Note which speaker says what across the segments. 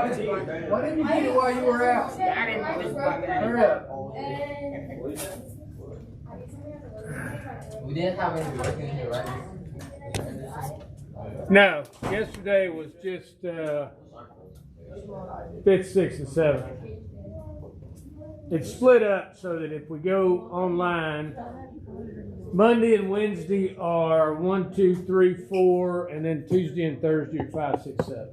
Speaker 1: Why didn't you get it while you were out? Hurry up.
Speaker 2: We didn't have any work in here, right?
Speaker 1: No, yesterday was just 5th, 6th, and 7th. It's split up so that if we go online, Monday and Wednesday are 1, 2, 3, 4, and then Tuesday and Thursday are 5, 6, 7.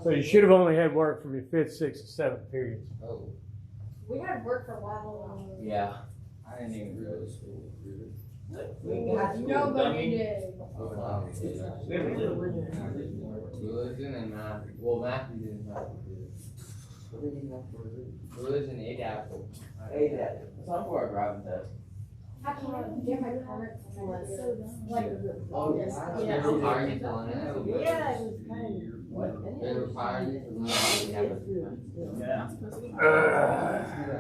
Speaker 1: So you should have only had work from your 5th, 6th, and 7th periods.
Speaker 2: Oh.
Speaker 3: We had work for a while.
Speaker 2: Yeah. I didn't even go to school.
Speaker 3: Nobody did.
Speaker 2: Religion and math. Well, math we didn't have to do. Religion, ADAP. ADAP. Some for a driving test.
Speaker 3: I can't get my permit unless, like,
Speaker 2: Oh,
Speaker 3: yes,
Speaker 2: they
Speaker 3: yeah.
Speaker 2: require you to learn it?
Speaker 3: Yeah, it was kind
Speaker 2: What? They require you to learn it?
Speaker 4: Yeah.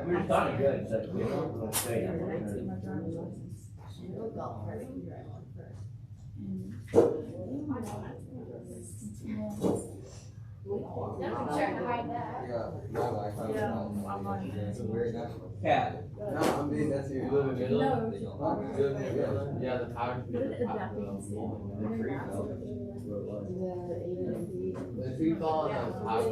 Speaker 4: We were talking good, except we don't want to say
Speaker 3: Check to hide that.
Speaker 5: Yeah, my wife, it's a weird guy.
Speaker 4: Cat.
Speaker 5: No, I mean, that's you.
Speaker 2: You live in the middle?
Speaker 3: No.
Speaker 5: You live in the middle.
Speaker 2: Yeah, the power to be the tree fall and the power.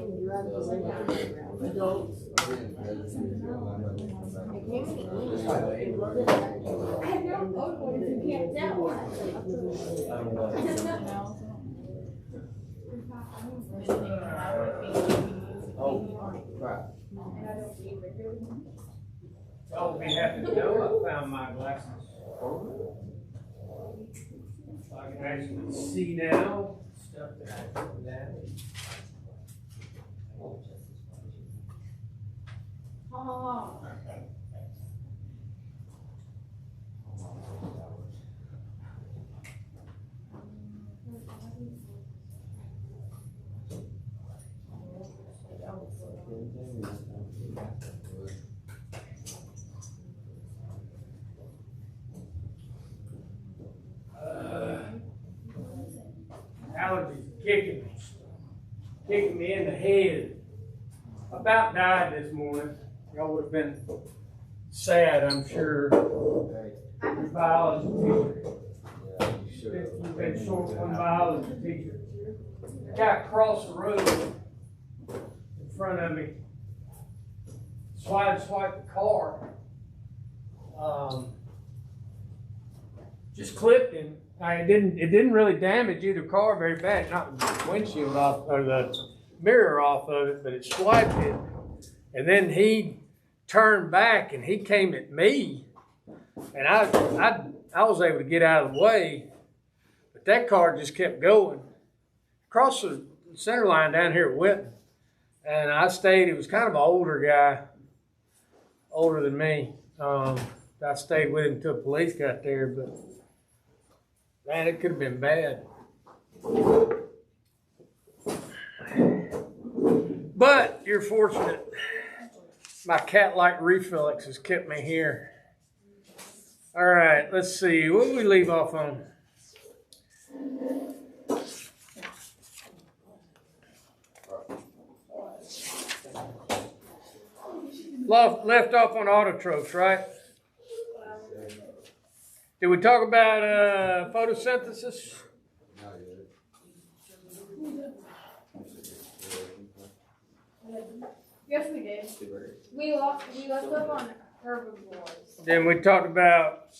Speaker 3: I have no photo if you can't tell.
Speaker 2: Oh, crap.
Speaker 1: Oh, we have to know I found my glasses. So I can actually see now stuff that I put down.
Speaker 3: Oh.
Speaker 1: Allergies kicking me in the head. About died this morning. Y'all would have been sad, I'm sure. Your biology teacher. You've been short one biology teacher. The guy across the road in front of me swiped the car. Just clipped him. It didn't really damage either car very bad. Knocked the windshield off or the mirror off of it, but it swiped it. And then he turned back and he came at me, and I was able to get out of the way, but that car just kept going across the center line down here at Whitten. And I stayed. He was kind of an older guy, older than me. I stayed with him until police got there, but man, it could have been bad. But you're fortunate. My cat-like reflex has kept me here. All right, let's see. What did we leave off on? Left off on autotrophs, right? Did we talk about photosynthesis?
Speaker 3: Yes, we did. We left up on herbivores.
Speaker 1: Then we talked about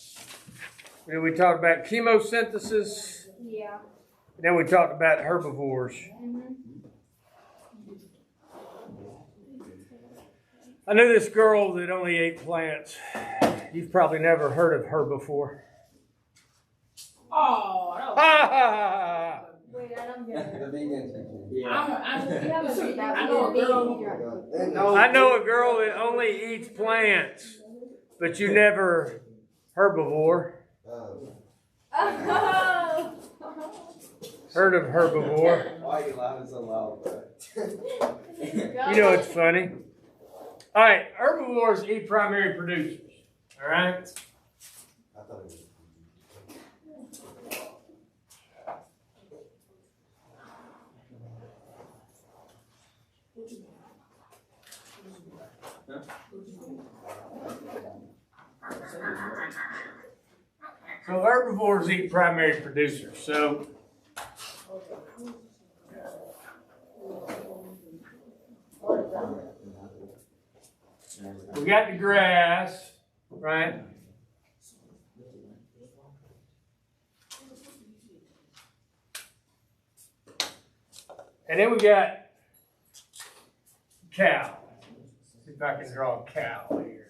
Speaker 1: chemosynthesis.
Speaker 3: Yeah.
Speaker 1: Then we talked about herbivores. I knew this girl that only ate plants. You've probably never heard of her before.
Speaker 4: Oh,
Speaker 1: Ha ha ha!
Speaker 3: Wait, I don't get it.
Speaker 5: The vegan section.
Speaker 4: yeah.
Speaker 3: I
Speaker 1: I know a girl that only eats plants, but you never herbivore.
Speaker 3: Oh.
Speaker 1: Heard of herbivore?
Speaker 5: Why are you laughing so loud, bro?
Speaker 1: You know it's funny. All right, herbivores eat primary producers. All right.
Speaker 5: I thought it was.
Speaker 1: So herbivores eat primary producers. So we got the grass, right? And then we got cow. See if I can draw a cow here.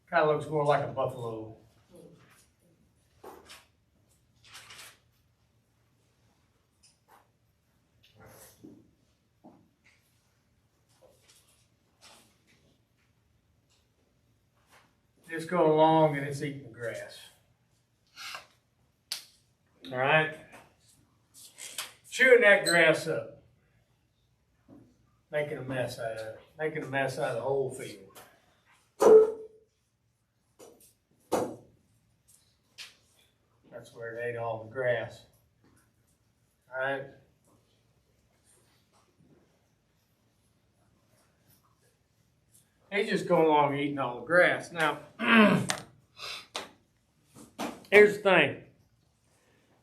Speaker 1: Kind of looks more like a buffalo. Just going along and it's eating the grass. All right. Chewing that grass up. Making a mess out of it. Making a mess out of the whole field. That's where it ate all the grass. All right. He's just going along eating all the grass. Now, here's the thing.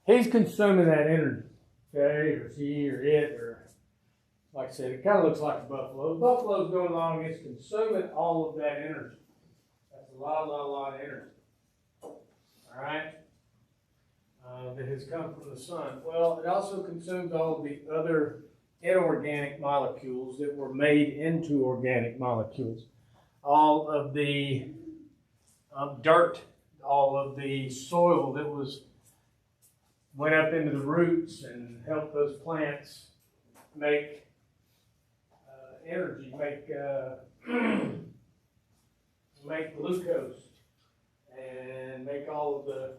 Speaker 1: He's consuming that energy, okay, or she, or it, or like I said, it kind of looks like a buffalo. The buffalo's going along, it's consuming all of that energy. That's a lot of energy. All right? That has come from the sun. Well, it also consumes all of the other inorganic molecules that were made into organic molecules. All of the dirt, all of the soil that went up into the roots and helped those plants make energy, make glucose, and make all of the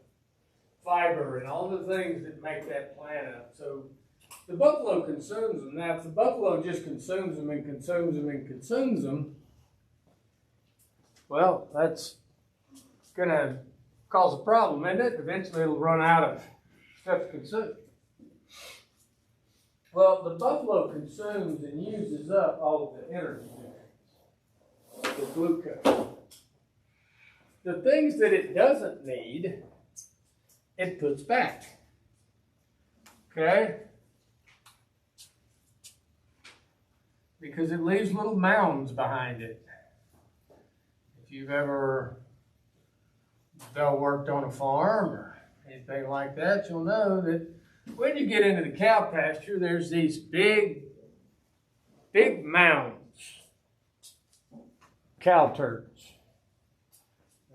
Speaker 1: fiber and all the things that make that plant up. So the buffalo consumes them. Now, if the buffalo just consumes them and consumes them and consumes them, well, that's going to cause a problem, isn't it? Eventually it'll run out of stuff to consume. Well, the buffalo consumes and uses up all of the energy, the glucose. The things that it doesn't need, it puts back. Okay? Because it leaves little mounds behind it. If you've ever worked on a farm or anything like that, you'll know that when you get into the cow pasture, there's these big mounds, cow turds.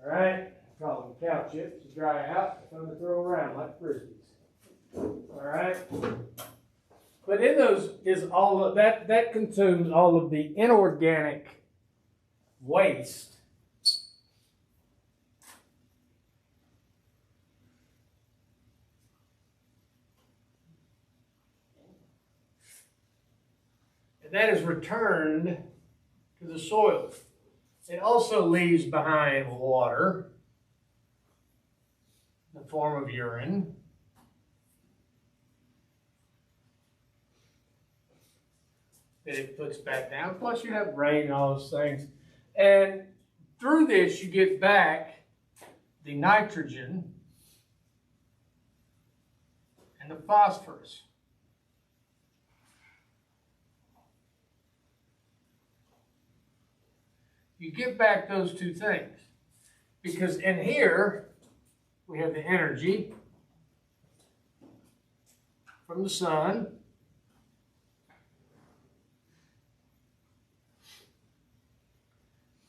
Speaker 1: All right? Call them cow chips. You dry out, some to throw around like frisbees. All right? But in those is all of that consumes all of the inorganic waste. And that is returned to the soil. It also leaves behind water in the form of urine. That it puts back down. Plus you have rain and all those things. And through this you get back the nitrogen and the phosphorus. You get back those two things. Because in here, we have the energy from the sun.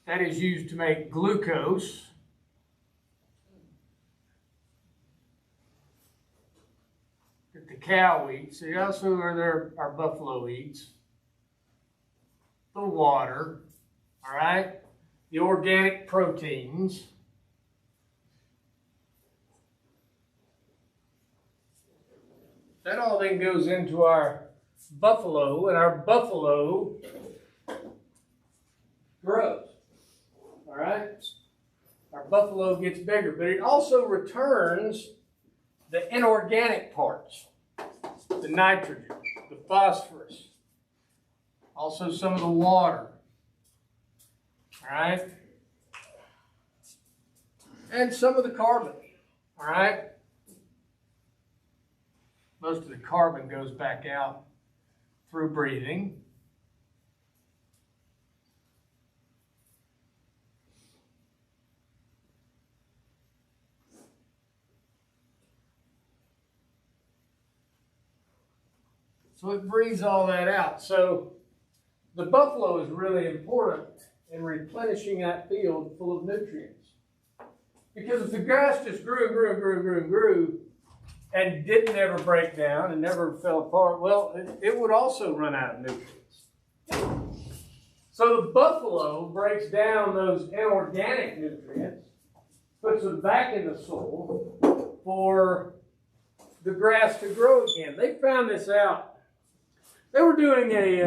Speaker 1: That is used to make glucose. That the cow eats. They also are our buffalo eats. The water. All right? The organic proteins. That all then goes into our buffalo, and our buffalo grows. All right? Our buffalo gets bigger, but it also returns the inorganic parts, the nitrogen, the phosphorus, also some of the water. All right? And some of the carbon. All right? Most of the carbon goes back out through breathing. So it breathes all that out. So the buffalo is really important in replenishing that field full of nutrients. Because if the grass just grew, and didn't ever break down and never fell apart, well, it would also run out of nutrients. So the buffalo breaks down those inorganic nutrients, puts them back in the soil for the grass to grow again. They found this out. They were doing they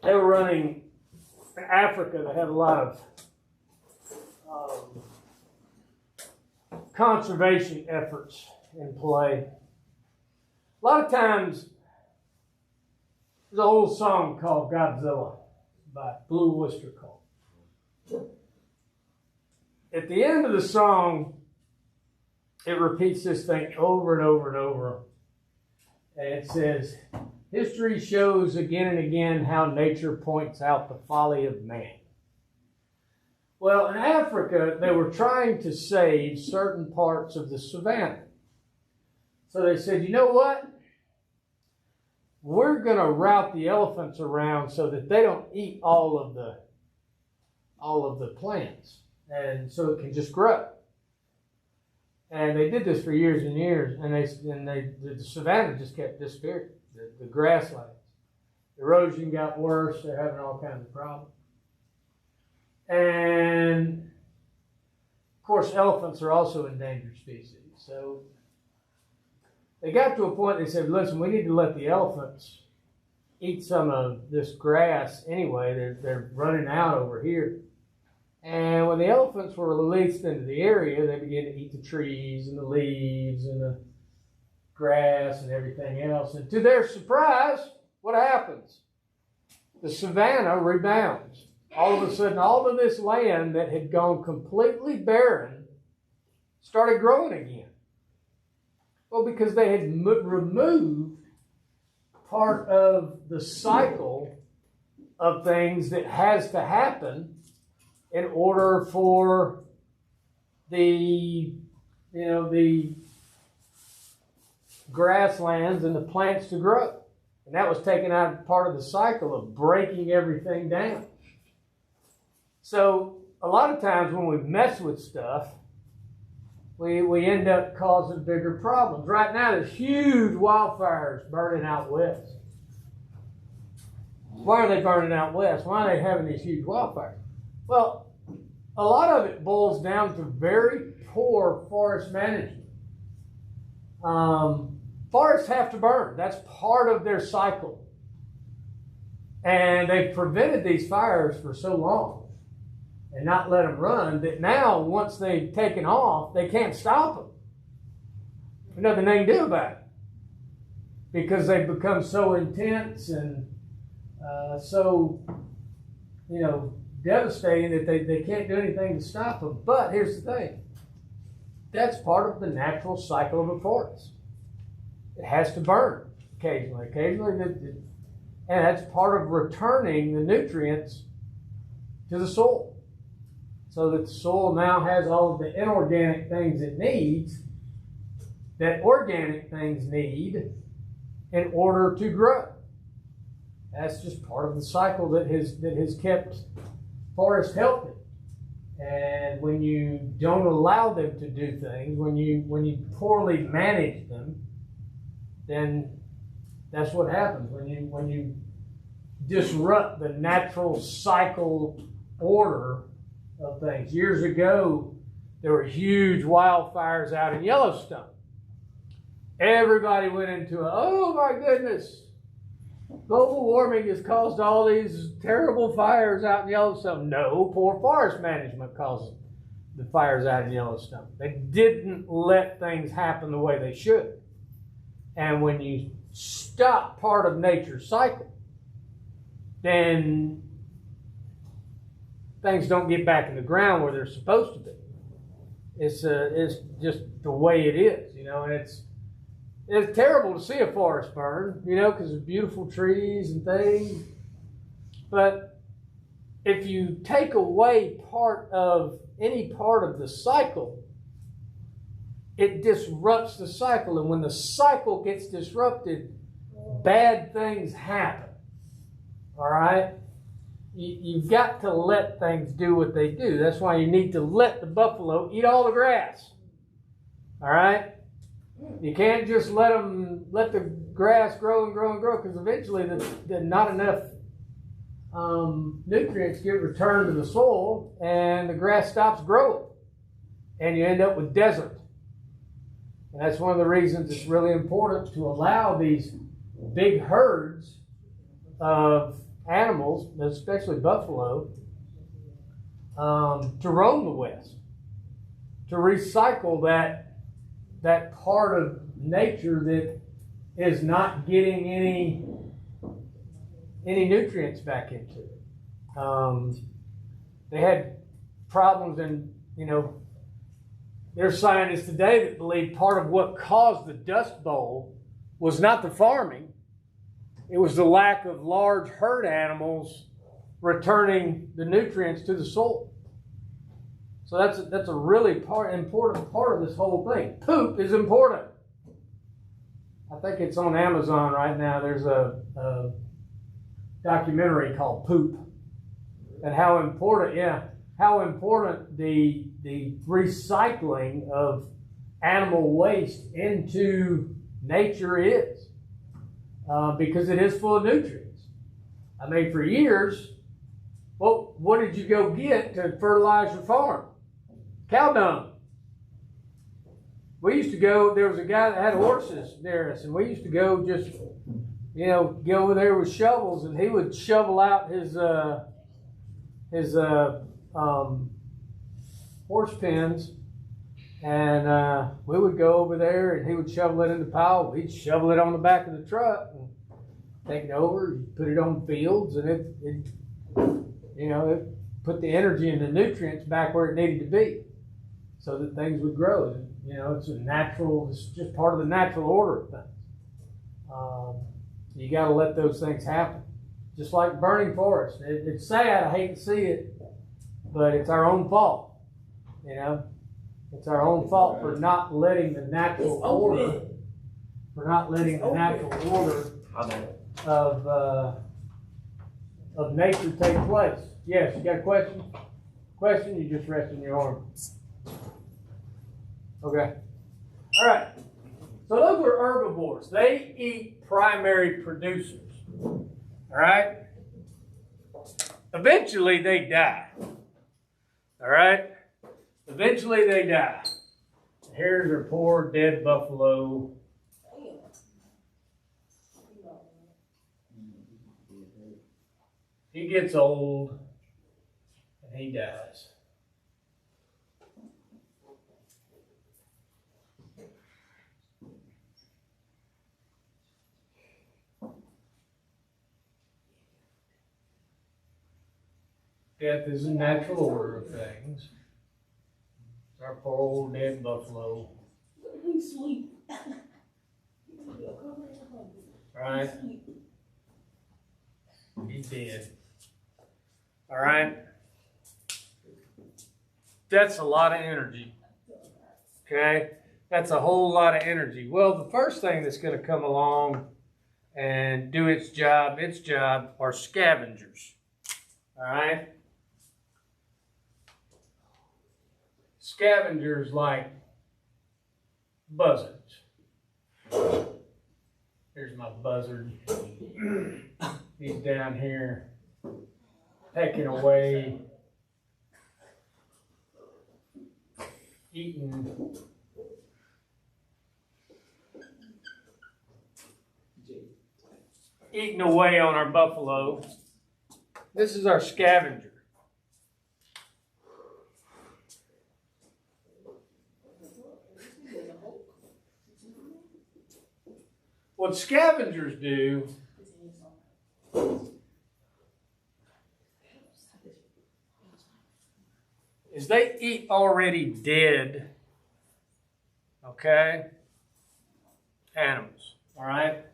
Speaker 1: were running in Africa. They had a lot of conservation efforts in play. A lot of times, there's an old song called Godzilla by Blue Oyster Cult. At the end of the song, it repeats this thing over and over and over. And it says, history shows again and again how nature points out the folly of man. Well, in Africa, they were trying to save certain parts of the savannah. So they said, you know what? We're going to route the elephants around so that they don't eat all of the plants, and so it can just grow. And they did this for years and years, and the savannah just kept disappearing. The grasslands, erosion got worse. They're having all kinds of problems. And of course, elephants are also endangered species. So they got to a point. They said, "Listen, we need to let the elephants eat some of this grass anyway. They're running out over here." And when the elephants were released into the area, they began to eat the trees and the leaves and the grass and everything else. And to their surprise, what happens? The savannah rebounds. All of a sudden, all of this land that had gone completely barren started growing again. Well, because they had removed part of the cycle of things that has to happen in order for the grasslands and the plants to grow. And that was taken out of part of the cycle of breaking everything down. So a lot of times when we mess with stuff, we end up causing bigger problems. Right now there's huge wildfires burning out west. Why are they burning out west? Why are they having these huge wildfires? Well, a lot of it boils down to very poor forest management. Forests have to burn. That's part of their cycle. And they've prevented these fires for so long and not let them run that now, once they've taken off, they can't stop them. There's nothing they can do about it because they've become so intense and so, devastating that they can't do anything to stop them. But here's the thing. That's part of the natural cycle of a forest. It has to burn occasionally. And that's part of returning the nutrients to the soil so that the soil now has all of the inorganic things it needs that organic things need in order to grow. That's just part of the cycle that has kept forests healthy. And when you don't allow them to do things, when you poorly manage them, then that's what happens. When you disrupt the natural cycle order of things. Years ago, there were huge wildfires out in Yellowstone. everybody went into oh my goodness, global warming has caused all these terrible fires out in Yellowstone. No, poor forest management caused the fires out in Yellowstone. They didn't let things happen the way they should. And when you stop part of nature's cycle, then things don't get back in the ground where they're supposed to be. It's just the way it is, you know, and it's terrible to see a forest burn, you know, because of beautiful trees and things. But if you take away any part of the cycle, it disrupts the cycle. And when the cycle gets disrupted, bad things happen. All right? You've got to let things do what they do. That's why you need to let the buffalo eat all the grass. All right? You can't just let the grass grow and grow and grow, because eventually not enough nutrients get returned to the soil and the grass stops growing and you end up with desert. And that's one of the reasons it's really important to allow these big herds of animals, especially buffalo, to roam the West, to recycle that part of nature that is not getting any nutrients back into it. They had problems, and you know, there's scientists today that believe part of what caused the Dust Bowl was not the farming, it was the lack of large herd animals returning the nutrients to the soil. So that's a really important part of this whole thing. Poop is important. I think it's on Amazon right now. There's a documentary called Poop, and how important the recycling of animal waste into nature is, because it is full of nutrients. I mean, for years, well, what did you go get to fertilize your farm? Cow dung. We used to go, there was a guy that had horses near us, and we used to go just, you know, go over there with shovels, and he would shovel out his horse pens, and we would go over there, and he would shovel it in the pile. We'd shovel it on the back of the truck and take it over, put it on fields, and it put the energy and the nutrients back where it needed to be, so that things would grow. You know, it's just part of the natural order of things. You got to let those things happen. Just like burning forests. It's sad, I hate to see it, but it's our own fault. You know, it's our own fault for not letting the natural order, of nature take place. Yes, you got a question? Question? You just resting your arm. Okay. All right. So those were herbivores. They eat primary producers. All right. Eventually they die. All right. Eventually they die. Here's our poor dead buffalo. He gets old and he dies. Death is a natural order of things. Our poor old dead buffalo.
Speaker 5: He's sweet.
Speaker 1: Right? He's dead. All right? That's a lot of energy. Okay? That's a whole lot of energy. Well, the first thing that's going to come along and do its job, are scavengers. All right? Scavengers like buzzards. Here's my buzzard. He's down here pecking away, eating eating away on our buffalo. This is our scavenger. What scavengers do is they eat already dead, okay, animals, all right?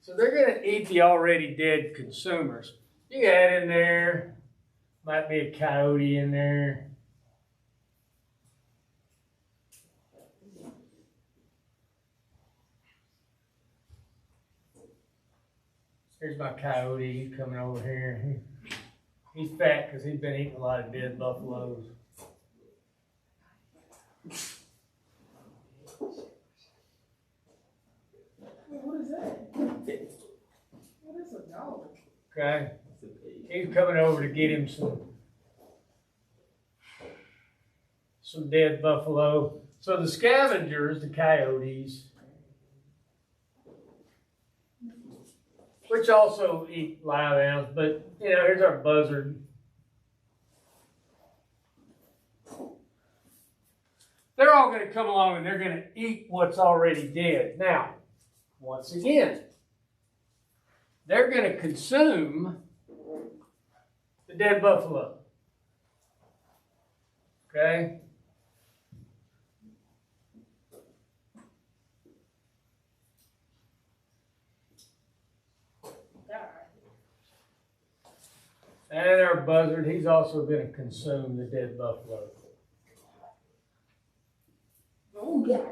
Speaker 1: So they're going to eat the already dead consumers. You add in there, might be a coyote in there. Here's my coyote, he's coming over here. He's fat because he's been eating a lot of dead buffaloes.
Speaker 6: What is that? What is a dog?
Speaker 1: Okay? He's coming over to get him some dead buffalo. So the scavengers, the coyotes, which also eat live animals, but you know, here's our buzzard. They're all going to come along and they're going to eat what's already dead. Now, once again, they're going to consume the dead buffalo. Okay? And our buzzard, he's also going to consume the dead buffalo.
Speaker 6: Oh, yeah.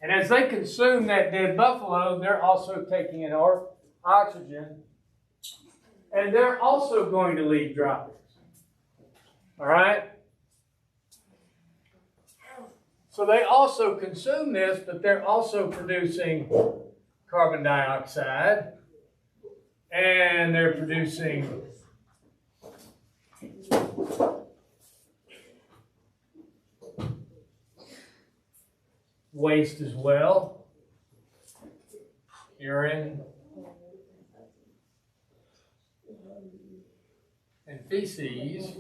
Speaker 1: And as they consume that dead buffalo, they're also taking in oxygen, and they're also going to leave droppings. All right? So they also consume this, but they're also producing carbon dioxide, and they're producing waste as well, urine and feces.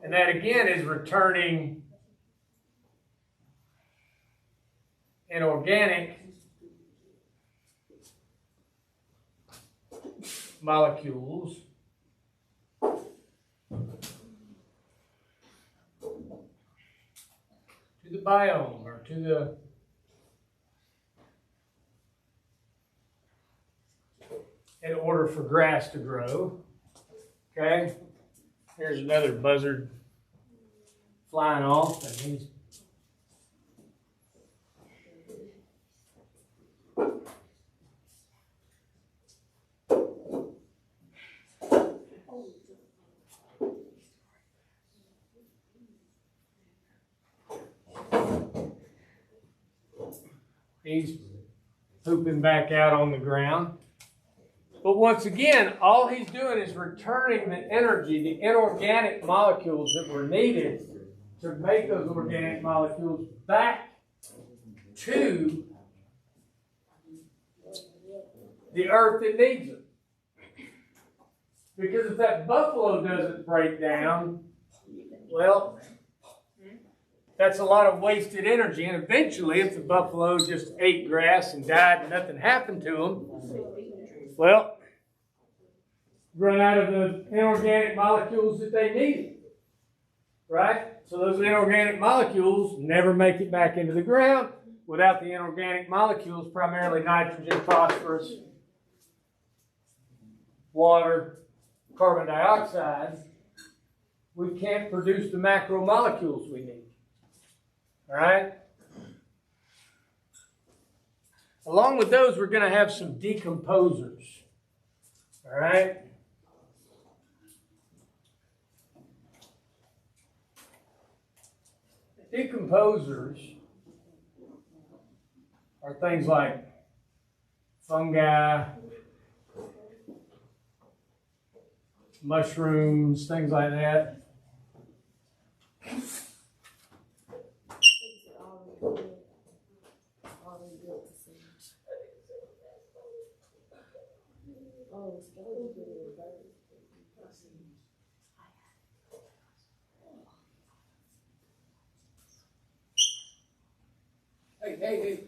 Speaker 1: And that again is returning inorganic molecules to the biome or to the in order for grass to grow. Okay? Here's another buzzard flying off, and he's pooping back out on the ground. But once again, all he's doing is returning the energy, the inorganic molecules that were needed to make those organic molecules back to the earth that needs them. Because if that buffalo doesn't break down, well, that's a lot of wasted energy. And eventually, if the buffalo just ate grass and died and nothing happened to them, well, run out of the inorganic molecules that they needed, right? So those inorganic molecules never make it back into the ground. Without the inorganic molecules, primarily nitrogen, phosphorus, water, carbon dioxide, we can't produce the macromolecules we need, all right? Along with those, we're going to have some decomposers. All right. Decomposers are things like fungi, mushrooms, things like that.
Speaker 6: Hey.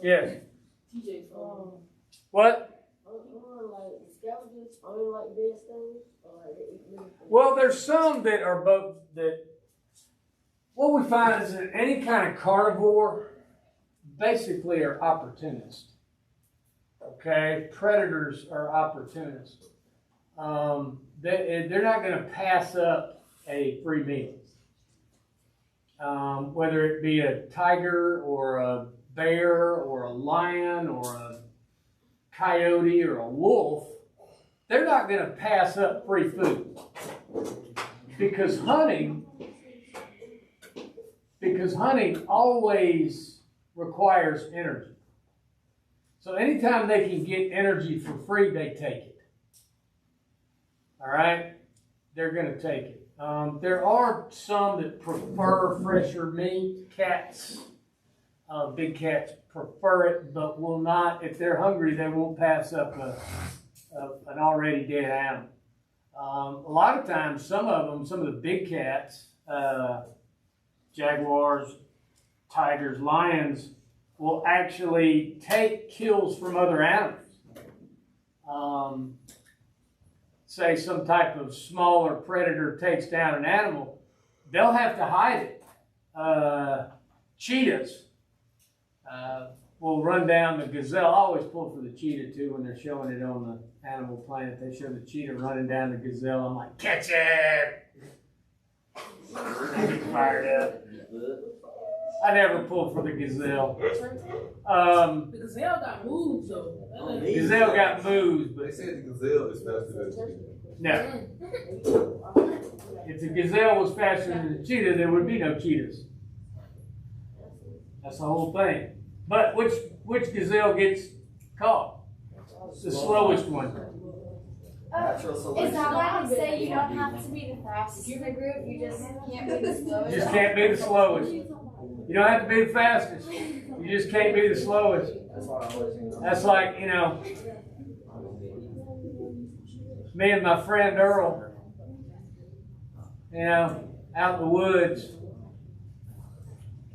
Speaker 1: Yes.
Speaker 6: TJ's phone.
Speaker 1: What? Well, there's some that are both that. What we find is that any kind of carnivore basically are opportunists. Okay, predators are opportunists. They're not going to pass up a free meal. Whether it be a tiger or a bear or a lion or a coyote or a wolf, they're not going to pass up free food. Because hunting always requires energy. So anytime they can get energy for free, they take it. All right? They're going to take it. There are some that prefer fresher meat. Cats, big cats prefer it, but will not. If they're hungry, they won't pass up an already dead animal. A lot of times, some of the big cats, jaguars, tigers, lions, will actually take kills from other animals. Say some type of smaller predator takes down an animal, they'll have to hide it. Cheetahs will run down the gazelle. I always pull for the cheetah too when they're showing it on the Animal Planet. They show the cheetah running down the gazelle. I'm like, catch it! They get fired up. I never pull for the gazelle.
Speaker 6: The gazelle got moved though.
Speaker 1: Gazelle got moves, but
Speaker 5: They said the gazelle is faster than the cheetah.
Speaker 1: no. If the gazelle was faster than the cheetah, there would be no cheetahs. That's the whole thing. But which gazelle gets caught? The slowest one.
Speaker 5: Natural
Speaker 3: Is
Speaker 5: selection.
Speaker 3: that why they say you don't have to be the fastest in the group? You just can't be the slowest.
Speaker 1: You just can't be the slowest. You don't have to be the fastest. You just can't be the slowest.
Speaker 5: That's why I always think.
Speaker 1: That's like, me and my friend Earl, out in the woods.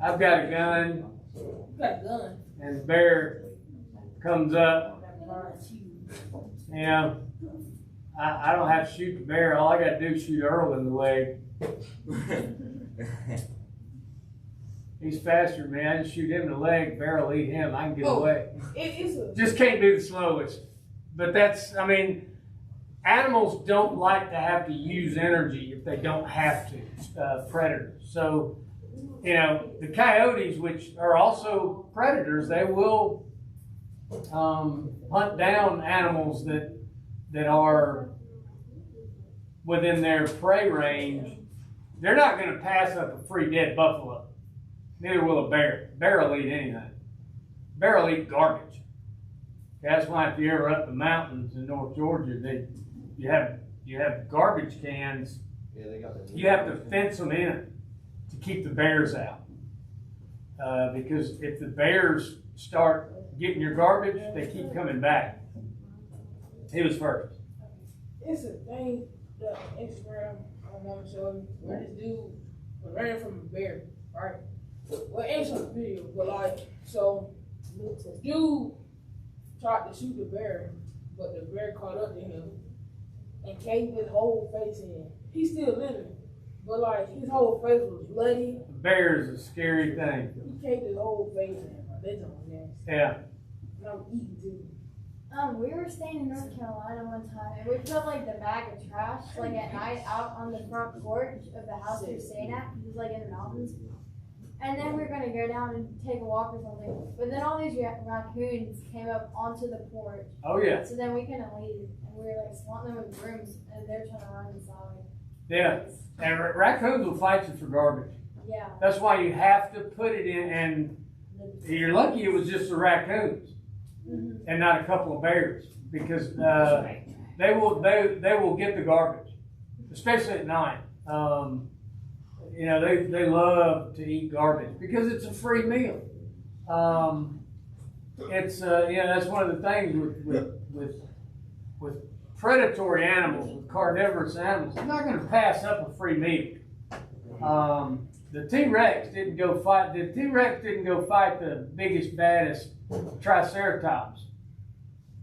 Speaker 1: I've got a gun,
Speaker 6: You got a gun.
Speaker 1: and the bear comes up. I don't have to shoot the bear. All I got to do is shoot Earl in the leg. He's faster than me. I just shoot him in the leg. Bear will eat him. I can get away. Just can't be the slowest. But animals don't like to have to use energy if they don't have to. Predators. So, the coyotes, which are also predators, they will hunt down animals that are within their prey range. They're not going to pass up a free dead buffalo. Neither will a bear. Bear will eat anything. Bear will eat garbage. That's why if you're ever up the mountains in North Georgia, you have garbage cans.
Speaker 5: Yeah, they got that.
Speaker 1: You have to fence them in to keep the bears out. Because if the bears start getting your garbage, they keep coming back. He was first.
Speaker 6: It's a thing that Instagram my mama showed me where this dude was running from a bear, right? Well, it ain't some video, but so dude tried to shoot the bear, but the bear caught up to him and caved his whole face in. He's still living, but his whole face was bloody.
Speaker 1: The bear is a scary thing.
Speaker 6: He caved his whole face in. They don't nasty.
Speaker 1: Yeah.
Speaker 6: And I'm eating too.
Speaker 3: We were staying in North Carolina one time, and we put like the bag of trash like at night out on the front porch of the house we were staying at. It was like in the mountains. And then we were gonna go down and take a walk or something. But then all these raccoons came up onto the porch.
Speaker 1: Oh yeah.
Speaker 3: So then we couldn't leave, and we were like swatting them with brooms, and they're trying to run inside.
Speaker 1: Yeah. And raccoons will fight you for garbage.
Speaker 3: Yeah.
Speaker 1: That's why you have to put it in, and you're lucky it was just the raccoons and not a couple of bears, because they will get the garbage, especially at night. You know, they love to eat garbage because it's a free meal. It's you know, that's one of the things with predatory animals, with carnivorous animals. They're not going to pass up a free meal. The T-Rex didn't go fight. The T-Rex didn't go fight the biggest, baddest Triceratops.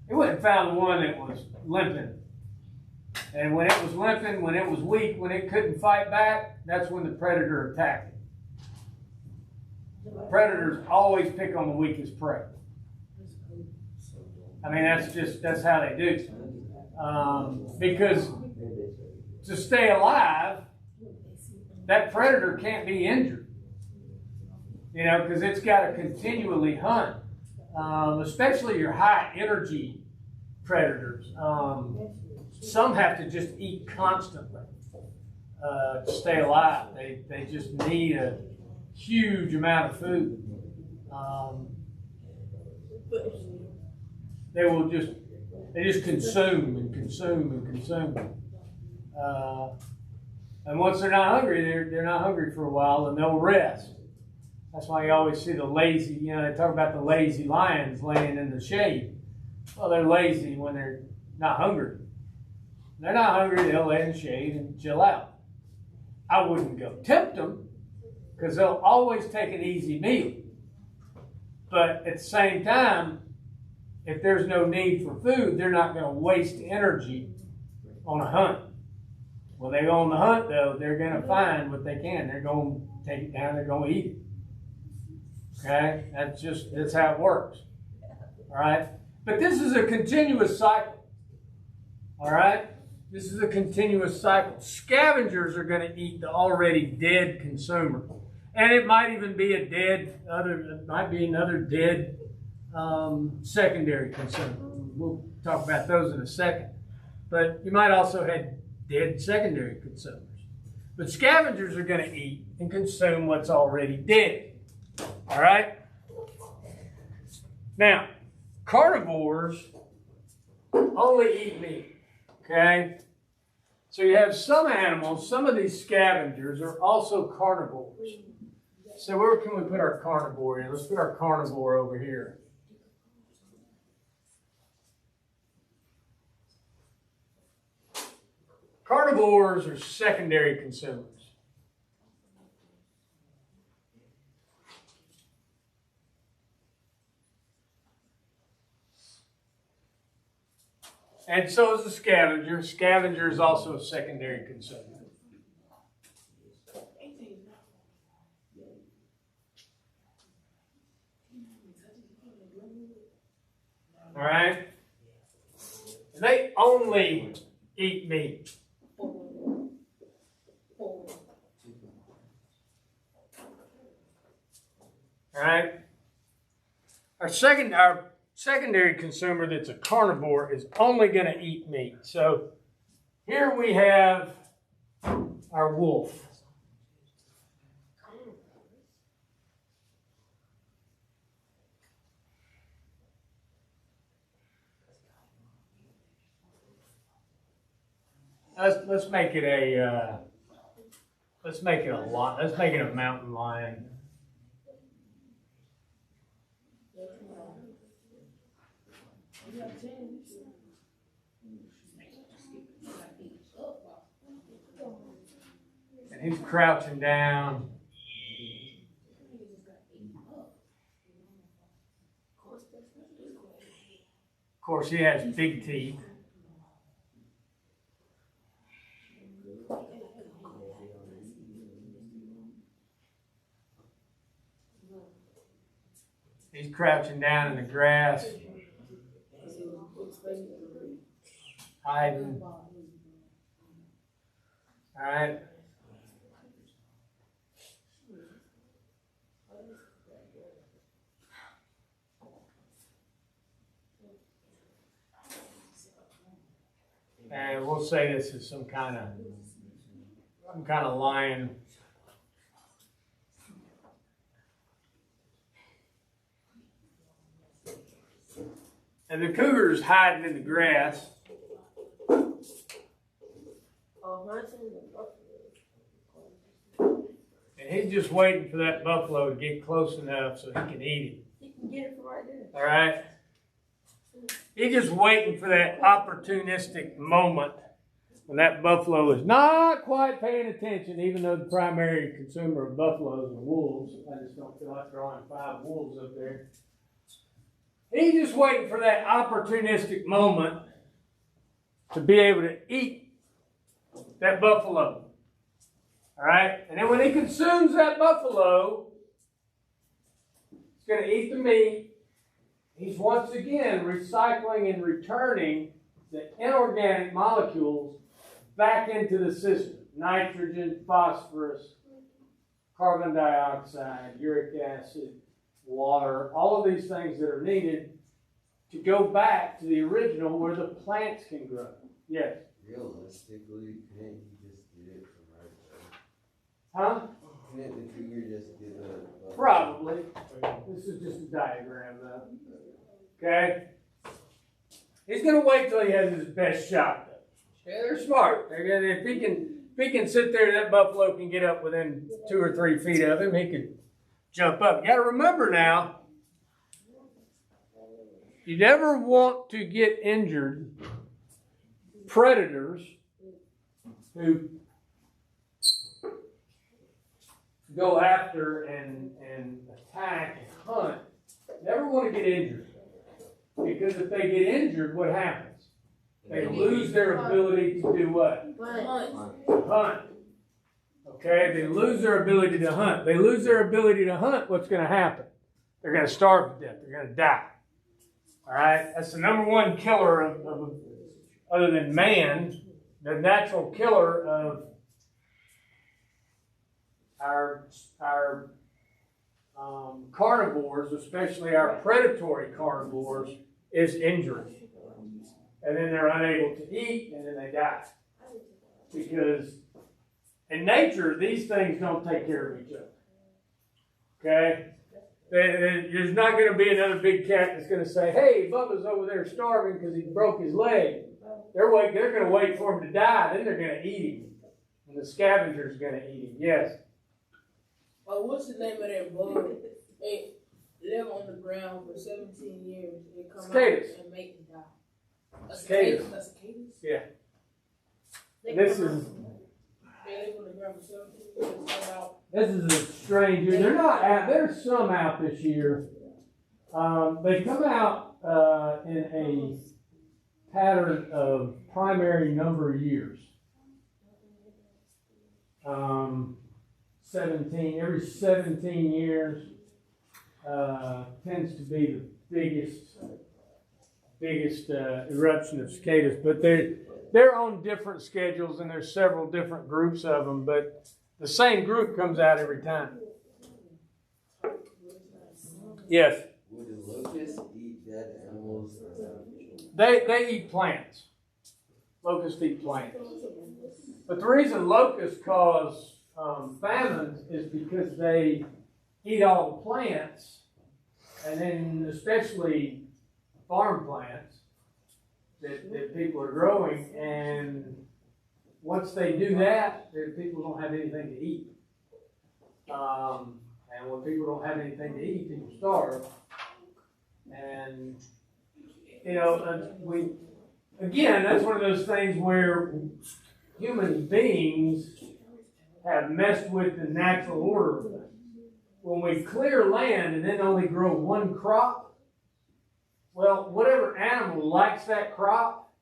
Speaker 1: It went and found the one that was limping. And when it was limping, when it was weak, when it couldn't fight back, that's when the predator attacked it. Predators always pick on the weakest prey. I mean, that's how they do. Because to stay alive, that predator can't be injured. You know, because it's got to continually hunt, especially your high energy predators. Some have to just eat constantly to stay alive. They just need a huge amount of food. They just consume and consume and consume. And once they're not hungry, they're not hungry for a while, and they'll rest. That's why you always see the lazy, you know, they talk about the lazy lions laying in the shade. Well, they're lazy when they're not hungry. When they're not hungry, they'll lay in the shade and chill out. I wouldn't go tempt them, because they'll always take an easy meal. But at the same time, if there's no need for food, they're not going to waste energy on a hunt. When they go on the hunt, though, they're going to find what they can. They're going to take it down. They're going to eat it. Okay? That's how it works. All right? But this is a continuous cycle. All right? This is a continuous cycle. Scavengers are going to eat the already dead consumer. And it might even be another dead secondary consumer. We'll talk about those in a second. But you might also have dead secondary consumers. But scavengers are going to eat and consume what's already dead. All right? Now, carnivores only eat meat. Okay? So you have some animals, some of these scavengers are also carnivores. So where can we put our carnivore in? Let's put our carnivore over here. Carnivores are secondary consumers. And so is the scavenger. Scavenger is also a secondary consumer. All right? And they only eat meat. All right? Our secondary consumer that's a carnivore is only going to eat meat. So here we have our wolf. Let's make it a let's make it a mountain lion. And he's crouching down. Of course, he has big teeth. He's crouching down in the grass. hiding. Alright. And we'll say this is some kind of lion. And the cougar's hiding in the grass. And he's just waiting for that buffalo to get close enough so he can eat him.
Speaker 5: You can get it from right there.
Speaker 1: All right? He's just waiting for that opportunistic moment when that buffalo is not quite paying attention, even though the primary consumer of buffaloes are wolves. I just don't feel like throwing 5 wolves up there. He's just waiting for that opportunistic moment to be able to eat that buffalo. All right? And then when he consumes that buffalo, he's going to eat the meat. He's once again recycling and returning the inorganic molecules back into the system. Nitrogen, phosphorus, carbon dioxide, uric acid, water, all of these things that are needed to go back to the original where the plants can grow. Yes?
Speaker 2: Realistically, couldn't you just get it from right there?
Speaker 1: Huh?
Speaker 2: Couldn't the cougar just get the...
Speaker 1: Probably. This is just a diagram though. Okay? He's going to wait till he has his best shot though. Yeah, they're smart. They're gonna, if he can sit there, that buffalo can get up within 2 or 3 feet of him. He can jump up. You got to remember now, you never want to get injured predators who go after and attack and hunt. Never want to get injured. Because if they get injured, what happens? They lose their ability to do what? Hunt. Okay, they lose their ability to hunt. They lose their ability to hunt, what's going to happen? They're going to starve to death. They're going to die. All right? That's the number one killer of other than man, the natural killer of our carnivores, especially our predatory carnivores, is injury. And then they're unable to eat, and then they die. Because in nature, these things don't take care of each other. Okay? There's not going to be another big cat that's going to say, hey, Bubba's over there starving because he broke his leg. They're going to wait for him to die, then they're going to eat him. And the scavenger's going to eat him. Yes?
Speaker 6: What's the name of that bug? They live on the ground for 17 years. They come
Speaker 1: Cicadas.
Speaker 6: out and make them die.
Speaker 1: Cicadas.
Speaker 6: That's cicadas?
Speaker 1: Yeah. This is...
Speaker 6: They live on the ground for 17 years. They come out.
Speaker 1: This is a strange year. They're not out. There's some out this year. They come out in a pattern of primary number of years. 17. Every 17 years tends to be the biggest eruption of cicadas. But they're on different schedules, and there's several different groups of them. But the same group comes out every time. Yes?
Speaker 2: Would the locusts eat dead animals?
Speaker 1: They eat plants. Locusts eat plants. But the reason locusts cause famines is because they eat all the plants, and then especially farm plants that people are growing, and once they do that, people don't have anything to eat. And when people don't have anything to eat, people starve. And, that's one of those things where human beings have messed with the natural order of things. When we clear land and then only grow one crop, well, whatever animal likes that crop,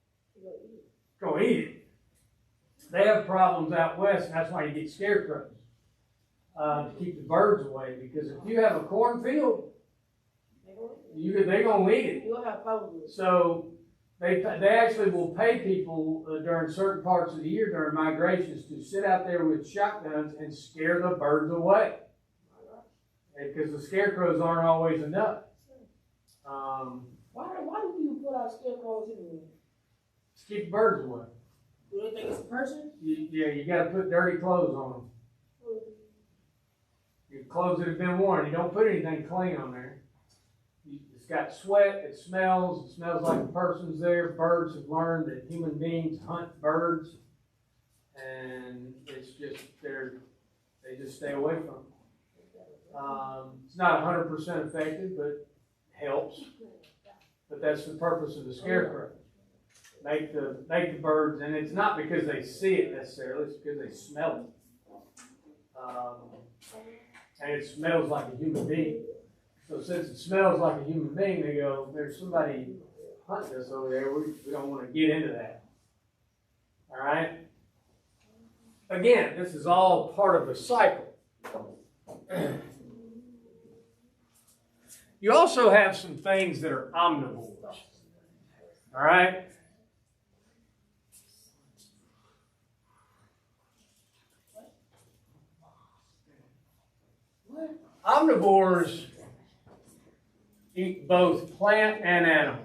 Speaker 1: go eat it. They have problems out west, and that's why you get scarecrows, to keep the birds away. Because if you have a cornfield, they're going to eat it.
Speaker 6: You'll have problems.
Speaker 1: So They actually will pay people during certain parts of the year during migrations to sit out there with shotguns and scare the birds away. Because the scarecrows aren't always enough.
Speaker 6: Why do people put out scarecrows anyway?
Speaker 1: Just keep the birds away.
Speaker 6: Do they think it's a person?
Speaker 1: You got to put dirty clothes on them. Your clothes that have been worn. You don't put anything clean on there. It's got sweat. It smells like a person's there. Birds have learned that human beings hunt birds, and it's just they just stay away from them. It's not 100% effective, but helps. But that's the purpose of the scarecrow. Make the birds, and it's not because they see it necessarily, it's because they smell it. And it smells like a human being. So since it smells like a human being, they go, there's somebody hunting us over there, we don't want to get into that. All right? Again, this is all part of a cycle. You also have some things that are omnivores. All right? Omnivores eat both plant and animal.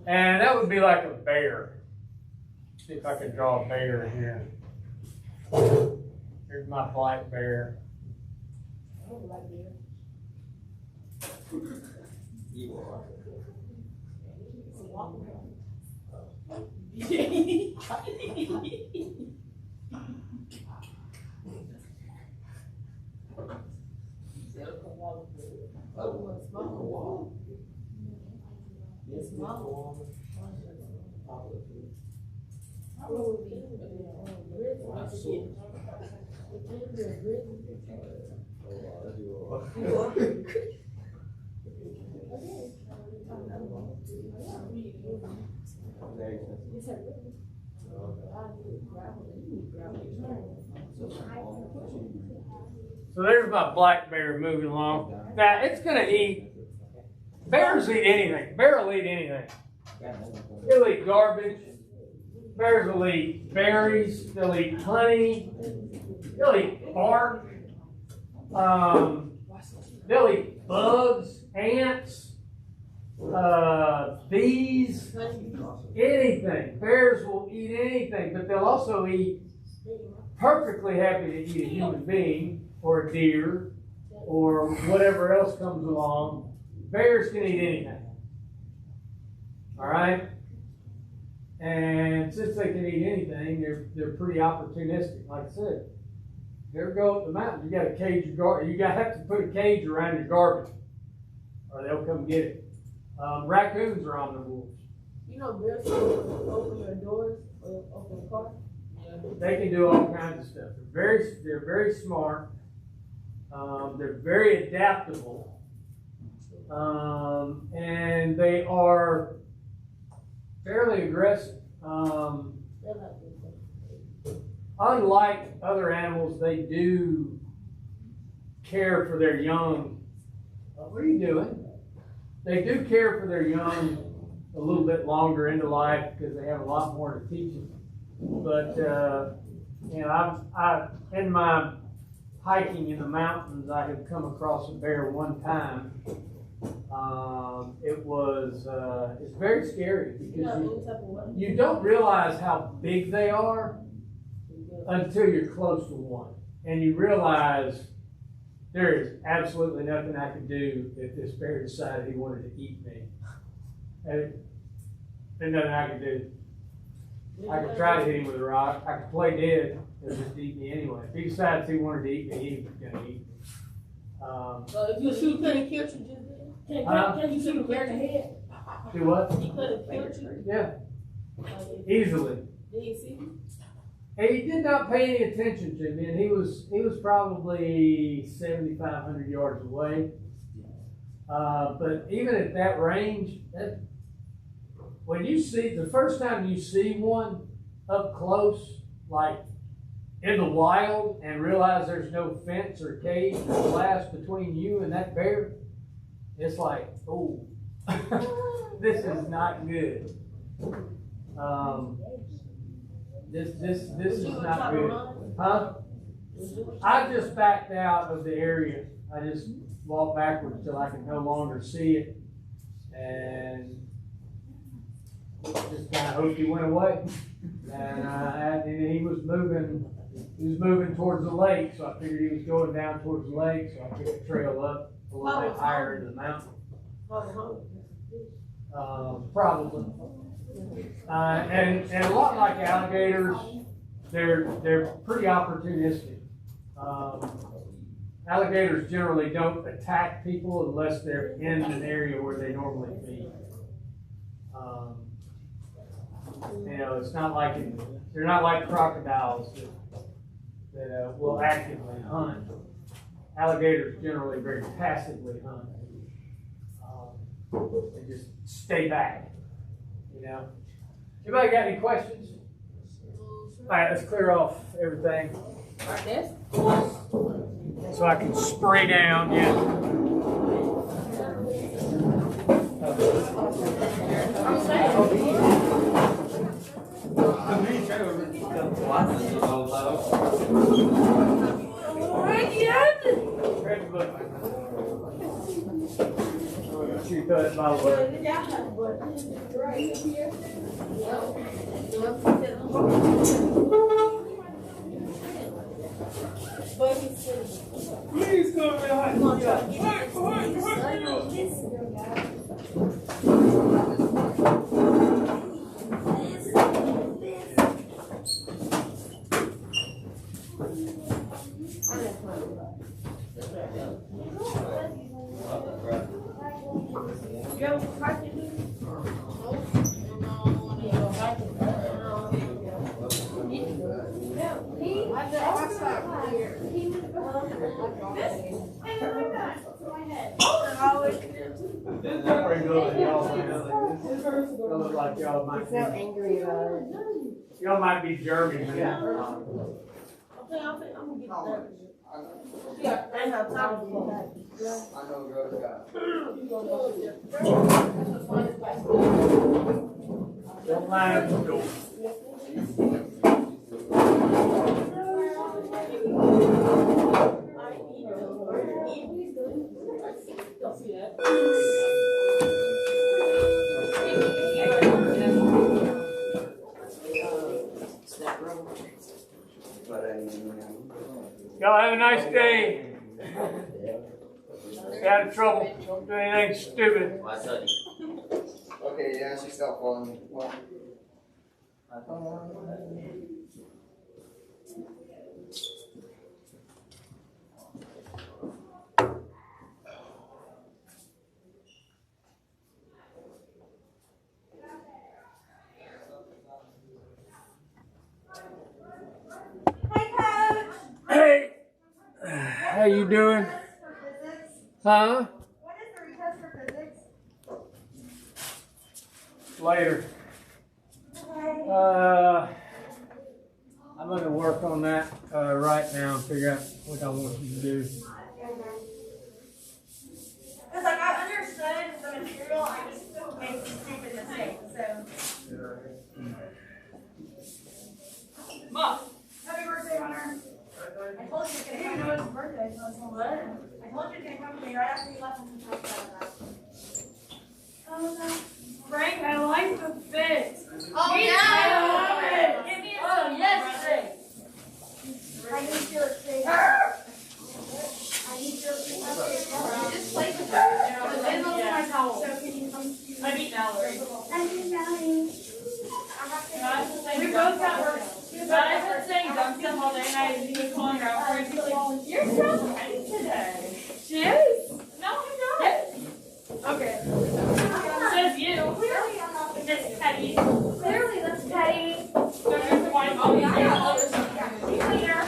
Speaker 1: And that would be like a bear. See if I can draw a bear here. Here's my black bear.
Speaker 6: I don't like bear.
Speaker 2: You are.
Speaker 1: So there's my black bear moving along. Now it's gonna eat. Bears eat anything. Bear will eat anything. They'll eat garbage. Bears will eat berries. They'll eat honey. They'll eat bark. They'll eat bugs, ants, bees, anything. Bears will eat anything, but they'll also eat. Perfectly happy to eat a human being or a deer or whatever else comes along. Bears can eat anything. All right? And since they can eat anything, they're pretty opportunistic. Like I said, if you ever go up the mountain, you got to cage your garbage. You have to put a cage around your garbage, or they'll come get it. Raccoons are omnivores.
Speaker 6: You know, bears can open their doors or open the car.
Speaker 1: They can do all kinds of stuff. They're very smart. They're very adaptable, and they are fairly aggressive. Unlike other animals, they do care for their young. What are you doing? They do care for their young a little bit longer into life because they have a lot more to teach them. But I in my hiking in the mountains, I had come across a bear one time. It's very scary because you don't realize how big they are until you're close to one, and you realize there is absolutely nothing I could do if this bear decided he wanted to eat me. And there's nothing I could do. I could try to hit him with a rock. I could play dead. He'll just eat me anyway. If he decides he wanted to eat me, he was going to eat me.
Speaker 6: So if you shoot, can he kill you? Can you shoot a bear in the head?
Speaker 1: Do what?
Speaker 6: He could have killed you.
Speaker 1: Yeah, easily.
Speaker 6: Did he see you?
Speaker 1: He did not pay any attention to me, and he was probably 7,500 yards away. But even at that range, when you see the first time you see one up close, like in the wild and realize there's no fence or cage or glass between you and that bear, it's like, oh, this is not good. This is not good. Huh? I just backed out of the area. I just walked backwards till I could no longer see it, and just kind of hoped he went away. And he was moving towards the lake, so I figured he was going down towards the lake, so I took the trail up a little bit higher into the mountain. Probably. And a lot like alligators, they're pretty opportunistic. Alligators generally don't attack people unless they're in an area where they normally feed. It's not like they're not like crocodiles that will actively hunt. Alligators generally very passively hunt. They just stay back. Anybody got any questions? All right, let's clear off everything. So I can spray down, yeah. You thought it might work. Please come behind me. Y'all might be German. Don't line up the door. Y'all have a nice day. Stay out of trouble. Don't do anything stupid.
Speaker 5: Okay, yeah, she stopped calling me. Well,
Speaker 1: Hey, how you doing? Huh?
Speaker 3: What is the retest for physics?
Speaker 1: Later. I'm going to work on that right now and figure out what I want you to do.
Speaker 3: Because like I understood the material, I just made some stupid mistakes. So.
Speaker 6: Mom.
Speaker 3: Happy birthday, Hunter. I told you it's gonna come. I didn't know it was his birthday, so I told you. I told you it's gonna come to me right after you left and we talked about that. Oh no.
Speaker 6: Frank, I like the fit.
Speaker 3: Oh
Speaker 6: Me
Speaker 3: yeah.
Speaker 6: too. I love it.
Speaker 3: Give me a
Speaker 6: Oh, yes.
Speaker 3: I need to feel it straight. I need to feel it straight. Just play with it.
Speaker 6: It's also my towel.
Speaker 3: So can you come to?
Speaker 6: I beat Mallory.
Speaker 3: I need Mallory.
Speaker 6: We both got work. But I've been saying dumb stuff all day and I was calling her out for it. She's like, you're so petty today. She is? No, I'm not. Okay. Says you.
Speaker 3: Clearly I'm not.
Speaker 6: It's petty.
Speaker 3: Clearly that's petty.
Speaker 6: So here's the wine. Oh, yeah.
Speaker 3: See you later.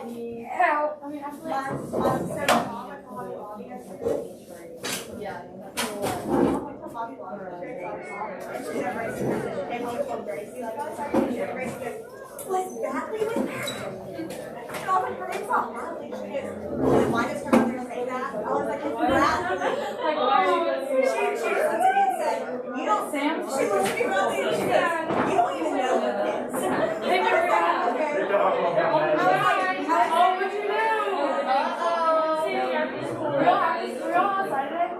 Speaker 3: I mean, I feel like so calm at the lobby yesterday. Yeah.
Speaker 7: Was badly with her. And all of her names all loudly. She goes, why does her mother say that? I was like, it's badly. She just looked at me and said, you don't, Sam? She looked at me really and she goes, you don't even know the kids.
Speaker 3: Hey, Maria. Oh, what'd you do? We're all outside today?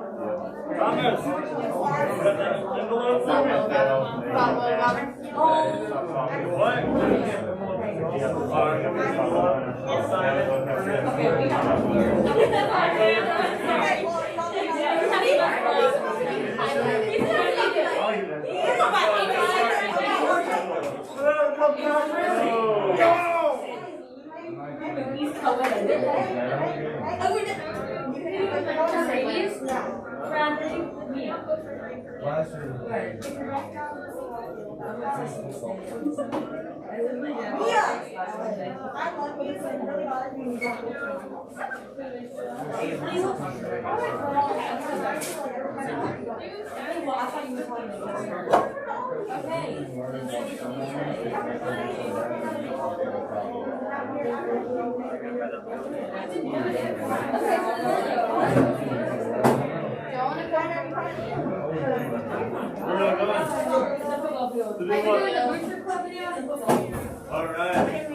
Speaker 3: I love you, so it really bothers me when you don't
Speaker 2: All right.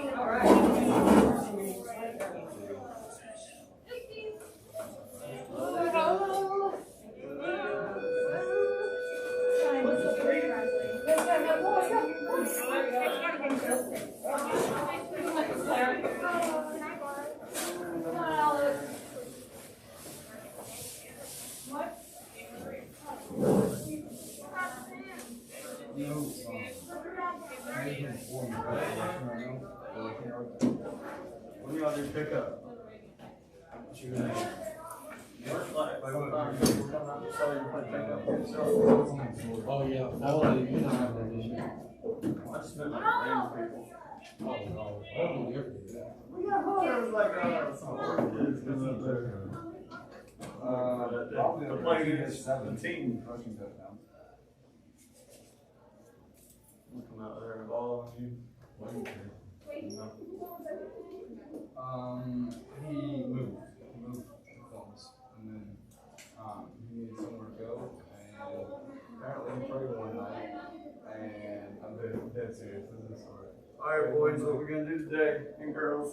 Speaker 2: What do y'all do pick up?
Speaker 5: Oh, yeah. Oh, you know how that is.
Speaker 2: I spent like random people.
Speaker 5: Oh, no. Oh, you're-
Speaker 2: There was like some old kids coming up there. The play against 17 rushing touchdowns. We'll come out there and ball on you.
Speaker 5: What do you think? He moved to Columbus, and then, he needed somewhere to go, and apparently he prayed one night, and I'm dead serious, this is the story.
Speaker 2: Alright, boys, what we're gonna do today, and girls,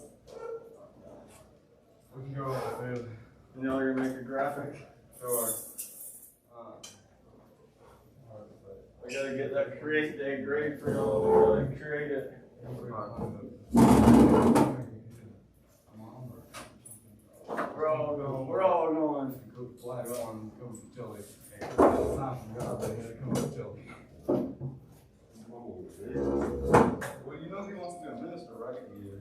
Speaker 5: We can go on the field.
Speaker 2: and y'all are gonna make a graphic.
Speaker 5: Sure.
Speaker 2: I gotta get that create day grade for y'all before they create it. We're all going.
Speaker 5: Coach Flag on, Coach Tilly. Hey, it's time for God, they had to come to Tilly. Well, you know he wants to be a minister, right? Yeah.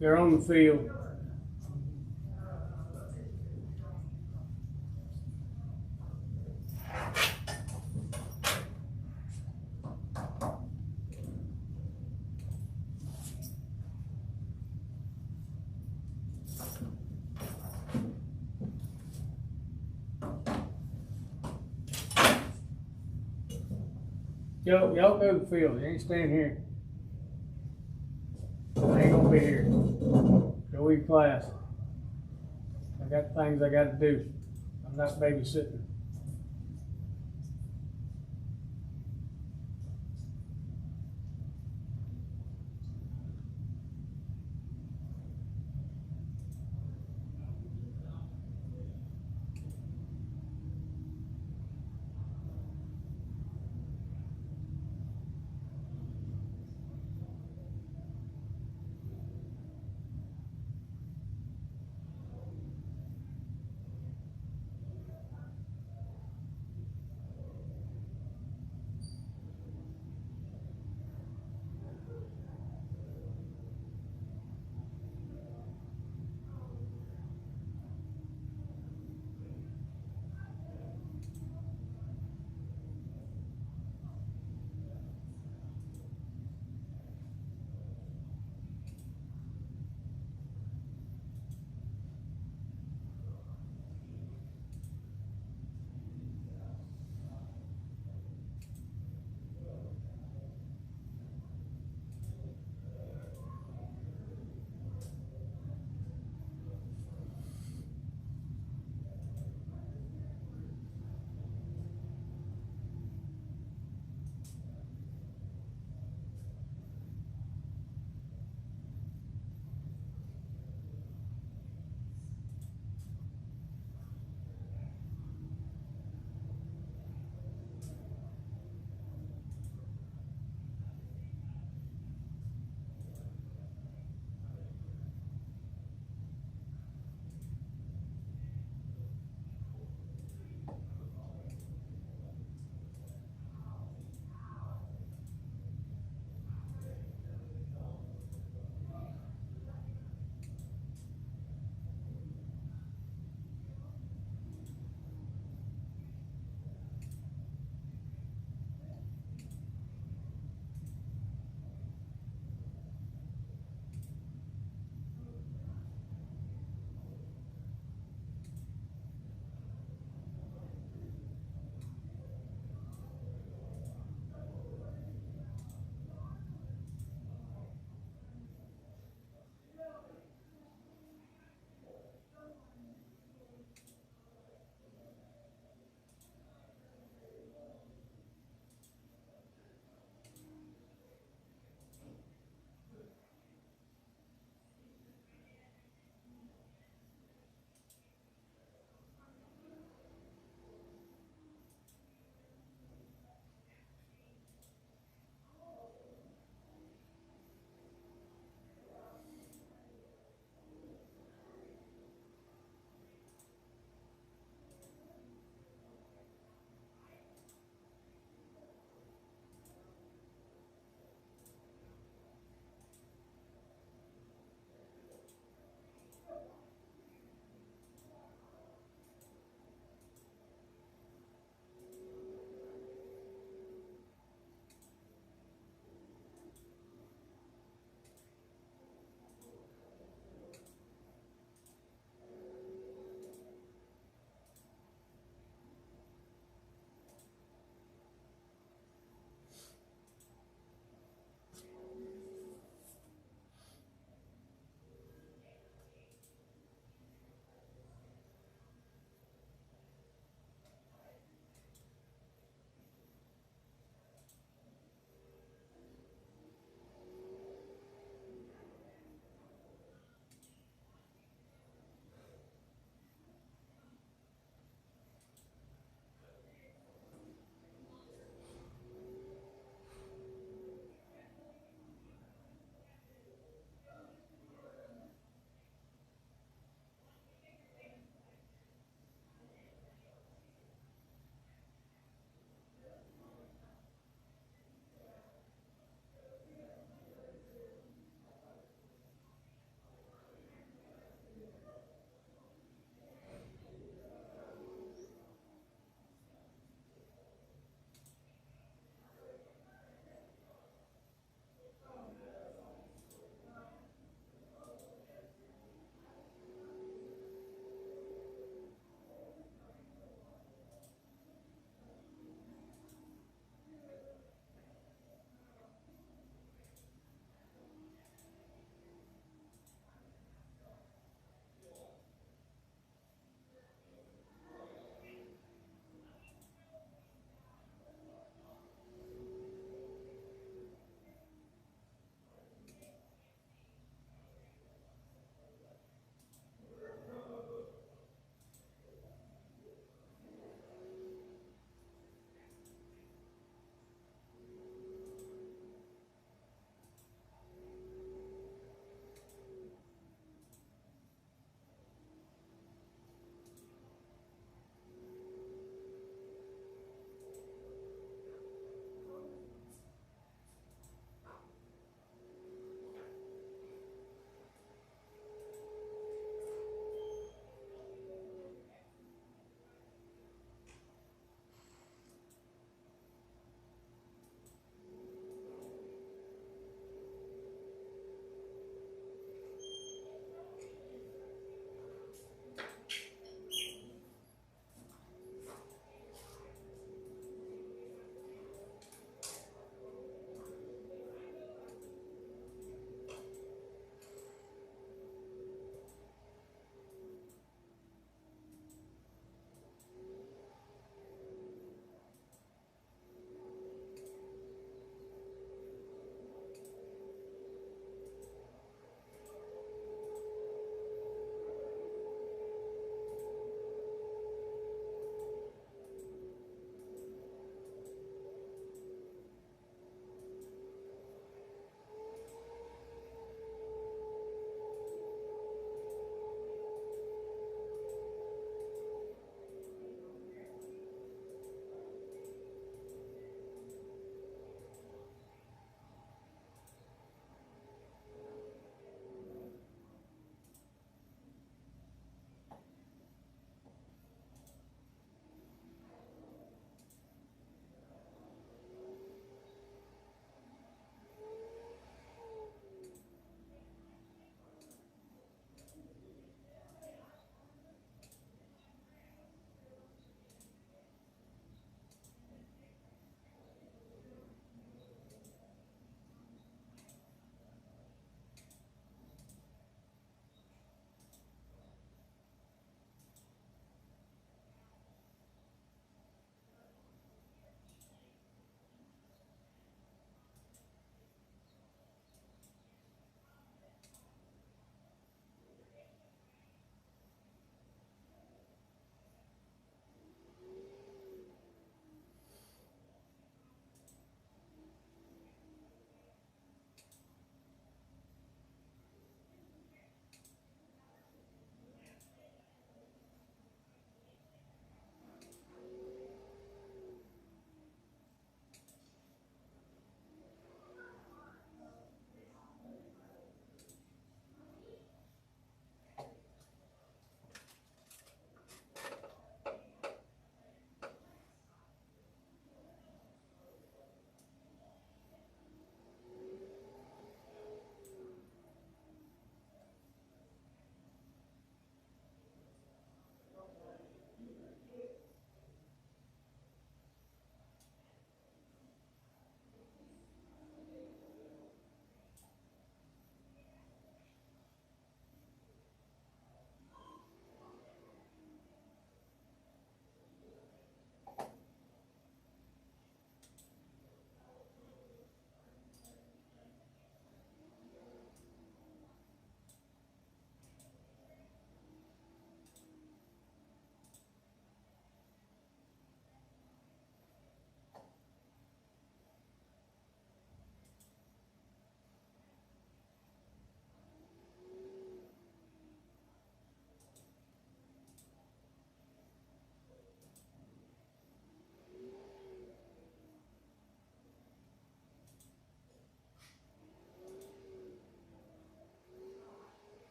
Speaker 1: They're on the field. Y'all go to the field. You ain't staying here. I ain't gonna be here. Go eat class. I got things I gotta do. I'm not babysitting.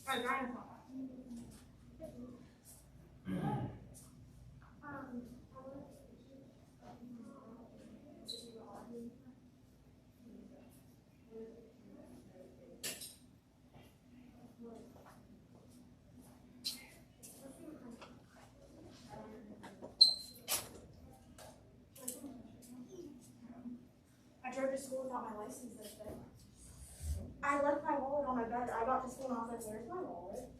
Speaker 7: Vagina's not. I drove to school without my license this day. I left my wallet on my bed. I got to school and I was like, where's my wallet?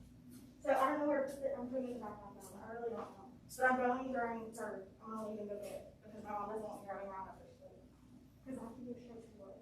Speaker 7: So I don't know where to put it. I'm putting it in the back of my phone. I really don't know. But I'm going during third. I'm gonna leave and go get it because my mom doesn't want me driving around after school. Because I have to go straight to work.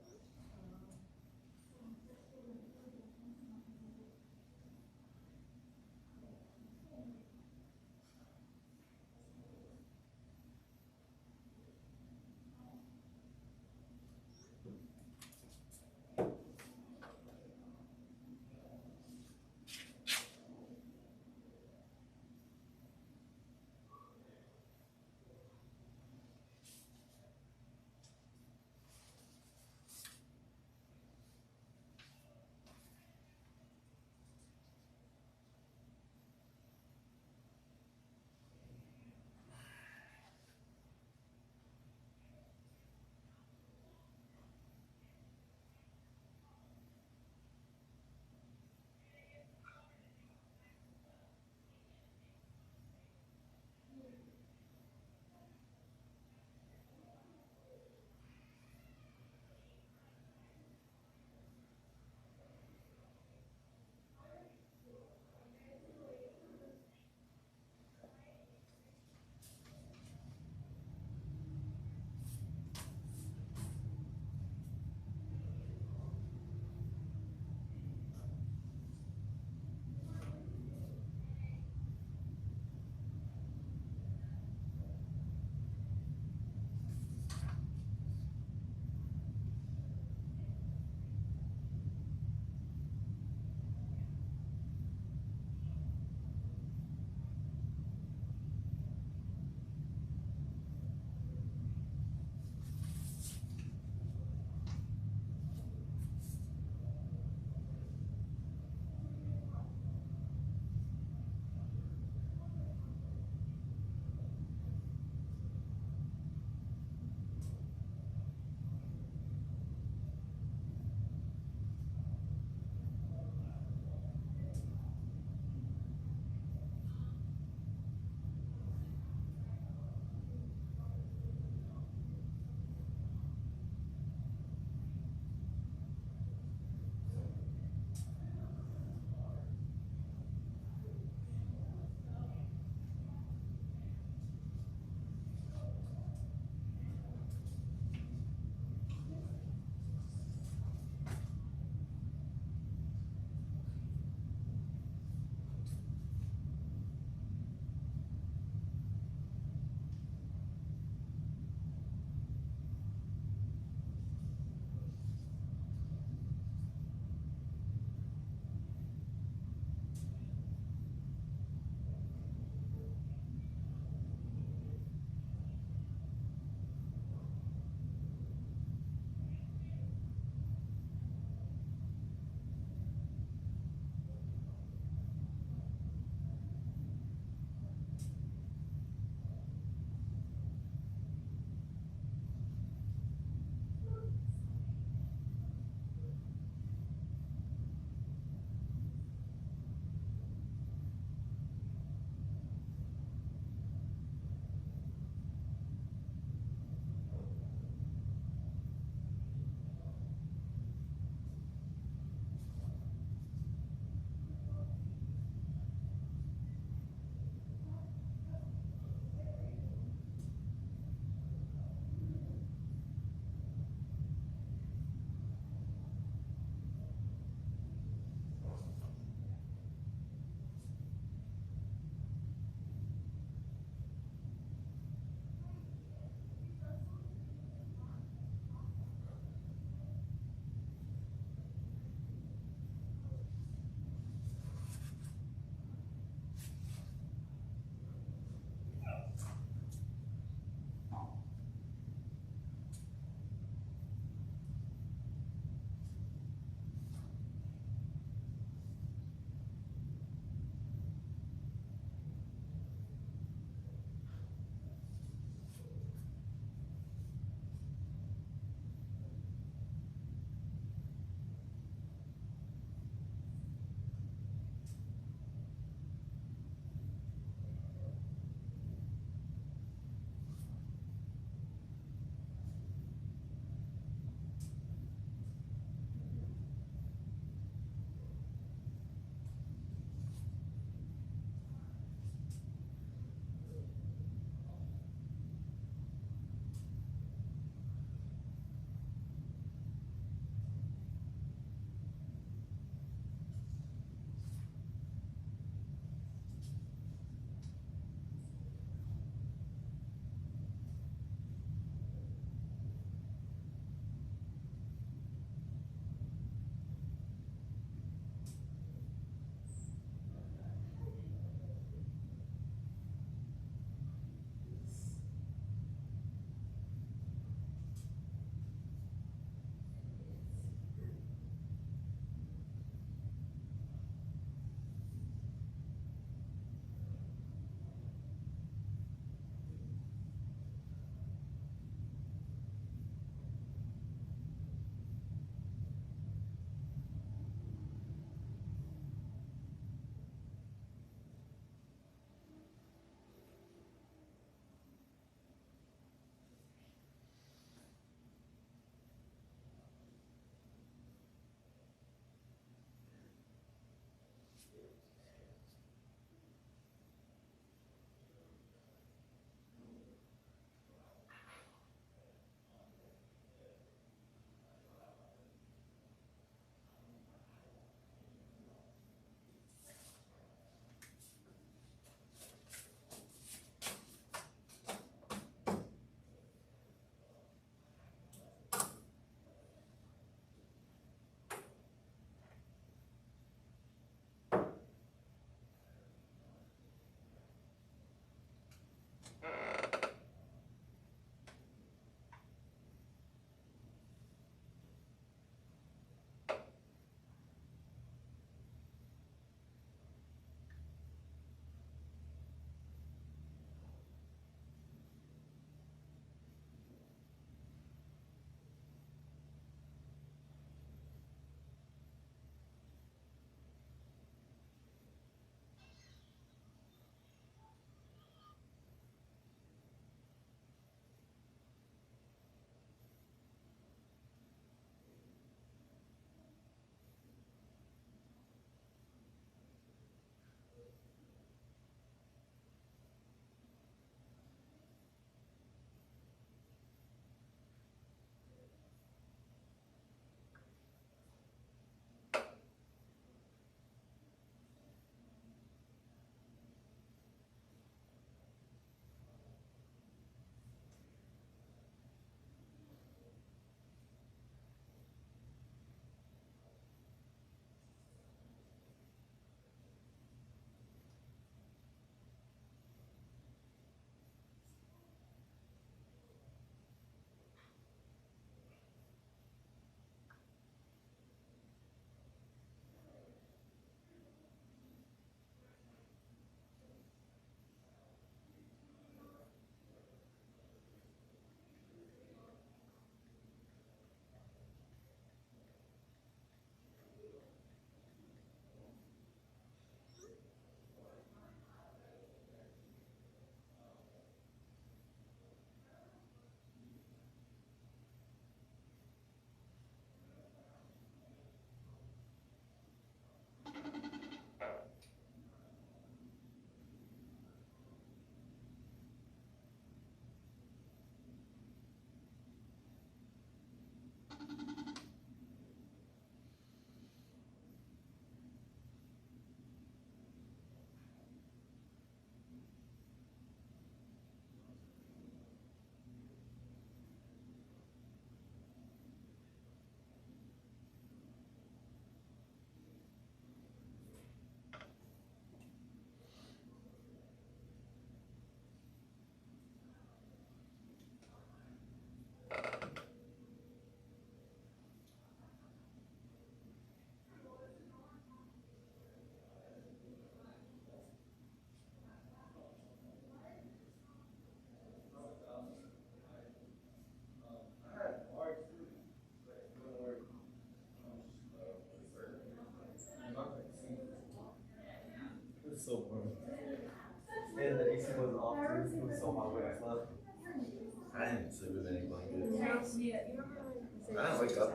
Speaker 2: didn't wake up.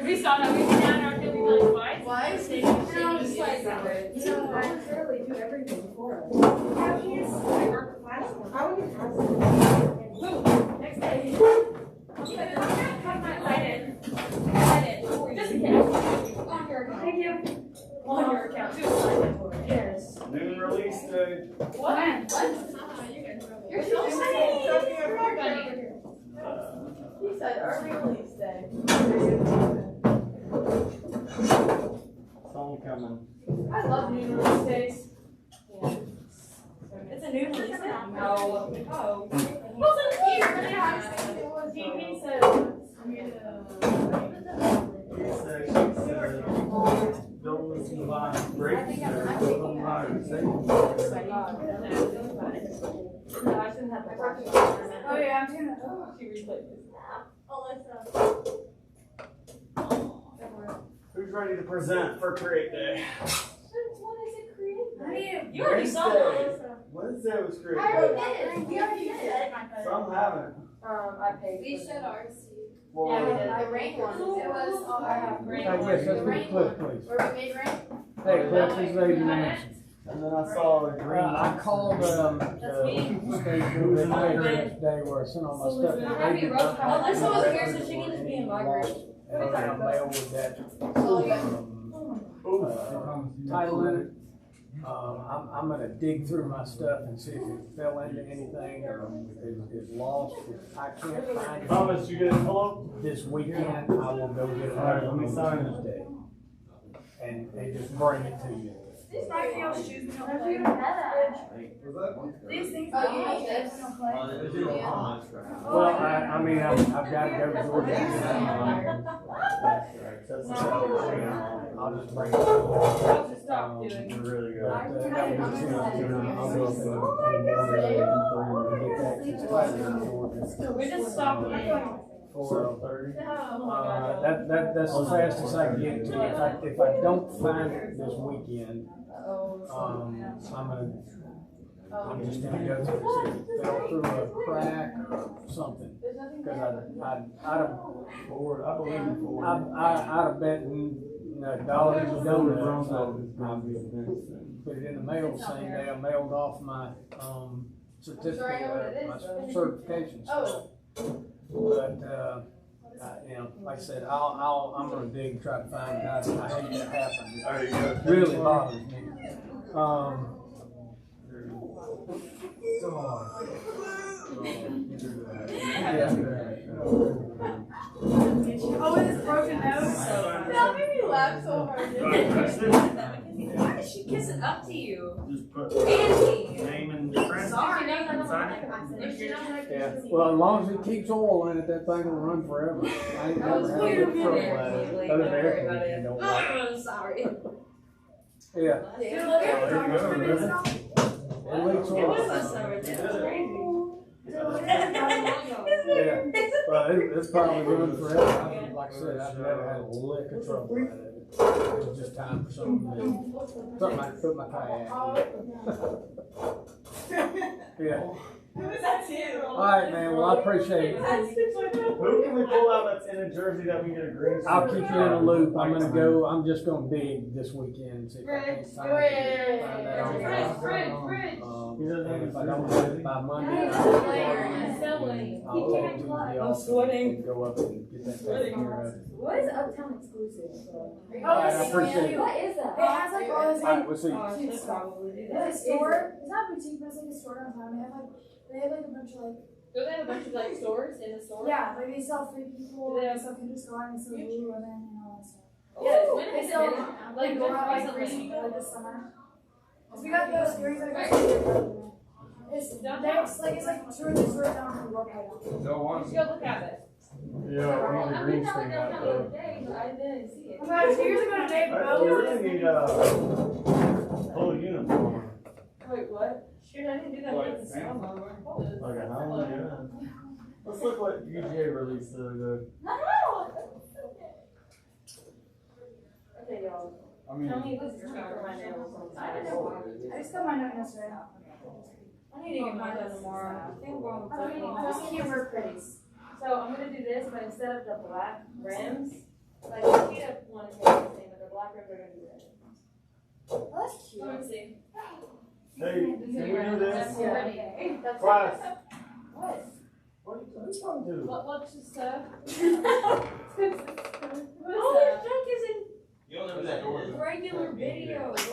Speaker 8: We saw that we went down our hill, we were like,
Speaker 3: Why?
Speaker 8: And I was just like,
Speaker 3: I literally do everything for us.
Speaker 8: next day. Just in case. On your account. Thank you. On your account too. Yes.
Speaker 5: Noon release day.
Speaker 8: What? You're so funny.
Speaker 3: He said early release day.
Speaker 5: Song coming.
Speaker 8: I love new release days.
Speaker 7: It's a new release now.
Speaker 8: No. Oh. Wasn't here. DP said.
Speaker 5: Don't listen to my breaks.
Speaker 8: No, I shouldn't have that.
Speaker 3: Oh yeah, I'm gonna.
Speaker 8: She replayed this.
Speaker 3: Alyssa.
Speaker 5: Who's ready to present for Create Day?
Speaker 3: What is it created?
Speaker 8: You already saw that.
Speaker 5: Wednesday was Create
Speaker 3: I
Speaker 5: Day.
Speaker 3: already did. We already did.
Speaker 5: Some haven't.
Speaker 8: I paid.
Speaker 3: We should ours.
Speaker 5: Well,
Speaker 8: Yeah, we did.
Speaker 3: The rain one. It was our.
Speaker 8: Rain
Speaker 1: Yes,
Speaker 3: The
Speaker 1: that's
Speaker 3: rain
Speaker 1: good, Cliff,
Speaker 3: one.
Speaker 1: please.
Speaker 3: Where we made rain.
Speaker 1: Hey, Cliff, please raise your hand.
Speaker 5: and then I saw the green.
Speaker 1: I called,
Speaker 8: That's me.
Speaker 1: the state group in later that day where I sent all my stuff. and they did not have
Speaker 8: Alyssa was here, so
Speaker 1: any
Speaker 8: she can just be in my
Speaker 1: lost,
Speaker 8: group.
Speaker 1: And I mailed with that,
Speaker 3: Oh, yeah.
Speaker 1: title in it. I'm gonna dig through my stuff and see if it fell into anything or if it's lost. If I can't find it
Speaker 5: Thomas, you get an envelope?
Speaker 1: this weekend, I will go get it.
Speaker 5: All right, let me sign it.
Speaker 1: Tuesday. And just bring it to you.
Speaker 7: These might be all shoes we don't play. These things.
Speaker 3: Oh, you need this?
Speaker 7: we don't play.
Speaker 1: Well, I mean, I've got to go to Georgia. I'll just bring it.
Speaker 8: I'll just stop doing.
Speaker 5: You're really good.
Speaker 1: I'll go up and get that.
Speaker 8: We just stopped doing.
Speaker 5: 4:30.
Speaker 1: That's the fastest I can get to. If I don't find it this weekend, I'm just gonna go through and see if it fell through a crack or something. Cause I'd have
Speaker 5: Forward, I believe in forward.
Speaker 1: I'd have bet dollars and donuts. Put it in the mail the same day I mailed off my certificate, my certification stuff. But you know, like I said, I'm gonna dig and try to find it. I hate that happen.
Speaker 5: All right, you got
Speaker 1: It really bothers me.
Speaker 7: Oh, with his broken nose.
Speaker 3: That made me laugh so hard.
Speaker 8: Why is she kissing up to you?
Speaker 5: Just put
Speaker 8: Andy!
Speaker 5: name and difference.
Speaker 8: Sorry.
Speaker 1: Yeah, well, as long as it keeps oil in it, that thing will run forever. I ain't never had any trouble at it. Other than air conditioning don't work.
Speaker 8: I'm sorry.
Speaker 1: Yeah. It leaks
Speaker 8: It
Speaker 1: oil.
Speaker 8: was a summer day. That's crazy.
Speaker 1: Yeah, well, it's probably running forever. Like I said, I've never had a lick of trouble with it. It was just time for something I put my kayak in. Yeah.
Speaker 7: Who is that too?
Speaker 1: All right, man. Well, I appreciate it.
Speaker 5: Who can we pull out that's in a jersey that we get a green?
Speaker 1: I'll keep you in the loop. I'm just gonna dig this weekend. See if I can find that online. And if I don't have it by Monday, I'll talk to the office and go up and get that taken care of.
Speaker 3: What is Uptown exclusive?
Speaker 1: All right, I appreciate it.
Speaker 3: What is that?
Speaker 7: It has like all this.
Speaker 1: All right, we'll see.
Speaker 3: It's a store. It's not boutique, but it's like a store downtown. They have like a bunch of like.
Speaker 8: Do they have a bunch of like stores in the store?
Speaker 3: Yeah, like they sell Free People.
Speaker 8: Do they
Speaker 3: They
Speaker 8: have-
Speaker 3: sell Kendrick Lamar and sell Lululemon and all that stuff.
Speaker 8: Yeah, when
Speaker 3: They
Speaker 8: is
Speaker 3: sell
Speaker 8: it?
Speaker 3: like go out like
Speaker 8: Free
Speaker 3: free
Speaker 8: People?
Speaker 3: like this summer. So we got those earrings that are. It's like 2 or 3 stores down from York right now.
Speaker 5: No one.
Speaker 8: Let's go look at it.
Speaker 5: Yeah, we need a green
Speaker 8: I
Speaker 5: screen out
Speaker 8: the
Speaker 5: though.
Speaker 8: other day, but I didn't see it.
Speaker 3: About 2 years ago today,
Speaker 5: We really need a full uniform.
Speaker 8: Wait, what? Shoot, I didn't do that with the summer.
Speaker 5: Like a helmet, yeah. Let's look what UGA released the other day.
Speaker 8: Okay, y'all.
Speaker 5: I mean,
Speaker 8: Tell me what's your for my nails. I don't know.
Speaker 3: I just got mine done yesterday.
Speaker 8: I need to get mine done tomorrow. I think we're going with
Speaker 3: Just keep
Speaker 8: gonna do this, but instead of the black rims, like the heat up one is gonna be the same, but the black rims are gonna be red.
Speaker 3: Oh, that's cute.
Speaker 8: Let me see.
Speaker 9: Hey, can we do this?
Speaker 3: That's
Speaker 9: Class.
Speaker 3: What?
Speaker 9: What are you trying to do?
Speaker 8: What's the stuff?
Speaker 7: Oh, Junk is in
Speaker 2: You don't know who that door is?
Speaker 7: regular video.
Speaker 8: What the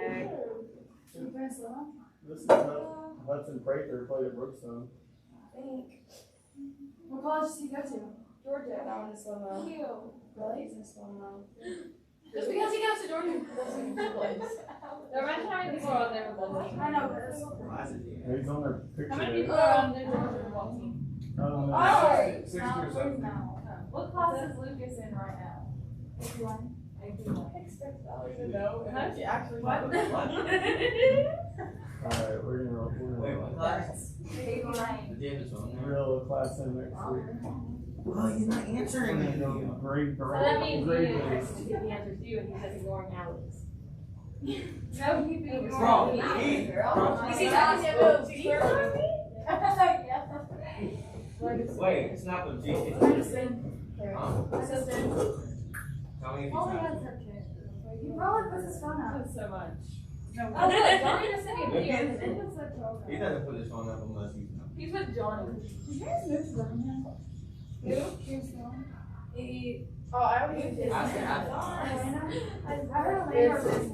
Speaker 8: heck?
Speaker 9: This is Hudson Prater played at Brookstone.
Speaker 8: What college did you go to? Georgia. That one is so low.
Speaker 3: Cute.
Speaker 8: Really? It's so low.
Speaker 3: Just because he goes to Georgia doesn't mean he plays.
Speaker 8: Imagine how many people are on their football team.
Speaker 3: I know, but it's
Speaker 9: He's on their picture
Speaker 8: How many
Speaker 9: there.
Speaker 8: people are on their Georgia football team?
Speaker 9: I don't know.
Speaker 3: Oh,
Speaker 5: 60 or 70.
Speaker 8: What class is Lucas in right now?
Speaker 3: 81.
Speaker 8: I
Speaker 6: Expect Valerie to know.
Speaker 8: Huh?
Speaker 6: She actually
Speaker 8: What?
Speaker 6: knows.
Speaker 9: Alright, we're
Speaker 2: Wait, what
Speaker 9: gonna
Speaker 2: class?
Speaker 3: 81.
Speaker 2: The Davis one.
Speaker 9: real class in next week.
Speaker 2: Well, he's not answering
Speaker 9: We're gonna go grade
Speaker 8: So that means
Speaker 9: grade
Speaker 8: he
Speaker 9: grade.
Speaker 8: is give the answer to you and he's just ignoring Alex. No, he'd be ignoring
Speaker 2: Bro,
Speaker 8: me.
Speaker 2: he-
Speaker 8: You see
Speaker 3: Alex
Speaker 8: Alex
Speaker 3: moves.
Speaker 2: Wait, it's not the G. It's Tell me if
Speaker 3: Oh,
Speaker 2: he's
Speaker 3: he
Speaker 2: not.
Speaker 3: has her kid. He probably puts his phone out.
Speaker 8: So much. Oh, look, Johnny just sent me a video. His infant's like
Speaker 2: He doesn't put his phone up unless he's.
Speaker 8: He's with Johnny. He.
Speaker 6: Oh, I already did.
Speaker 2: I said, I
Speaker 3: I heard a lady
Speaker 8: It's
Speaker 3: or
Speaker 8: just-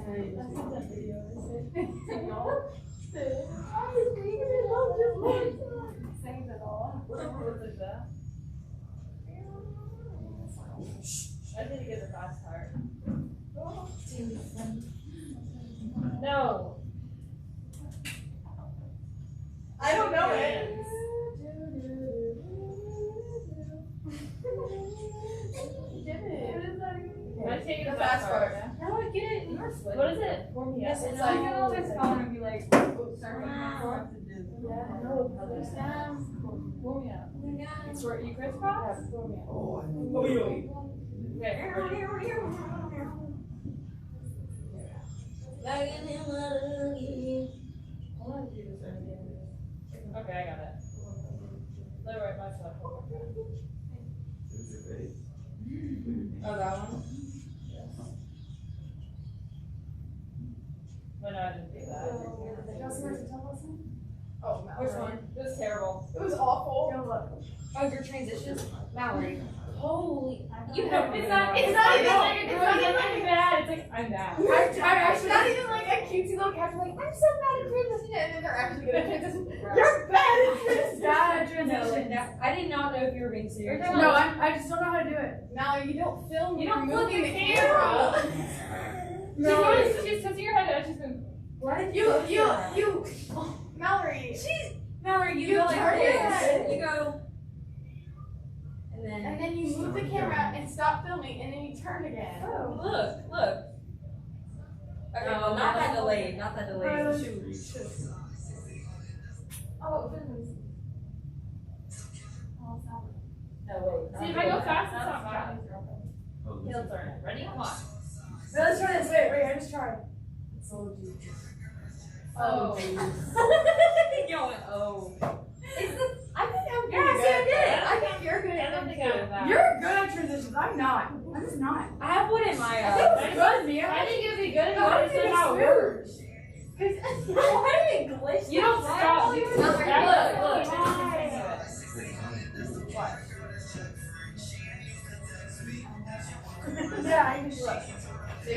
Speaker 3: saying it all.
Speaker 8: What is that? I need to get the fast tire. No.
Speaker 6: I don't know it.
Speaker 8: Can I take
Speaker 6: The
Speaker 8: the
Speaker 6: fast
Speaker 8: fast
Speaker 6: part.
Speaker 8: part?
Speaker 3: How do I get it in your switch?
Speaker 8: What is it? Pour me
Speaker 3: Yes,
Speaker 8: up.
Speaker 3: it's
Speaker 8: I
Speaker 3: like-
Speaker 8: can always call her and be like,
Speaker 3: Pour
Speaker 8: pour me up. It's where you crisscross? Yeah, pour me up.
Speaker 2: Oh, I know.
Speaker 8: Okay, ready? I want to do this right here. Okay, I got it. Let me write myself.
Speaker 2: Who's your face?
Speaker 8: Oh, that one? But no, I didn't do that.
Speaker 6: Oh,
Speaker 8: Which one? It was terrible.
Speaker 6: It was awful.
Speaker 7: Oh, your transitions? Mallory.
Speaker 3: Holy.
Speaker 8: You know, it's not even like bad. It's like, I'm bad.
Speaker 6: I'm actually not even like a cutesy little caption like, I'm so bad at transition, and then they're actually gonna transition. You're bad at transition.
Speaker 3: Bad at
Speaker 7: No,
Speaker 3: transition.
Speaker 7: no, I did not know if you were being serious.
Speaker 3: No, I just don't know how to do it.
Speaker 6: Mallory, you don't film.
Speaker 8: You
Speaker 6: you're
Speaker 8: don't flip
Speaker 6: moving
Speaker 8: the
Speaker 6: the
Speaker 8: camera.
Speaker 6: No.
Speaker 8: She's touching your head. She's been.
Speaker 3: Why did
Speaker 6: You. Mallory.
Speaker 7: Mallory, you
Speaker 6: You
Speaker 7: go like
Speaker 6: turn your head.
Speaker 7: this. You go. And
Speaker 6: And
Speaker 7: then.
Speaker 6: then you move the camera and stop filming, and then you turn again.
Speaker 7: Look. Okay, well, not that delayed. Not that delayed. Shoot.
Speaker 3: Oh, goodness. Oh, it's not.
Speaker 7: No, wait.
Speaker 8: See, if I go fast, it's not bad.
Speaker 2: Oh,
Speaker 8: He'll turn it. Ready? Come on.
Speaker 3: No, let's try this. Wait, I just tried.
Speaker 8: Oh.
Speaker 7: You went, oh.
Speaker 6: I think I'm
Speaker 7: Yeah,
Speaker 6: pretty
Speaker 7: see, I
Speaker 6: good.
Speaker 7: did.
Speaker 6: at that. I think you're good
Speaker 8: I
Speaker 6: at
Speaker 8: don't
Speaker 6: them
Speaker 8: think
Speaker 6: too.
Speaker 8: I'm bad.
Speaker 3: You're good at transitions. I'm not. I'm just not.
Speaker 7: I have one in my,
Speaker 3: That was good, Mia.
Speaker 8: I think it'd be good if you
Speaker 3: How did
Speaker 8: understood
Speaker 3: you
Speaker 8: how it works.
Speaker 6: Why did it glitch?
Speaker 8: You don't stop. You
Speaker 6: Look,
Speaker 8: look.
Speaker 3: Yeah, I just look.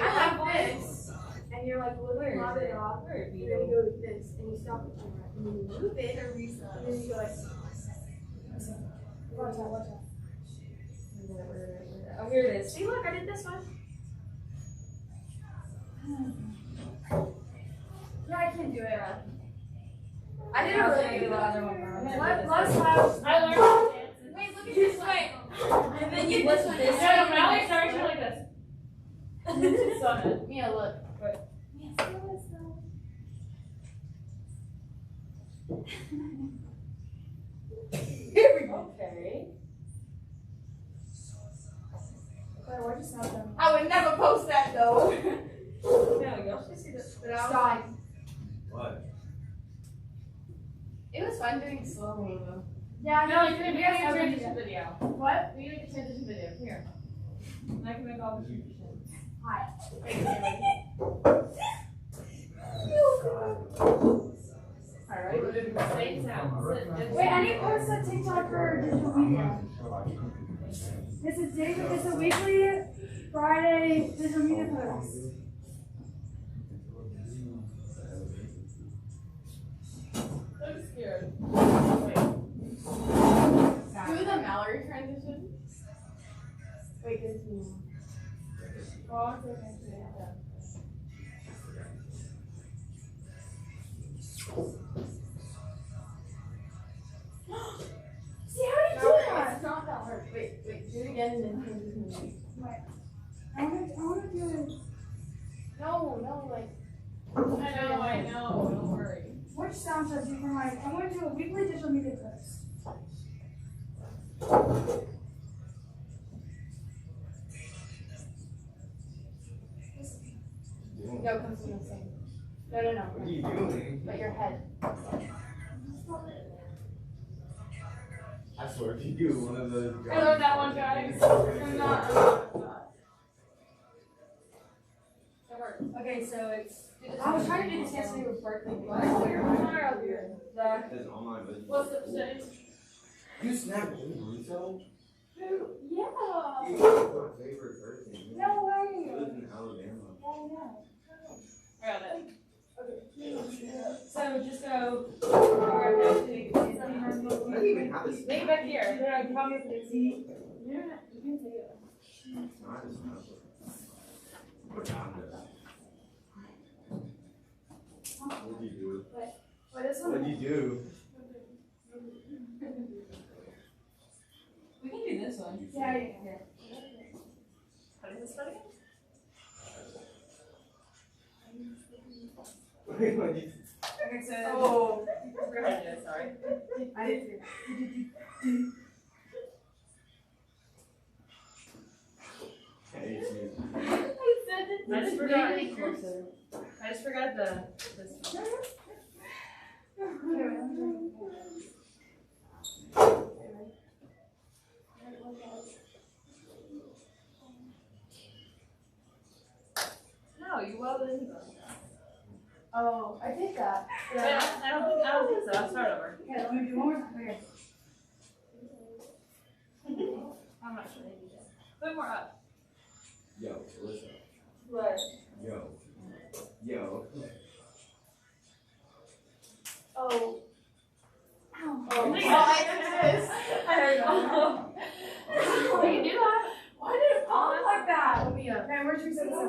Speaker 6: I have this.
Speaker 3: And you're like, look,
Speaker 7: Where is
Speaker 3: pop
Speaker 7: it?
Speaker 3: it off.
Speaker 7: Where is
Speaker 3: And then you go like this, and you stop the camera, and then you move it or reset. And then you go like. Watch out.
Speaker 7: Oh, here it is. See, look, I did this one.
Speaker 3: Yeah, I can do it.
Speaker 6: I did a really good
Speaker 7: the
Speaker 6: one.
Speaker 7: other one.
Speaker 3: Let's have.
Speaker 8: I learned how to dance.
Speaker 6: Wait, look at this way.
Speaker 7: And then you listen to this.
Speaker 8: No, Mallory started to like this. Son.
Speaker 6: Mia, look.
Speaker 8: Here we go. Okay.
Speaker 3: Why'd you stop them?
Speaker 6: I would never post that though.
Speaker 7: No, y'all should see this.
Speaker 6: But I was
Speaker 3: Stop.
Speaker 6: like,
Speaker 2: What?
Speaker 6: it was fun doing slow mo though.
Speaker 3: Yeah,
Speaker 8: No, you can
Speaker 3: we
Speaker 8: make
Speaker 3: have
Speaker 8: a
Speaker 3: social
Speaker 8: transition
Speaker 3: media.
Speaker 8: video.
Speaker 3: What?
Speaker 8: We can make a transition video. Here. And I can make all the transitions.
Speaker 3: Hi.
Speaker 8: Alright, stay down.
Speaker 3: Wait, I need to post a TikTok for digital media. This is David. It's a weekly Friday digital media post.
Speaker 8: I'm scared.
Speaker 3: Do the Mallory transition. Wait, this is me. Oh, it's okay. See, how do you do that? It's not that hard. Wait, do it again and then transition. Wait. I wanna do it. No, like.
Speaker 8: I know. Don't worry.
Speaker 3: Which sound should I do for my? I want to do a weekly digital media post. No, come from the same. No.
Speaker 2: What are you doing?
Speaker 3: But your head.
Speaker 2: I swear, if you do one of those.
Speaker 8: I learned that one, guys. I'm not.
Speaker 3: Okay, so it's. I was trying to do this yesterday with Berkeley.
Speaker 2: That's online, but.
Speaker 8: What's the percentage?
Speaker 2: You snapped Jimmy Russo?
Speaker 3: Yeah.
Speaker 2: He's my favorite person.
Speaker 3: No
Speaker 2: He
Speaker 3: way.
Speaker 2: lives in Alabama.
Speaker 8: I got it.
Speaker 3: So just go.
Speaker 2: I don't even have a
Speaker 8: Leave it back here.
Speaker 3: I promise it's easy.
Speaker 2: Not as much. What'd you do?
Speaker 3: What is
Speaker 2: What'd you do?
Speaker 8: We can do this one.
Speaker 3: Yeah.
Speaker 8: What is this one again?
Speaker 2: What'd you do?
Speaker 3: Okay, so.
Speaker 8: Oh, go ahead, Joe, sorry.
Speaker 3: I did too.
Speaker 2: Hey, it's me.
Speaker 8: I just forgot. I just forgot this. No, you welded into them.
Speaker 3: Oh, I did that.
Speaker 8: Yeah, I don't think so. I'll start over.
Speaker 3: Okay, let me do one more. Okay.
Speaker 8: I'm not sure. Put more up.
Speaker 2: Yo, listen.
Speaker 8: What?
Speaker 2: Yo.
Speaker 3: Oh.
Speaker 8: Oh, I did this. I heard it. We can do that.
Speaker 3: Why did it fall like that? Let me up. Man, where'd you set this up?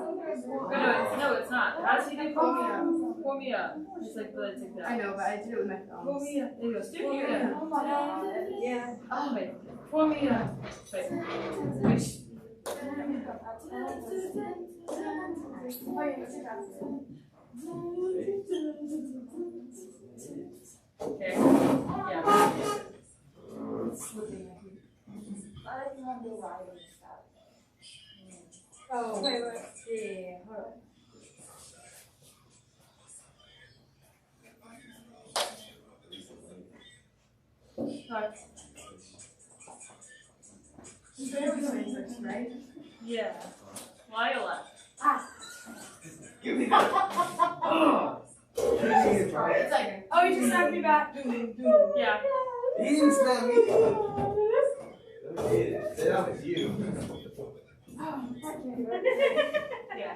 Speaker 8: No, it's not. How does he do pull me up? Pull me up. It's like really take that.
Speaker 3: I know, but I did it with my phone.
Speaker 8: Pull me up. There you go. Stick
Speaker 3: Pull
Speaker 8: here.
Speaker 3: me up. Oh my god.
Speaker 7: Yeah.
Speaker 8: Oh, wait. Pull me up. Wait. Wait. Okay. Yeah.
Speaker 3: Oh, wait. Yeah, hold on. Right?
Speaker 8: Yeah. Why you left?
Speaker 2: Give me that.
Speaker 3: It's like, oh, you just snapped me back.
Speaker 8: Yeah.
Speaker 2: He didn't snap me. Who did? That was you.
Speaker 8: Yeah.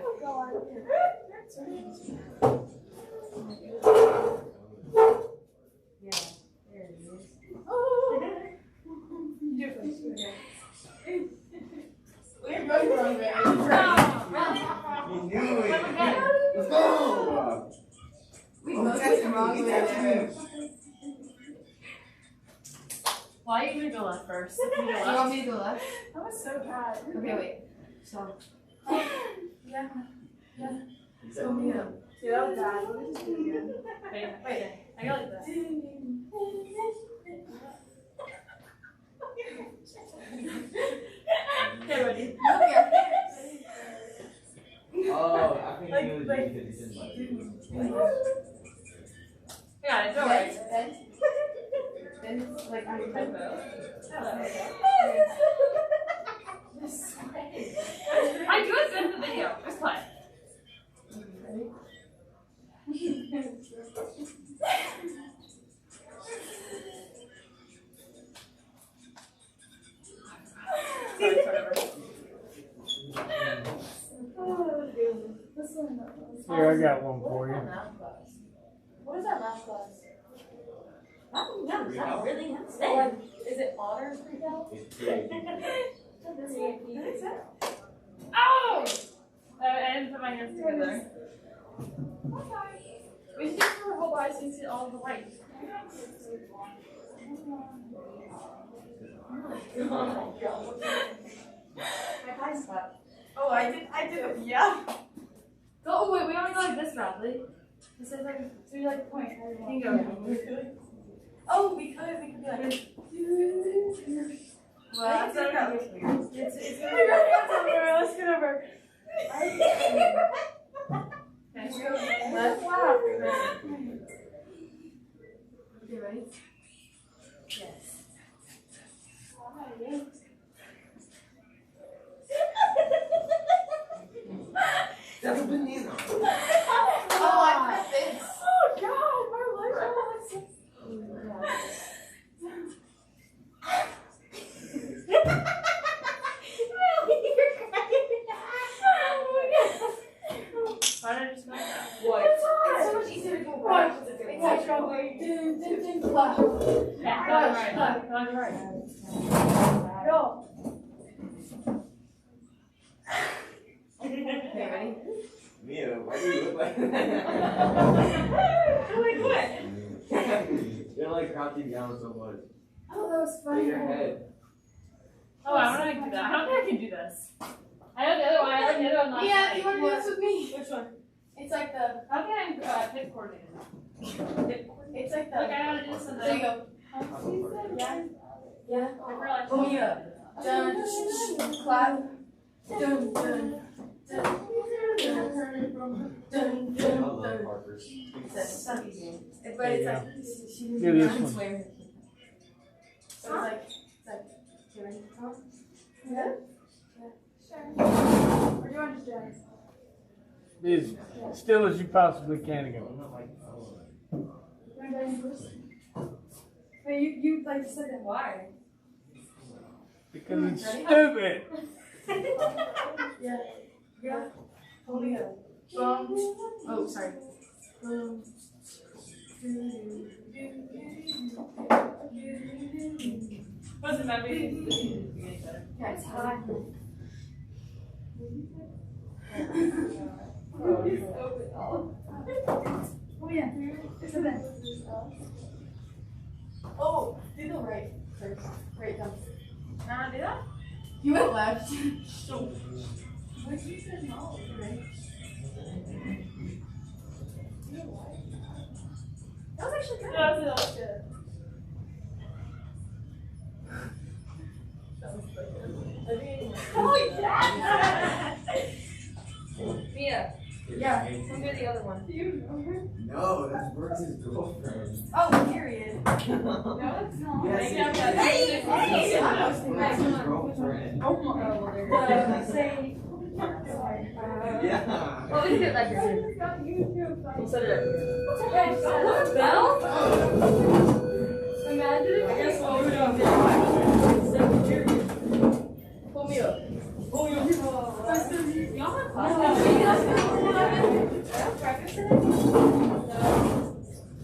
Speaker 3: We're both wrong, man.
Speaker 2: You knew it. Let's go.
Speaker 3: We both did the wrong way.
Speaker 8: Why are you gonna go left first? You go
Speaker 3: You
Speaker 8: left.
Speaker 3: want me to go left? That was so bad. Okay, wait. So. Yeah. Go me up. See, that was bad. Let me just do it again.
Speaker 8: Wait. I got like that. Okay, ready?
Speaker 2: Oh, I think he was because he didn't like you.
Speaker 8: Yeah, don't worry.
Speaker 3: Then, like, I'm
Speaker 8: I do it in the video. Just play.
Speaker 1: Here, I got one for you.
Speaker 3: What is that math class?
Speaker 7: Not really.
Speaker 3: Is it honors recount?
Speaker 2: It's crazy.
Speaker 8: Oh! I didn't put my hands together. We should do it for a whole body so you see all the light.
Speaker 7: Oh, I did, yeah.
Speaker 8: Oh wait, we only go like this, Bradley. This is like, so you like point. You can go.
Speaker 7: Oh, we could be like.
Speaker 8: Well, that's not that looks weird.
Speaker 7: It's over. Let's get over.
Speaker 8: Let's laugh. Okay, ready?
Speaker 3: Yes.
Speaker 2: That's a banana.
Speaker 7: Oh, I put this.
Speaker 8: Oh God, my legs are Why did I just make that?
Speaker 7: What? It's so much easier to go back.
Speaker 3: It's like flash.
Speaker 8: Yeah, that's right.
Speaker 3: Go.
Speaker 8: Okay, ready?
Speaker 2: Mia, why do you look like that?
Speaker 7: Like what?
Speaker 2: You're like crouching down so much.
Speaker 3: Oh, that was funny.
Speaker 2: Look at your head.
Speaker 8: Oh, I don't know how to do that. I don't think I can do this. I know the other one. I like the other one last
Speaker 3: Yeah,
Speaker 8: night.
Speaker 3: you want to do this with me?
Speaker 8: Which one?
Speaker 3: It's like the.
Speaker 8: How can I hip coordinated?
Speaker 3: It's like the.
Speaker 8: Look, I know how to do this one.
Speaker 3: There you go.
Speaker 8: Yeah.
Speaker 3: Yeah.
Speaker 8: I realized.
Speaker 3: Oh yeah. Dun, clap. Dun, dun, dun, dun,
Speaker 2: I
Speaker 3: dun,
Speaker 2: love
Speaker 3: dun.
Speaker 2: Parker.
Speaker 3: But it's like she
Speaker 1: Do
Speaker 3: doesn't
Speaker 1: this
Speaker 3: know
Speaker 1: one.
Speaker 3: swear. So it's like you ready to talk? Yeah. Sure. Or do you want to just
Speaker 1: Be as still as you possibly can again.
Speaker 3: But you like said that why?
Speaker 1: Because it's stupid.
Speaker 3: Yeah. Yeah. Hold me up. Oh, sorry.
Speaker 8: Wasn't that big?
Speaker 3: Yeah, it's hot. Oh yeah. It's a bit. Oh, do the right first. Right down.
Speaker 8: Not do that?
Speaker 3: You went left. So. What you said no, right? That was actually good.
Speaker 8: That was good.
Speaker 3: Oh yeah.
Speaker 8: Mia,
Speaker 3: Yeah.
Speaker 8: come do the other one.
Speaker 3: Do you know her?
Speaker 2: No, that's Brooks' girlfriend.
Speaker 3: Oh, period. No, it's not.
Speaker 2: Yes,
Speaker 8: Hey,
Speaker 2: it
Speaker 8: hey,
Speaker 2: is.
Speaker 8: hey.
Speaker 3: I was thinking
Speaker 2: Brooks'
Speaker 3: back.
Speaker 2: girlfriend.
Speaker 3: Oh my God. Say.
Speaker 2: Yeah.
Speaker 8: Well, we can do it like this. Set it up.
Speaker 3: Okay, what bell? Imagine if I guess what we're doing. Pull me up. Oh, you. Y'all have class.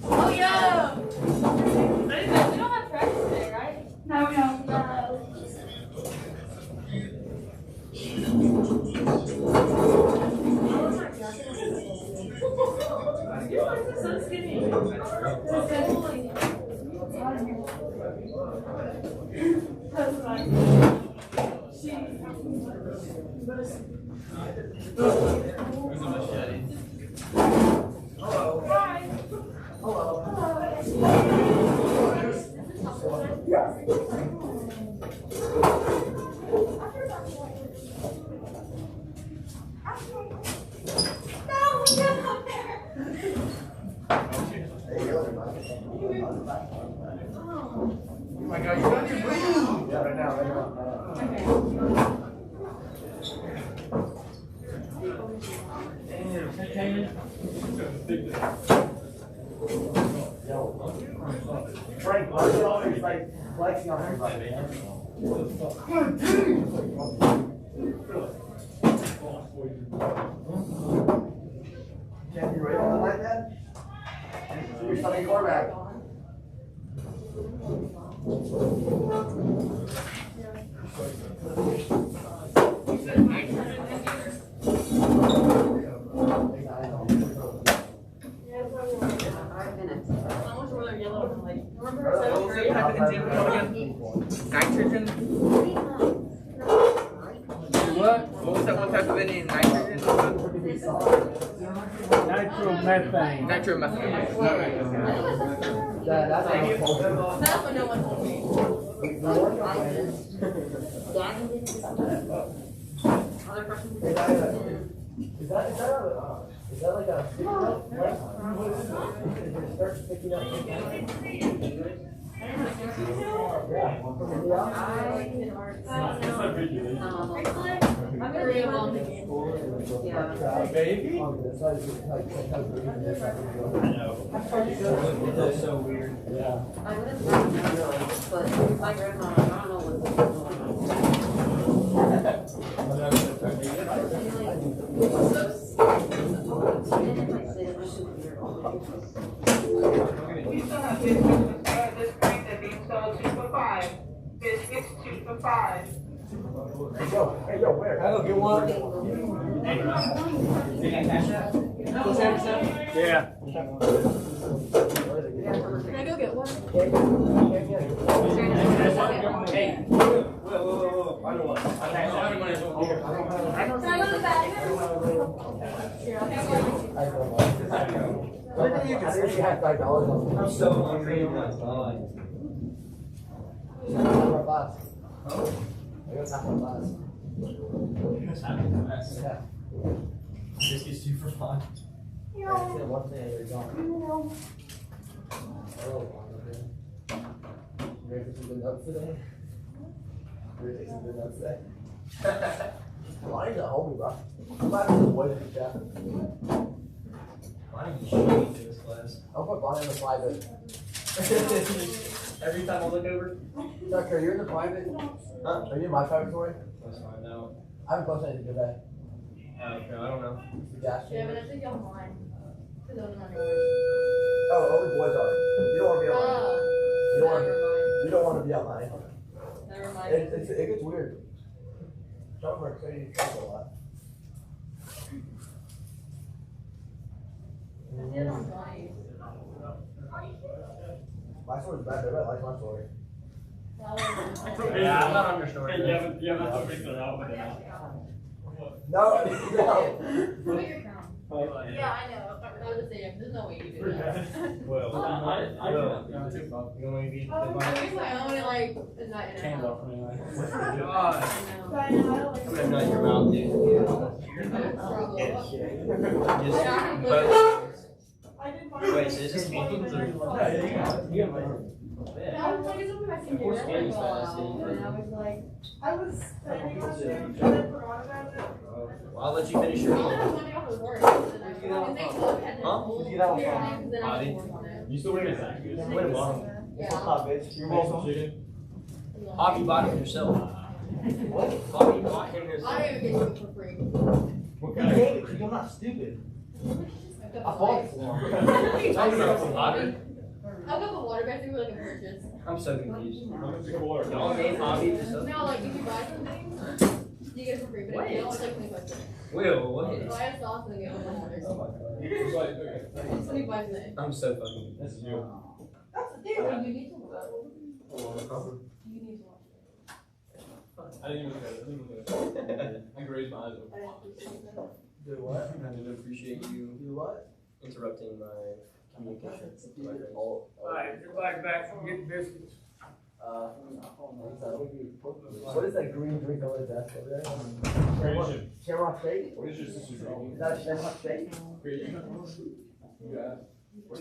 Speaker 3: Oh, yeah.
Speaker 8: We don't have practice today, right?
Speaker 3: No, we don't.
Speaker 8: So skinny.
Speaker 3: That's fine.
Speaker 1: my God, you got your move.
Speaker 9: Yeah, right now, right now. Yo. Frank, why are you always like flexing on everybody, man? Ken, you ready for the light, man? You're starting quarterback.
Speaker 10: Nitrogen?
Speaker 1: What?
Speaker 10: What was that one type of it in nitrogen?
Speaker 1: Nitromethane.
Speaker 10: Nitromethane.
Speaker 7: That's what no one told me. Other person?
Speaker 9: Is that like a sticky note? It starts sticking up.
Speaker 7: I'm gonna read along again. Yeah.
Speaker 1: Baby?
Speaker 10: That's so weird.
Speaker 9: Yeah.
Speaker 7: I would have thought really, but my grandma, I don't know what's going
Speaker 11: We still have biscuits, this drink that being sold 2 for $5. Biscuits 2 for $5.
Speaker 9: Hey, yo, where?
Speaker 1: I'll go get one. Yeah.
Speaker 3: Can I go get one?
Speaker 10: Hey. Whoa. I don't want.
Speaker 3: Can I go to the bathroom?
Speaker 9: I think you had $5 on
Speaker 10: I'm so hungry. Oh my God.
Speaker 9: bus. I got half my bus. Yeah.
Speaker 10: Biscuits 2 for $5.
Speaker 9: That's the one thing you're gone. Oh, ready for some good nuts today? Ready for some good nuts today? Lonnie's at home, bro. I'm out of the boys in chat.
Speaker 10: Why are you shooting to this class?
Speaker 9: I'll put Bonnie in the private.
Speaker 10: Every time I look over?
Speaker 9: Tucker, you're in the private?
Speaker 10: Huh?
Speaker 9: Are you in my private story?
Speaker 10: Let's find out.
Speaker 9: I haven't posted anything today.
Speaker 10: Okay, I don't know.
Speaker 9: Gas
Speaker 3: Yeah, but
Speaker 9: chamber.
Speaker 3: I think I'm mine. Cause I was on
Speaker 9: Oh, only boys are. You don't want to be online. You don't want.
Speaker 7: Never mind.
Speaker 9: You don't want to be online.
Speaker 7: Never mind.
Speaker 9: It gets weird. John works so you talk a lot. My story's bad, but I like my story.
Speaker 10: Yeah, I'm not on your story.
Speaker 9: No, no.
Speaker 3: Yeah, I know.
Speaker 7: I was just saying, there's no way you do that.
Speaker 10: Well,
Speaker 7: I use my own and like, it's not in it.
Speaker 10: God.
Speaker 7: I
Speaker 10: I'm gonna nut your mouth, dude. Wait, so is this speaking through?
Speaker 3: I was like, it's only my senior year. And I was like,
Speaker 11: I was standing up there and I forgot about it.
Speaker 10: Well, I'll let you finish your
Speaker 7: I
Speaker 10: meal.
Speaker 7: was wondering off of work. And then I was like, look at the
Speaker 10: Huh?
Speaker 7: whole
Speaker 9: Did you get that one?
Speaker 7: clear name, 'cause then I
Speaker 10: Bobby?
Speaker 7: can work on it.
Speaker 9: You still wearing that? Wait a minute.
Speaker 7: Yeah.
Speaker 9: What's up, bitch? You're welcome.
Speaker 10: Bobby bought him yourself.
Speaker 9: What?
Speaker 10: Bobby bought him
Speaker 7: I
Speaker 10: yourself.
Speaker 7: don't even get it for free.
Speaker 9: What kind of game? I'm not stupid. I bought it for him.
Speaker 10: Talking about from Bobby?
Speaker 7: I'll go the water back through like a purchase.
Speaker 10: I'm so confused. Y'all gave Bobby yourself?
Speaker 7: No, like if you buy something, you get it for free, but if you don't, it's like 25 cents.
Speaker 10: Will, what?
Speaker 7: Buy a sauce and then get one water.
Speaker 10: Oh my God.
Speaker 7: It's 25 cents.
Speaker 10: I'm so fucking.
Speaker 9: This is you.
Speaker 7: That's the thing, like, you need to watch it. You need to watch it.
Speaker 5: I didn't even look at it. I can raise my eyes
Speaker 7: I didn't appreciate that.
Speaker 9: Do what?
Speaker 10: I didn't appreciate you
Speaker 9: Do what?
Speaker 10: interrupting my communication. with my friends.
Speaker 1: Alright, everybody back from getting biscuits.
Speaker 9: What is that green drink over there? Over there? Shamrock shake?
Speaker 5: What is your sister drinking?
Speaker 9: Is that a shamrock shake?
Speaker 5: Yeah. What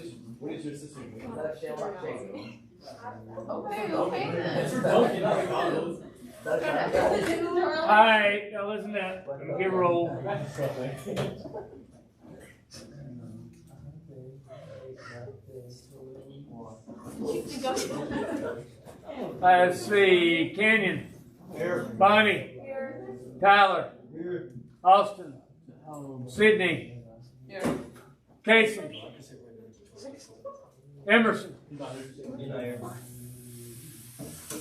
Speaker 5: is your sister drinking?
Speaker 9: Is that a shamrock shake?
Speaker 8: Okay, okay.
Speaker 1: Alright, now listen up. Get rolled. Let's see, Kenyon.
Speaker 2: Here.
Speaker 1: Bonnie. Tyler. Austin. Sydney. Casey. Emerson.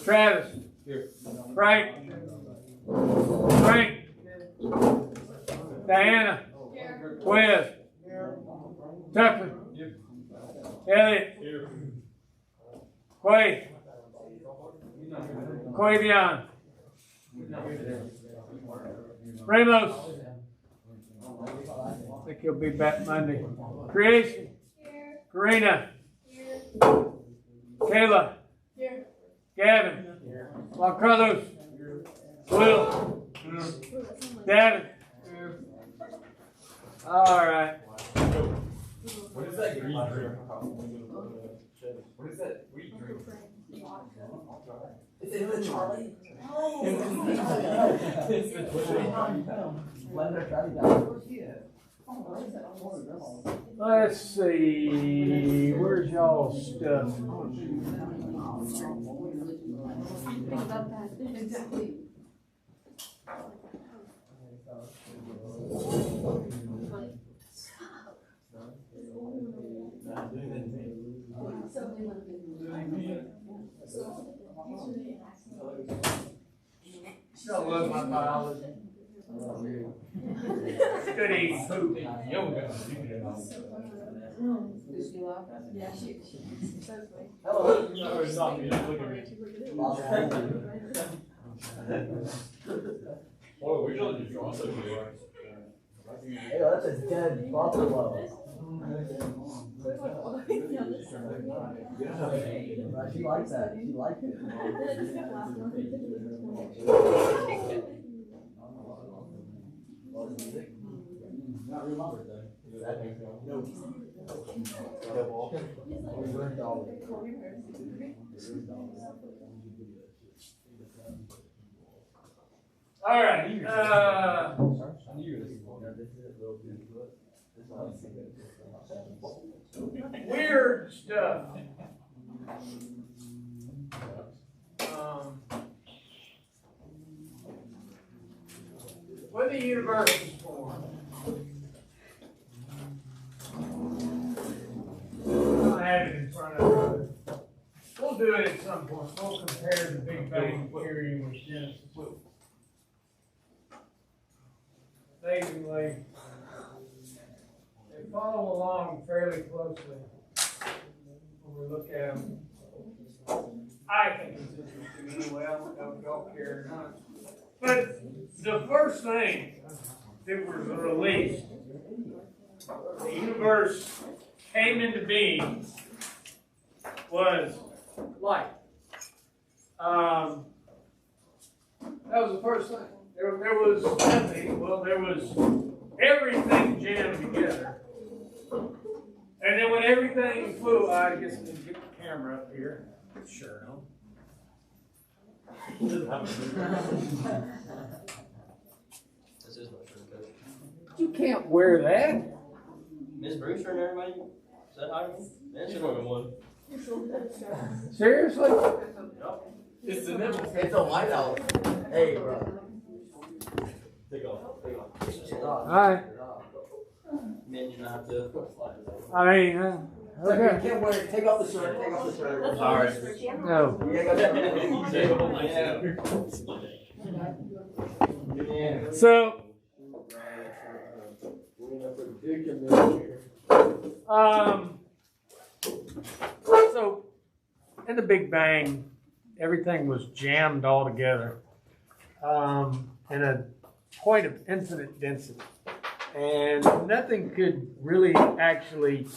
Speaker 1: Travis. Frank. Diana. Wes. Tucker. Elliot. Quavion. Ramos. I think he'll be back Monday. Creation. Karina. Kayla. Gavin. Juan Carlos. Will. Davin. All right.
Speaker 2: What is that green drink? What is that green drink?
Speaker 9: Is it the Charlie?
Speaker 2: It's the
Speaker 1: Let's see. Where's y'all stuff? I love my biology. Good eating food.
Speaker 2: Oh, we should just draw some here.
Speaker 9: Hey, that's a dead buffalo. She likes that. She liked it.
Speaker 2: Not real my birthday. No.
Speaker 1: All right. Weird stuff. When the universe was formed, I don't have it in front of me. We'll do it at some point. We'll compare the Big Bang Theory with Genesis. Amazingly, they follow along fairly closely when we look at them. I think it's interesting anyway. I don't know if y'all care or not. But the first thing that was released, the universe came into being, was light. That was the first thing. There was nothing. Well, there was everything jammed together. And then when everything flew, I guess I can get the camera up here. Sure.
Speaker 10: This is my shirt, Coach.
Speaker 1: You can't wear that.
Speaker 10: Miss Brewster and everybody said hi to me. Man, she's only one.
Speaker 1: Seriously?
Speaker 2: It's the nipple.
Speaker 9: It's a whiteout. Hey, bro.
Speaker 10: Take off.
Speaker 1: All right.
Speaker 10: Man, you don't have to.
Speaker 1: I mean,
Speaker 9: You
Speaker 1: okay.
Speaker 9: can't wear it. Take off the shirt. Take off the shirt.
Speaker 10: Sorry.
Speaker 1: No. So, so in the Big Bang, everything was jammed all together in a point of infinite density, and nothing could really actually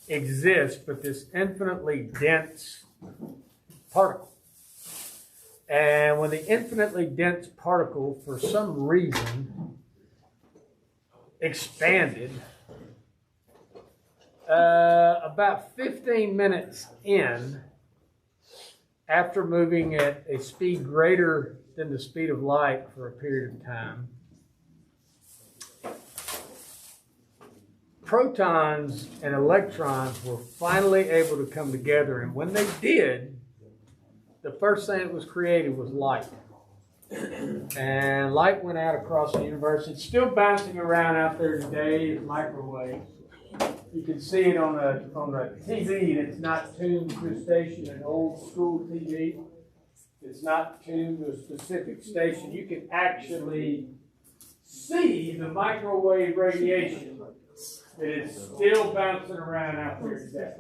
Speaker 1: exist but this infinitely dense particle. And when the infinitely dense particle, for some reason, expanded, About 15 minutes in, after moving at a speed greater than the speed of light for a period of time, protons and electrons were finally able to come together. And when they did, the first thing that was created was light. And light went out across the universe. It's still bouncing around out there today as microwaves. You can see it on the TV that's not tuned to a station, an old school TV. It's not tuned to a specific station. You can actually see the microwave radiation that is still bouncing around out there today.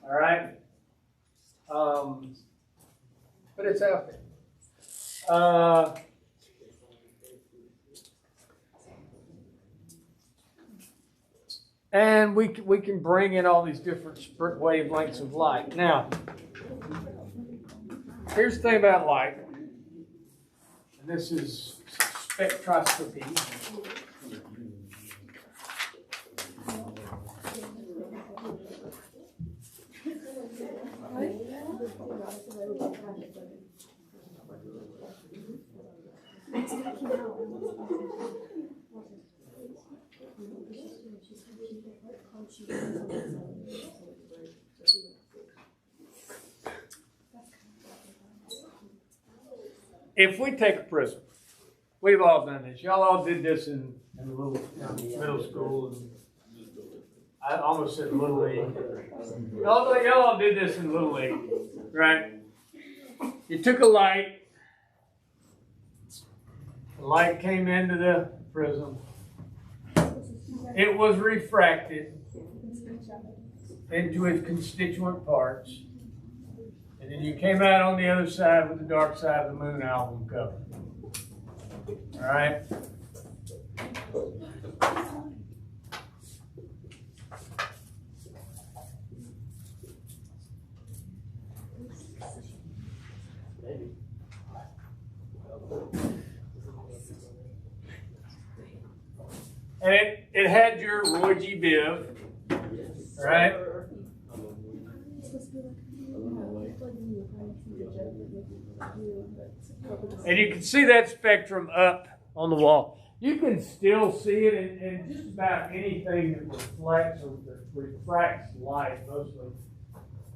Speaker 1: All right? But it's out there. And we can bring in all these different wavelengths of light. Now, here's the thing about light. And this is spectroscopy. If we take a prism, we've all done this. Y'all all did this in little middle school. And I almost said Little League. Y'all all did this in Little League, right? You took a light. The light came into the prism. It was refracted into its constituent parts. And then you came out on the other side with the Dark Side of the Moon album cover. All right? And it had your Roy G. Biv, right? And you can see that spectrum up on the wall. You can still see it in just about anything that reflects or refracts light, mostly,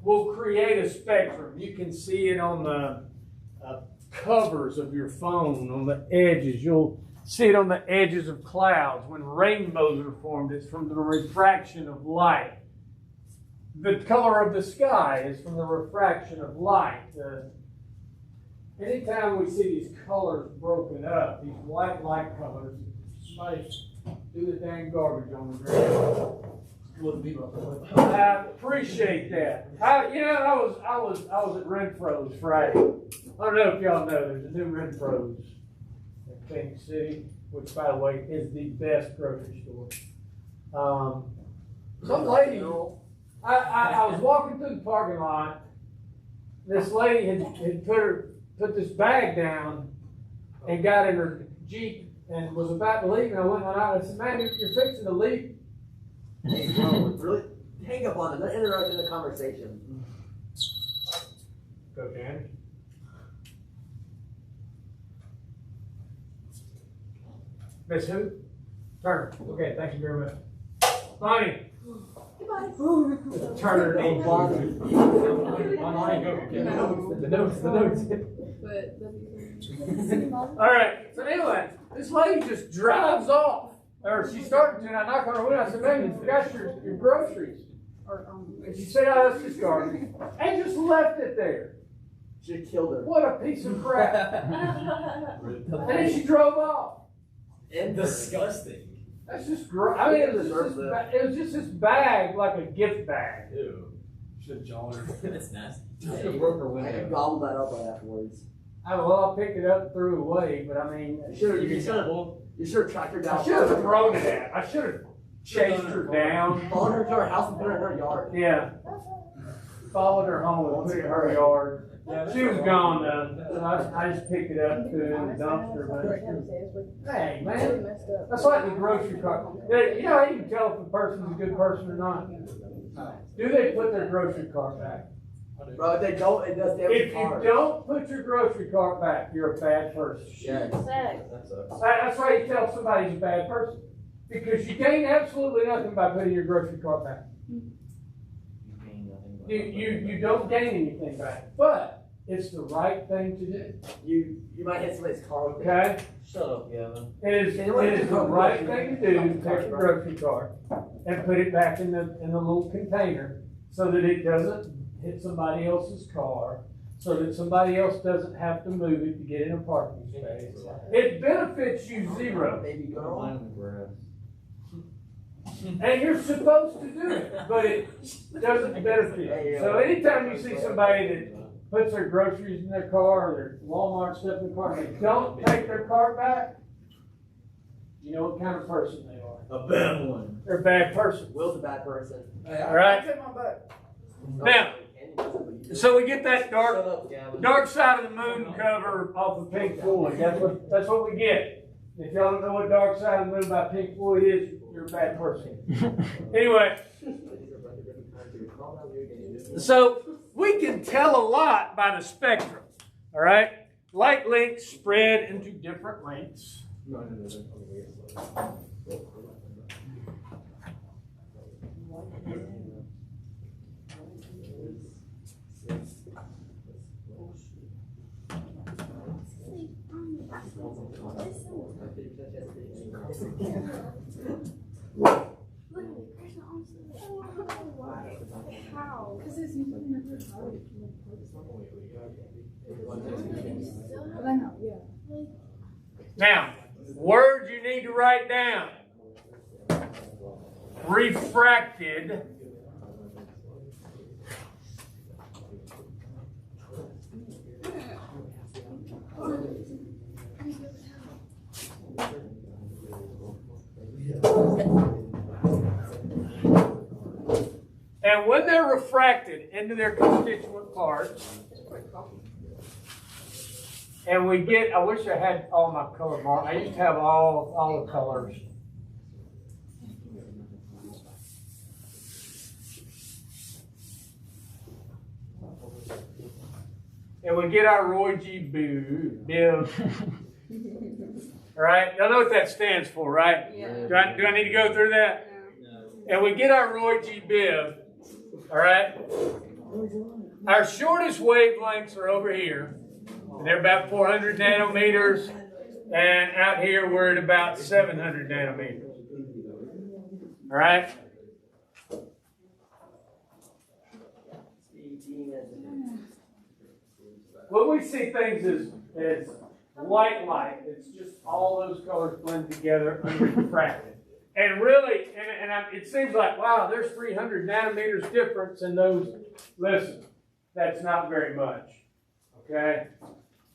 Speaker 1: will create a spectrum. You can see it on the covers of your phone, on the edges. You'll see it on the edges of clouds. When rainbows are formed, it's from the refraction of light. The color of the sky is from the refraction of light. Anytime we see these colors broken up, these white light colors, somebody do the dang garbage on the ground. I appreciate that. I was at Renfro's Friday. I don't know if y'all know, there's a new Renfro's in Phoenix City, which, by the way, is the best grocery store. Some lady, I was walking through the parking lot. This lady had put this bag down and got in her Jeep and was about to leave. And I went out and I said, "Man, you're fixing to leave."
Speaker 9: Hey, bro, really? Hang up on it. Don't interrupt in the conversation.
Speaker 1: Go, Dan. Miss who? Turner. Okay, thank you very much. Bonnie.
Speaker 7: Goodbye.
Speaker 1: Turner. The notes. All right. So anyway, this lady just drives off. Or she's starting to, and I knock on her window. I said, "Man, you forgot your groceries." And she said, "Oh, that's just garbage." And just left it there.
Speaker 9: She killed her.
Speaker 1: What a piece of crap. And then she drove off.
Speaker 9: And
Speaker 2: disgusting.
Speaker 1: That's just gross. I mean, it was just this bag, like a gift bag.
Speaker 2: Ew. Should have jawed her. That's nasty.
Speaker 9: I could gobble that up right afterwards.
Speaker 1: I picked it up and threw it away, but I mean,
Speaker 9: You should have tracked her down.
Speaker 1: I should have thrown it at. I should have chased her down.
Speaker 9: Followed her to her house and put her in her yard.
Speaker 1: Yeah. Followed her home and put her in her yard. She was gone though, so I just picked it up, threw it in the dumpster, but, hey, man, that's like the grocery cart. You know how you can tell if a person's a good person or not? Do they put their grocery cart back?
Speaker 9: Bro, if they don't, it does damage
Speaker 1: If
Speaker 9: the
Speaker 1: you
Speaker 9: car.
Speaker 1: don't put your grocery cart back, you're a bad person.
Speaker 9: Yeah.
Speaker 1: That's why you tell somebody's a bad person. Because you gain absolutely nothing by putting your grocery cart back. You don't gain anything back, but it's the right thing to do.
Speaker 9: You might hit somebody's car with it.
Speaker 1: Okay?
Speaker 10: Shut up, Gavin.
Speaker 1: It is the right thing to do to take your grocery cart and put it back in the little container so that it doesn't hit somebody else's car, so that somebody else doesn't have to move it to get in a parking space. It benefits you zero.
Speaker 9: Baby girl.
Speaker 1: And you're supposed to do it, but it doesn't benefit you. So anytime you see somebody that puts their groceries in their car or their Walmart stuff in the car, and they don't take their cart back, you know what kind of person they are.
Speaker 10: A bad one.
Speaker 1: They're a bad person.
Speaker 9: Will's a bad person.
Speaker 1: All right? Now, so we get that dark side of the moon cover off of Pink Floyd. That's what we get. If y'all don't know what Dark Side of the Moon by Pink Floyd is, you're a bad person. Anyway, so we can tell a lot by the spectrum. All right? Light lengths spread into different lengths. Now, words you need to write down. Refracted. And when they're refracted into their constituent parts, and we get, I wish I had all my color marked. I used to have all the colors. And we get our Roy G. Biv. All right, y'all know what that stands for, right? Yeah. Do I need to go through that? No. And we get our Roy G. Biv. All right. Our shortest wavelengths are over here. And they're about 400 nanometers. And out here we're at about 700 nanometers. All right. When we see things as white light, it's just all those colors blend together unrefracted. And really, it seems like, wow, there's 300 nanometers difference in those. Listen, that's not very much. Okay?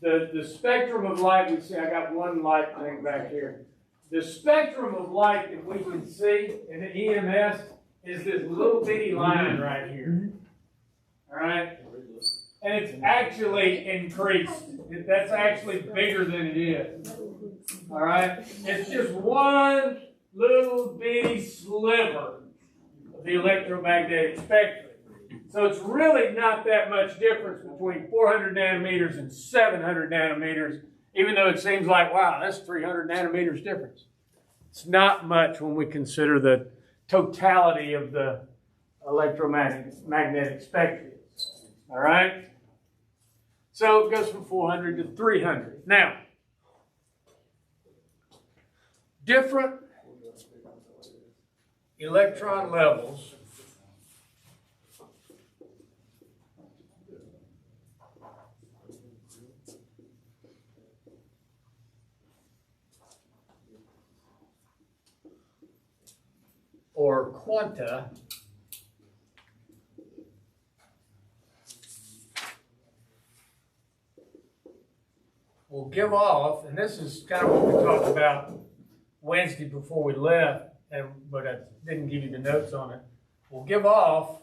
Speaker 1: The spectrum of light we see, I got one light thing back here. The spectrum of light that we can see in the EMS is this little bitty line right here. All right? And it's actually increased. That's actually bigger than it is. All right? It's just one little bitty sliver of the electromagnetic spectrum. So it's really not that much difference between 400 nanometers and 700 nanometers, even though it seems like, wow, that's 300 nanometers difference. It's not much when we consider the totality of the electromagnetic spectrum. All right? So it goes from 400 to 300. Now, different electron levels or quanta will give off, and this is kind of what we talked about Wednesday before we left, but I didn't give you the notes on it, will give off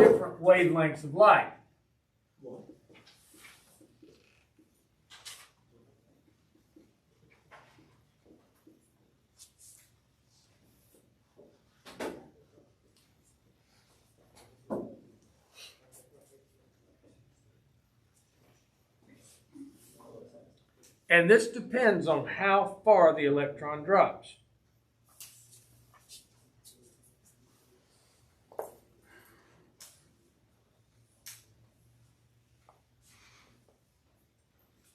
Speaker 1: different wavelengths of light. And this depends on how far the electron drops.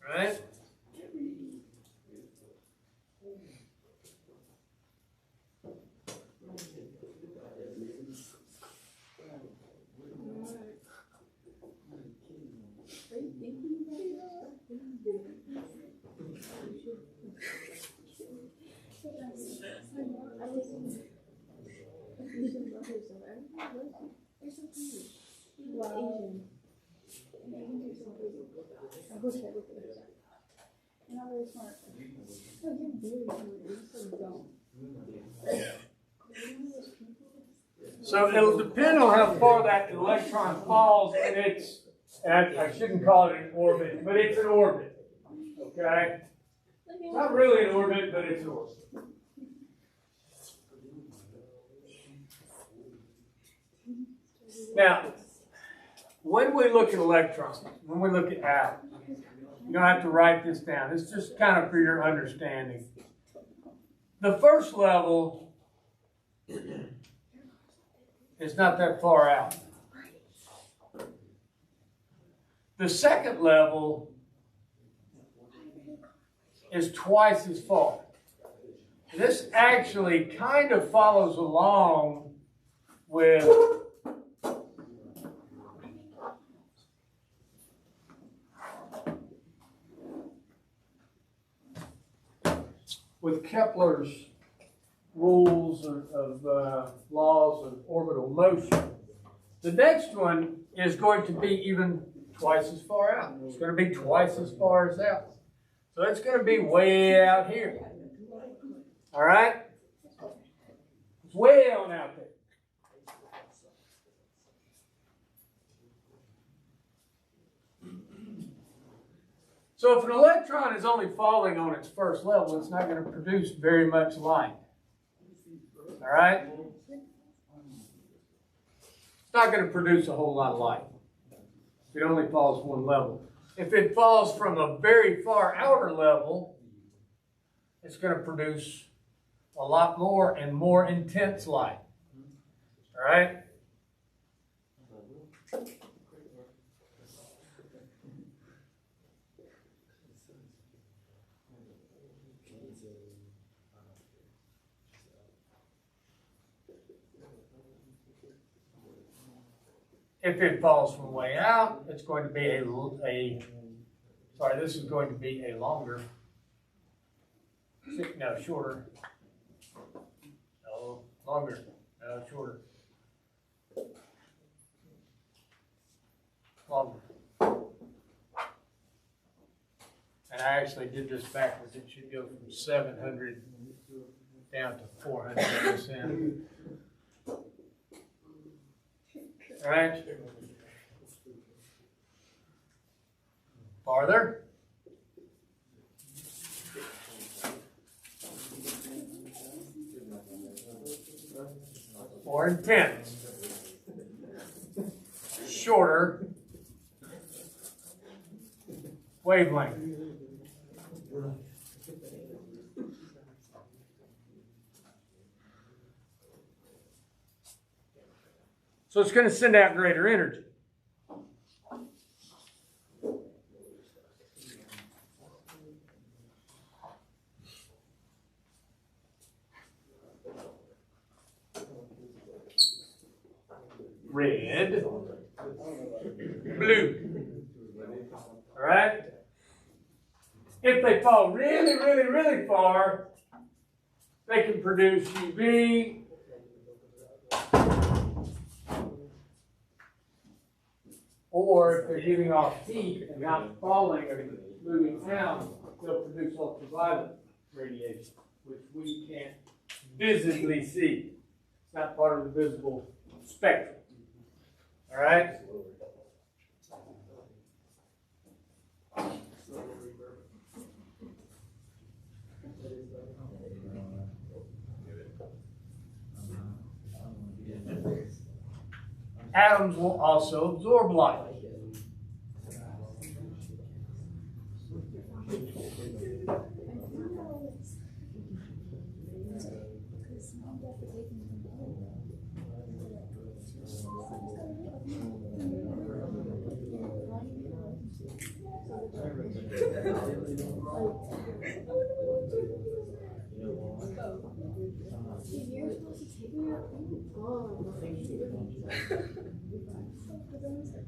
Speaker 1: Right? So it'll depend on how far that electron falls in its, and I shouldn't call it an orbit, but it's an orbit. Okay? It's not really an orbit, but it's an orbit. Now, when we look at electrons, when we look at atoms, you don't have to write this down. It's just kind of for your understanding. The first level is not that far out. The second level is twice as far. This actually kind of follows along with Kepler's rules of laws of orbital motion. The next one is going to be even twice as far out. It's going to be twice as far as out. So it's going to be way out here. All right? It's way on out there. So if an electron is only falling on its first level, it's not going to produce very much light. All right? It's not going to produce a whole lot of light if it only falls one level. If it falls from a very far outer level, it's going to produce a lot more and more intense light. All right? If it falls from way out, it's going to be this is going to be a longer, no, shorter, no, longer, no, shorter, longer. And I actually did this backwards. It should go from 700 down to 400%. All right. Farther. More intense. Shorter wavelength. So it's going to send out greater energy. Red, blue. All right? If they fall really, really, really far, they can produce UV. Or if they're giving off heat and not falling or moving down, they'll produce ultraviolet radiation, which we can't visibly see. It's not part of the visible spectrum. All All right? Atoms will also absorb light.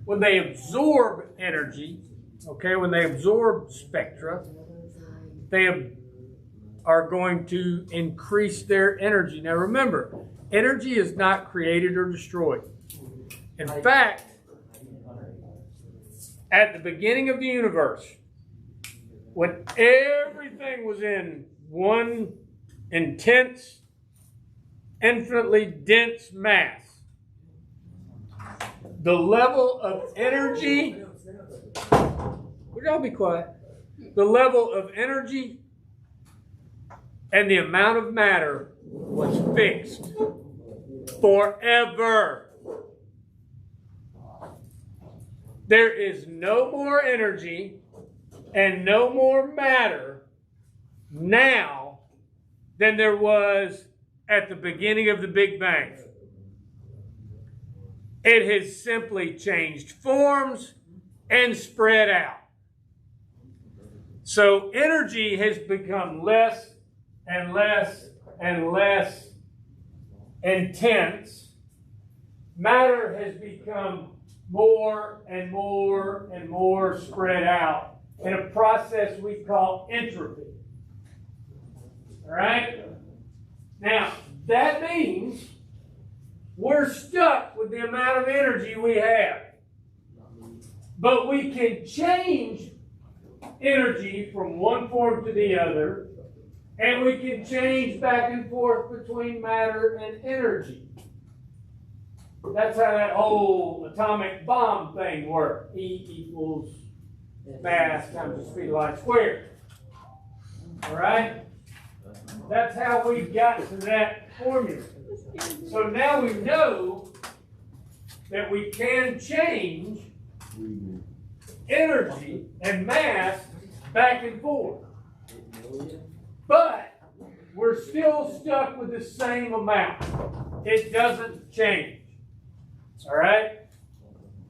Speaker 1: When they absorb energy, okay, when they absorb spectra, they are going to increase their energy. Now remember, energy is not created or destroyed. In fact, at the beginning of the universe, when everything was in one intense, infinitely dense mass, the level of energy, would y'all be quiet? The level of energy and the amount of matter was fixed forever. There is no more energy and no more matter now than there was at the beginning of the Big Bang. It has simply changed forms and spread out. So energy has become less and less and less intense. Matter has become more and more and more spread out in a process we call entropy. All right? Now, that means we're stuck with the amount of energy we have. But we can change energy from one form to the other, and we can change back and forth between matter and energy. That's how that whole atomic bomb thing works. E equals mass times the speed of light squared. All right? That's how we got to that formula. So now we know that we can change energy and mass back and forth. But we're still stuck with the same amount. It doesn't change. All right?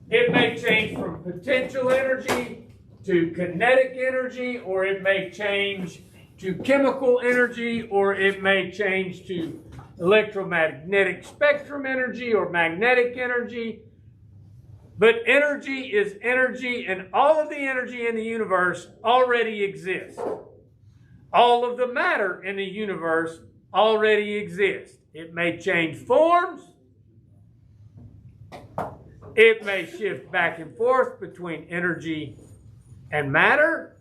Speaker 1: It may change from potential energy to kinetic energy, or it may change to chemical energy, or it may change to electromagnetic spectrum energy or magnetic energy. But energy is energy, and all of the energy in the universe already exists. All of the matter in the universe already exists. It may change forms. It may shift back and forth between energy and matter.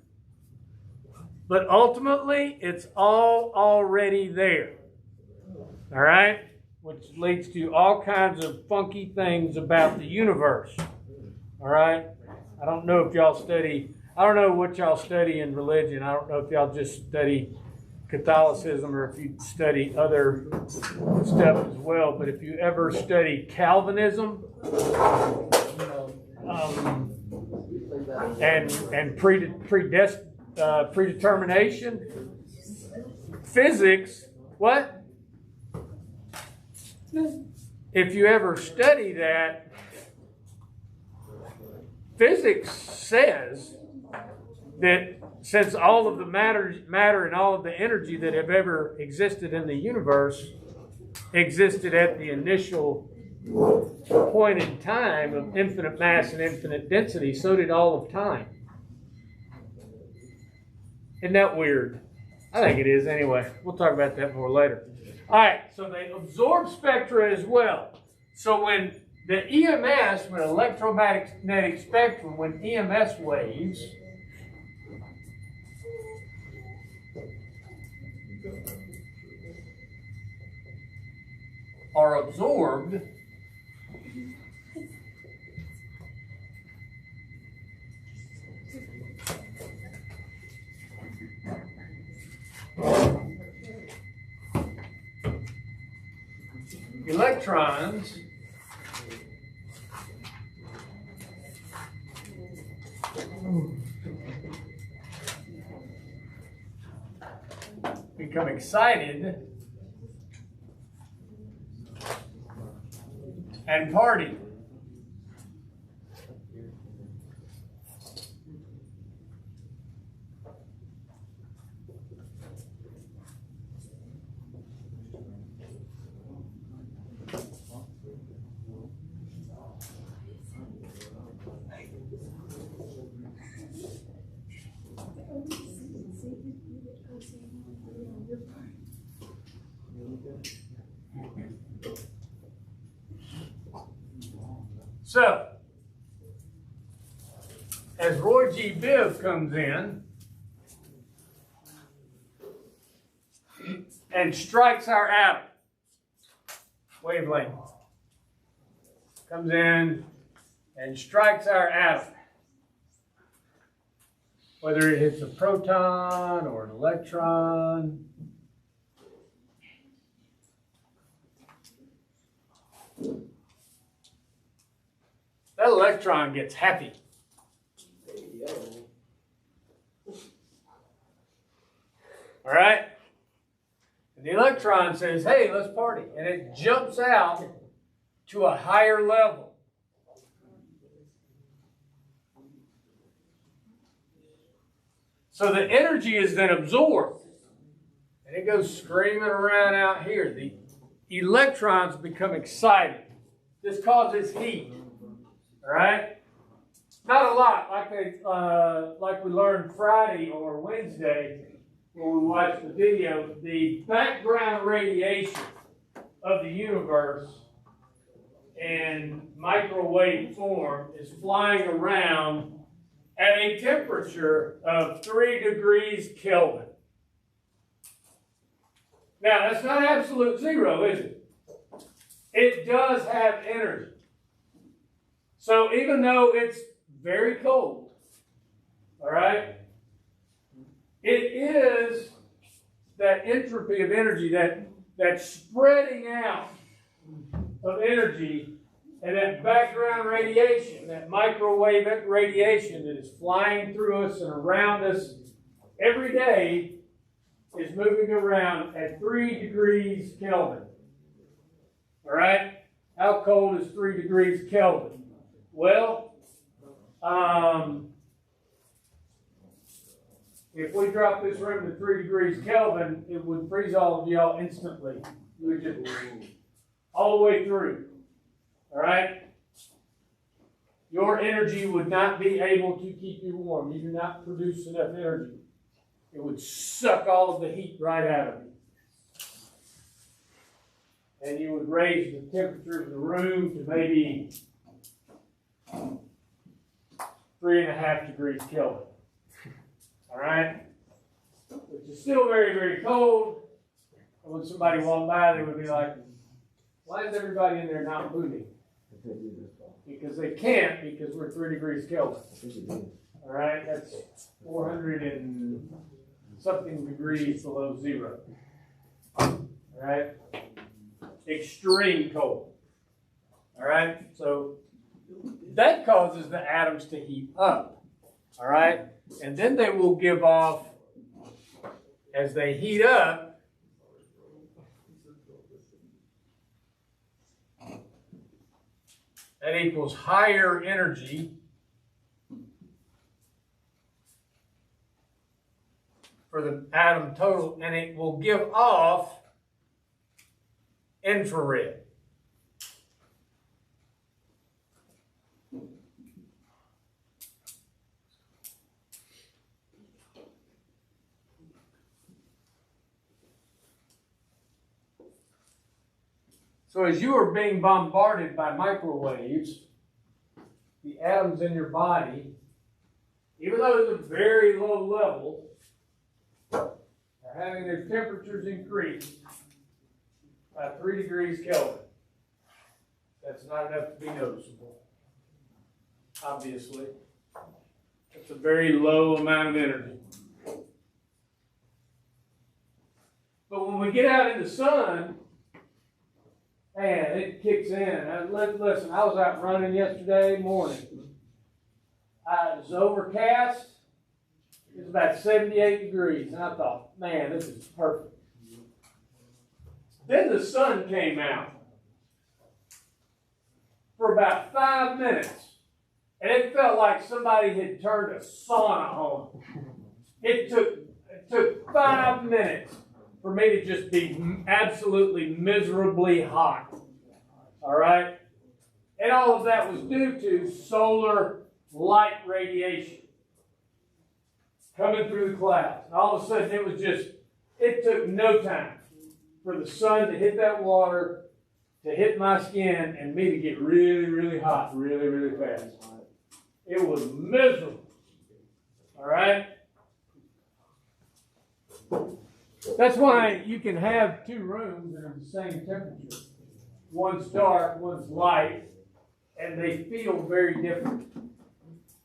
Speaker 1: But ultimately, it's all already there. All right? Which leads to all kinds of funky things about the universe. All right? I don't know if y'all study, I don't know what y'all study in religion. I don't know if y'all just study Catholicism or if you study other stuff as well. But if you ever study Calvinism and predetermination, physics, what? If you ever study that, physics says that since all of the matter and all of the energy that have ever existed in the universe existed at the initial point in time of infinite mass and infinite density, so did all of time. Isn't that weird? I think it is anyway. We'll talk about that more later. All right, so they absorb spectra as well. So when the EMS, when electromagnetic spectrum, when EMS waves are absorbed, electrons become excited and party. So, as Roy G. Biv comes in and strikes our atom wavelength, comes in and strikes our atom, whether it hits a proton or an electron, that electron gets happy. All right? And the electron says, hey, let's party. And it jumps out to a higher level. So the energy is then absorbed. And it goes screaming around out here. The electrons become excited. This causes heat. All right? Not a lot, like we learned Friday or Wednesday when we watched the video. The background radiation of the universe in microwave form is flying around at a temperature of 3 degrees Kelvin. Now, that's not absolute zero, is it? It does have energy. So even though it's very cold, all right, it is that entropy of energy, that spreading out of energy, and that background radiation, that microwave radiation that is flying through us and around us every day is moving around at 3 degrees Kelvin. All right? How cold is 3 degrees Kelvin? Well, if we drop this room to 3 degrees Kelvin, it would freeze all of y'all instantly. You would just all the way through. All right? Your energy would not be able to keep you warm. You do not produce enough energy. It would suck all of the heat right out of you. And you would raise the temperature of the room to maybe 3.5 degrees Kelvin. All right? Which is still very, very cold. And when somebody walked by, they would be like, why is everybody in there not moving? Because they can't, because we're 3 degrees Kelvin. All right? That's 400 and something degrees below zero. All right? Extreme cold. All right? So that causes the atoms to heat up. All right? And then they will give off, as they heat up, that equals higher energy for the atom total, and it will give off infrared. So as you are being bombarded by microwaves, the atoms in your body, even though it's a very low level, are having their temperatures increased by 3 degrees Kelvin. That's not enough to be noticeable, obviously. It's a very low amount of energy. But when we get out in the sun, and it kicks in. Listen, I was out running yesterday morning. It was overcast. It was about 78 degrees, and I thought, man, this is perfect. Then the sun came out for about 5 minutes, and it felt like somebody had turned a sauna on. It took 5 minutes for me to just be absolutely miserably hot. All right? And all of that was due to solar light radiation coming through the clouds. And all of a sudden, it took no time for the sun to hit that water, to hit my skin, and me to get really, really hot really, really fast. It was miserable. All right? That's why you can have two rooms that are the same temperature. One's dark, one's light, and they feel very different.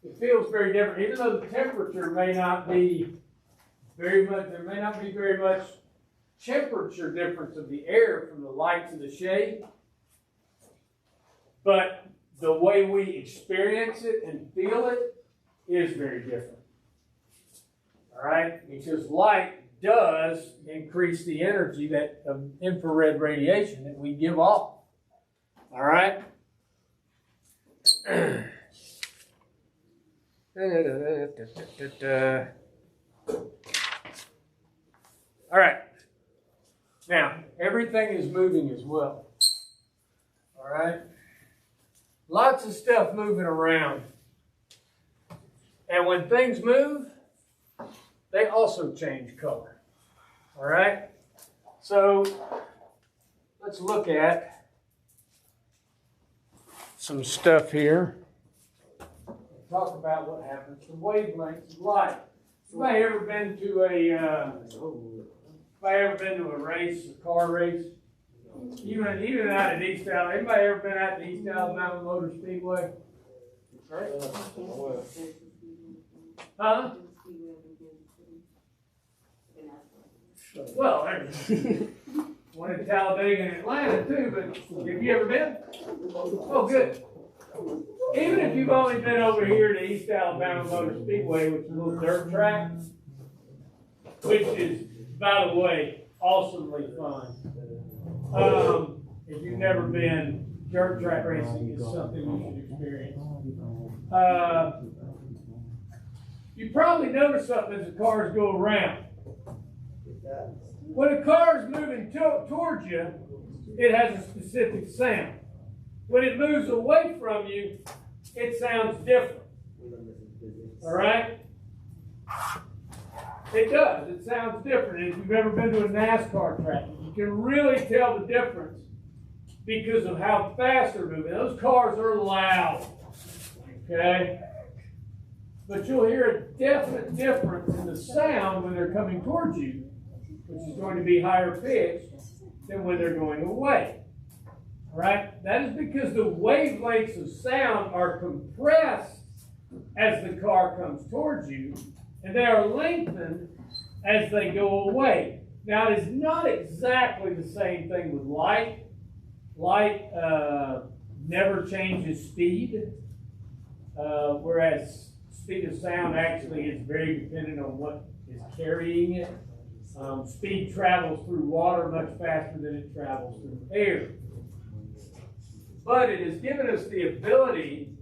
Speaker 1: It feels very different, even though the temperature may not be very much, there may not be very much temperature difference of the air from the light to the shade, but the way we experience it and feel it is very different. All right? Because light does increase the energy that of infrared radiation that we give off. All right? All right. Now, everything is moving as well. All right? Lots of stuff moving around. And when things move, they also change color. All right? So, let's look at some stuff here. Talk about what happens to wavelengths of light. Anybody ever been to a race, a car race? Even out at East Alabama. Anybody ever been out to East Alabama Motor Speedway? Right? Huh? Well, there's one in Talladega and Atlanta too, but have you ever been? Oh, good. Even if you've only been over here to East Alabama Motor Speedway, which is a little dirt track, which is, by the way, awesomely fun. If you've never been, dirt track racing is something you should experience. You probably notice something as the cars go around. When a car is moving towards you, it has a specific sound. When it moves away from you, it sounds different. All right? It does. It sounds different. If you've ever been to a NASCAR track, you can really tell the difference because of how fast they're moving. Those cars are loud. Okay? But you'll hear a definite difference in the sound when they're coming towards you, which is going to be higher pitched than when they're going away. All right? That is because the wavelengths of sound are compressed as the car comes towards you, and they are lengthened as they go away. Now, it is not exactly the same thing with light. Light never changes speed, whereas speed of sound actually is very dependent on what is carrying it. Speed travels through water much faster than it travels through air. But it has given us the ability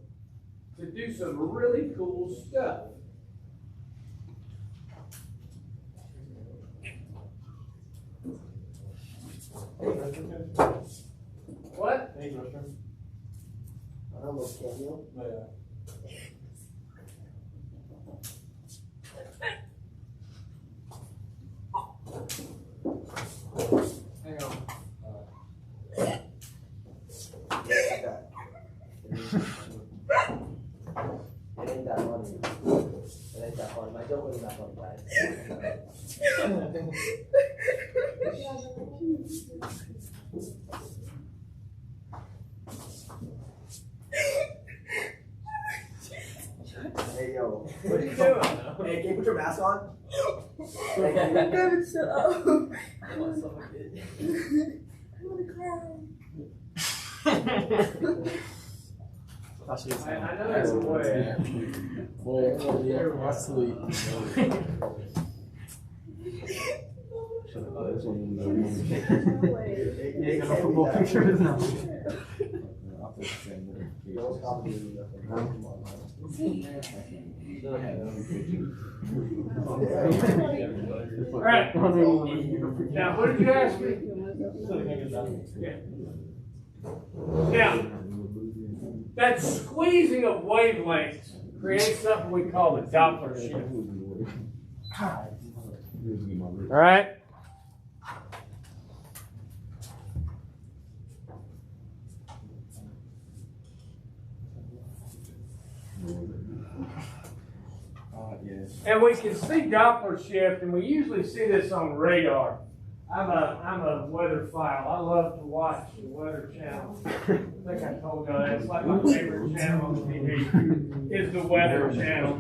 Speaker 1: to do some really cool stuff. What?
Speaker 9: I almost can't heal.
Speaker 1: Hang on.
Speaker 9: It ain't that funny. It ain't that funny. My joke wasn't that funny, guys. Hey, yo. What are you doing? Hey, can you put your mask on?
Speaker 7: David, shut up.
Speaker 9: I want to cry.
Speaker 7: I want to cry.
Speaker 1: I know there's a way.
Speaker 9: Boy, yeah, my sleep.
Speaker 1: Alright. Now, what did you ask me? Now, that squeezing of wavelengths creates something we call the Doppler shift. Alright? And we can see Doppler shift, and we usually see this on radar. I'm a weather file. I love to watch the Weather Channel. I think I told you that. It's like my favorite channel on TV is the Weather Channel.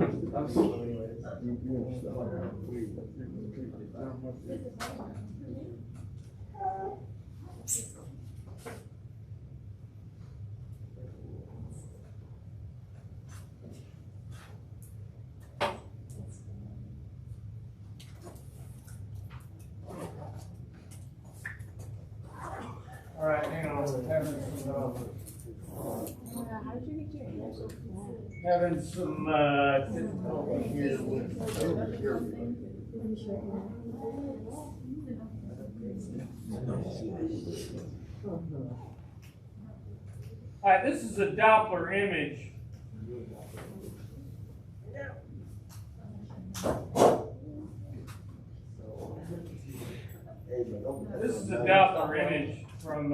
Speaker 1: All right, hang on. Having some difficulty here with. All right, this is a Doppler image. This is a Doppler image from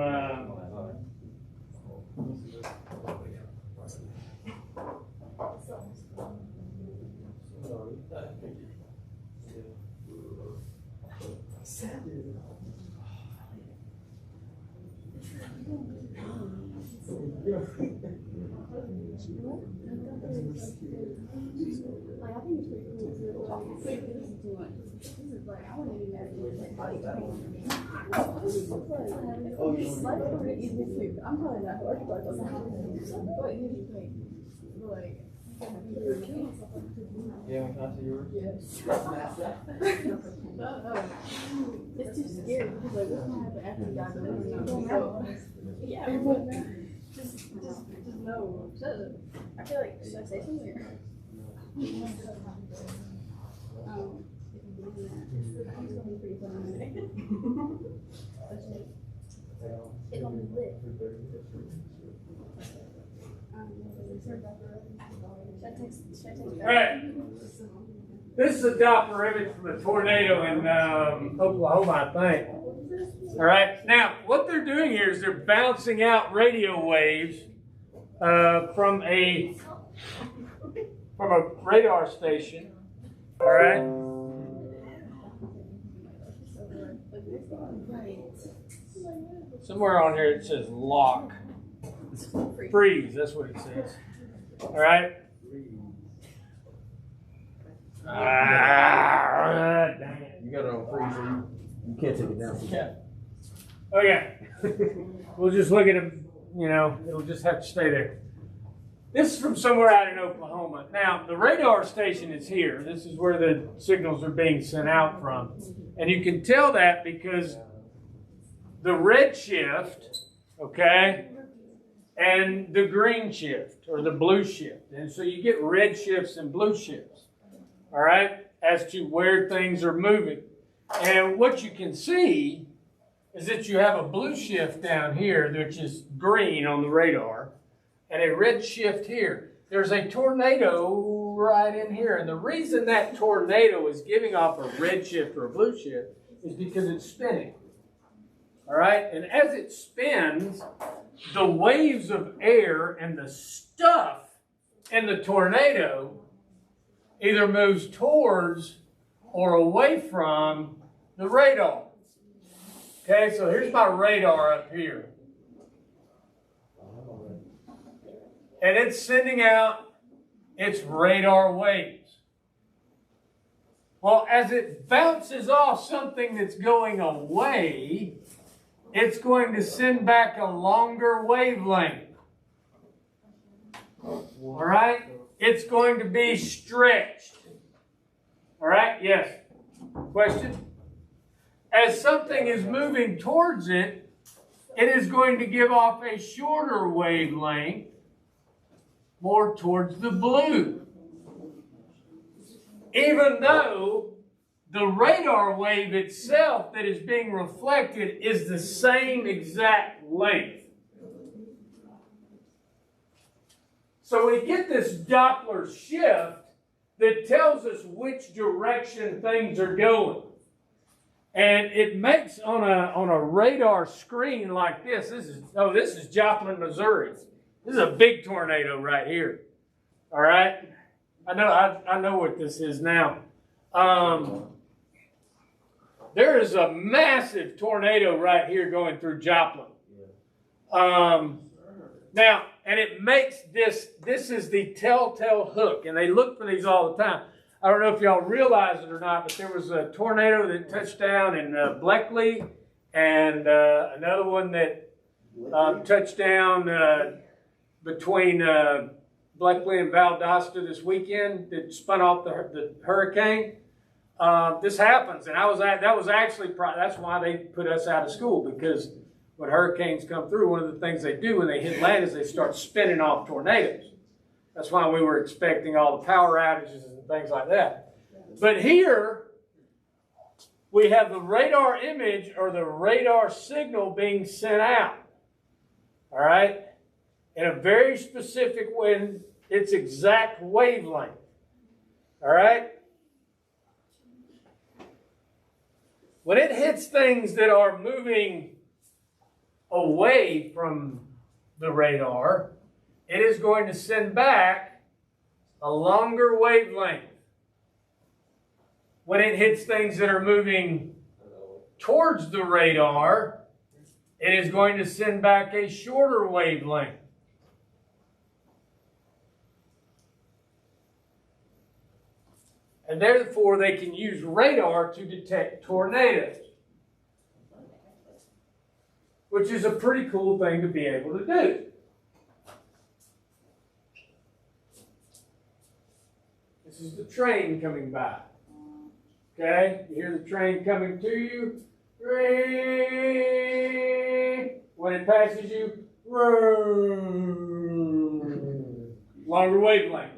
Speaker 12: I'm probably not working, but
Speaker 10: Yeah, can I see yours?
Speaker 12: Yes. It's too scary because like what's gonna happen after you die? Yeah, but just know. I feel like should I say something? It's gonna be lit.
Speaker 1: All right. This is a Doppler image from a tornado in Oklahoma, I think. All right. Now, what they're doing here is they're bouncing out radio waves from a radar station. All right. Somewhere on here it says lock. Freeze, that's what it says. All right. Dang it.
Speaker 9: You got it on freeze, so you can't take it down.
Speaker 1: Yeah. Okay. We'll just look at them, it'll just have to stay there. This is from somewhere out in Oklahoma. Now, the radar station is here. This is where the signals are being sent out from. And you can tell that because the red shift, okay, and the green shift or the blue shift. And so you get red shifts and blue shifts, all right, as to where things are moving. And what you can see is that you have a blue shift down here, which is green on the radar, and a red shift here. There's a tornado right in here. And the reason that tornado is giving off a red shift or a blue shift is because it's spinning. All right? And as it spins, the waves of air and the stuff in the tornado either moves towards or away from the radar. Okay, so here's my radar up here. And it's sending out its radar waves. Well, as it bounces off something that's going away, it's going to send back a longer wavelength. All right? It's going to be stretched. All right? Yes. Question? As something is moving towards it, it is going to give off a shorter wavelength, more towards the blue. Even though the radar wave itself that is being reflected is the same exact length. So we get this Doppler shift that tells us which direction things are going. And it makes on a radar screen like this. This is Joplin, Missouri. This is a big tornado right here. All right? I know what this is now. There is a massive tornado right here going through Joplin. Now, and it makes this is the telltale hook, and they look for these all the time. I don't know if y'all realize it or not, but there was a tornado that touched down in Bleckley, and another one that touched down between Bleckley and Valdosta this weekend that spun off the hurricane. This happens, and that's why they put us out of school, because when hurricanes come through, one of the things they do when they hit land is they start spinning off tornadoes. That's why we were expecting all the power outages and things like that. But here, we have the radar image or the radar signal being sent out. All right? In a very specific way, its exact wavelength. All right? When it hits things that are moving away from the radar, it is going to send back a longer wavelength. When it hits things that are moving towards the radar, it is going to send back a shorter wavelength. And therefore, they can use radar to detect tornadoes, which is a pretty cool thing to be able to do. This is the train coming by. Okay? You hear the train coming to you. When it passes you, longer wavelength.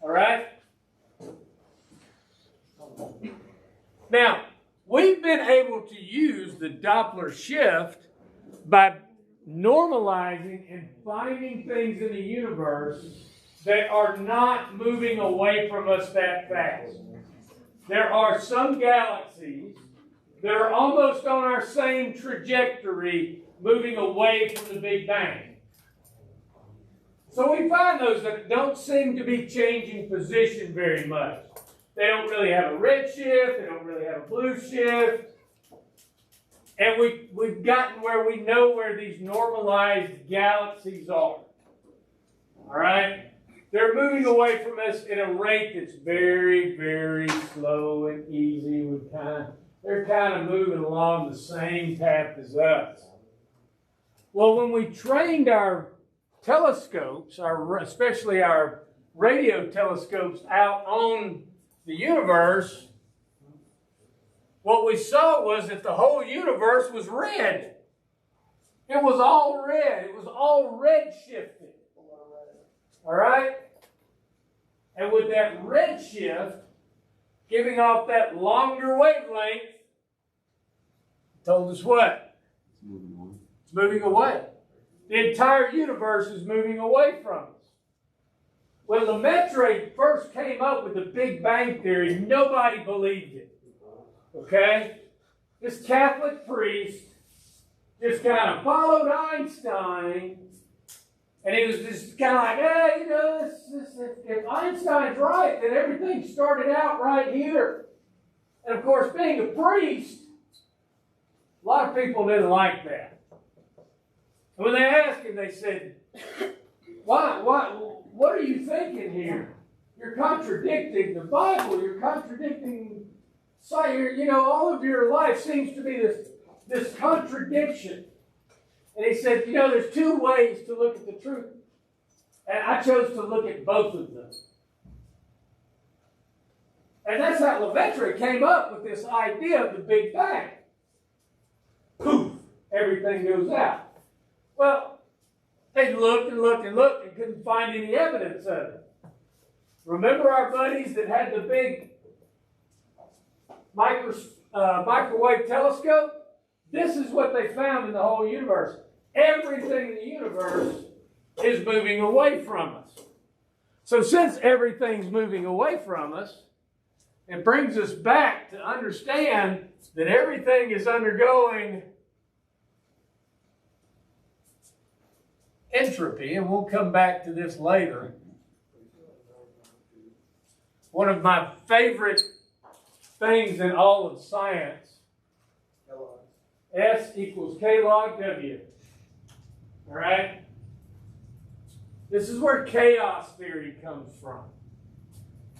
Speaker 1: All right? Now, we've been able to use the Doppler shift by normalizing and finding things in the universe that are not moving away from us that fast. There are some galaxies that are almost on our same trajectory moving away from the Big Bang. So we find those that don't seem to be changing position very much. They don't really have a red shift. They don't really have a blue shift. And we've gotten where we know where these normalized galaxies are. All right? They're moving away from us at a rate that's very, very slow and easy. They're kind of moving along the same path as us. Well, when we trained our telescopes, especially our radio telescopes out on the universe, what we saw was that the whole universe was red. It was all red. It was all red shifted. All right? And with that red shift, giving off that longer wavelength, told us what? It's moving away. The entire universe is moving away from us. When Lemaitre first came up with the Big Bang Theory, nobody believed it. Okay? This Catholic priest just kind of followed Einstein, and he was just kind of like, hey, if Einstein's right, then everything started out right here. And of course, being a priest, a lot of people didn't like that. And when they asked him, they said, what are you thinking here? You're contradicting the Bible. You're contradicting, all of your life seems to be this contradiction. And he said, there's two ways to look at the truth. I chose to look at both of them. And that's how LeVaitre came up with this idea of the Big Bang. Poof, everything goes out. Well, they looked and looked and looked and couldn't find any evidence of it. Remember our buddies that had the big microwave telescope? This is what they found in the whole universe. Everything in the universe is moving away from us. So since everything's moving away from us, it brings us back to understand that everything is undergoing entropy, and we'll come back to this later. One of my favorite things in all of science, S equals K log W. All right? This is where chaos theory comes from.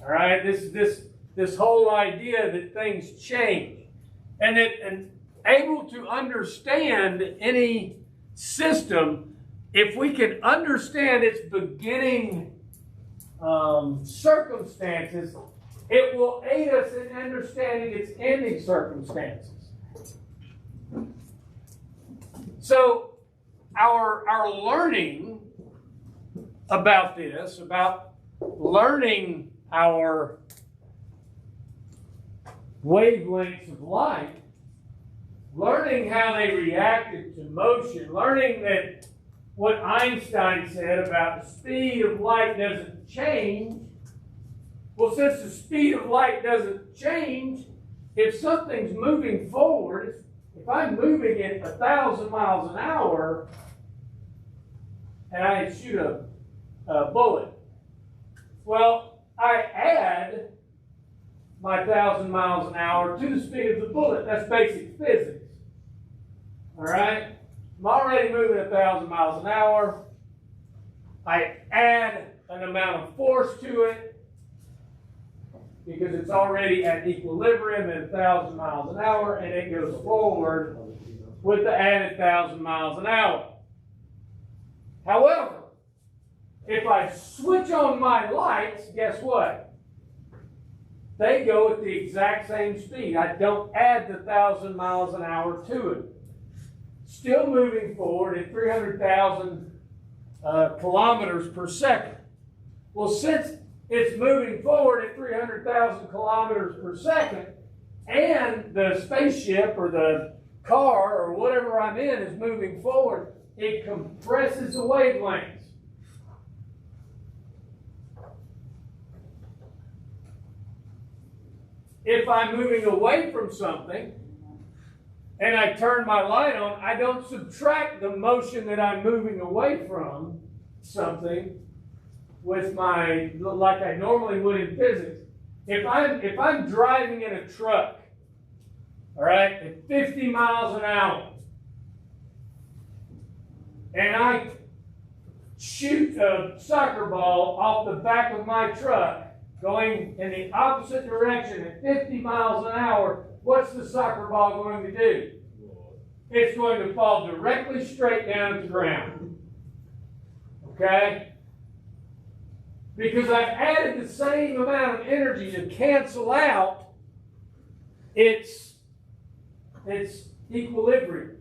Speaker 1: All right? This whole idea that things change. And able to understand any system, if we can understand its beginning circumstances, it will aid us in understanding its ending circumstances. So our learning about this, about learning our wavelengths of light, learning how they reacted to motion, learning that what Einstein said about the speed of light doesn't change. Well, since the speed of light doesn't change, if something's moving forward, if I'm moving at 1,000 miles an hour and I shoot a bullet, well, I add my 1,000 miles an hour to the speed of the bullet. That's basic physics. All right? I'm already moving 1,000 miles an hour. I add an amount of force to it because it's already at equilibrium at 1,000 miles an hour, and it goes forward with the added 1,000 miles an hour. However, if I switch on my lights, guess what? They go at the exact same speed. I don't add the 1,000 miles an hour to it. Still moving forward at 300,000 kilometers per second. Well, since it's moving forward at 300,000 kilometers per second, and the spaceship or the car or whatever I'm in is moving forward, it compresses the wavelengths. If I'm moving away from something and I turn my light on, I don't subtract the motion that I'm moving away from something with my, like I normally would in physics. If I'm driving in a truck, all right, at 50 miles an hour, and I shoot a soccer ball off the back of my truck going in the opposite direction at 50 miles an hour, what's the soccer ball going to do? It's going to fall directly straight down to the ground. Okay? Because I've added the same amount of energy to cancel out its equilibrium.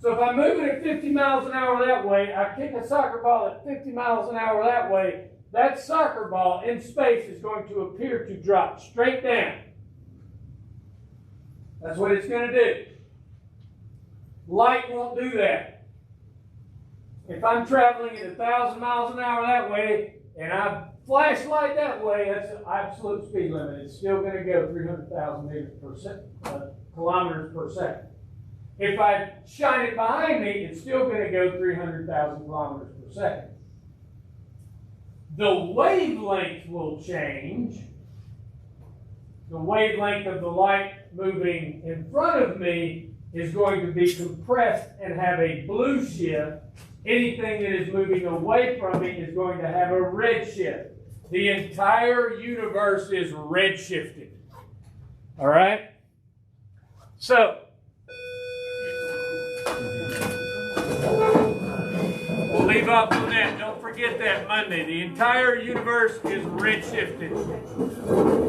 Speaker 1: So if I'm moving at 50 miles an hour that way, I kick a soccer ball at 50 miles an hour that way, that soccer ball in space is going to appear to drop straight down. That's what it's going to do. Light won't do that. If I'm traveling at 1,000 miles an hour that way, and I flashlight that way, that's the absolute speed limit. It's still going to go 300,000 kilometers per second. If I shine it behind me, it's still going to go 300,000 kilometers per second. The wavelength will change. The wavelength of the light moving in front of me is going to be compressed and have a blue shift. Anything that is moving away from me is going to have a red shift. The entire universe is red-shifted. All right? So, we'll leave leave off on that. Don't forget that Monday. The entire universe is redshifted.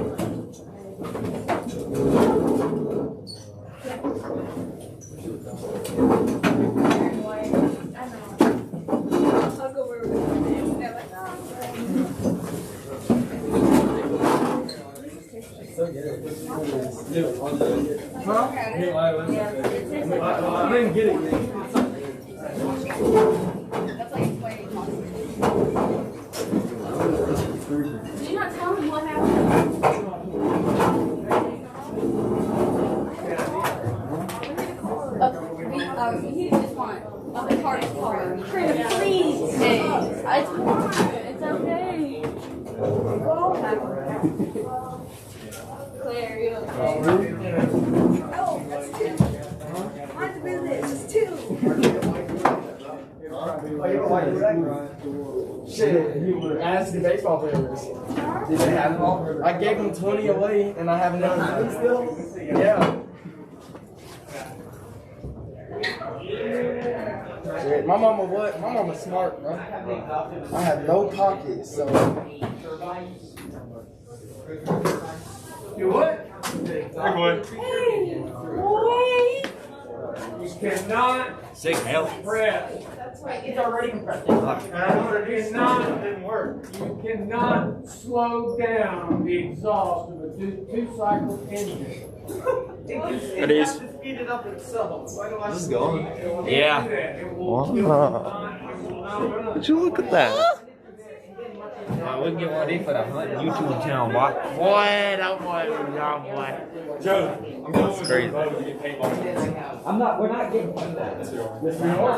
Speaker 12: I'll go where we're going. They're like,
Speaker 5: I didn't get it.
Speaker 12: that's like explaining Did you not tell him what happened? He just want a card card. Please. It's okay. Claire, you okay?
Speaker 7: Oh, that's two. Mine's a business, it's two.
Speaker 9: Shit, you were asking baseball players. Did they have them all? I gave them 20 away and I have another 20 still? Yeah. Shit, my mama what? My mama's smart, bro. I have no pockets, so.
Speaker 1: You what?
Speaker 2: Hey, boy.
Speaker 7: Hey, boy.
Speaker 1: You cannot
Speaker 10: Sick hell.
Speaker 1: press.
Speaker 7: It's already compressed.
Speaker 1: You cannot slow down the exhaust of a two-cycle engine.
Speaker 10: It is.
Speaker 9: Speed it up itself.
Speaker 10: This is going.
Speaker 1: Yeah.
Speaker 10: Would you look at that? I wouldn't get one of these for the YouTube channel, boy. Boy, that boy.
Speaker 2: Joe, I'm going with
Speaker 10: crazy.
Speaker 2: Bo to get paintball.
Speaker 4: We're not getting one of that.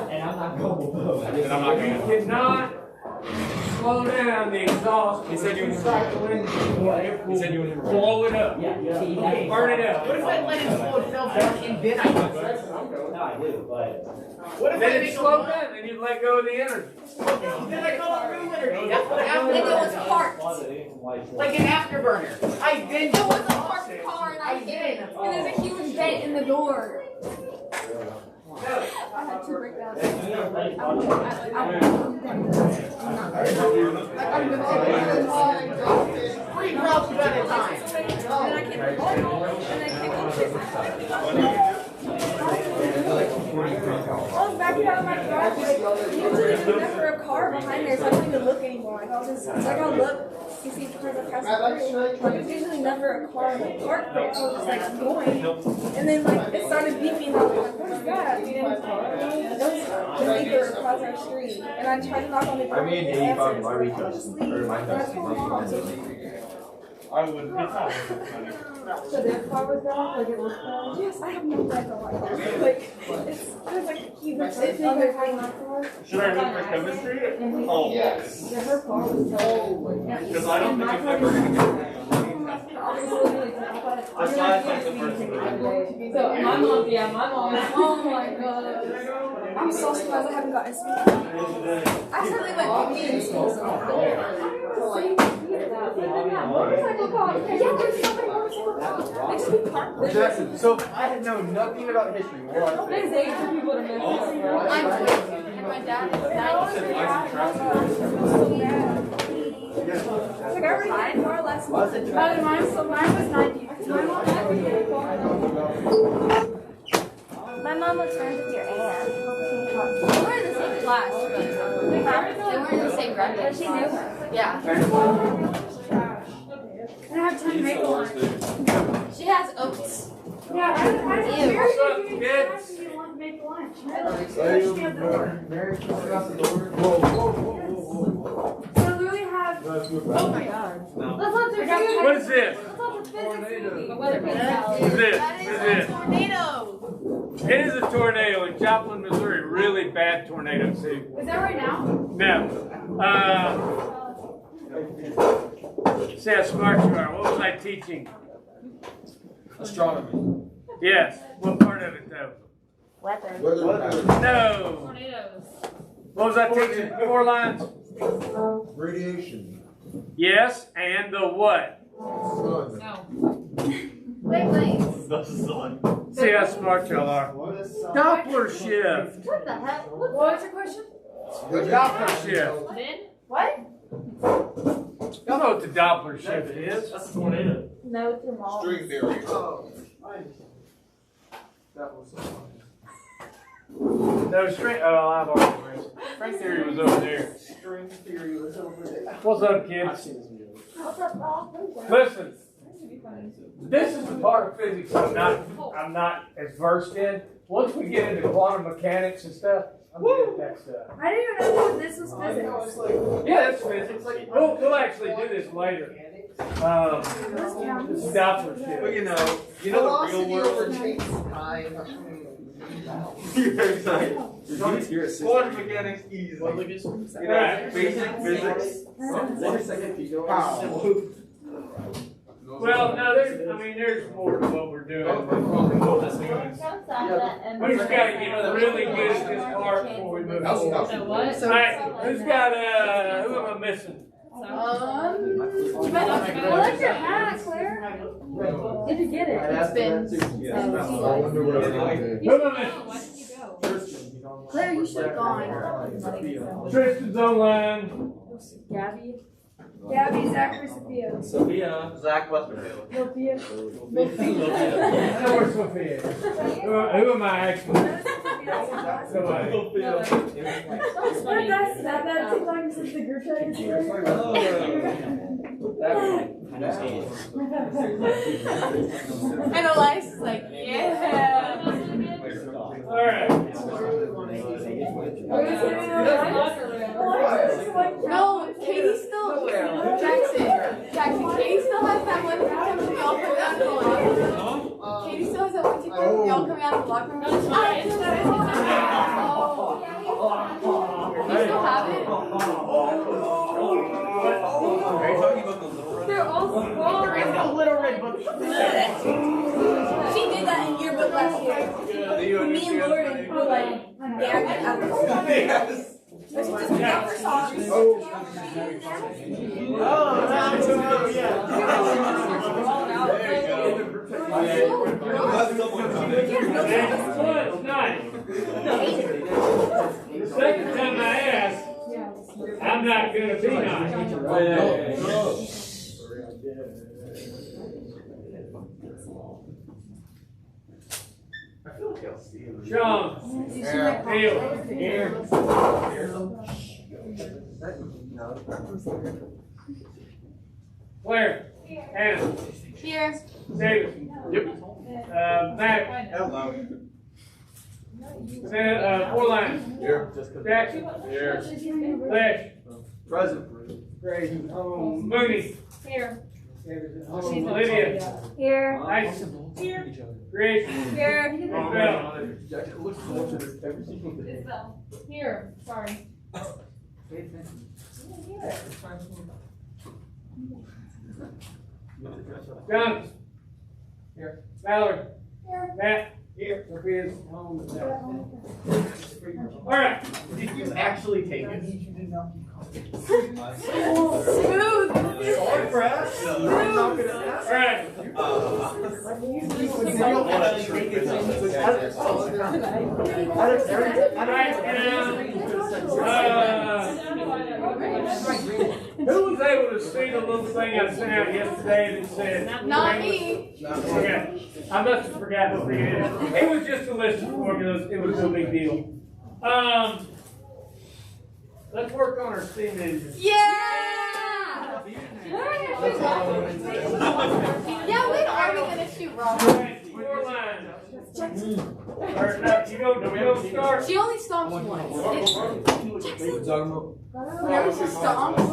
Speaker 4: And I'm not going with Bo.
Speaker 2: And I'm not
Speaker 1: You
Speaker 2: going.
Speaker 1: cannot slow down the exhaust.
Speaker 2: He said you would-
Speaker 1: cycle engine. Or it will
Speaker 2: He said you would-
Speaker 1: blow it up.
Speaker 4: Yeah.
Speaker 1: Burn it up.
Speaker 4: What if I let it slow itself down and then I do it? No, I do, but. What if I
Speaker 1: Then
Speaker 4: make
Speaker 1: it
Speaker 4: it
Speaker 1: slowed down, then you let go of the energy.
Speaker 4: Then I call it room energy. That's what happened.
Speaker 7: It was parked.
Speaker 4: Like an afterburner. I did.
Speaker 12: It was a parked car and I hit it. And there's a huge dent in the door. I had to break down.
Speaker 4: Three problems at a time.
Speaker 12: And I kept going and I kept I was backing out of my driveway. Usually there's never a car behind there, so I don't even look anymore. Like I'll just, like I'll look, you see cars across the street. There's usually never a car parked there, so I was just like going. And then like it started beeping, and I was like, what is that? And it was the beeper across our street. And I tried to knock on the door.
Speaker 5: I mean,
Speaker 12: and
Speaker 5: 85
Speaker 12: answered,
Speaker 5: my
Speaker 12: so I
Speaker 5: weekend.
Speaker 12: fell asleep.
Speaker 5: Or my
Speaker 12: And I
Speaker 5: house.
Speaker 12: told Mom.
Speaker 5: I would. It's not funny.
Speaker 12: So their car was gone, like it was gone. Yes, I have no idea why. Like, there's like a huge other thing on car.
Speaker 2: Should I look for chemistry?
Speaker 12: And we,
Speaker 2: Oh,
Speaker 12: yes. Yeah, her car was gone.
Speaker 2: because I don't think it's ever going to get. That's why I thought the first one.
Speaker 8: So my mom, yeah, my mom.
Speaker 12: Oh my god. I'm so surprised I haven't gotten a speed. I certainly went meeting motorcycle cop. Yeah, there's so many motorcycle cops. They just be parked there.
Speaker 9: Jackson, so I had known nothing about history. What do I
Speaker 12: There's
Speaker 9: say?
Speaker 12: 8 for people to miss.
Speaker 9: Oh.
Speaker 12: I'm 22 and my dad is 90. Like I already had a car last month. Mine was 90. My mom had to get a car.
Speaker 3: My mom was friends with your aunt.
Speaker 12: We were in the same class, but they weren't in the same grade.
Speaker 3: But she knew her.
Speaker 12: Yeah.
Speaker 3: And I have 10 maple lunch.
Speaker 12: She has oats.
Speaker 3: Yeah, I
Speaker 12: Ew.
Speaker 1: What's up, kids?
Speaker 3: you want to make lunch. So I literally have. Oh my god. Let's not do it.
Speaker 1: What is this?
Speaker 3: Let's not do physics.
Speaker 1: What is this? What is this?
Speaker 12: Tornado.
Speaker 1: It is a tornado in Joplin, Missouri. Really bad tornado season.
Speaker 3: Is that right now?
Speaker 1: Now, see how smart you are. What was I teaching?
Speaker 9: Astronomy.
Speaker 1: Yes. What part of it though?
Speaker 3: Weather.
Speaker 1: No.
Speaker 8: Tornadoes.
Speaker 1: What was I teaching? 4 lines.
Speaker 5: Radiation.
Speaker 1: Yes, and the what?
Speaker 5: Sun.
Speaker 8: No.
Speaker 3: Wavelengths.
Speaker 2: The sun.
Speaker 1: See how smart y'all are. Doppler shift.
Speaker 3: What the heck? What was your question?
Speaker 1: The Doppler shift.
Speaker 8: Then?
Speaker 3: What?
Speaker 1: Y'all know what the Doppler shift is?
Speaker 4: That's a tornado.
Speaker 3: No, it's your mom.
Speaker 5: String theory.
Speaker 1: That was so funny. No, string, oh, I've already read it. String theory was over there.
Speaker 9: String theory was over there.
Speaker 1: What's up,
Speaker 9: I've
Speaker 1: kids?
Speaker 9: seen this video.
Speaker 3: What's up, Bob?
Speaker 1: Listen, this is the part of physics I'm not as versed in. Once we get into quantum mechanics and stuff, I'm good at that stuff.
Speaker 3: I didn't even know this was physics.
Speaker 1: Yeah, that's physics. We'll actually do this later. This is Doppler shift.
Speaker 2: But you know the real world. Quantum mechanics easy. You know, basic physics.
Speaker 1: Well, no, there's more to what we're doing. We just gotta get really good at this part before we move forward. Alright, who's got, who am I missing?
Speaker 3: I like your hat, Claire. Did you get it?
Speaker 12: It's been.
Speaker 1: Who am I missing?
Speaker 3: Claire, you should have gone.
Speaker 1: Tristan's online.
Speaker 3: Gabby. Gabby, Zachary, Sophia.
Speaker 4: Sophia.
Speaker 2: Zach Westerfield.
Speaker 3: Sophia.
Speaker 1: I know where Sophia is. Who am I actually? Somebody.
Speaker 3: That seems like this is the group
Speaker 12: And Elias is like, yeah.
Speaker 1: Alright.
Speaker 12: No, Katie still. Jackson, Katie still has that one TikTok of y'all coming out of the locker room. Katie still has that one TikTok of y'all coming out of the locker room. You still have it?
Speaker 2: Are you talking about the little red?
Speaker 12: They're all small.
Speaker 9: The little red book.
Speaker 12: She did that in yearbook last year. Me and Lauren were like, daring it out of the
Speaker 2: Yes.
Speaker 12: But she just picked out her songs.
Speaker 1: The second time I asked, I'm not gonna be nice. Sean, Neil, Claire, Anna,
Speaker 12: Here.
Speaker 1: David, Matt,
Speaker 5: Hello.
Speaker 1: four lines.
Speaker 5: Here.
Speaker 1: Jackson,
Speaker 5: Here.
Speaker 1: Flash,
Speaker 5: Present.
Speaker 1: Mooney,
Speaker 8: Here.
Speaker 1: Lydia,
Speaker 3: Here.
Speaker 1: Nice, Rich,
Speaker 3: Here.
Speaker 1: Bell.
Speaker 9: Jack looks forward to this every single day.
Speaker 8: Isabel. Here. Sorry.
Speaker 1: John. Here. Valerie. Here. Matt. Here. Sophia's home. All right.
Speaker 9: Did you actually take it?
Speaker 12: Smooth.
Speaker 9: Sorry, Brad. I'm not gonna ask.
Speaker 1: All right. Who was able to see the little thing I sent out yesterday that said?
Speaker 12: Not me.
Speaker 1: Okay. I must have forgotten to read it. It was just a list of formulas. It was no big deal. Let's work on our steam engine.
Speaker 12: Yeah! Yeah, when are we gonna shoot Rob?
Speaker 1: 4 lines. Or no, you don't start.
Speaker 12: She only stomps once. Jackson. Whenever she stomps.
Speaker 1: No,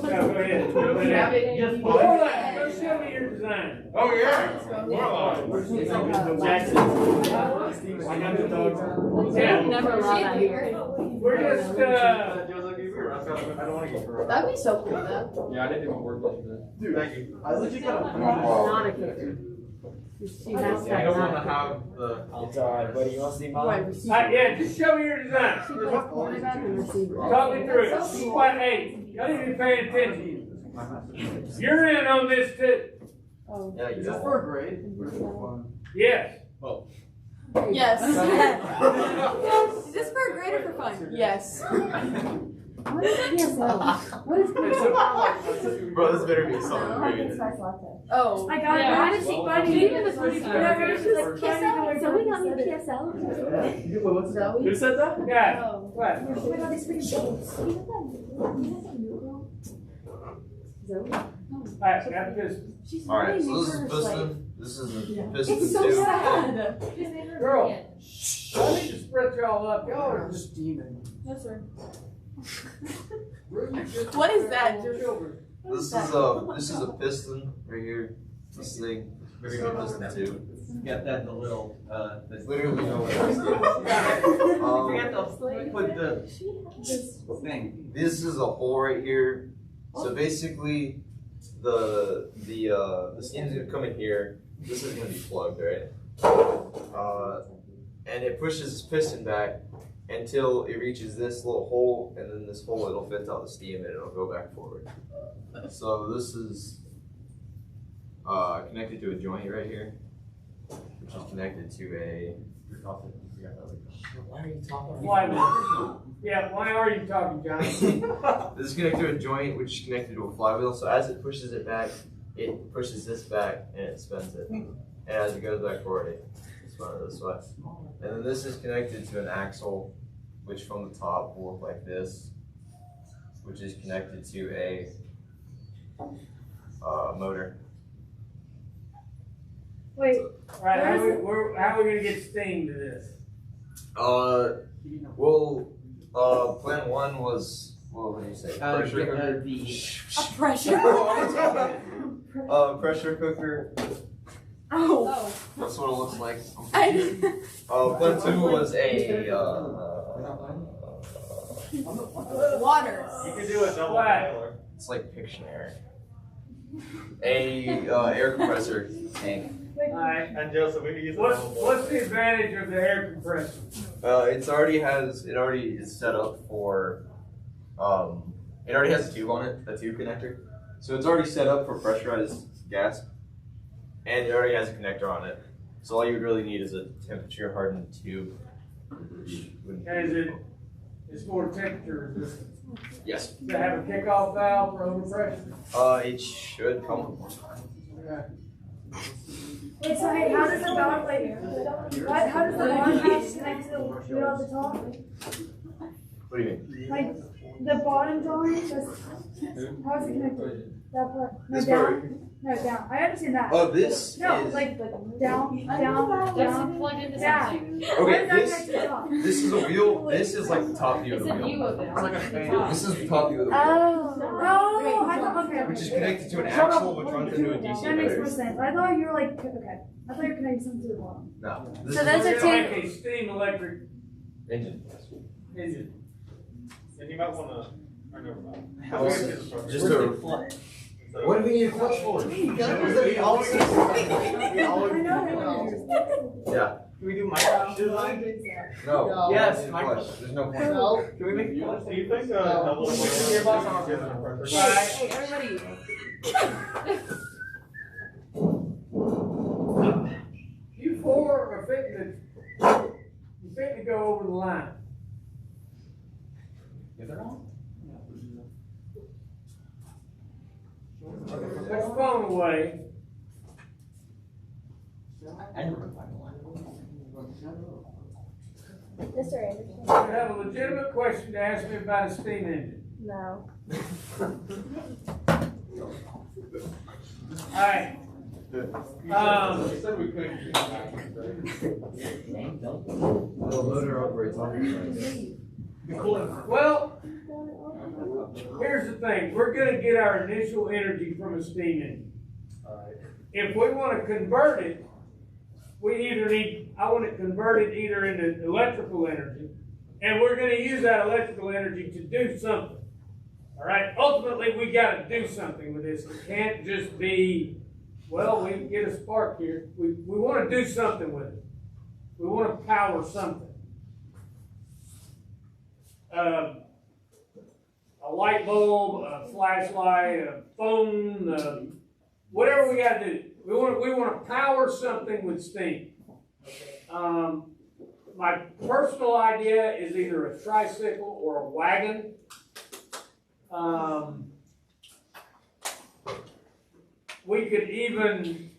Speaker 1: go ahead. Go ahead. 4 lines. Go show me your design.
Speaker 5: Oh yeah.
Speaker 9: Jackson. I got the dog.
Speaker 1: Yeah.
Speaker 12: Never allowed that here.
Speaker 1: We're just
Speaker 2: I don't want to get for
Speaker 12: That'd be so cool though.
Speaker 2: Yeah, I didn't do my work yesterday.
Speaker 9: Dude,
Speaker 2: Thank you.
Speaker 9: I legit got a
Speaker 12: Not a kicker. She has
Speaker 2: I don't want to have the.
Speaker 4: It's alright, buddy. You want to see mine?
Speaker 1: Yeah, just show me your design. Talk me through it. What, hey, y'all need to be paying attention. You're in on this too.
Speaker 4: Yeah,
Speaker 9: Is
Speaker 4: you
Speaker 9: this
Speaker 4: know.
Speaker 9: for a grade?
Speaker 1: Yes.
Speaker 9: Oh.
Speaker 12: Yes. Is this for grade or for fun? Yes.
Speaker 3: What is PSL? What is PSL?
Speaker 2: Bro, this better be something weird.
Speaker 12: Oh.
Speaker 3: I got
Speaker 12: Yeah.
Speaker 3: it. She was pretty good.
Speaker 12: PSL?
Speaker 3: So we got me PSL.
Speaker 9: What's that? Who said that?
Speaker 1: Yeah.
Speaker 3: Oh.
Speaker 1: What?
Speaker 3: Oh my god, these freaking shades.
Speaker 1: Alright, got this.
Speaker 2: Alright, so this is piston. This is the piston
Speaker 3: It's so
Speaker 2: tube.
Speaker 3: sad.
Speaker 1: Girl, I need to spread y'all up. Y'all are just steaming.
Speaker 12: Yes, sir.
Speaker 1: What
Speaker 12: is that?
Speaker 2: This is a piston right here. This thing. Very good piston tube.
Speaker 4: Got that in the little,
Speaker 2: There's literally no way.
Speaker 4: forgot to put the thing.
Speaker 2: This is a hole right here. So basically, the steam's gonna come in here. This is gonna be plugged, right? And it pushes this piston back until it reaches this little hole, and then this hole it'll vent out the steam and it'll go back forward. So this is connected to a joint right here, which is connected to a.
Speaker 9: Why are you talking?
Speaker 1: Flywheel. Yeah, why are you talking, Johnny?
Speaker 2: This is connected to a joint, which is connected to a flywheel. So as it pushes it back, it pushes this back and it spins it. And as it goes back forward, it spins it this way. And then this is connected to an axle, which from the top will look like this, which is connected to a motor.
Speaker 3: Wait.
Speaker 1: Alright, how are we gonna get steam to this?
Speaker 2: Plan one was, what did you say? Pressure cooker.
Speaker 12: A pressure.
Speaker 2: Pressure cooker.
Speaker 12: Oh.
Speaker 2: That's what it looks like.
Speaker 12: I
Speaker 2: Plan two was a
Speaker 12: water.
Speaker 1: You can do a double boiler.
Speaker 2: it's like Pictionary. A air compressor tank.
Speaker 1: Alright,
Speaker 5: And Joseph, we can use
Speaker 1: what's the advantage of the air compressor?
Speaker 2: It already is set up for it already has a tube on it, a tube connector. So it's already set up for pressurized gas. And it already has a connector on it. So all you would really need is a temperature hardened tube.
Speaker 1: And it's more temperature resistant.
Speaker 2: Yes.
Speaker 1: Does it have a kickoff valve for overpressure?
Speaker 2: It should come.
Speaker 1: Okay.
Speaker 3: Wait, so hey, how does the bottom, like, how does the bottom half connect to the wheel at the top?
Speaker 2: What do you mean?
Speaker 3: Like, the bottom drawing, how is it connected? That part, no,
Speaker 2: This
Speaker 3: down?
Speaker 2: part.
Speaker 3: No, down, I understand that.
Speaker 2: Oh, this
Speaker 3: No,
Speaker 2: is
Speaker 3: like, down,
Speaker 8: That's
Speaker 3: down,
Speaker 8: plugged into
Speaker 3: down.
Speaker 8: something.
Speaker 3: Why
Speaker 2: okay.
Speaker 3: does that connect to the top?
Speaker 2: This is a wheel. This is like the top view of
Speaker 8: It's
Speaker 2: the
Speaker 8: a view
Speaker 2: wheel.
Speaker 8: of it. It's like a fan.
Speaker 2: This is the top view of the wheel,
Speaker 3: Oh, I thought, okay.
Speaker 2: which is connected to an axle, which runs into a DC
Speaker 3: That makes more
Speaker 2: motor.
Speaker 3: sense. I thought you were like, okay. I thought you were connecting something to the bottom.
Speaker 2: No.
Speaker 12: So
Speaker 2: This
Speaker 12: those
Speaker 2: is
Speaker 12: are
Speaker 1: Like
Speaker 12: two.
Speaker 1: a steam electric
Speaker 2: engine.
Speaker 1: engine.
Speaker 5: Then you might wanna, or never mind.
Speaker 2: Just a. What do we need a clutch for?
Speaker 9: We always.
Speaker 2: Yeah.
Speaker 4: Can we do micro design?
Speaker 2: No.
Speaker 4: Yes,
Speaker 2: There's no
Speaker 4: micro.
Speaker 2: clutch. There's no clutch.
Speaker 9: No.
Speaker 4: Can we make
Speaker 5: Do you think double
Speaker 4: gearbox on
Speaker 1: Alright.
Speaker 12: Hey, everybody.
Speaker 1: You four are fitting to go over the line. Put the phone away.
Speaker 3: Mr. Anderson?
Speaker 1: You have a legitimate question to ask me about a steam engine.
Speaker 3: No.
Speaker 1: Alright.
Speaker 5: You said we couldn't.
Speaker 2: The motor operates on it.
Speaker 1: Well, here's the thing. We're gonna get our initial energy from a steam engine. If we wanna convert it, I want it converted either into electrical energy, and we're gonna use that electrical energy to do something. All right, ultimately, we gotta do something with this. It can't just be, well, we can get a spark here. We wanna do something with it. We wanna power something. A light bulb, a flashlight, a phone, whatever we gotta do. We want to power something with steam. My personal idea is either a tricycle or a wagon. We could even,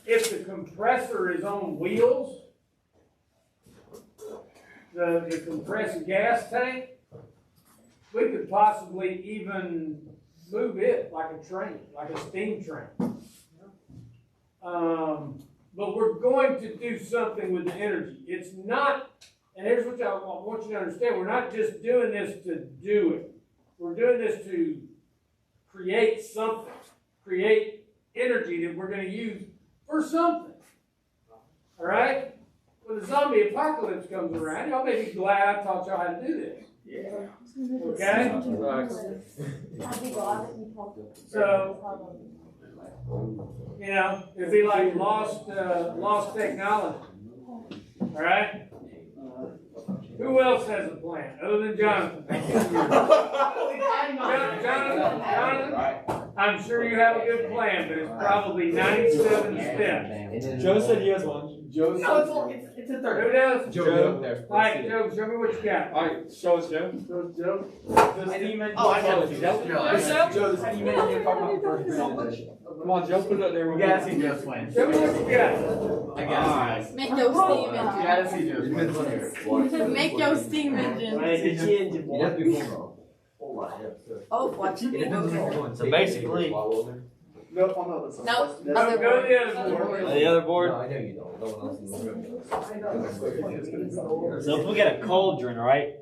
Speaker 1: if the compressor is on wheels, the compressed gas tank, we could possibly even move it like a train, like a steam train. But we're going to do something with the energy. It's not, and here's what I want you to understand, we're not just doing this to do it. We're doing this to create something, create energy that we're going to use for something. All right? When the zombie apocalypse comes around, y'all may be glad I taught y'all how to do this.
Speaker 9: Yeah.
Speaker 1: Okay? So, you know, it'd be like lost technology. All right? Who else has a plan other than Jonathan? Jonathan, I'm sure you have a good plan, but it's probably 97 steps.
Speaker 5: Joe said he has one.
Speaker 9: Joe
Speaker 5: It's a third.
Speaker 1: Who does?
Speaker 5: Joe.
Speaker 1: All right, Joe, show me what you got.
Speaker 5: All right, show us Joe.
Speaker 1: Show us Joe.
Speaker 5: Oh, I got it. Joe, this is you mentioned you're talking about first. Come on, Joe, put it up there.
Speaker 9: We gotta see Joe's plan.
Speaker 1: Show me what you got.
Speaker 9: I gotta see.
Speaker 12: Make those steam
Speaker 9: You
Speaker 12: engines.
Speaker 9: gotta see Joe's plan.
Speaker 12: Make those steam engines.
Speaker 9: You have to be full.
Speaker 12: Oh, watch it.
Speaker 10: So basically,
Speaker 9: Nope, I'm not listening.
Speaker 12: Nope.
Speaker 1: Go to the other board.
Speaker 10: the other board.
Speaker 2: I know you don't. No one else in the room.
Speaker 10: So if we get a cauldron, right?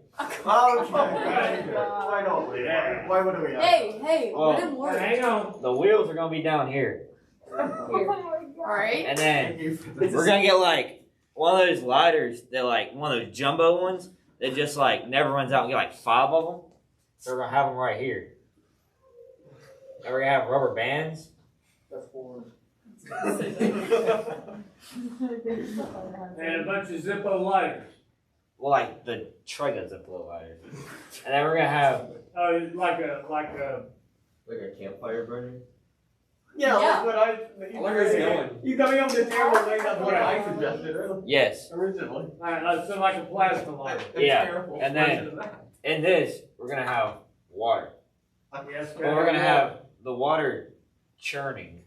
Speaker 9: Why don't we? Why wouldn't we?
Speaker 12: Hey,
Speaker 10: Well,
Speaker 12: let him work.
Speaker 1: Hang on.
Speaker 10: The wheels are gonna be down here,
Speaker 12: Alright.
Speaker 10: and then we're gonna get like one of those lighters. They're like one of those jumbo ones that just like never runs out. And get like 5 of them. So we're gonna have them right here. And we're gonna have rubber bands.
Speaker 9: That's 4.
Speaker 1: And a bunch of Zippo lighters.
Speaker 10: Well, like the Trega Zippo lighters. And then we're gonna have
Speaker 1: Like a
Speaker 2: Like a campfire burner.
Speaker 9: Yeah,
Speaker 12: Yeah.
Speaker 9: that's what I
Speaker 5: Where is he going?
Speaker 9: You coming up with the terrible thing that's what I suggested earlier.
Speaker 10: yes.
Speaker 9: Originally.
Speaker 1: so like a plasma lighter.
Speaker 10: Yeah. And then in this we're gonna have water.
Speaker 1: Yes,
Speaker 10: But we're gonna have the water churning.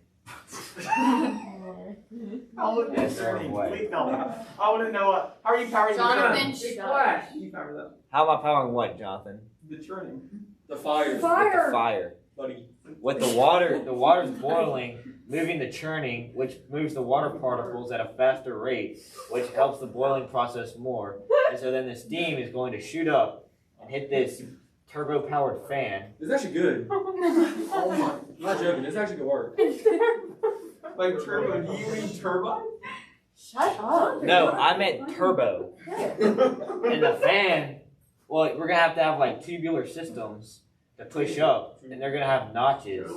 Speaker 9: How would
Speaker 10: Yes,
Speaker 9: this
Speaker 10: sir.
Speaker 9: Please no. I want to know how are you powering
Speaker 12: Jonathan,
Speaker 9: the
Speaker 1: Be
Speaker 12: shut
Speaker 1: quiet.
Speaker 9: You power that.
Speaker 10: How am I powering what, Jonathan?
Speaker 9: The churning.
Speaker 5: The fire.
Speaker 10: With the fire.
Speaker 5: Buddy.
Speaker 10: With the water's boiling, moving the churning, which moves the water particles at a faster rate, which helps the boiling process more. And so then the steam is going to shoot up and hit this turbo-powered fan.
Speaker 5: It's actually good.
Speaker 9: Oh my.
Speaker 5: I'm not joking. It's actually good work.
Speaker 9: Like turbo. Do you mean turbine?
Speaker 12: Shut up.
Speaker 10: No, I meant turbo. And the fan, well, we're gonna have like tubular systems to push up, and they're gonna have notches.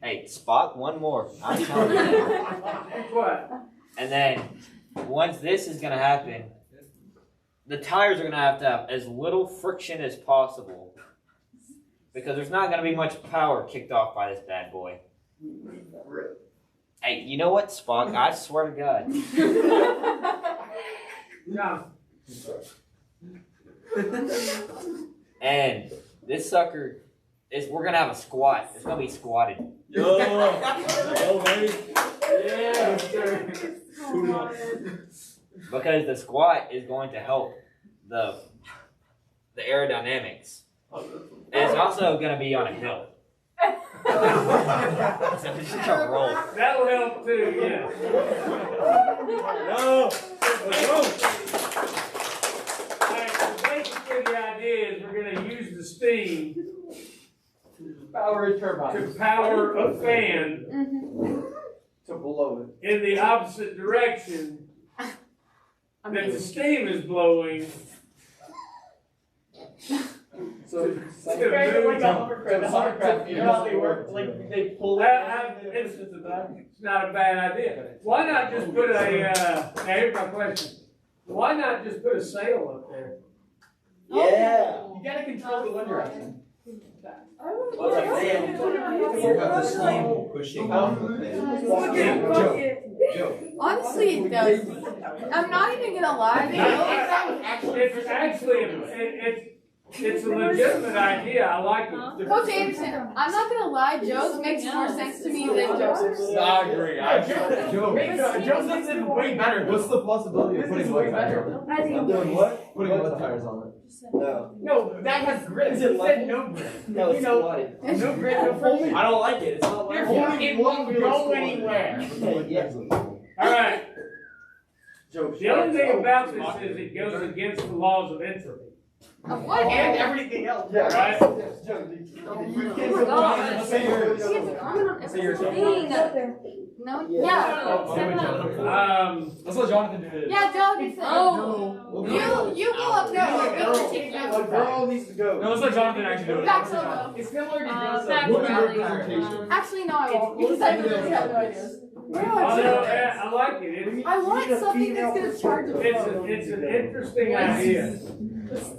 Speaker 10: Hey, Spock, one more. I'm telling you.
Speaker 1: What?
Speaker 10: And then once this is gonna happen, the tires are gonna have as little friction as possible, because there's not gonna be much power kicked off by this bad boy. Hey, you know what, Spock? I swear to God.
Speaker 1: No.
Speaker 10: And this sucker we're gonna have a squat. It's gonna be squatted.
Speaker 5: Yo, baby. Yeah.
Speaker 10: Because the squat is going to help the aerodynamics. And it's also gonna be on a hill. So it's just a roll.
Speaker 1: That'll help too, yeah.
Speaker 5: No. Let's go.
Speaker 1: Alright, so basically the idea is we're gonna use the steam
Speaker 9: Power a turbine.
Speaker 1: to power a fan
Speaker 9: To blow it.
Speaker 1: in the opposite direction that the steam is blowing.
Speaker 9: So
Speaker 1: To
Speaker 9: kind of like
Speaker 1: move-
Speaker 9: a hovercraft. You know how they work? Like they pull it.
Speaker 1: It's not a bad idea. Why not just put now here's my question. Why not just put a sail up there?
Speaker 9: Yeah. You gotta control the wind direction.
Speaker 2: Well, it's like saying, you got the steam pushing up the fan. Joe,
Speaker 12: Honestly, it does. I'm not even gonna lie.
Speaker 1: It's actually, it's a legitimate idea, I like it.
Speaker 12: Coach Anderson, I'm not gonna lie, Joe's makes more sense to me than Joseph's.
Speaker 5: I agree. Joseph's is way better. What's the possibility of putting wet tires on it?
Speaker 9: I'm doing what?
Speaker 5: Putting wet tires on it.
Speaker 9: No.
Speaker 5: No, that has grip.
Speaker 9: Is it light?
Speaker 5: No grip.
Speaker 9: No, it's light.
Speaker 5: No grip, no folding.
Speaker 9: I don't like it. It's not like
Speaker 5: It won't go anywhere.
Speaker 9: Okay, yes.
Speaker 1: Alright, the only thing about this is it goes against the laws of entropy.
Speaker 12: What?
Speaker 5: And everything else.
Speaker 1: Right?
Speaker 12: No? Yeah.
Speaker 5: Let's let Jonathan do it.
Speaker 12: Yeah, Jonathan. Oh. You go up there.
Speaker 9: A girl needs to go.
Speaker 5: No, let's let Jonathan actually do it.
Speaker 12: Back solo.
Speaker 5: It's similar to
Speaker 8: back
Speaker 5: Joseph.
Speaker 12: Actually, no, I won't. Because I really have no idea.
Speaker 1: I like it.
Speaker 12: I want something that's gonna charge a phone.
Speaker 1: It's an interesting idea.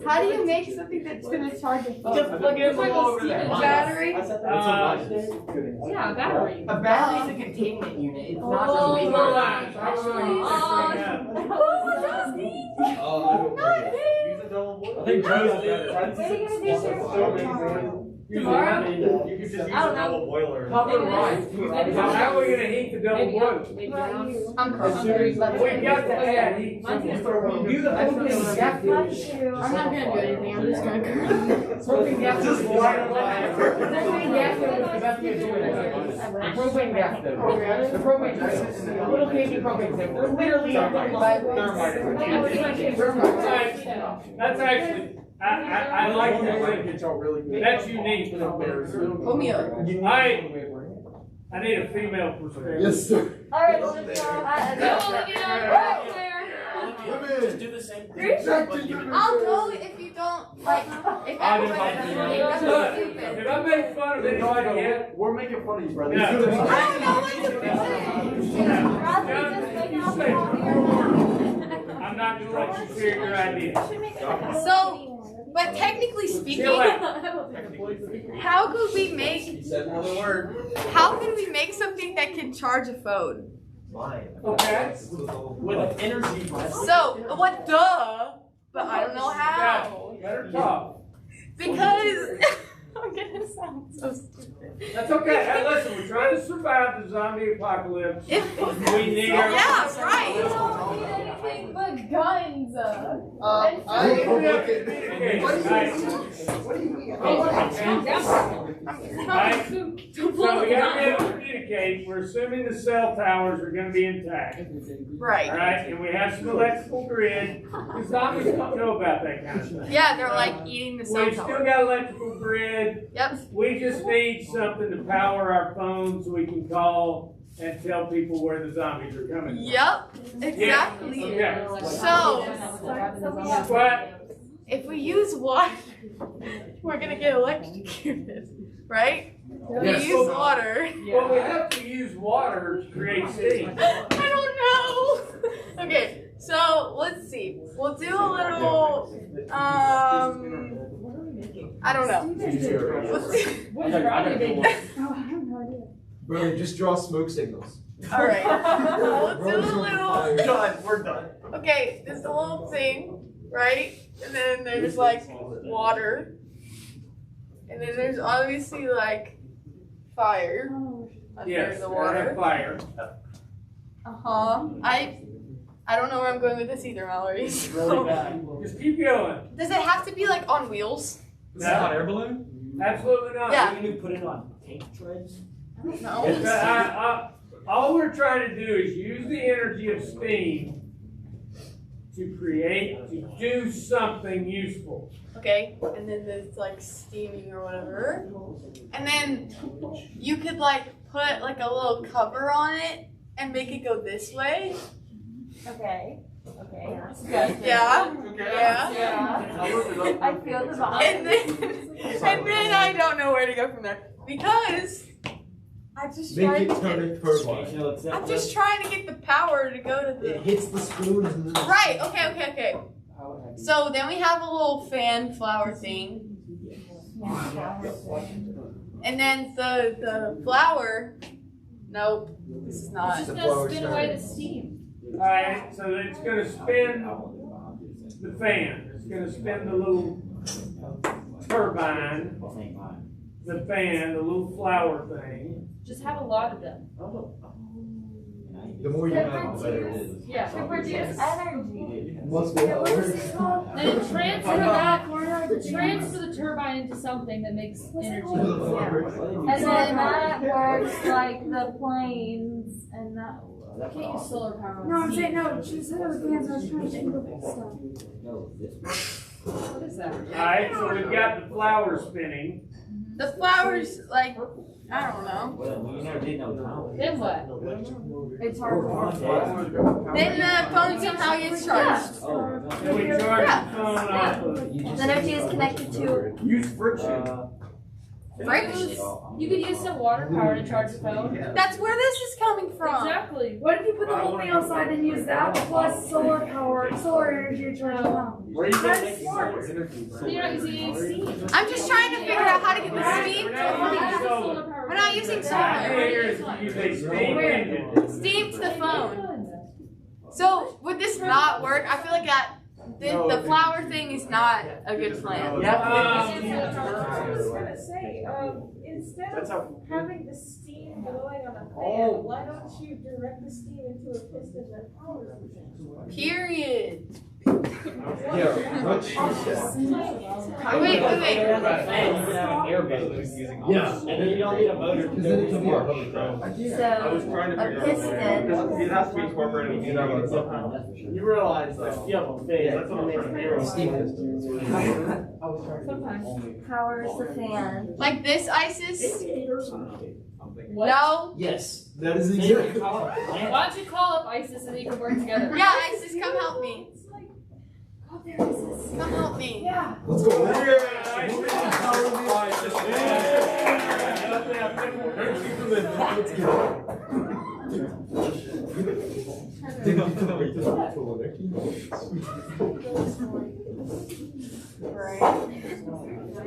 Speaker 12: How do you make something that's gonna charge a phone?
Speaker 8: Just plug it in over there.
Speaker 12: Battery?
Speaker 8: Yeah, battery.
Speaker 4: A battery is a containment unit. It's not
Speaker 12: Oh,
Speaker 4: just
Speaker 1: Relax.
Speaker 5: I think Joe's better.
Speaker 8: Tomorrow?
Speaker 5: You could just use
Speaker 8: I don't
Speaker 5: a double
Speaker 8: know.
Speaker 5: boiler.
Speaker 1: How are we gonna heat the double boiler?
Speaker 12: I'm crossing.
Speaker 1: We got to add heat.
Speaker 5: Do the propane gas flash.
Speaker 12: I'm not gonna do anything. I'm just gonna curl.
Speaker 5: Propane gas is light. Propane gas stove is the best way to do it. Propane gas stove. The propane gas stove. A little baby propane stove. They're literally thermite.
Speaker 1: That's actually, I like that. That's unique.
Speaker 12: Pull me up.
Speaker 1: I need a female perspective.
Speaker 9: Yes, sir.
Speaker 3: Alright, let's go.
Speaker 9: Just do the same thing.
Speaker 12: I'll go if you don't, like, if everybody doesn't think that's
Speaker 1: Look,
Speaker 12: stupid.
Speaker 1: if I make fun of anybody yet,
Speaker 9: We're making fun of you, brother.
Speaker 1: Yeah.
Speaker 12: I don't know what to say.
Speaker 1: I'm not gonna let you share your idea.
Speaker 12: So, but technically speaking, how could we make how can we make something that can charge a phone?
Speaker 1: Okay.
Speaker 5: With energy.
Speaker 12: So, what duh? But I don't know how.
Speaker 1: Better talk.
Speaker 12: Because I'm gonna sound so stupid.
Speaker 1: That's okay. Hey, listen, we're trying to survive the zombie apocalypse.
Speaker 12: If
Speaker 1: We need our.
Speaker 12: yeah,
Speaker 3: We
Speaker 12: right.
Speaker 3: don't need anything but guns.
Speaker 9: I ain't gonna look at
Speaker 1: What do you mean? Right. So we gotta be able to communicate. We're assuming the cell towers are gonna be intact.
Speaker 12: Right.
Speaker 1: Alright, and we have some electrical grid. The zombies don't know about that kind of stuff.
Speaker 12: Yeah, they're like eating the cell
Speaker 1: We still
Speaker 12: tower.
Speaker 1: got electrical grid.
Speaker 12: Yep.
Speaker 1: We just need something to power our phones so we can call and tell people where the zombies are coming from.
Speaker 12: Yep. Exactly.
Speaker 1: Okay.
Speaker 12: So,
Speaker 1: But
Speaker 12: if we use water, we're gonna get electrocuted, right? We
Speaker 1: Yes.
Speaker 12: use water.
Speaker 1: well, we have to use water to create steam.
Speaker 12: I don't know. Okay, so let's see. We'll do a little. I don't know. Let's see.
Speaker 2: Bro, just draw smoke signals.
Speaker 12: All right. We'll do a little.
Speaker 2: Done. We're done.
Speaker 12: Okay, this is a little thing, right? And then there's like water, and then there's obviously like fire under
Speaker 1: Yes,
Speaker 12: the
Speaker 1: I have
Speaker 12: water.
Speaker 1: fire.
Speaker 12: I don't know where I'm going with this either, Mallory. So,
Speaker 1: Just keep going.
Speaker 12: does it have to be like on wheels?
Speaker 5: Is that hot air balloon?
Speaker 1: Absolutely not.
Speaker 12: Yeah.
Speaker 4: You put it on tank treads?
Speaker 12: No.
Speaker 1: All we're trying to do is use the energy of steam to do something useful.
Speaker 12: Okay, and then there's like steaming or whatever. And then you could like put like a little cover on it and make it go this way.
Speaker 3: Okay. Okay.
Speaker 12: Yeah.
Speaker 3: Yeah.
Speaker 12: I feel the vibe. And then I don't know where to go from there. Because I'm just trying to get, I'm just trying to get the power to go to the
Speaker 9: It hits the spoons and then
Speaker 12: right, okay. So then we have a little fan flower thing. And then the flower Nope, this is not.
Speaker 8: It's just gonna spin away the steam.
Speaker 1: Alright, so it's gonna spin the fan. It's gonna spin the little turbine, the fan, the little flower thing.
Speaker 8: Just have a lot of them.
Speaker 2: The more you have, the better it is.
Speaker 8: Yeah.
Speaker 3: To produce energy.
Speaker 9: Must be how it works.
Speaker 8: Then transfer the turbine into something that makes energy.
Speaker 3: And then that works like the planes and that.
Speaker 8: Can't use solar power.
Speaker 3: No, I'm saying no. She said it was fans. I was trying to think of stuff.
Speaker 8: What is that?
Speaker 1: Alright, so we've got the flower spinning.
Speaker 12: The flowers, like, I don't know.
Speaker 10: You never did no time.
Speaker 8: Then what?
Speaker 3: It's hard.
Speaker 12: Then the phone somehow gets charged.
Speaker 1: And we charge the phone off of.
Speaker 3: The energy is connected to.
Speaker 1: Use friction.
Speaker 12: Friction.
Speaker 8: You could use some water power to charge the phone.
Speaker 12: That's where this is coming from.
Speaker 8: Exactly.
Speaker 3: What if you put the whole thing outside and use that plus solar energy to charge the phone?
Speaker 1: Where are you
Speaker 3: That's
Speaker 1: getting
Speaker 3: smart.
Speaker 8: So you're not using any steam.
Speaker 12: I'm just trying to figure out how to get the steam to We're not using solar.
Speaker 1: Use a steam engine.
Speaker 12: Steam to the phone. So would this not work? I feel like that the flower thing is not a good plan.
Speaker 13: I was gonna say, instead of having the steam blowing on a fan, why don't you direct the steam into a piston that powers the fan?
Speaker 12: Period.
Speaker 10: Wait.
Speaker 12: Wait.
Speaker 10: Yeah. And then you don't need a motor to do it.
Speaker 9: So,
Speaker 3: A piston.
Speaker 5: It has to be incorporated in
Speaker 4: You realize that you have a face, that's what I'm trying to figure out.
Speaker 8: Sometimes.
Speaker 3: Powers the fan.
Speaker 12: Like this, ISIS?
Speaker 8: What?
Speaker 12: No?
Speaker 9: yes, that is exactly.
Speaker 8: Why don't you call up ISIS and you can work together?
Speaker 12: Yeah, ISIS, come help me. Come help me.
Speaker 3: Yeah.
Speaker 9: Let's go.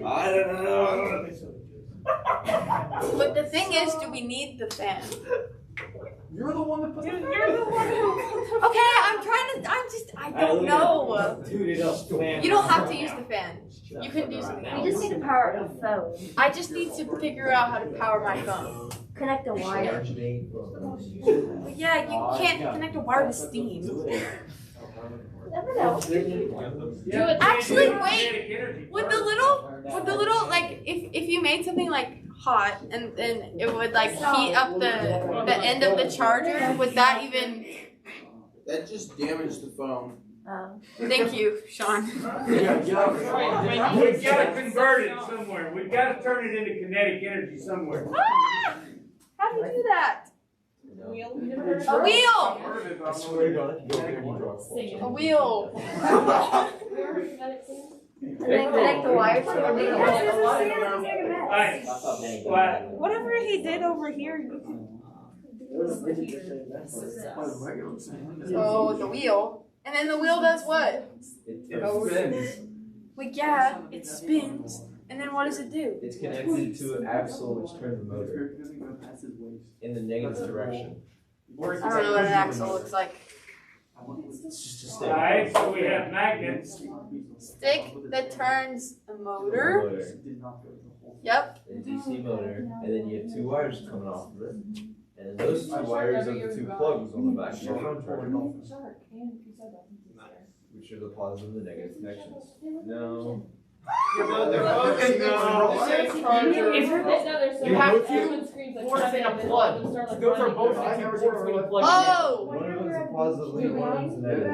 Speaker 2: I don't know.
Speaker 12: But the thing is, do we need the fan?
Speaker 9: You're the one that put
Speaker 12: Okay, I don't know.
Speaker 10: Dude, it up, man.
Speaker 12: You don't have to use the fan. You can do something
Speaker 3: You just
Speaker 12: else.
Speaker 3: need to power the phone.
Speaker 12: I just need to figure out how to power my phone.
Speaker 3: Connect a wire.
Speaker 12: But yeah, you can't connect a wire to steam.
Speaker 3: Never know.
Speaker 12: Actually, wait. With the little, like, if you made something like hot and then it would like heat up the end of the charger, would that even?
Speaker 2: That just damaged the phone.
Speaker 12: Thank you, Sean.
Speaker 1: We've got to convert it somewhere. We've got to turn it into kinetic energy somewhere.
Speaker 12: How do you do that? A wheel. A wheel.
Speaker 3: And then connect the wire to it.
Speaker 13: Whatever he did over here, you can.
Speaker 12: So the wheel. And then the wheel does what?
Speaker 2: It spins.
Speaker 12: Like, yeah, it spins. And then what does it do?
Speaker 2: It's connected to an axle which turns the motor in the negative direction.
Speaker 12: I don't know what an axle looks like.
Speaker 1: Alright, so we have magnets.
Speaker 12: Stick that turns a motor. Yep.
Speaker 2: A DC motor, and then you have two wires coming off of it. And then those two wires are the two plugs on the back of your phone charger, which are the positive and the negative connections. No.
Speaker 8: You
Speaker 4: have two ports and a plug. Those are both the two ports when you plug
Speaker 12: Oh!
Speaker 2: One of them's a positive lead, one of them's a negative.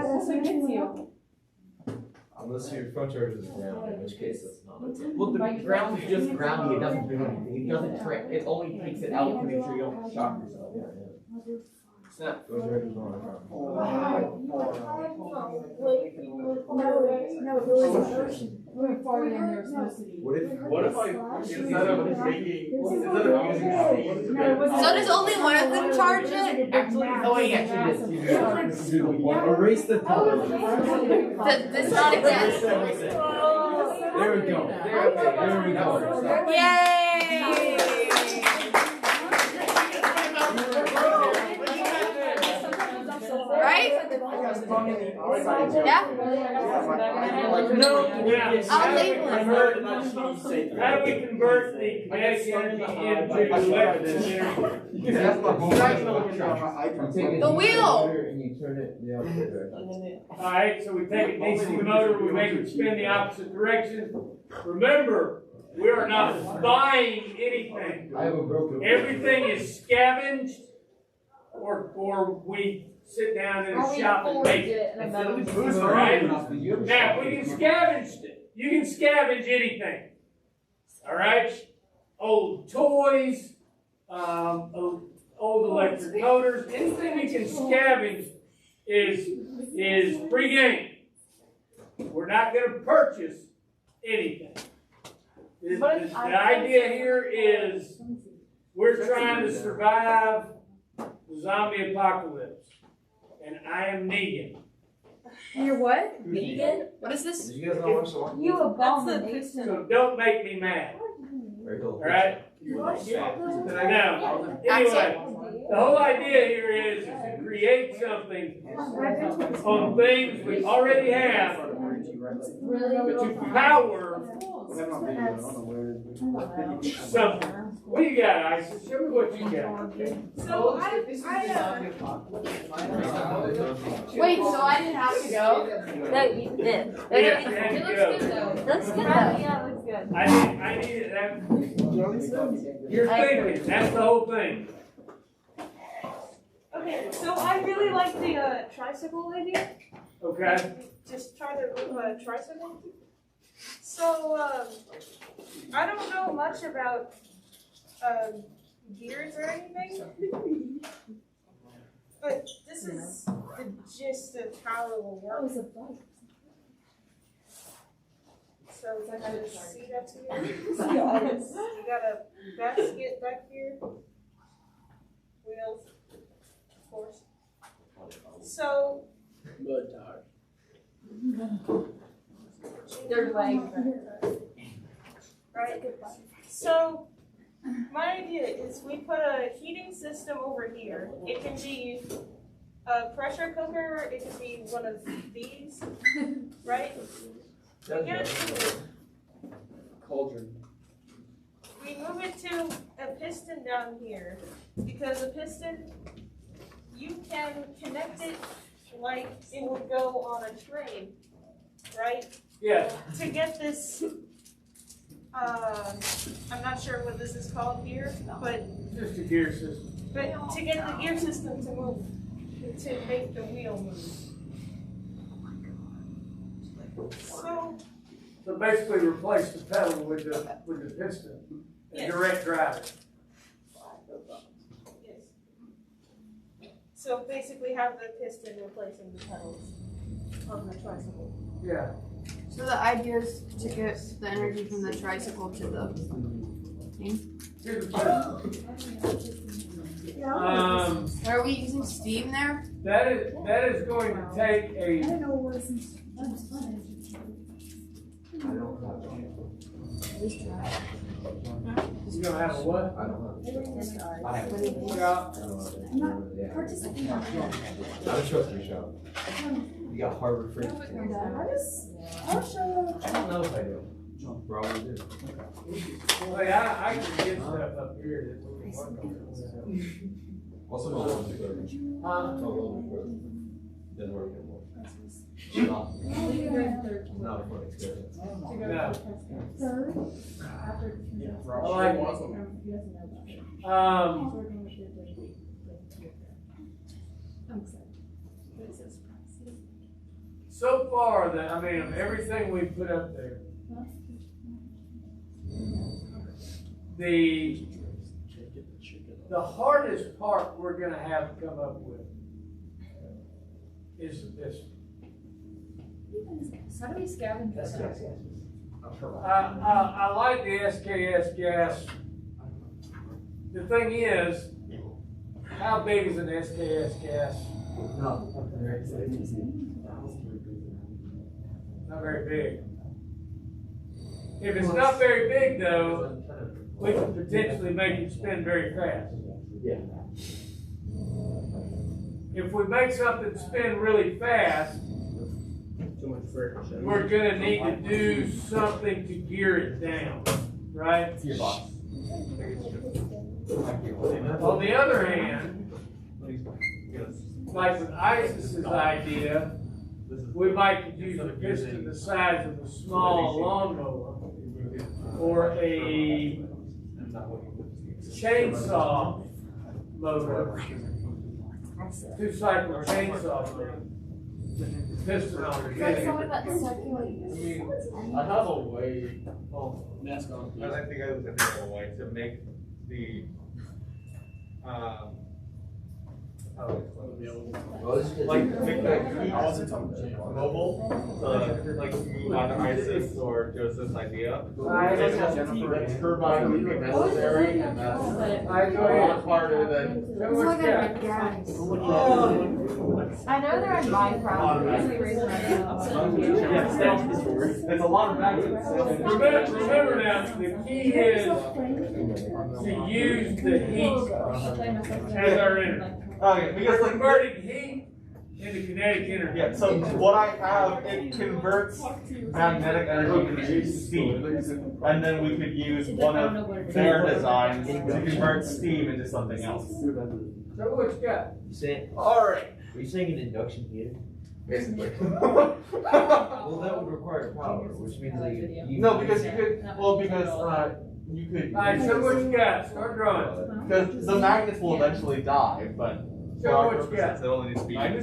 Speaker 2: Unless your phone charger is ground, in which case that's not.
Speaker 4: Well, the ground is just grounding, it doesn't do anything. It doesn't it only takes it out to make sure you don't shock yourself.
Speaker 2: Snap, phone charger's on.
Speaker 5: What if I, instead of using
Speaker 12: So does only one of them charge it?
Speaker 4: Actually, oh wait, actually,
Speaker 9: Erase the top.
Speaker 12: Does not exist.
Speaker 9: There we go. There we go.
Speaker 12: Yay! Yeah?
Speaker 1: No, yeah.
Speaker 12: I'll label it.
Speaker 1: How do we convert the kinetic energy into electrical energy?
Speaker 12: The wheel.
Speaker 1: Alright, so we take a DC motor, we make it spin the opposite direction. Remember, we are not buying anything. Everything is scavenged, or we sit down in a shop and make it. Alright? Now, if we can scavenge it, you can scavenge anything. Alright? Old toys, old electric motors, anything we can scavenge is free game. We're not going to purchase anything. The idea here is we're trying to survive the zombie apocalypse. And I am Negan.
Speaker 12: You're what? Vegan? What is this?
Speaker 2: Did you guys not watch the one?
Speaker 13: You abomination.
Speaker 1: So don't make me mad. Alright? Now, anyway, the whole idea here is to create something on things we already have to power something. What do you got, Isis? Show me what you got.
Speaker 13: So
Speaker 12: Wait, so I didn't have to go?
Speaker 8: No, you did.
Speaker 1: Yeah,
Speaker 8: It
Speaker 1: there you
Speaker 8: looks
Speaker 1: go.
Speaker 8: good though.
Speaker 12: Looks good though.
Speaker 8: Yeah, it looks good.
Speaker 1: I need that. You're thinking. That's the whole thing.
Speaker 13: Okay, so I really like the tricycle idea.
Speaker 1: Okay.
Speaker 13: Just try the tricycle. So I don't know much about gears or anything, but this is the gist of how it will work. So it's like a seat up here. You got a basket back here. Wheels, of course. So
Speaker 8: They're like.
Speaker 13: right? So my idea is we put a heating system over here. It can be a pressure cooker, it can be one of these, right? We get it to
Speaker 5: Cauldron.
Speaker 13: we move it to a piston down here because a piston you can connect it like it would go on a train, right?
Speaker 1: Yeah.
Speaker 13: To get this, I'm not sure what this is called here, but
Speaker 1: Just a gear system.
Speaker 13: to get the gear system to move, to make the wheel move.
Speaker 1: So basically replace the pedal with the piston and
Speaker 13: Yes.
Speaker 1: direct drive it.
Speaker 13: Yes. So basically have the piston replacing the pedals on the tricycle.
Speaker 1: Yeah.
Speaker 12: So the idea is to get the energy from the tricycle to the thing. Are we using steam there?
Speaker 1: That is going to take a. You're gonna have a what?
Speaker 9: I don't know.
Speaker 1: Yeah.
Speaker 9: Not a trophy shop. You got Harvard Free. I don't know if I do. Probably do.
Speaker 1: Well, I can get stuff up here that we can work on.
Speaker 9: Also, no one's equipment. Didn't work anymore. Not a fun experience.
Speaker 1: I like it. So far, of everything we put up there, the hardest part we're gonna have to come up with is this.
Speaker 8: How do we scavenge this?
Speaker 1: I like the SKS gas. The thing is, how big is an SKS gas? Not very big. If it's not very big though, we can potentially make it spin very fast.
Speaker 9: Yeah.
Speaker 1: If we make something spin really fast,
Speaker 5: too much friction.
Speaker 1: we're gonna need to do something to gear it down, right? On the other hand, like with Isis's idea, we might use a piston the size of a small lawnmower or a chainsaw motor, 2-cycle chainsaw motor. Piston on the
Speaker 3: Like
Speaker 1: beginning.
Speaker 3: something about the circular.
Speaker 5: I have a way. Well, I think I was gonna have a way to make the how do I explain this? Like make the heat mobile to like move either Isis or Joseph's idea. It's just a turbine would be necessary, and that's a lot harder than.
Speaker 3: I know they're in Minecraft.
Speaker 5: It's a lot of magnets.
Speaker 1: Remember now, the key is to use the heat as our energy.
Speaker 5: Okay, because
Speaker 1: We're
Speaker 5: like
Speaker 1: converting heat into kinetic energy.
Speaker 5: yeah, so what I have, it converts magnetic energy into steam, and then we could use one of their designs to convert steam into something else.
Speaker 1: So what you got?
Speaker 10: You saying?
Speaker 5: All right,
Speaker 10: Are you saying an induction heater?
Speaker 5: basically.
Speaker 10: Well, that would require power, which means that you.
Speaker 5: No, because you could. Well, because you could.
Speaker 1: Alright, so what you got? Start drawing.
Speaker 5: Because the magnets will eventually die, but for
Speaker 1: Show
Speaker 5: our
Speaker 1: what you got.
Speaker 5: purposes, it only needs to be.
Speaker 4: Make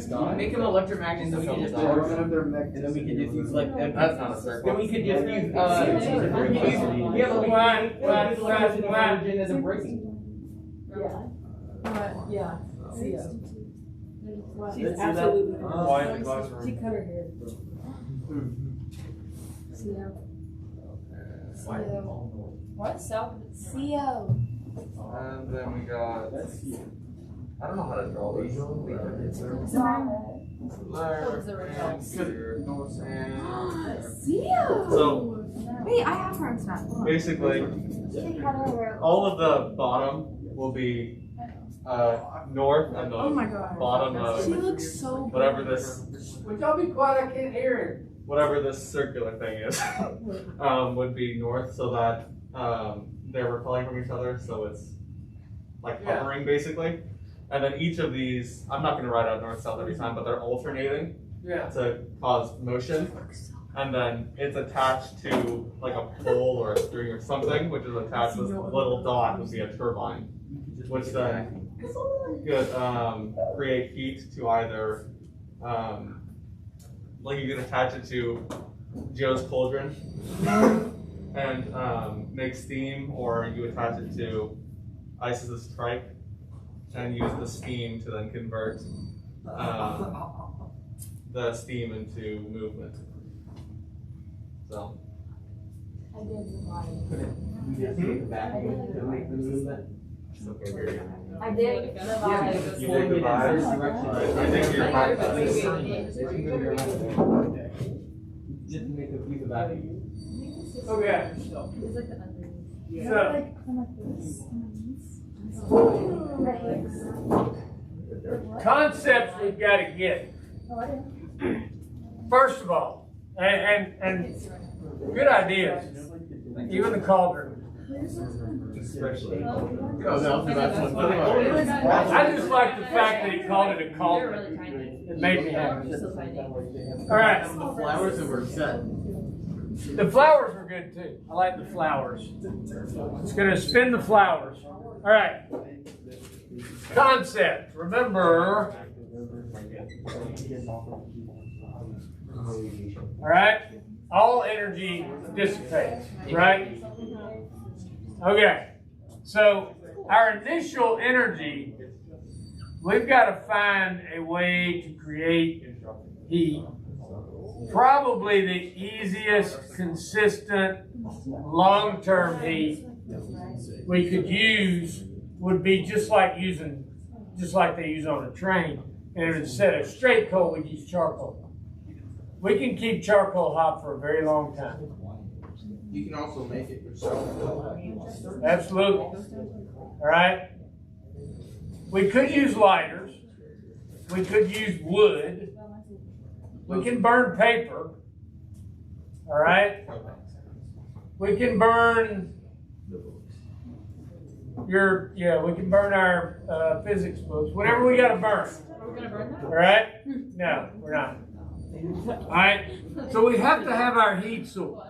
Speaker 4: them electromagnets, so we can just and then we can just use like
Speaker 5: That's not a circle.
Speaker 4: then we could just use
Speaker 1: What?
Speaker 4: hydrogen as a braking.
Speaker 12: Yeah. See ya. She's
Speaker 4: Let's do that.
Speaker 12: absolutely.
Speaker 5: Why in the classroom?
Speaker 12: She cut her hair. See ya.
Speaker 8: What? South?
Speaker 3: CO.
Speaker 5: And then we got. I don't know how to draw these.
Speaker 3: CO.
Speaker 5: So
Speaker 3: Wait, I have her in snap.
Speaker 5: basically,
Speaker 3: She cut her hair.
Speaker 5: all of the bottom will be north, and the
Speaker 12: Oh my god.
Speaker 5: bottom
Speaker 12: She
Speaker 5: of
Speaker 12: looks so
Speaker 5: whatever this
Speaker 1: Would y'all be quiet? I can't hear him.
Speaker 5: whatever this circular thing is would be north, so that they're repelling from each other, so it's like
Speaker 1: Yeah.
Speaker 5: hovering basically. And then each of these, I'm not going to write out north south every time, but they're alternating
Speaker 1: Yeah.
Speaker 5: to cause motion. And then it's attached to like a pole or a string or something, which is attached to this little dot would be a turbine, which then could create heat to either, like you can attach it to Joe's cauldron and make steam, or you attach it to Isis's trike and use the steam to then convert the steam into movement. So.
Speaker 3: I did the vibe. I did the vibe.
Speaker 5: You did the vibes. I think you're right.
Speaker 4: Just make a piece of that.
Speaker 1: Okay.
Speaker 12: It's like the underneath.
Speaker 1: So, concepts we've got to get. First of all, and good ideas. Even the cauldron. I just like the fact that he called it a cauldron. It made me happy. All right.
Speaker 9: The flowers that were set.
Speaker 1: The flowers were good too. I like the flowers. It's going to spin the flowers. All right. Concept. Remember. All right. All energy dissipates. Right? Okay. So our initial energy, we've got to find a way to create heat. Probably the easiest, consistent, long-term heat we could use would be just like they use on a train. And instead of straight coal, we use charcoal. We can keep charcoal hot for a very long time.
Speaker 9: You can also make it yourself.
Speaker 1: Absolutely. All right. We could use lighters. We could use wood. We can burn paper. All right. We can burn we can burn our physics books. Whatever we got to burn.
Speaker 8: Are we gonna burn them?
Speaker 1: All right? No, we're not. All right. So we have to have our heat source.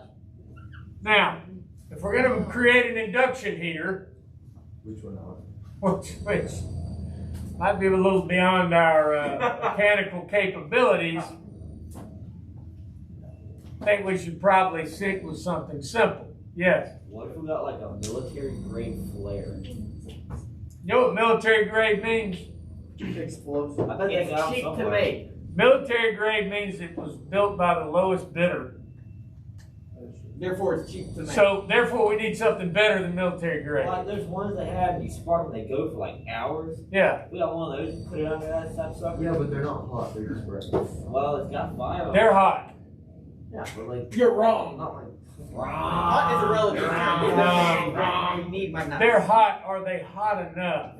Speaker 1: Now, if we're going to create an induction heater,
Speaker 2: Which one?
Speaker 1: which might be a little beyond our mechanical capabilities, I think we should probably stick with something simple. Yes.
Speaker 10: What if we got like a military grade flare?
Speaker 1: You know what military grade means?
Speaker 9: Explosive.
Speaker 10: I bet
Speaker 4: It's
Speaker 10: they got
Speaker 4: cheap to
Speaker 10: somewhere.
Speaker 4: make.
Speaker 1: Military grade means it was built by the lowest bidder.
Speaker 4: Therefore, it's cheap to make.
Speaker 1: So therefore we need something better than military grade.
Speaker 10: Like there's ones they have you spark and they go for like hours.
Speaker 1: Yeah.
Speaker 10: We got one of those and put it under that sucker.
Speaker 2: Yeah, but they're not hot. They're just red.
Speaker 10: Well, it's got fire on it.
Speaker 1: They're hot.
Speaker 10: Yeah, but like
Speaker 4: You're wrong.
Speaker 10: not like
Speaker 4: Hot is irrelative.
Speaker 1: No.
Speaker 4: Wrong. You need my knife.
Speaker 1: They're hot. Are they hot enough?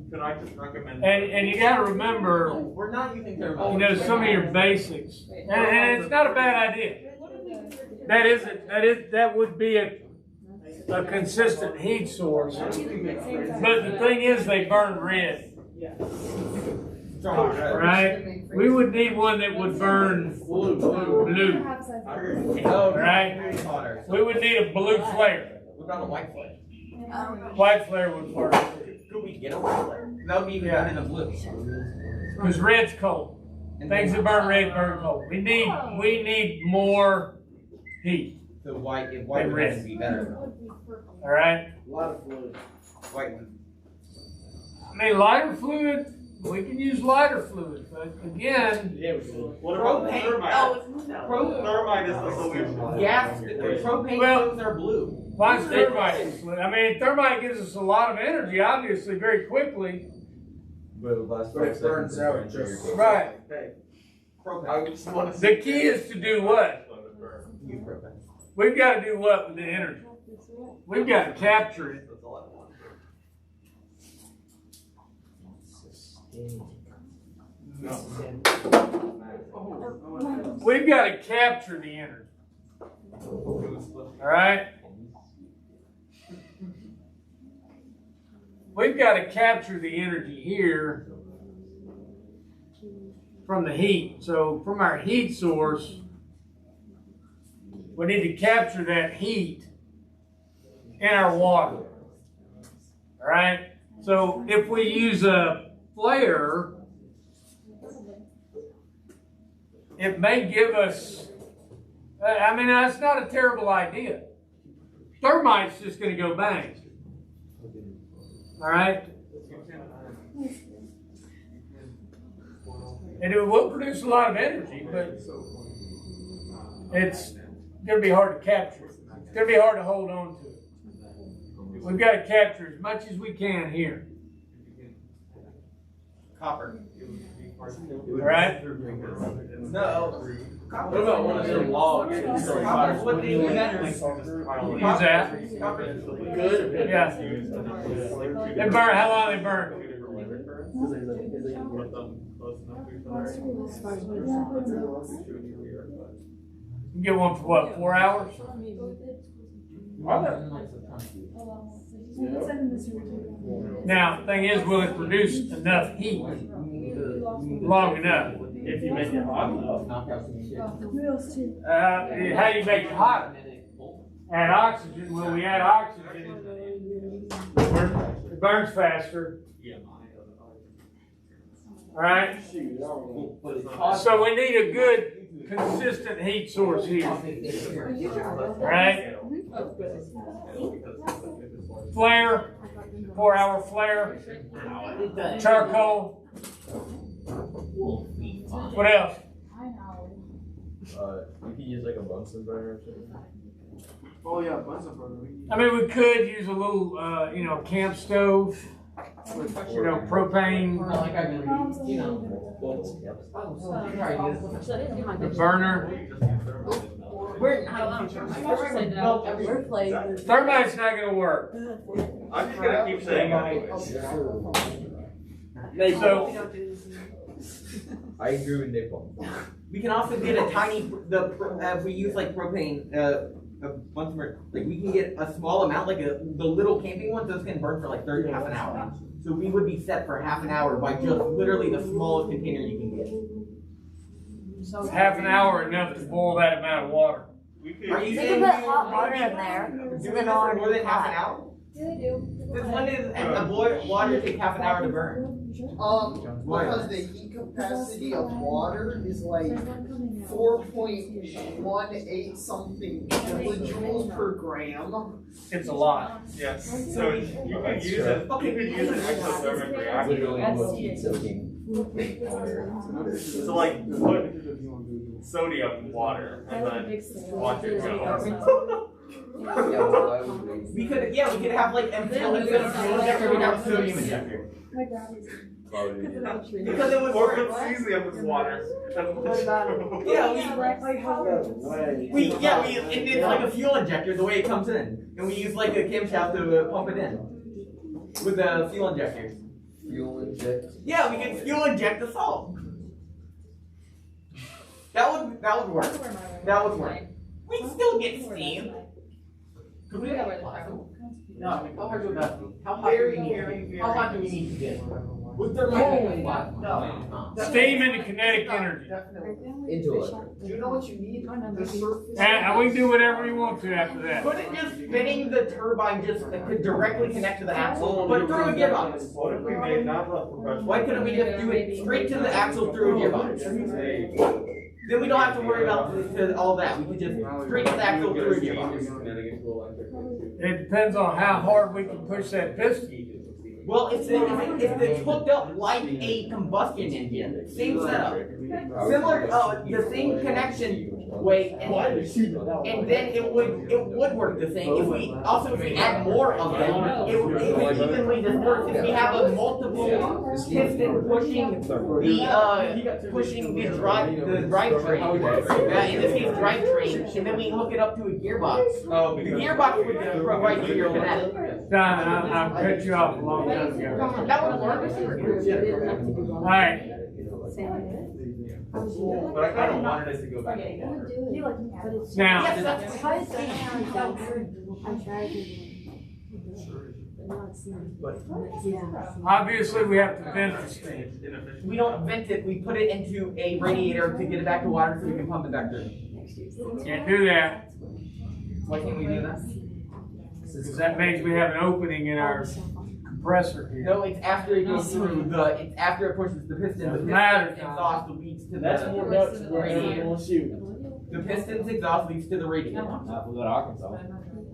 Speaker 5: Could I just recommend?
Speaker 1: And you got to remember,
Speaker 4: We're not using
Speaker 1: you
Speaker 4: thermal.
Speaker 1: know, some of your basics, and it's not a bad idea. That would be a consistent heat source. But the thing is, they burn red, right? We would need one that would burn blue, right? We would need a blue flare.
Speaker 4: What about a white flare?
Speaker 1: White flare would work,
Speaker 4: Could we get a white flare? That would be even better than blue.
Speaker 1: because red's cold. Things that burn red burn cold. We need more heat.
Speaker 4: The white, if white
Speaker 1: And
Speaker 4: would
Speaker 1: red.
Speaker 4: actually be better.
Speaker 1: All right.
Speaker 9: A lot of fluid.
Speaker 4: White would.
Speaker 1: I mean, lighter fluid. We can use lighter fluid, but again,
Speaker 9: Yeah, we should.
Speaker 5: What about
Speaker 4: Propane.
Speaker 5: thermite? Thermite is the solution.
Speaker 4: Gas, propane
Speaker 1: Well-
Speaker 4: stoves are blue.
Speaker 1: why is thermite? I mean, thermite gives us a lot of energy, obviously, very quickly.
Speaker 2: But it lasts
Speaker 9: But it
Speaker 2: 5
Speaker 9: burns
Speaker 2: seconds.
Speaker 9: out
Speaker 2: and then
Speaker 9: just-
Speaker 2: you're-
Speaker 1: Right.
Speaker 4: Propane.
Speaker 5: I just want to.
Speaker 1: The key is to do what?
Speaker 4: Use propane.
Speaker 1: We've got to do what with the energy? We've got to capture it.
Speaker 5: That's all I want.
Speaker 1: We've got to capture the energy. All right? We've got to capture the energy here from the heat. So from our heat source, we need to capture that heat in our water. All right? So if we use a flare, it may give us, I mean, that's not a terrible idea. Thermite's just going to go bang. All right? And it will produce a lot of energy, but it's going to be hard to capture. It's going to be hard to hold on to. We've got to capture as much as we can here.
Speaker 4: Copper.
Speaker 1: All right?
Speaker 4: No.
Speaker 5: What about one of their logs?
Speaker 4: Copper's what they use better.
Speaker 1: Use that.
Speaker 4: Copper.
Speaker 9: Good.
Speaker 1: Yeah. They burn, how long they burn? You get one for what, 4 hours? Now, the thing is, will it produce enough heat long enough?
Speaker 5: If you make it hot enough.
Speaker 1: How do you make it hotter? Add oxygen. When we add oxygen, it burns faster. All right? So we need a good, consistent heat source here. All right? Flare, 4 hour flare, charcoal. What else?
Speaker 2: You can use like a Bunsen burner or something.
Speaker 9: Oh yeah, Bunsen burner.
Speaker 1: I mean, we could use a little, camp stove with, propane, the burner. Thermite's not going to work.
Speaker 5: I'm just gonna keep saying it anyways.
Speaker 2: I agree with Napalm.
Speaker 4: We can also get a tiny, if we use like propane, once more, like we can get a small amount, like the little camping ones, those can burn for like 30 half an hour. So we would be set for half an hour by just literally the smallest container you can get.
Speaker 1: So half an hour enough to boil that amount of water.
Speaker 4: Are you
Speaker 7: You
Speaker 4: saying
Speaker 7: can put hot water in there.
Speaker 4: doing this for more than half an hour?
Speaker 3: Yeah, they do.
Speaker 4: This one is, a water takes half an hour to burn.
Speaker 9: Because the heat capacity of water is like 4.18 something kilojoules per gram.
Speaker 1: It's a lot.
Speaker 5: Yes, so you could use it, you could use an exothermic reactor.
Speaker 2: Literally what heat soaking.
Speaker 5: So like put sodium in water and then watch it go.
Speaker 4: We could have like instead of fuel injector, we'd have sodium injector. Because it would
Speaker 5: Or
Speaker 4: work.
Speaker 5: put cesium in water.
Speaker 4: Yeah, and it's like a fuel injector the way it comes in, and we use like a camshaft to pump it in with the fuel injectors.
Speaker 2: Fuel inject.
Speaker 4: Yeah, we can fuel inject the salt. That would work. That would work. We can still get steam. Could we have plasma? No, how hard would that be? How hot do we need to get? How hot do we need to get? With their plasma?
Speaker 1: Steam into kinetic energy.
Speaker 2: Into it.
Speaker 9: Do you know what you need? The surface.
Speaker 1: And we can do whatever you want to after that.
Speaker 4: Couldn't just spinning the turbine just could directly connect to the axle, but through a gearbox?
Speaker 5: What if we made not the professional?
Speaker 4: Why couldn't we just do it straight to the axle through a gearbox? Then we don't have to worry about all that. We could just straight to the axle through a gearbox.
Speaker 1: It depends on how hard we can push that piston.
Speaker 4: Well, if it's hooked up like a combustion engine, same setup, similar, the same connection way, and then it would work the same. If we add more of them, it would evenly disperse. If we have a multiple piston pushing the drivetrain, in this case drivetrain, and then we hook it up to a gearbox. The gearbox would provide your kinetic.
Speaker 1: Don, I'll cut you off a long time ago.
Speaker 4: That would work.
Speaker 1: Alright.
Speaker 5: But I kind of wanted us to go back.
Speaker 1: Now, obviously we have to vent the steam.
Speaker 4: We don't vent it, we put it into a radiator to get it back to water so we can pump it back through.
Speaker 1: Can't do that.
Speaker 4: Why can't we do that?
Speaker 1: Because that means we have an opening in our compressor here.
Speaker 4: No, it's after it goes through it's after it pushes the piston.
Speaker 1: Doesn't matter.
Speaker 4: Exhaust leads to
Speaker 9: That's
Speaker 4: the
Speaker 9: more nuts
Speaker 4: radiator.
Speaker 9: shoot.
Speaker 4: The piston's exhaust leads to the radiator.
Speaker 10: We'll go to Arkansas.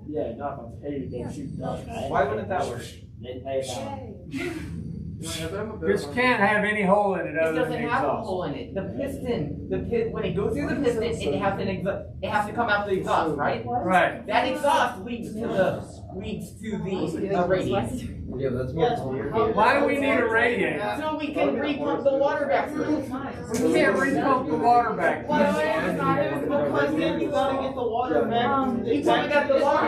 Speaker 9: Yeah, not on hey, don't shoot.
Speaker 4: Why wouldn't that work?
Speaker 10: They pay about.
Speaker 1: This can't have any hole in it
Speaker 4: It
Speaker 1: other than
Speaker 4: doesn't
Speaker 1: the
Speaker 4: have a
Speaker 1: exhaust.
Speaker 4: hole in it. The piston, when it goes through the piston, it has to come out the exhaust, right?
Speaker 1: Right.
Speaker 4: That exhaust leads to the radiator.
Speaker 2: Yeah, that's more complicated.
Speaker 1: Why do we need a radiator?
Speaker 4: So we can repump the water back through.
Speaker 1: We can't repump the water back.
Speaker 4: Because then you gotta get the water back. You gotta get the water.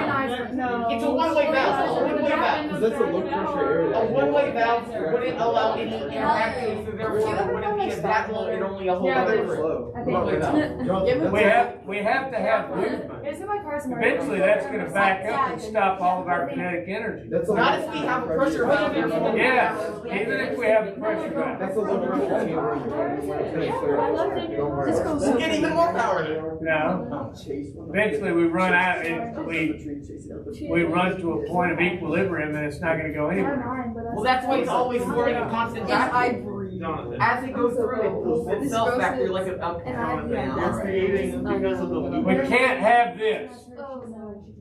Speaker 4: It's a one-way valve. A one-way valve.
Speaker 2: That's a low pressure area.
Speaker 4: A one-way valve wouldn't allow any interaction, so therefore it wouldn't be that low, it only a whole other one-way valve.
Speaker 1: We have to have movement. Eventually that's gonna back up and stop all of our kinetic energy.
Speaker 4: Not if we have a pressure valve.
Speaker 1: Yeah, even if we have a pressure valve.
Speaker 2: That's a low pressure
Speaker 4: We'll get even more power there.
Speaker 1: No. Eventually we run out and we run to a point of equilibrium and it's not gonna go anywhere.
Speaker 4: Well, that's why it's always working in constant vacuum. As it goes through, it pulls itself back through like a
Speaker 1: We can't have this.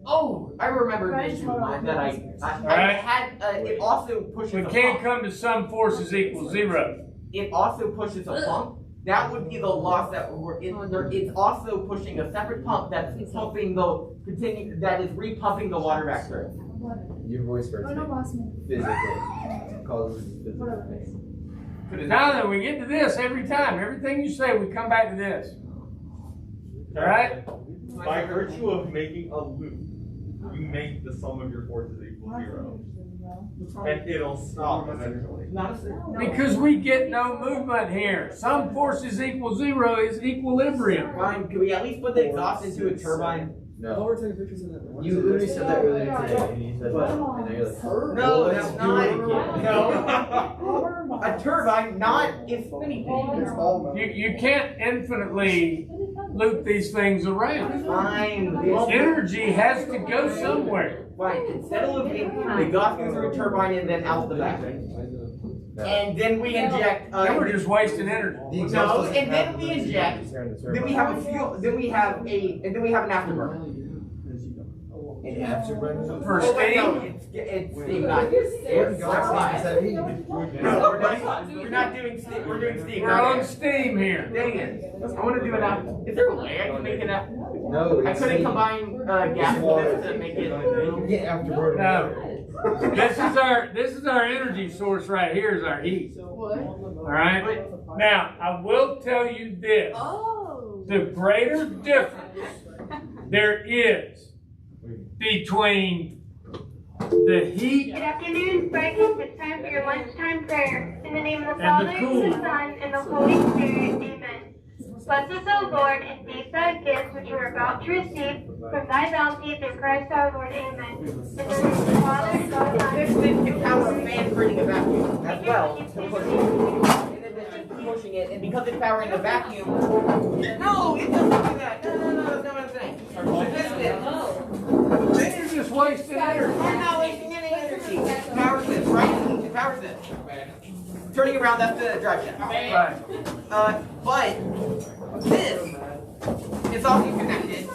Speaker 4: Oh, I remember this issue that I had. It also pushes.
Speaker 1: We can't come to some forces equal zero.
Speaker 4: It also pushes a pump. That would be the loss that we're in. It's also pushing a separate pump that's pumping that is repumping the water back through.
Speaker 2: Your voice hurts me. Physically. Causes physical pain.
Speaker 1: Now then, we get to this every time. Everything you say, we come back to this. All right?
Speaker 5: By virtue of making a loop, you you make the sum of your forces equal 0. And it'll stop eventually.
Speaker 1: Because we get no movement here. Some forces equal 0 is equilibrium.
Speaker 4: Ryan, can we at least put the exhaust into a turbine?
Speaker 2: No. You literally said that earlier today, and you said that, and now you're like,
Speaker 4: No,
Speaker 2: well,
Speaker 4: that's
Speaker 2: let's do it
Speaker 4: not.
Speaker 2: again.
Speaker 4: No. A turbine, not a spinning thing.
Speaker 1: You can't infinitely loop these things around.
Speaker 4: Fine.
Speaker 1: Energy has to go somewhere.
Speaker 4: Fine. Instead of looping, the exhaust goes through a turbine and then out the back. And then we inject.
Speaker 1: Then we're just wasting energy.
Speaker 4: No, and then we inject. Then we have a fuel. Then we have an afterburner.
Speaker 2: An afterburner?
Speaker 1: For
Speaker 4: Oh, wait,
Speaker 1: steam?
Speaker 4: no, it's steam, not. It's We're not doing steam. We're doing steam.
Speaker 1: We're on steam here.
Speaker 4: Dang it! I want to do an after. Is there a way I can make it after?
Speaker 2: No.
Speaker 4: I couldn't combine gas with this to make it.
Speaker 2: You get afterburner.
Speaker 1: No. This is our energy source right here is our heat. All right. Now I will tell you this: the greater difference there is between the heat
Speaker 14: Good afternoon, Vikings. It's time for your lunchtime prayer. In the name of the
Speaker 1: And
Speaker 14: Father,
Speaker 1: the cool.
Speaker 14: the Son, and the Holy Spirit. Amen. Bless us, O Lord, and these thy gifts which you are about to receive from thy bounty through Christ our Lord. Amen. In the name of the Father, and God, and
Speaker 4: This is the power of fan creating a vacuum as well. And then pushing it, and because it's powering the vacuum. No, it doesn't do that. No, that's not what I'm saying.
Speaker 1: Then you're just wasting energy.
Speaker 4: I'm not wasting any energy. It powers this, right? It powers this. Turning around, that's the drive shaft.
Speaker 1: Right.
Speaker 4: But this is also connected to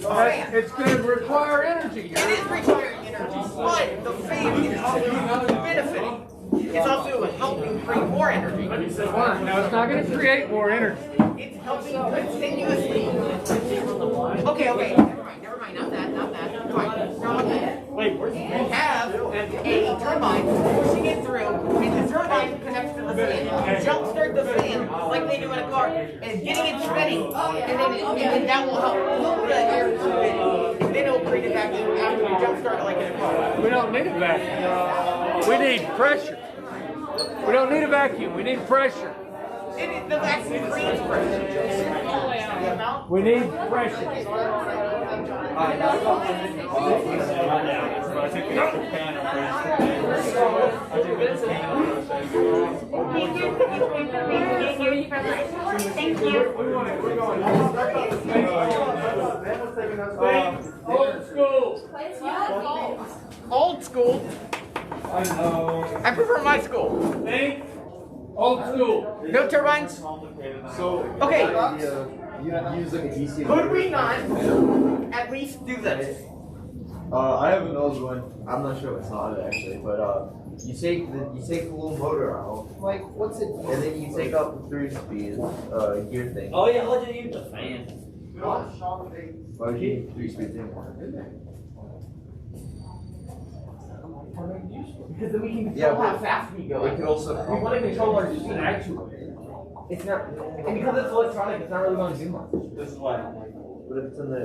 Speaker 4: a fan.
Speaker 1: It's going to require energy.
Speaker 4: It is requiring energy, but the fan is also benefiting. It's also helping create more energy.
Speaker 1: Why? No, it's not going to create more energy.
Speaker 4: It's helping continuously. Okay, never mind, not that. Fine. No, okay.
Speaker 1: Wait,
Speaker 4: We have a turbine pushing it through, and the turbine connects to the fan. Jumpstart the fan like they do in a car, and getting it spinning, and then that will help move the air to it. And then it will create a vacuum after we jumpstart it like in a car.
Speaker 1: We don't need a vacuum. We need pressure. We don't need a vacuum. We need pressure.
Speaker 4: The vacuum creates pressure.
Speaker 1: We need pressure.
Speaker 14: Thank you.
Speaker 1: Old school.
Speaker 4: Old school?
Speaker 5: I know.
Speaker 4: I prefer my school.
Speaker 1: Think old school.
Speaker 4: No turbines?
Speaker 5: So,
Speaker 4: Okay.
Speaker 2: You use like a DC.
Speaker 4: Could we not at least do this?
Speaker 2: I have another one. I'm not sure what's on it actually, but you take the little motor out,
Speaker 9: Like, what's it?
Speaker 2: and then you take out the 3-speed gear thing.
Speaker 10: Oh yeah, I'll just use the fan.
Speaker 2: Why would you need 3-speed anymore?
Speaker 4: Because then we can
Speaker 2: Yeah,
Speaker 4: control how
Speaker 2: but
Speaker 4: fast we go.
Speaker 2: it could also.
Speaker 4: We want to control our speed actually. It's not, and because it's electronic, it's not really going to do much.
Speaker 5: this is why.
Speaker 2: But if it's in the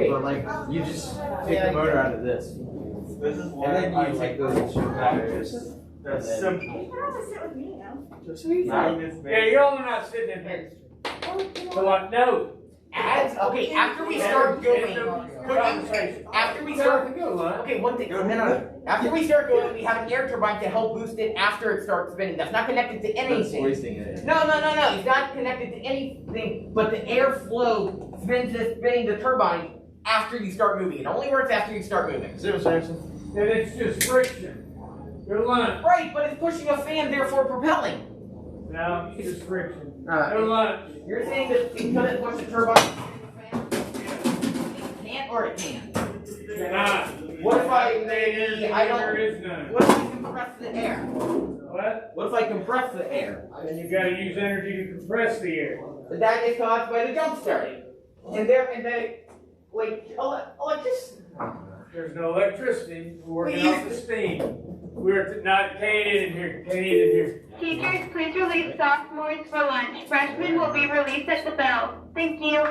Speaker 2: but like you just take the motor out of this,
Speaker 5: This is why
Speaker 2: and then
Speaker 5: I
Speaker 2: you take
Speaker 5: like
Speaker 2: those wires.
Speaker 5: That's simple.
Speaker 7: You don't have to sit with me, you know.
Speaker 1: Yeah, you're only not sitting in here. So like, no.
Speaker 4: Okay, after we start going, after we start, okay, one thing, no. After we start going, we have an air turbine to help boost it after it starts spinning. That's not connected to
Speaker 2: That's
Speaker 4: anything.
Speaker 2: wasting it.
Speaker 4: No, it's not connected to anything, but the airflow spinning the turbine after you start moving. It only works after you start moving.
Speaker 2: See what I'm saying?
Speaker 1: And it's just friction. Good lunch.
Speaker 4: Right, but it's pushing a fan, therefore propelling.
Speaker 1: No, it's just friction.
Speaker 4: Good
Speaker 1: lunch.
Speaker 4: You're saying that it couldn't push the turbine? It can't or it can?
Speaker 1: Nah.
Speaker 4: What if I
Speaker 1: There is none.
Speaker 4: What if I compress the air?
Speaker 1: What?
Speaker 4: What if I compress the air?
Speaker 1: Then you gotta use energy to compress the air.
Speaker 4: That is caused by the jump starting. And then, like, electricity.
Speaker 1: There's no electricity. We're working off the steam. We're not can't eat in here. Can't eat in here.
Speaker 14: Teachers, please release sophomores for lunch. Freshmen will be released at the bell. Thank you.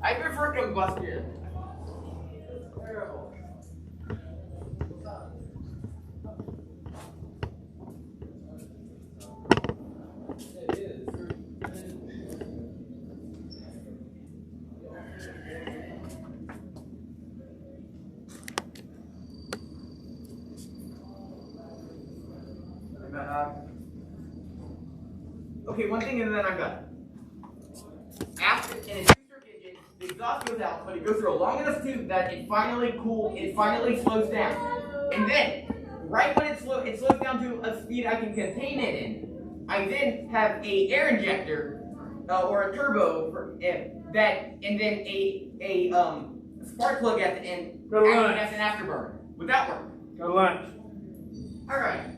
Speaker 4: I prefer combustion. Okay, one thing and then I'm done. After in a two-stroke engine, the exhaust goes out, but it goes through a long enough tube that it finally slows down. And then, right when it slows down to a speed I can contain it in, I then have a air injector or a turbo and then a spark plug at the end acting as an afterburner. Would that work?
Speaker 1: Go to lunch.
Speaker 4: All right.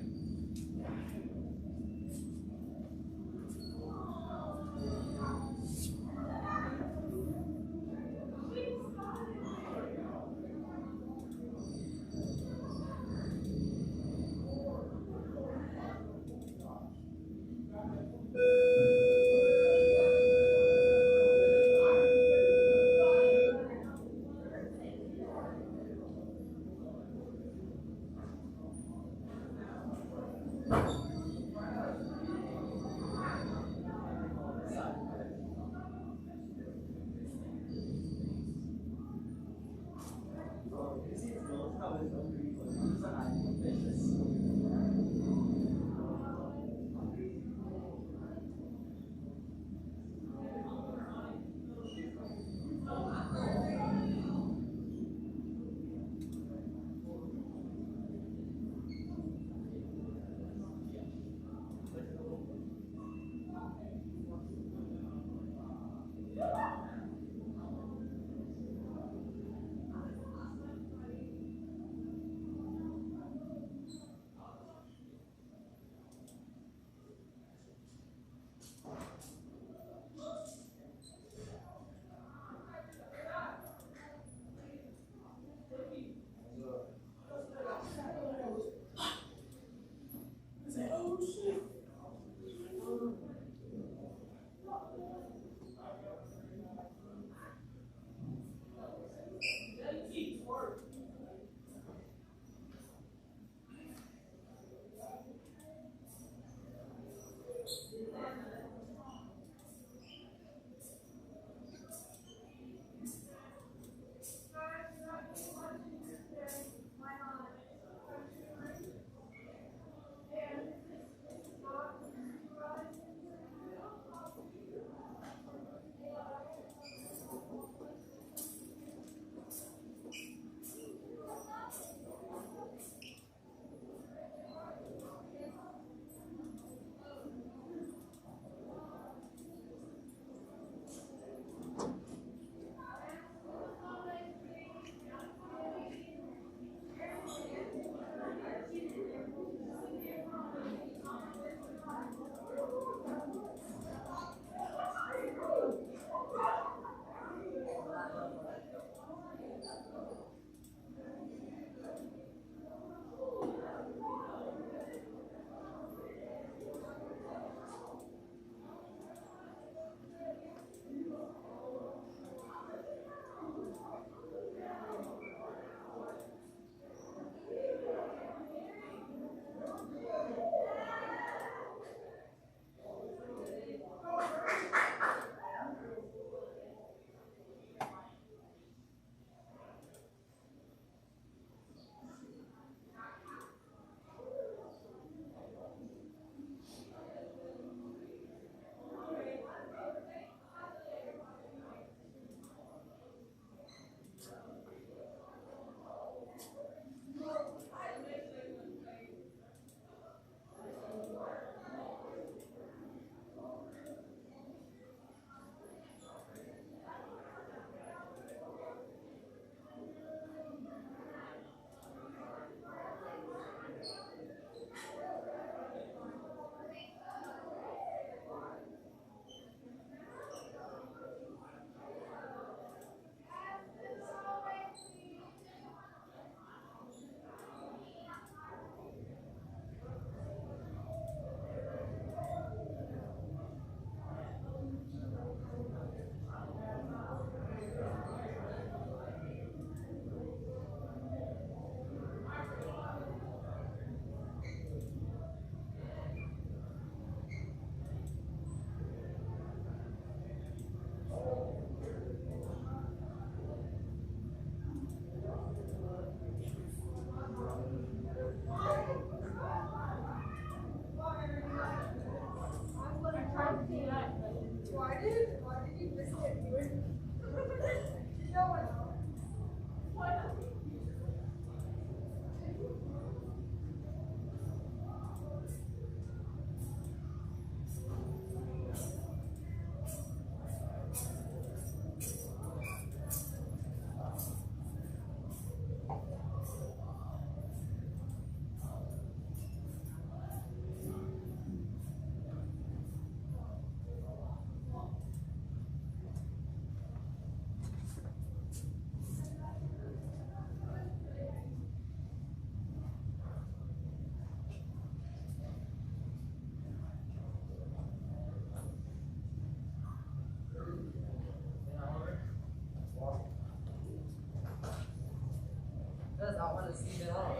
Speaker 15: does not want to see it all.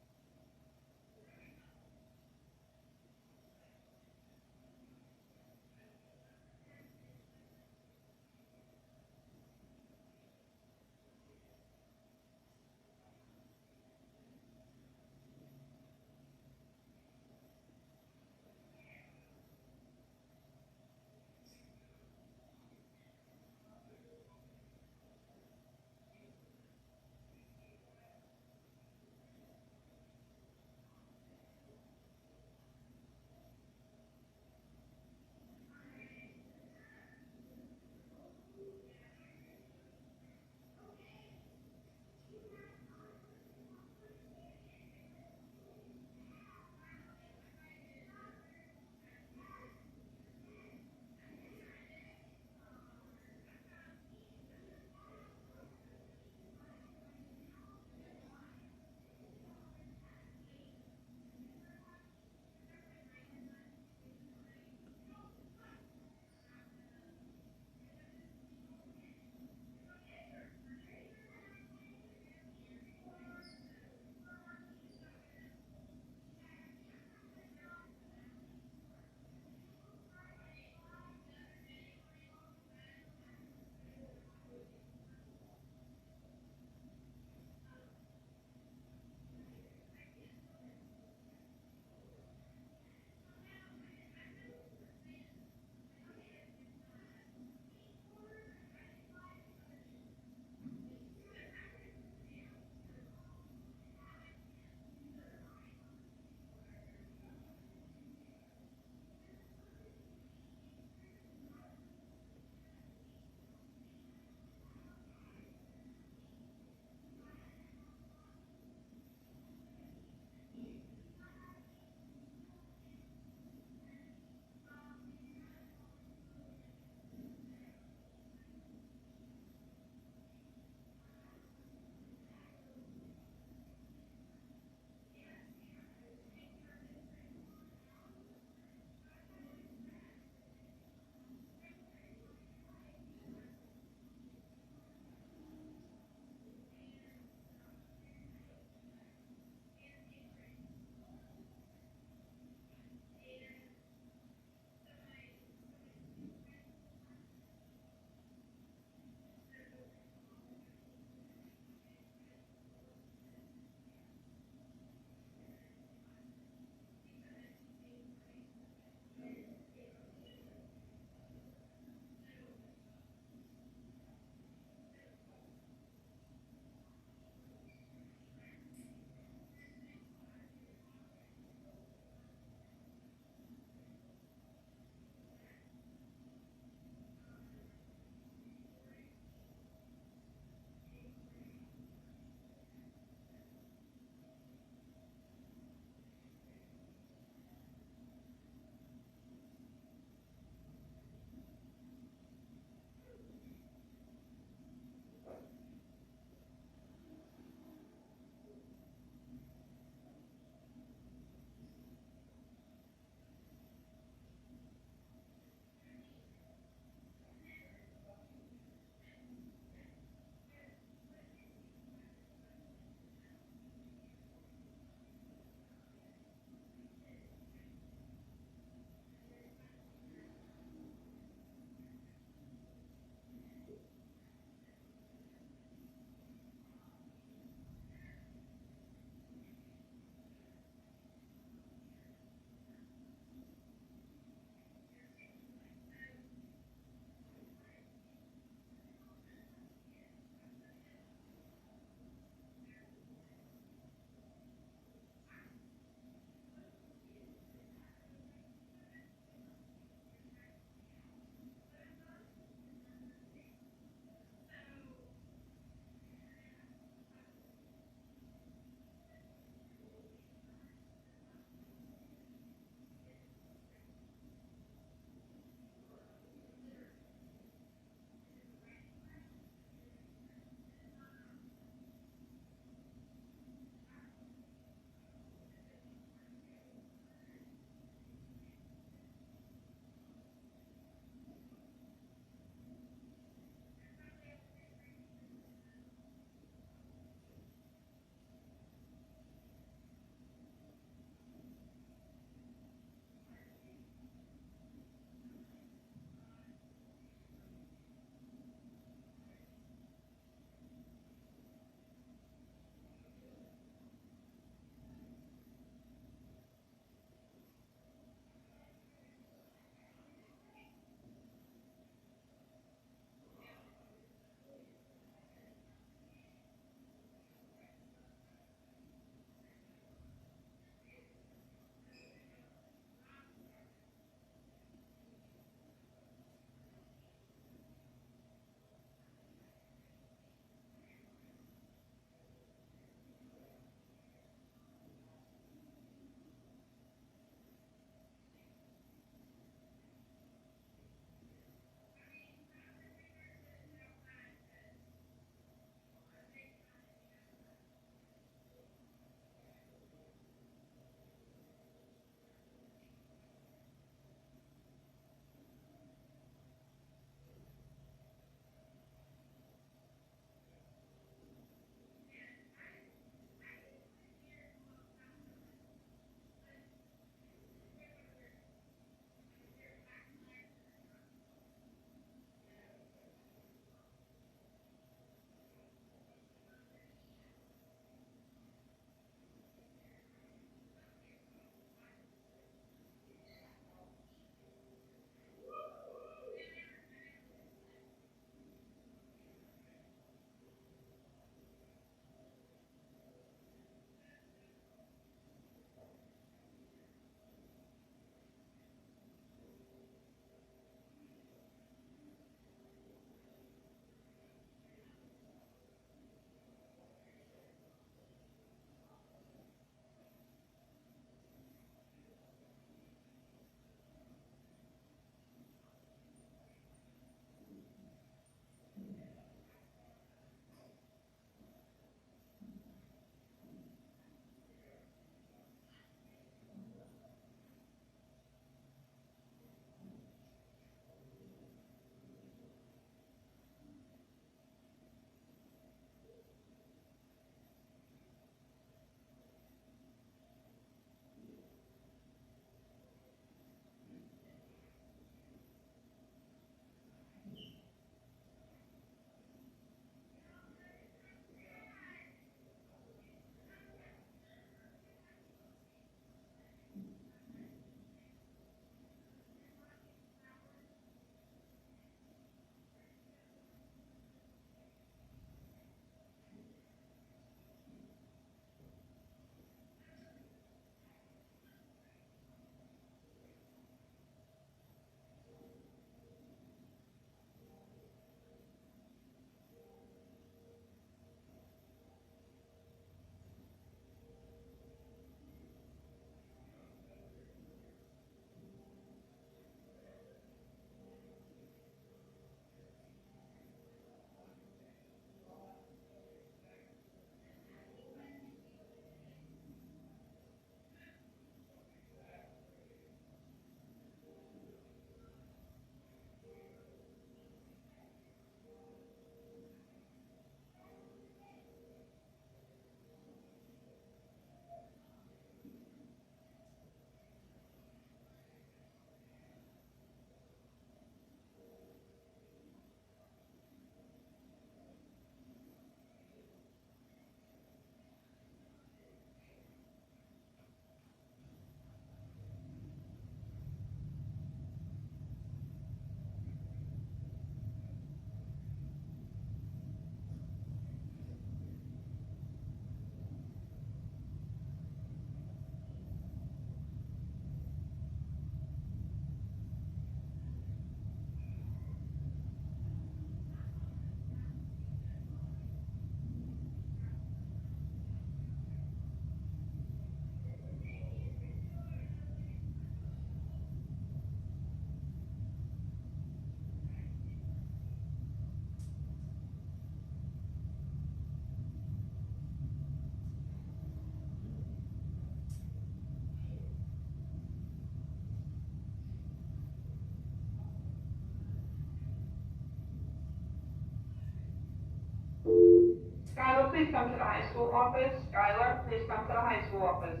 Speaker 11: please come to the high school office. Skylar, please come to the high school office.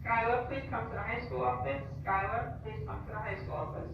Speaker 11: Skylar, please come to the high school office. Skylar, please come to the high school office.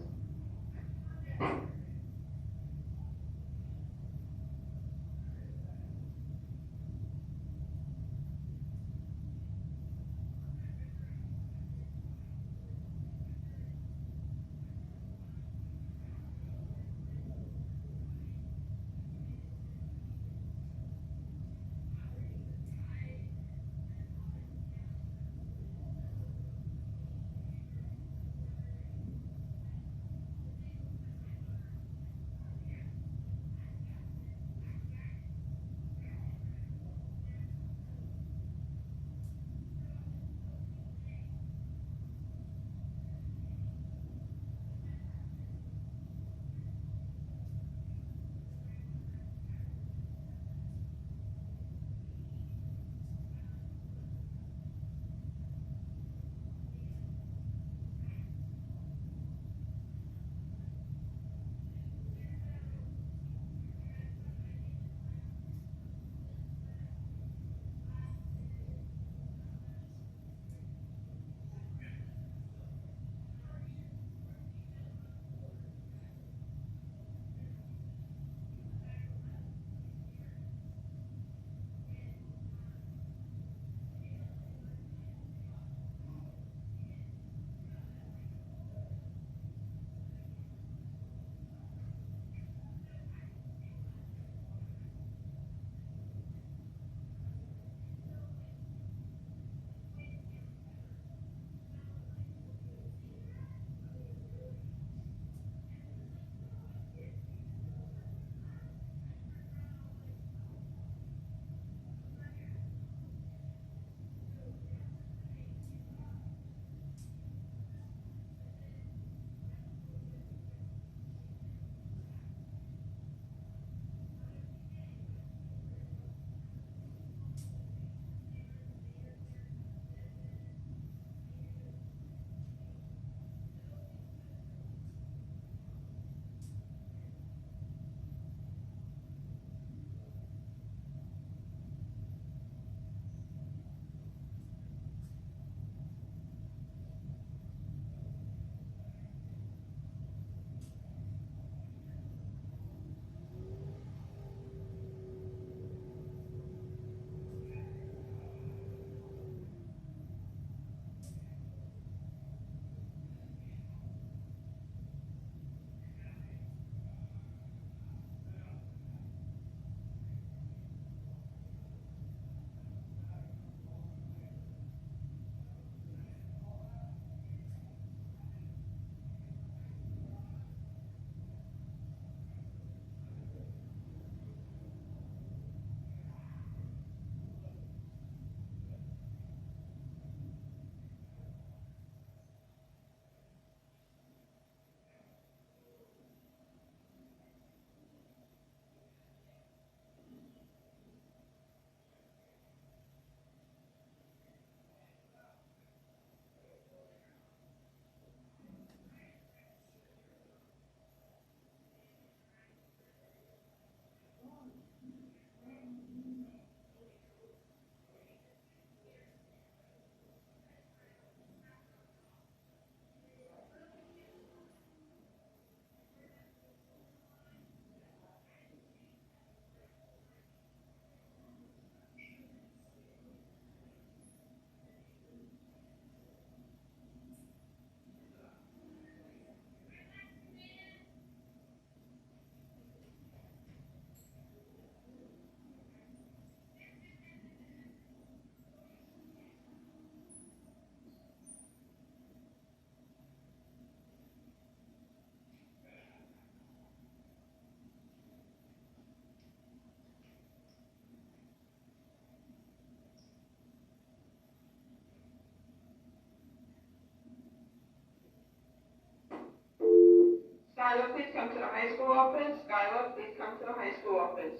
Speaker 11: Skylar, please come to the high school office. Skylar, please come to the high school office.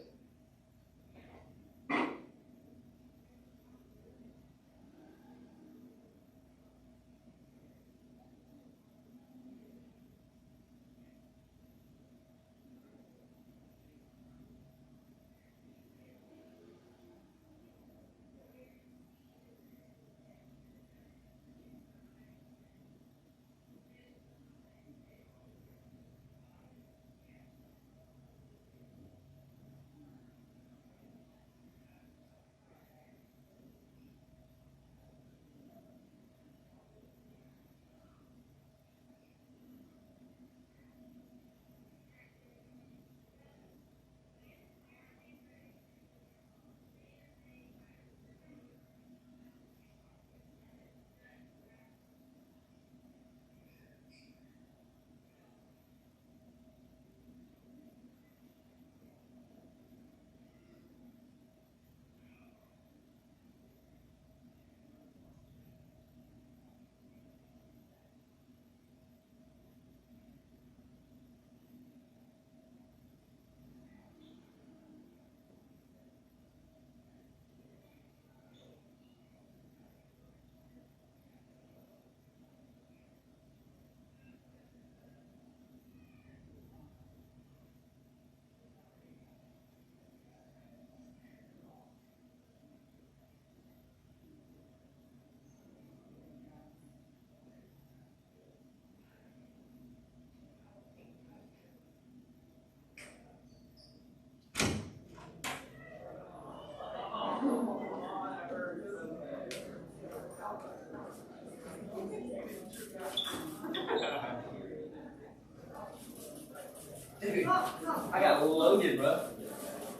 Speaker 9: Dude, I got loaded, bro.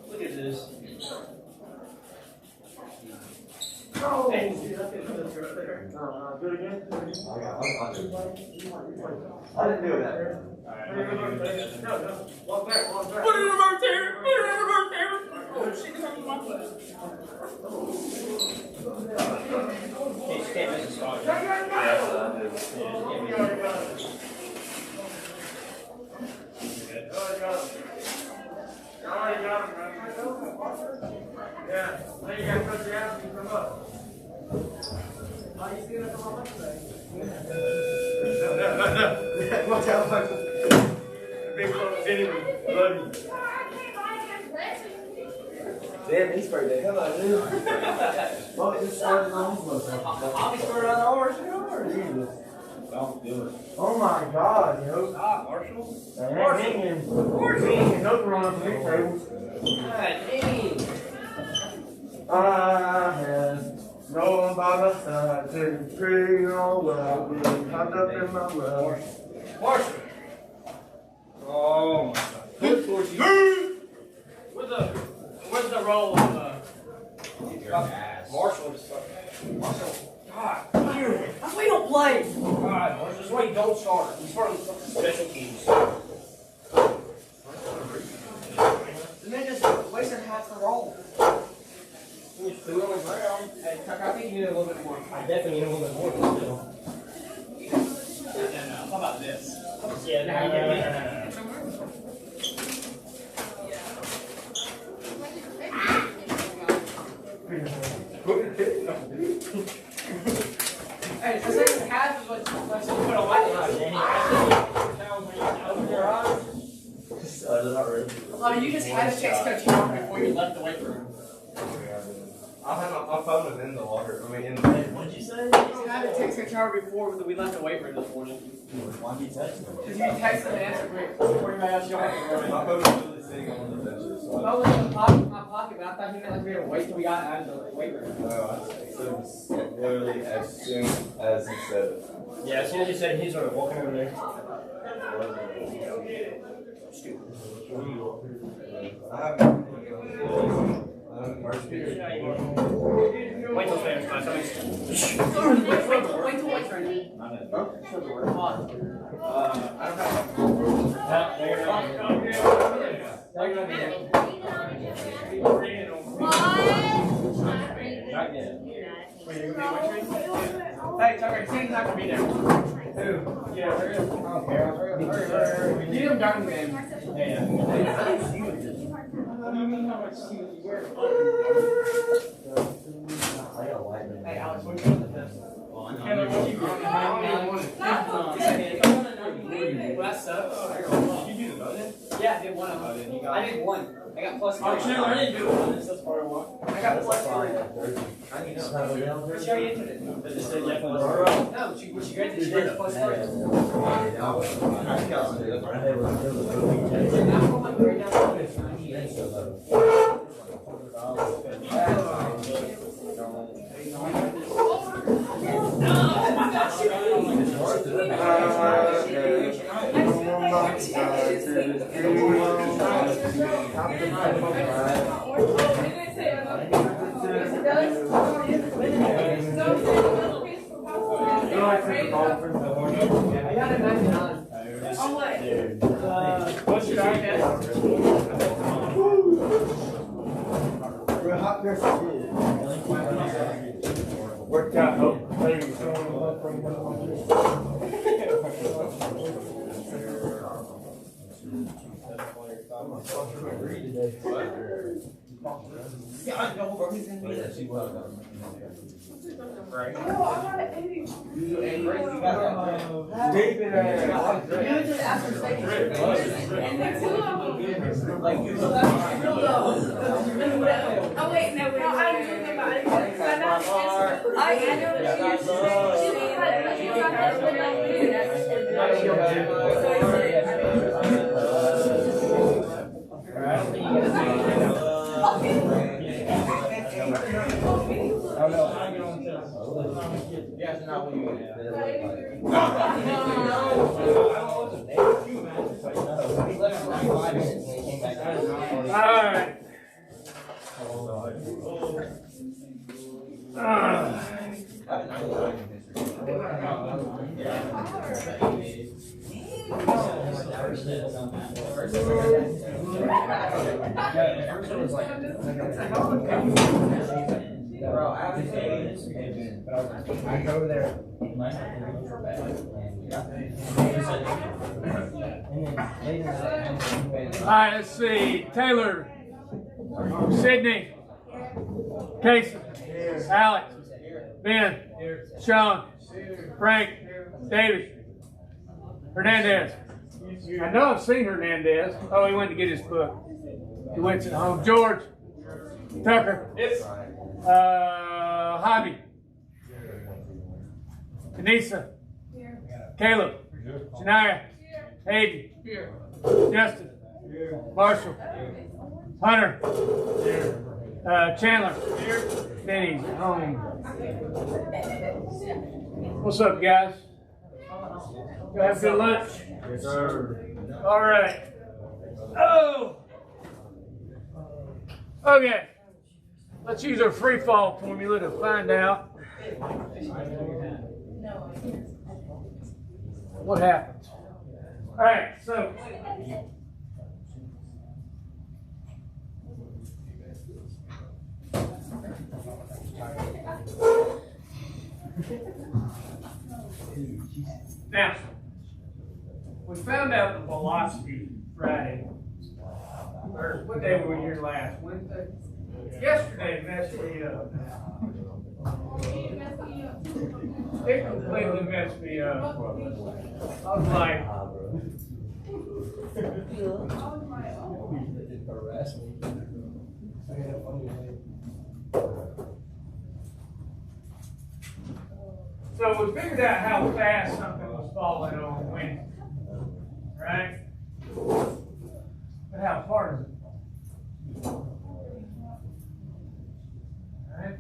Speaker 9: Look at this.
Speaker 5: Oh.
Speaker 9: Hey.
Speaker 5: Do it again.
Speaker 2: I didn't do that.
Speaker 5: No. Walk back.
Speaker 6: Put it in the reverse here. Put it in the reverse here. Oh shit, this happened to my class.
Speaker 9: Can't miss a spot.
Speaker 5: Yeah, now you gotta put your ass and come up.
Speaker 9: Why you still up on my today?
Speaker 5: No. Watch out, Michael. Big close, anyway. Love you.
Speaker 9: Damn, he sprayed the hell out of you. Well, it just started on his motorcycle. I'll be spraying on the horse. Jesus. Don't do it.
Speaker 5: Oh my God, yo.
Speaker 9: Stop, Marshall.
Speaker 5: Hanging nothing wrong with the big tables.
Speaker 9: God dang.
Speaker 5: I had rolling by the side, taking pretty on well, being popped up in my well.
Speaker 9: Marshall. Oh my God.
Speaker 4: Where's the roll of
Speaker 9: Marshall.
Speaker 4: Marshall? God, here. That's why you don't play.
Speaker 9: God, Marshall. That's why you don't start. He's for special teams.
Speaker 4: The man just wasted half the roll.
Speaker 9: He's two on the ground.
Speaker 4: Hey, Tuck, I think you need a little bit more.
Speaker 9: I definitely need a little bit more.
Speaker 4: How about this?
Speaker 9: Yeah, no.
Speaker 4: Hey, this ain't half of what you put a light on. Oh, you just had to text Coach Howard before you left the weight room.
Speaker 5: I had my phone was in the locker. I mean, in the
Speaker 9: What'd you say?
Speaker 4: You had to text Coach Howard before we left the weight room this morning.
Speaker 9: Why did you text me?
Speaker 4: Because you texted and answered quick before you got out your
Speaker 5: my phone was really sitting on the benches. So
Speaker 4: I was in my pocket, but I thought you meant like we had to wait till we got out of the weight room.
Speaker 5: no, I said it was literally as soon as he said it.
Speaker 9: Yeah, as soon as you said he's sort of walking over there.
Speaker 5: I haven't.
Speaker 9: Wait till Spanish class.
Speaker 4: Wait till weight room.
Speaker 9: I don't
Speaker 4: have Hey, Tucker, Sandy's not gonna be there.
Speaker 1: Yeah, hurry up. I don't care. Hurry. Get him done, man. Yeah. What do you mean how much you wear? Hey, Alex, what you doing? Taylor, what you doing? Well, that sucks. You do the voting? Yeah, I did one of them. I did one. I got plus 3. Oh, Chandler, I didn't do it. That's part of one. I got plus 3. I need to know. But she already entered it. No, she graduated. She did plus 3. I got a 99. On what? What should I get? Worked out.
Speaker 4: Yeah, I know, bro. He's in there. Right. No, I got an 80. You do 80. David, usually after second. And the two of them. Like, you know,
Speaker 12: Oh wait, no, wait.
Speaker 13: No, I didn't think about it.
Speaker 12: I know that
Speaker 1: I go there. All right, let's see. Taylor, Sydney, Casey, Alex, Ben, Sean, Frank, David, Hernandez. I know I've seen Hernandez. Oh, he went to get his book. He went to home. George, Tucker, Javi, Denisa, Caleb, Shania, Hayden, Justin, Marshall, Hunter, Chandler, Benny's home. What's up, guys? You have good lunch? Yes, sir. All right. Oh! Okay. Let's use our free fall formula to find out what happens. All right, so now we found out the velocity Friday. Or what day were we here last? Wednesday? Yesterday messed me up. It completely messed me up. I was like, so we figured out how fast something was falling on Wednesday, right? But how far is it? Alright?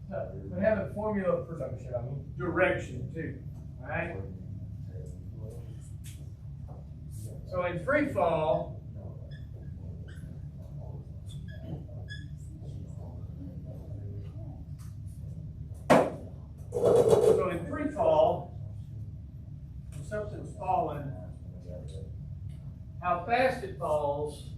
Speaker 1: So we have a formula for direction too. Alright? So in free fall, when something's falling, how fast it falls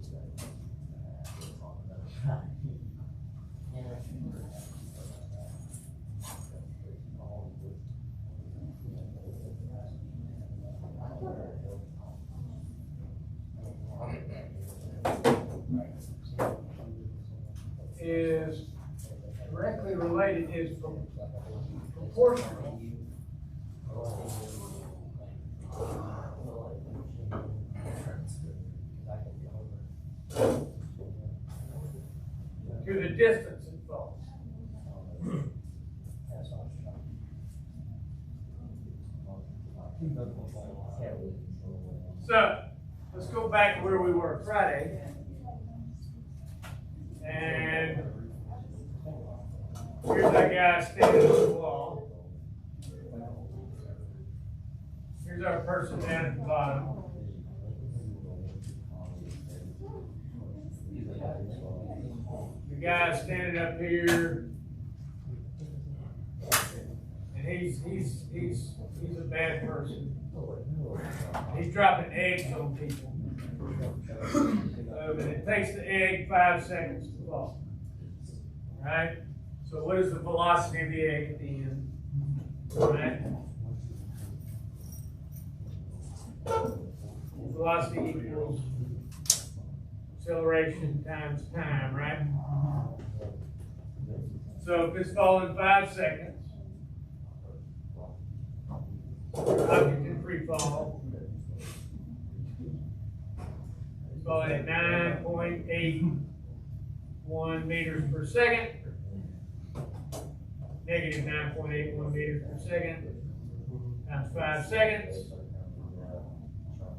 Speaker 1: is directly related, is proportional to the distance it falls. So, let's go back to where we were Friday. And here's that guy standing on the wall. Here's our person down at the bottom. The guy standing up here, and he's a bad person. He's dropping eggs on people. And it takes the egg 5 seconds to fall. Right? So what is the velocity of the egg at the end? Right? Velocity equals acceleration times time, right? So if it's falling 5 seconds, object in free fall, it's falling at 9.81 meters per second, negative 9.81 meters per second, times 5 seconds.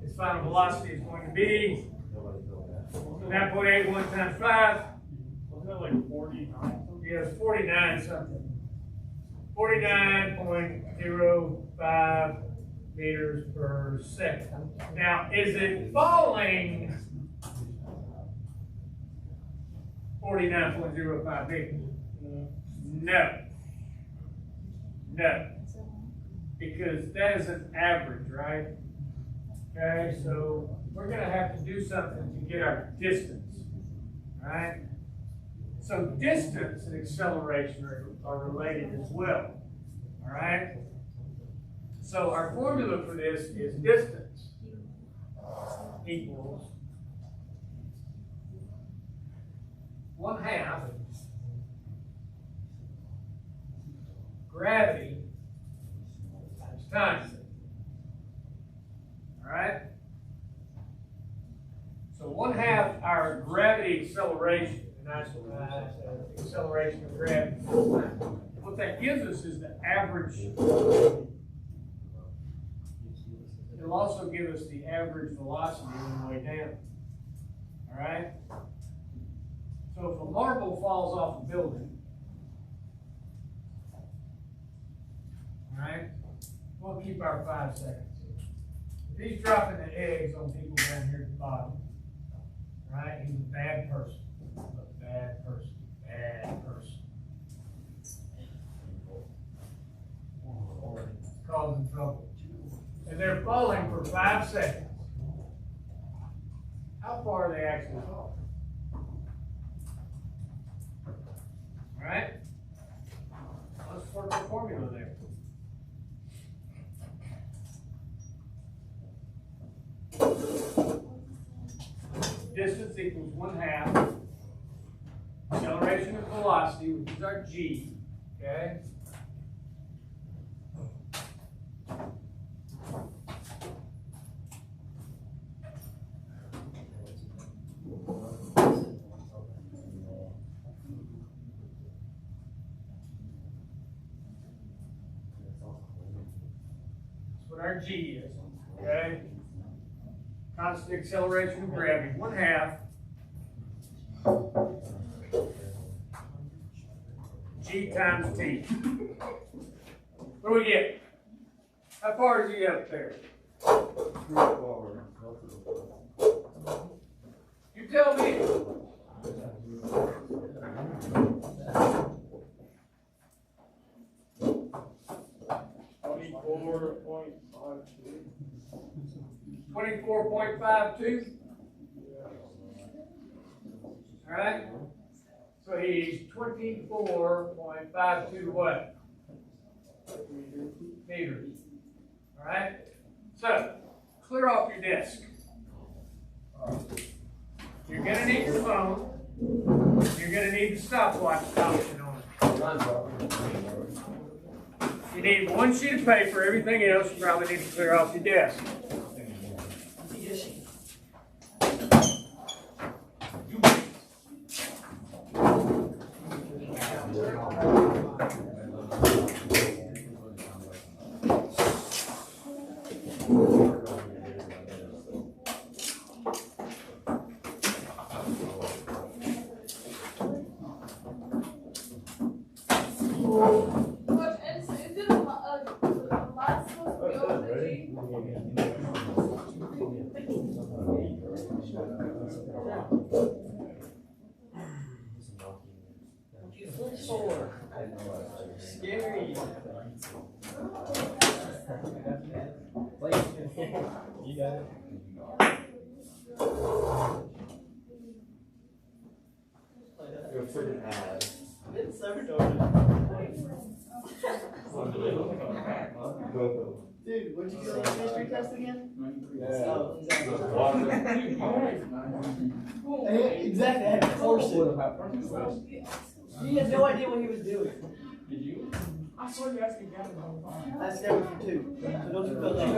Speaker 1: Its final velocity is going to be 9.81 times 5.
Speaker 5: Wasn't it like 49?
Speaker 1: Yeah, it's 49 something. 49.05 meters per second. Now, is it falling 49.05 meters? No. No. Because that is an average, right? Okay, so we're going to have to do something to get our distance, right? So distance and acceleration are related as well, all right? So our formula for this is distance equals 1/2 gravity times time. All right? So 1/2 our gravity acceleration, and that's acceleration of gravity. What that gives us is the average. It'll also give us the average velocity on the way down. All right? So if a marble falls off a building, all right, we'll keep our 5 seconds. If he's dropping the eggs on people down here at the bottom, right, he's a bad person. A bad person. Bad person. Causing trouble. And they're falling for 5 seconds. How far are they actually falling? All right? Let's work the formula there. Distance equals 1/2 acceleration of velocity, which is our G, okay? That's what our G is, okay? Constant acceleration of gravity, 1/2 G times T. What do we get? How far is he up there? You tell me. .52. All right. So he's 24.52 what? Meters. All right. So clear off your desk. You're gonna need your phone. You're gonna need the stopwatch option on it. You need one sheet of paper, everything else you probably need to clear off your desk.
Speaker 4: Scary. You got it.
Speaker 2: Go for the ad.
Speaker 4: It's so dark. Dude, what'd you get on the history test again? Exactly, I had to force it. He had no idea what he was doing.
Speaker 5: Did you?
Speaker 6: I saw you asking Gavin all the time.
Speaker 4: I scared him for 2. So don't you feel like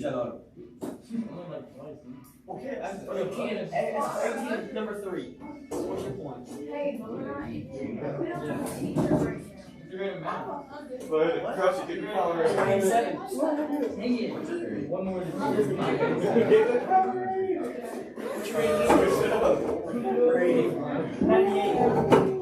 Speaker 9: Shut up.
Speaker 4: Okay, it's 18, number 3. What's your point?
Speaker 3: Hey, we don't have teachers right here.
Speaker 5: You're in a mouth. But crush it, get your power.
Speaker 4: 97. Hang it. One more to do. What's your rating? 98.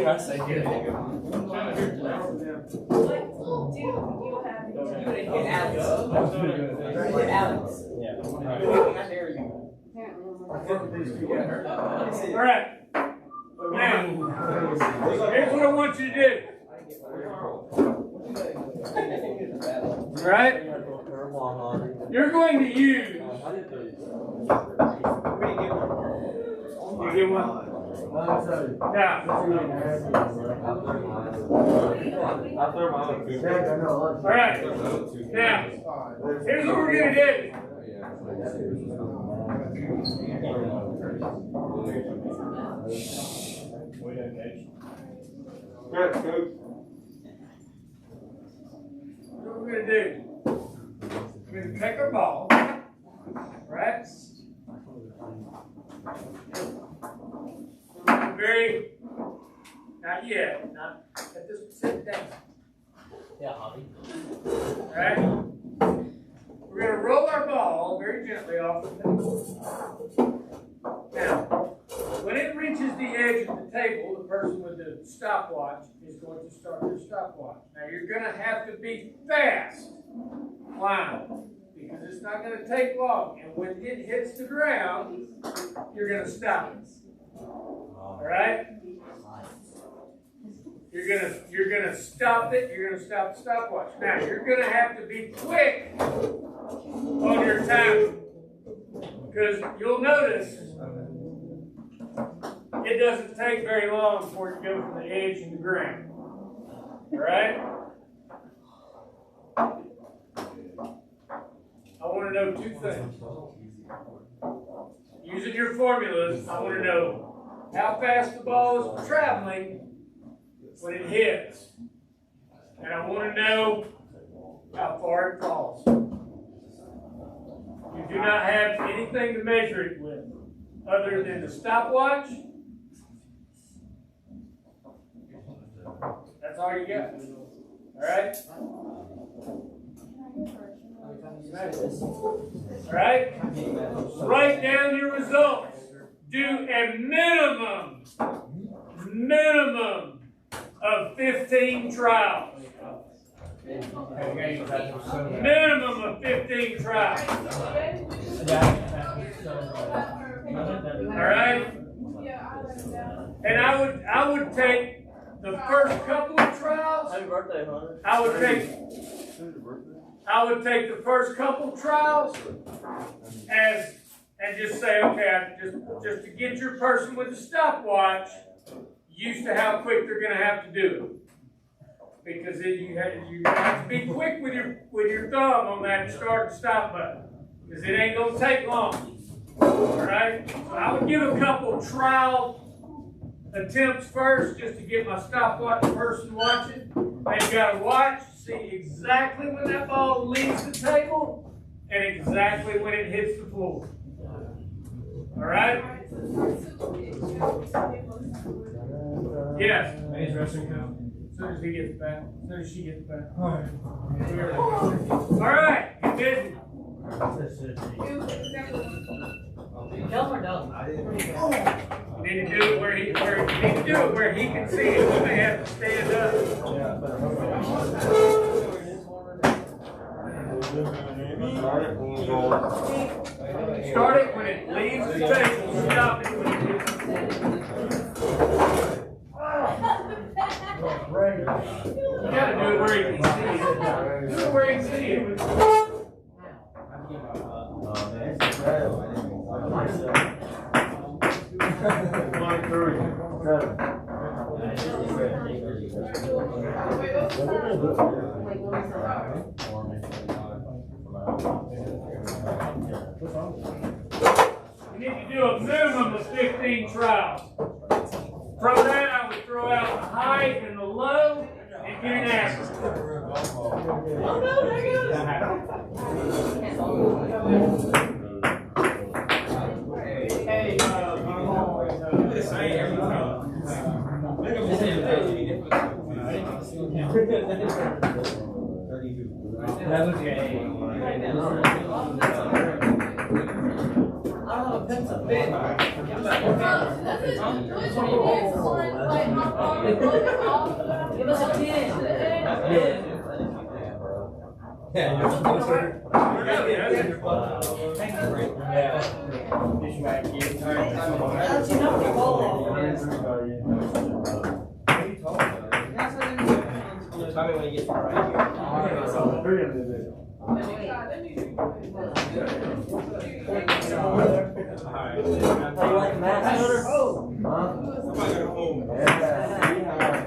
Speaker 5: I say get
Speaker 4: Alex.
Speaker 5: Yeah.
Speaker 4: I dare you.
Speaker 1: All right. Now, here's what I want you to do. All right? You're going to use. You get one? Now. All right. Now, here's what we're going to do. What we're going to do, we're going to take our ball, right? Not yet, not at this specific time.
Speaker 4: Yeah, Hobby.
Speaker 1: All right? We're going to roll our ball very gently off the table. Now, when it reaches the edge of the table, the person with the stopwatch is going to start their stopwatch. Now, you're going to have to be fast. Why? Because it's not going to take long. And when it hits the ground, you're going to stop it. All right? You're gonna stop it. You're gonna stop the stopwatch. Now you're gonna have to be quick on your time, because you'll notice it doesn't take very long for it to go from the edge to the ground. All right? I want to know 2 things. Using your formulas, I want to know how fast the ball is traveling when it hits. And I want to know how far it falls. You do not have anything to measure it with other than the stopwatch. That's all you got. Alright? Alright? Write down your results. Do a minimum of 15 trials. Minimum of 15 trials. Alright? And I would take the first couple of trials
Speaker 9: birthday, Hunter.
Speaker 1: I would take the first couple trials and just say, okay, just to get your person with the stopwatch used to how quick they're going to have to do it. Because then you have to be quick with your thumb on that start and stop button. Because it ain't going to take long. Alright? So I would give a couple trial attempts first just to get my stopwatch person watching. They've got to watch, see exactly when that ball leaves the table and exactly when it hits the floor. Alright? Yes. As soon as he gets back. As soon as she gets back. Alright, get busy. You need to do it where he can see it. You may have to stand up. Start it when it leaves the table. Stop it when it hits the floor. You gotta do it where he can see it. Do it where he can see it. You need to do a minimum of 15 trials. From that, I would throw out the high and the low and get an average.
Speaker 4: Give us a 10.
Speaker 9: Tell me when you get to right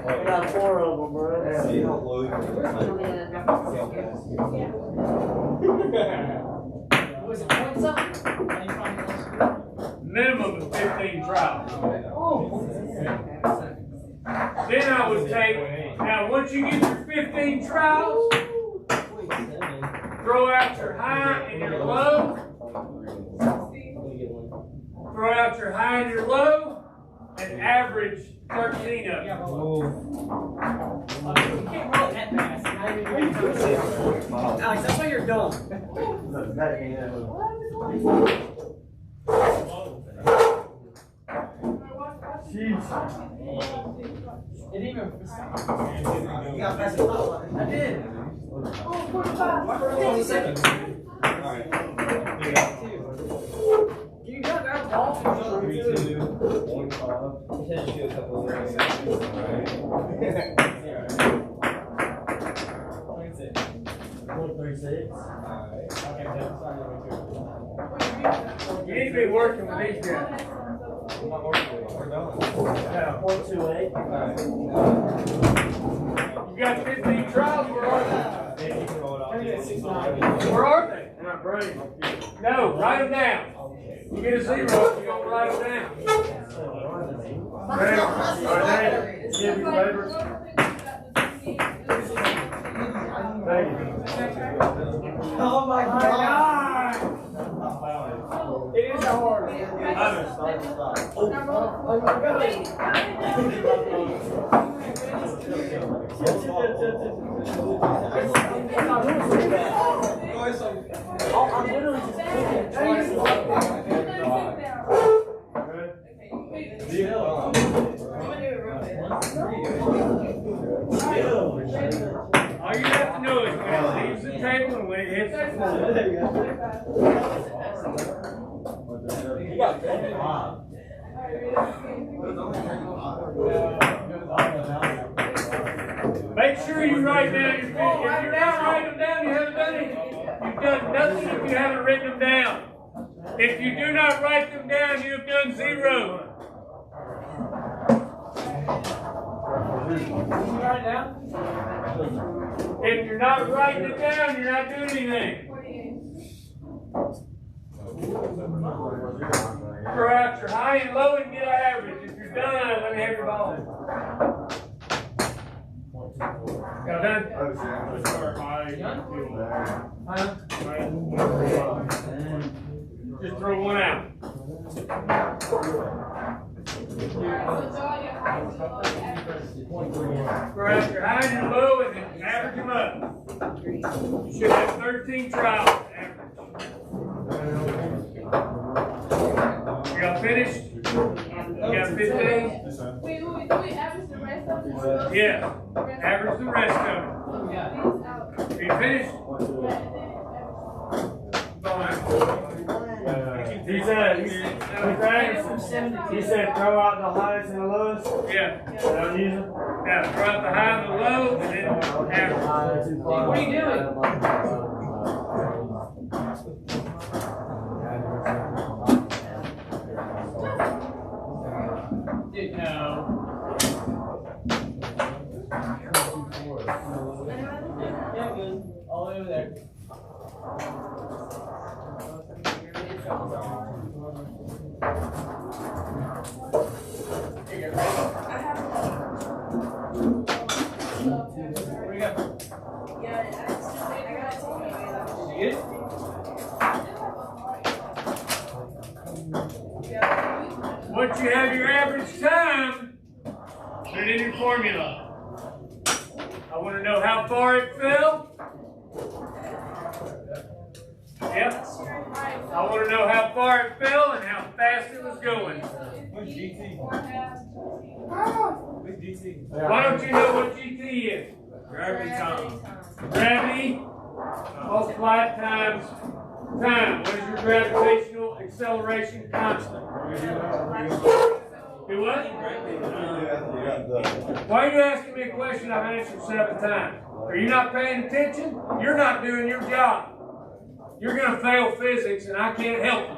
Speaker 4: We got 4 of them, bro.
Speaker 1: Minimum of 15 trials. Then I would take, now once you get your 15 trials, throw out your high and your low. Throw out your high and your low, and average 13 of them.
Speaker 4: You can't roll that fast. Alex, that's why you're dumb. It even. You got to press the top button. I did. Oh, 45. Alright. You got that ball.
Speaker 9: 3, 2, 1, 5. Just do a couple of rings.
Speaker 1: You need to be working with these guys.
Speaker 9: We're done.
Speaker 1: Yeah.
Speaker 4: 428.
Speaker 1: You got 15 trials, where are they? Where are they? No, write them down. You get a 0, you're going to write them down. Ready? All right, give you favor. Thank you.
Speaker 4: Oh my God!
Speaker 1: It is hard.
Speaker 4: Oh my God! I'm literally just clicking twice.
Speaker 1: All you have to know is when it leaves the table and when it hits the floor.
Speaker 9: You got
Speaker 1: Make sure you write down your, if you're not writing them down, you haven't done anything. You've done nothing if you haven't written them down. If you do not write them down, you have done 0.
Speaker 4: Write it down.
Speaker 1: If you're not writing it down, you're not doing anything. Throw out your high and low and get an average. If you're done, let me have your ball. Y'all done? Just throw one out. Throw out your high and your low and then average them up. You should have 13 trials to average. Y'all finished? You got 15?
Speaker 8: Wait, do we average the rest of it?
Speaker 1: Yeah. Average the rest of it. Are you finished?
Speaker 9: He said throw out the highest and the lowest?
Speaker 1: Yeah.
Speaker 9: Don't use them?
Speaker 1: Yeah, throw out the high and the low and then average.
Speaker 4: What are you doing?
Speaker 1: No.
Speaker 4: Yeah, good. All over there. Where you go? You good?
Speaker 1: Once you have your average time, put it in your formula. I want to know how far it fell. Yep. I want to know how far it fell and how fast it was going.
Speaker 5: What's GT? What's GT?
Speaker 1: Why don't you know what GT is?
Speaker 5: Gravity time.
Speaker 1: Gravity multiplied times time. What is your gravitational acceleration constant? Do what? Why are you asking me a question I've answered 7 times? Are you not paying attention? You're not doing your job. You're going to fail physics and I can't help you.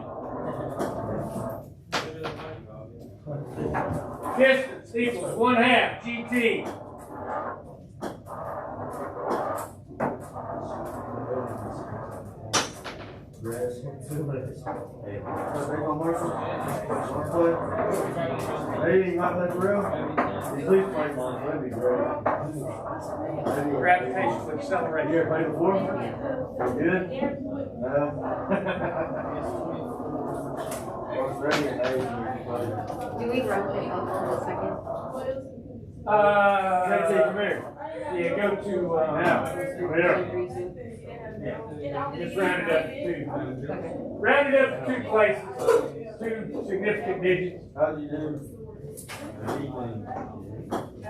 Speaker 1: Distance equals 1/2 GT. Gravitational acceleration.
Speaker 9: You ever played before? You good? No.
Speaker 15: Do we rotate up for a second?
Speaker 9: Come here.
Speaker 1: Yeah, go to
Speaker 9: Now.
Speaker 1: yeah. Just round it up to 2. Round it up to 2 places. 2 significant digits.
Speaker 9: How do you do?
Speaker 5: I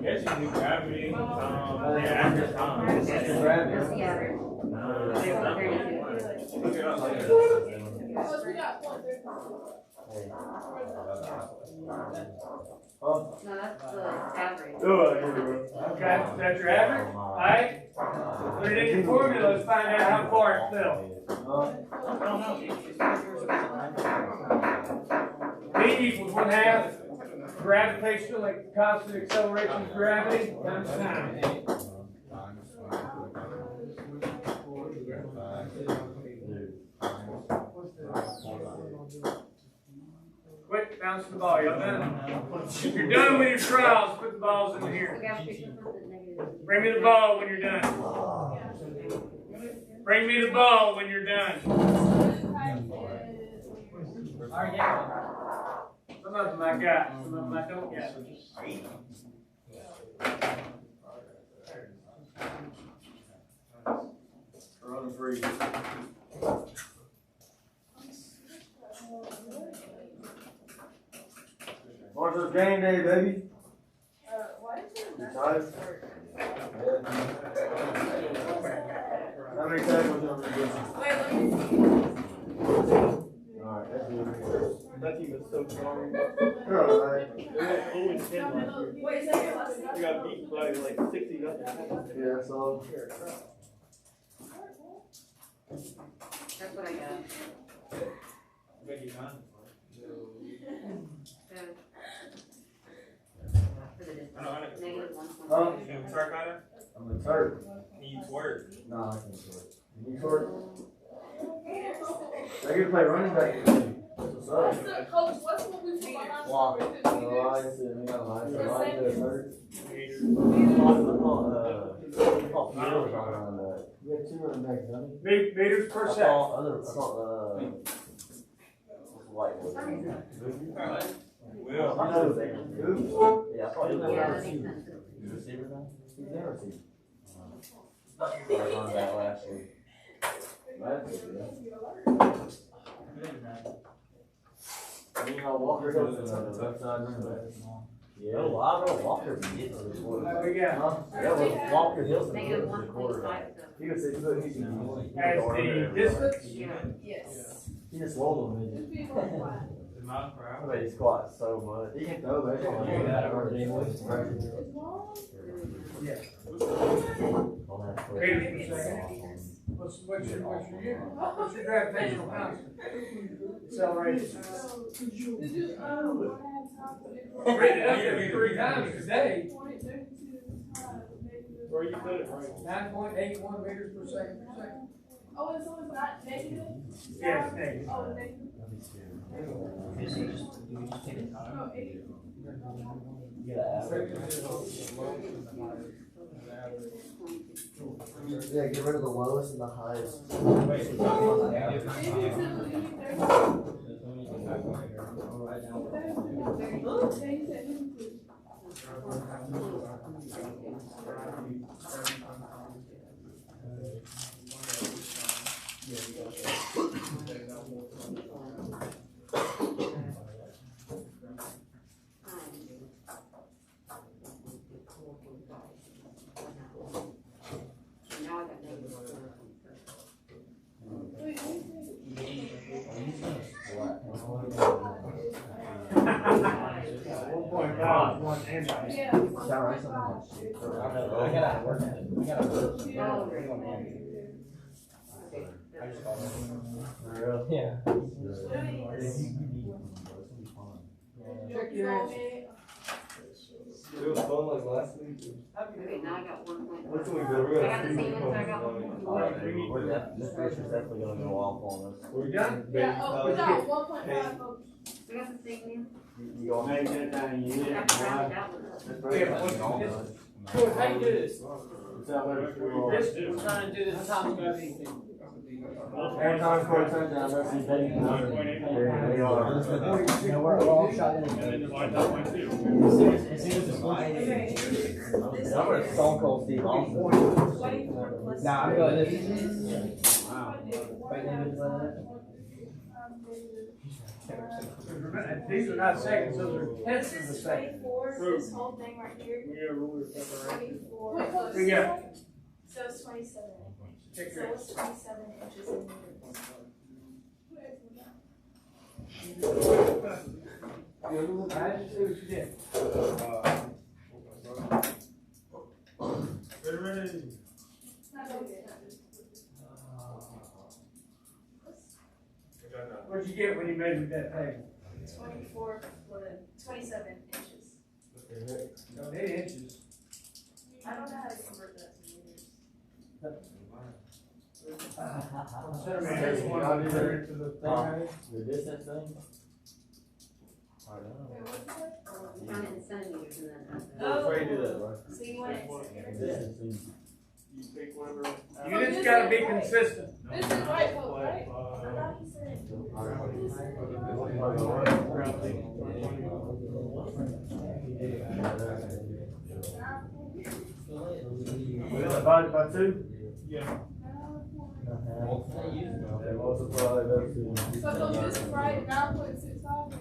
Speaker 5: guess you do gravity. Average time.
Speaker 15: Yeah. No, that's the average.
Speaker 1: Okay, that's your average? Alright. Put it in your formula, let's find out how far it fell. V equals 1/2 gravitational constant acceleration of gravity times time. Quit bouncing the ball, y'all done? If you're done with your trials, put the balls in here. Bring me the ball when you're done. Bring me the ball when you're done. Some of them I got, some of them I don't got.
Speaker 9: Corona free. Marshall's game day, baby. You tired? How many tackles have we done? Alright, that's good.
Speaker 5: was so boring.
Speaker 9: They're alright.
Speaker 5: They had 0-10 last year.
Speaker 6: Wait, is that your last name?
Speaker 5: They got beat by like 60 nothing.
Speaker 9: Yeah, so.
Speaker 15: That's what I got.
Speaker 5: Bet you not.
Speaker 15: For the distance.
Speaker 5: I know.
Speaker 15: Negative 1.5.
Speaker 9: Huh?
Speaker 5: You can twerk on her?
Speaker 9: I'm a Turk.
Speaker 5: Can you twerk?
Speaker 9: Nah, I can't twerk. Can you twerk? They can play running back with me. What's up?
Speaker 6: Coach, what's what we put behind
Speaker 9: Walk.
Speaker 6: the
Speaker 9: No lies, we got lies.
Speaker 6: The
Speaker 9: Lies
Speaker 6: same.
Speaker 9: to hurt. Meters on that. We had 2 running backs, don't we?
Speaker 1: Meters per
Speaker 9: I
Speaker 1: second.
Speaker 9: thought white was.
Speaker 5: Will.
Speaker 9: I know his name. Yeah, I thought he was.
Speaker 15: Yeah, that makes sense.
Speaker 9: He's a receiver now? He's a receiver. I learned that last week. That's good. You know, Walker goes in the left side running back. Yeah, well, I know Walker be getting to the quarter.
Speaker 1: What we got?
Speaker 9: Huh? Yeah, well, Walker Hilton
Speaker 15: Negative
Speaker 9: goes to the quarter.
Speaker 15: 1.5.
Speaker 9: He was 6 foot, he's
Speaker 1: As the distance?
Speaker 6: Yes.
Speaker 9: He just rolled on me. I bet he squats so much. He can throw that.
Speaker 1: Yeah. Meters per second. What's your year? What's your gravitational constant? Acceleration. Read it up there 3 times today.
Speaker 5: Where you put it, right?
Speaker 1: 9.81 meters per second.
Speaker 6: Oh, it's not negative?
Speaker 1: Yes, negative.
Speaker 6: Oh, negative.
Speaker 9: Yeah, get rid of the lowest and the highest.
Speaker 15: Now I got negative
Speaker 1: 1.5, 1 and
Speaker 6: Yeah.
Speaker 9: Sound right, something like shit. I gotta work at it. I gotta work. For real? Yeah.
Speaker 1: Check your answer.
Speaker 5: It was fun like last week.
Speaker 15: Okay, now I got 1.5.
Speaker 5: What's we good? We
Speaker 15: I got the same ones I got
Speaker 9: Alright, this fish is definitely gonna go off on us.
Speaker 5: We done?
Speaker 6: Yeah, oh, we got 1.5 folks.
Speaker 15: We got the same name.
Speaker 9: You gonna make that thing, you
Speaker 15: I
Speaker 9: need
Speaker 15: have to round it out with
Speaker 9: That's
Speaker 15: it.
Speaker 9: great.
Speaker 1: Yeah,
Speaker 9: That's all
Speaker 1: but
Speaker 9: done.
Speaker 1: Cool, how you do this?
Speaker 9: It's out there for
Speaker 1: We're trying to do this Tom's Movie.
Speaker 9: every time for a touchdown, that's the betting number. They are. You know, we're all shot in.
Speaker 5: And then divide that by 2.
Speaker 9: As soon as it's I'm gonna Stone Cold Steve Austin. Nah, I'm going this. Wow.
Speaker 1: These are not seconds, those are tenths of a
Speaker 3: This is
Speaker 1: second.
Speaker 3: 24, this whole thing right here.
Speaker 5: We got ruler separation.
Speaker 3: 24.
Speaker 1: We got.
Speaker 3: So it's 27.
Speaker 1: Check
Speaker 3: So
Speaker 1: your
Speaker 3: it's 27 inches in meters.
Speaker 1: I just see what you did.
Speaker 5: Ready?
Speaker 1: What'd you get when you measured that table?
Speaker 3: 24 foot, 27 inches.
Speaker 1: No, 8 inches.
Speaker 3: I don't know how to convert that to meters.
Speaker 1: Centimeters, one hundred into the thing, right?
Speaker 9: The distance thing? I don't
Speaker 3: Wait,
Speaker 9: know.
Speaker 3: what's that?
Speaker 15: Count it in centimeters and then.
Speaker 3: Oh.
Speaker 9: Where you do that, bro?
Speaker 3: So you want it in
Speaker 9: Distance thing.
Speaker 5: You pick whatever.
Speaker 1: You just gotta be consistent.
Speaker 6: This is right, folks, right? I thought you said.
Speaker 9: Divided by 2?
Speaker 5: Yeah.
Speaker 9: Multiply that to.
Speaker 6: So this is right, 9.65.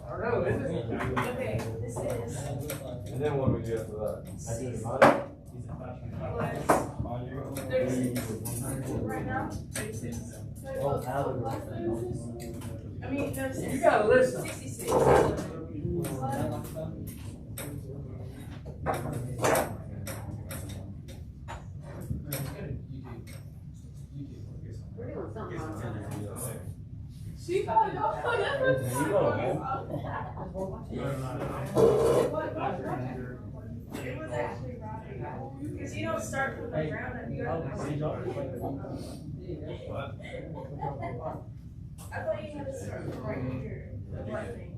Speaker 1: I don't know, is it?
Speaker 3: Okay, this is
Speaker 5: And then what do we do after that?
Speaker 6: plus 36 right now. 36.
Speaker 9: Oh, how
Speaker 6: And I mean, there's.
Speaker 1: You gotta listen.
Speaker 6: 66.
Speaker 15: We're doing something wrong.
Speaker 6: She probably don't know that's what It was actually rotting. Because you don't start from the ground and you have to. I thought you had to start from right here. The lightning.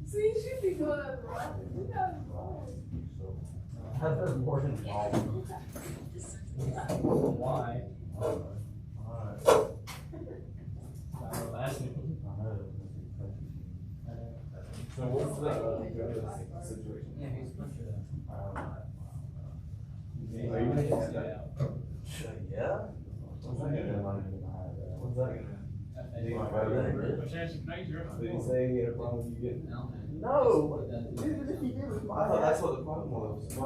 Speaker 6: See, you should be going up the lightning. You got it wrong.
Speaker 9: That's more than why?
Speaker 5: So what's the situation?
Speaker 9: Yeah? What's that gonna? Did he say he had a problem with you getting? No. Even if he did, I thought that's what the problem was. No.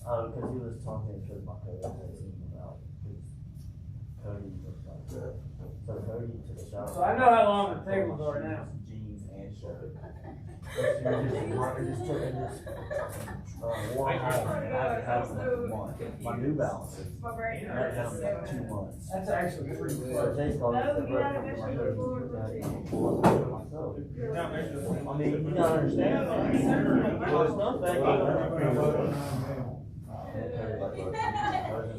Speaker 9: Because he was talking to my cousin about his Cody was like that. So Cody took a shower.
Speaker 1: So I know how long the tables are now.
Speaker 9: Jeans and shirt. Just took it just warm home, and I haven't had them in a month. My New Balances. I haven't had them in 2 months.
Speaker 1: That's actually pretty good.
Speaker 9: So Jay's called it the bread from my cousin. I mean, you gotta understand. Well, it's not that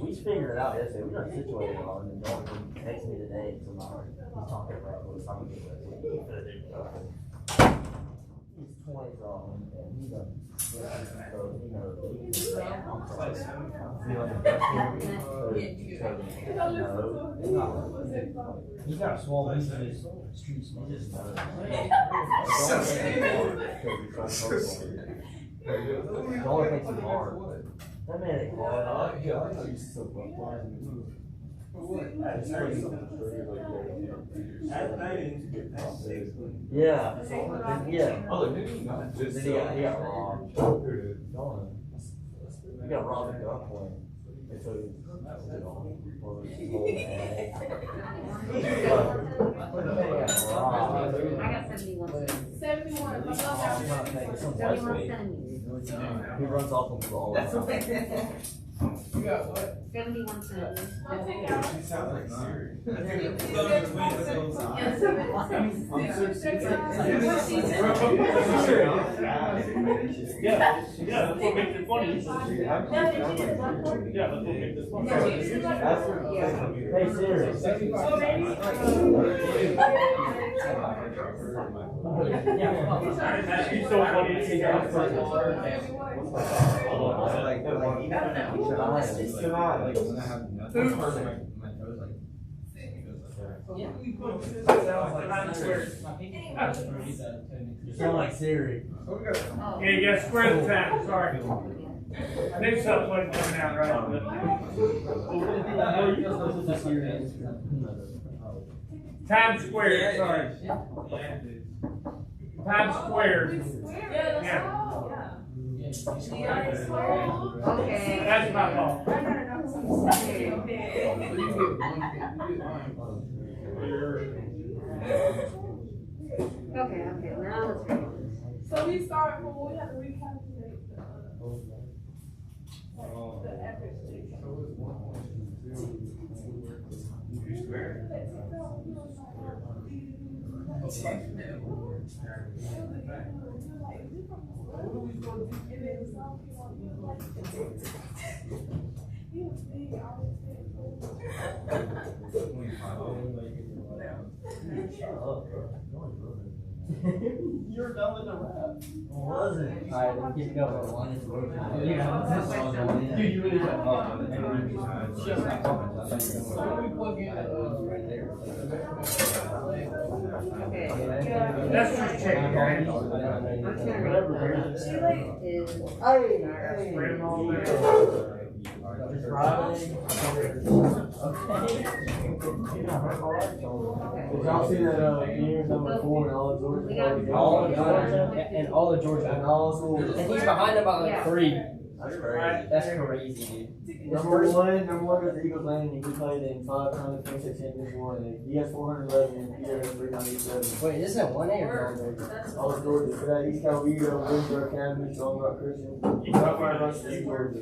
Speaker 9: we figured it out yesterday. We got situated on, and John texted me today. So he's talking about what's happening. He's 20s on, and he done. So he knows. He's got a small piece of his streets. He just knows. It only makes him hard. That man ain't hard. Yeah. Yeah. Oh, did he got robbed. He got robbed at gunpoint. And so
Speaker 15: I got 71 cents.
Speaker 6: 71. My mother.
Speaker 15: 71 cents.
Speaker 9: He runs off on the ball.
Speaker 6: That's okay. You got what?
Speaker 15: 71 cents.
Speaker 5: She sounds like Siri.
Speaker 16: Yeah, that's what makes it funny. Yeah, that's what makes it funny.
Speaker 9: Hey Siri.
Speaker 16: She's so funny.
Speaker 9: You sound like Siri.
Speaker 1: Yeah, you gotta square the time, sorry. I knew something wasn't coming out right. Times squared, sorry. Times squared. Yeah.
Speaker 15: Okay.
Speaker 1: That's my fault.
Speaker 15: Okay, now let's go.
Speaker 6: So we start from we have to recalculate the average.
Speaker 9: You're done with the rap. Wasn't. Alright, let's keep going. One is working. Yeah, dude, you really got
Speaker 1: That's just checking. Spread them all there.
Speaker 9: Just riding. Did y'all see that year number 4 and all the Georgia?
Speaker 4: And all the Georgia.
Speaker 9: And all the Georgia. And all schools.
Speaker 4: And he's behind him by like 3.
Speaker 2: That's crazy.
Speaker 4: That's crazy, dude.
Speaker 9: Number one goes to Eagles Lane, and he played in 5 times 26 champions one. He has 411, and he has 397.
Speaker 4: Wait, is that 1A or
Speaker 9: All of Georgia. So that East Coweta, Windsor Academy, Strong Rock Christian. Top 5 buses in Georgia.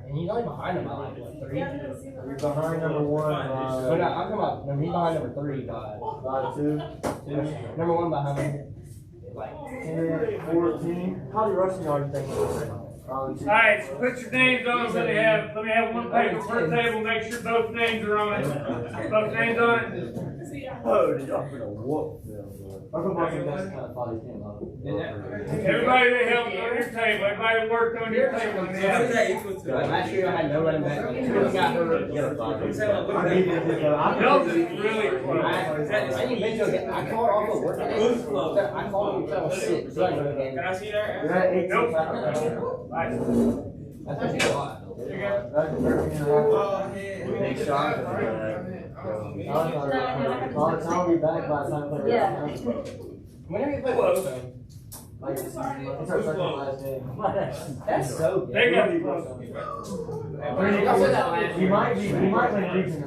Speaker 4: And he's only behind him by like what, 3?
Speaker 9: He's behind number 1
Speaker 4: No, I'm talking about, no, he's behind number 3
Speaker 9: by 2.
Speaker 4: Number 1 behind him. Like
Speaker 9: 10, 14. How many rushing yards do you think?
Speaker 1: Alright, so put your names on it. Let me have one paper per table. Make sure both names are on it. Both names on it.
Speaker 9: Oh, did y'all put a whoop them? I'll go back and that's kind of funny.
Speaker 1: Everybody that helped on your table, everybody that worked on your table.
Speaker 4: last year I had no running back. We got hurt.
Speaker 1: Yours is really close.
Speaker 4: I didn't mention it. I called off of work today. I called him to tell him shit. So I go again.
Speaker 5: Can I see that?
Speaker 1: Nope.
Speaker 4: That's actually a lot.
Speaker 9: Big shot. I'll be back by the time I play.
Speaker 15: Yeah.
Speaker 4: Whenever you play Warzone.
Speaker 9: Like, it's our second last game.
Speaker 4: That's so good.
Speaker 1: They got
Speaker 9: He might win region.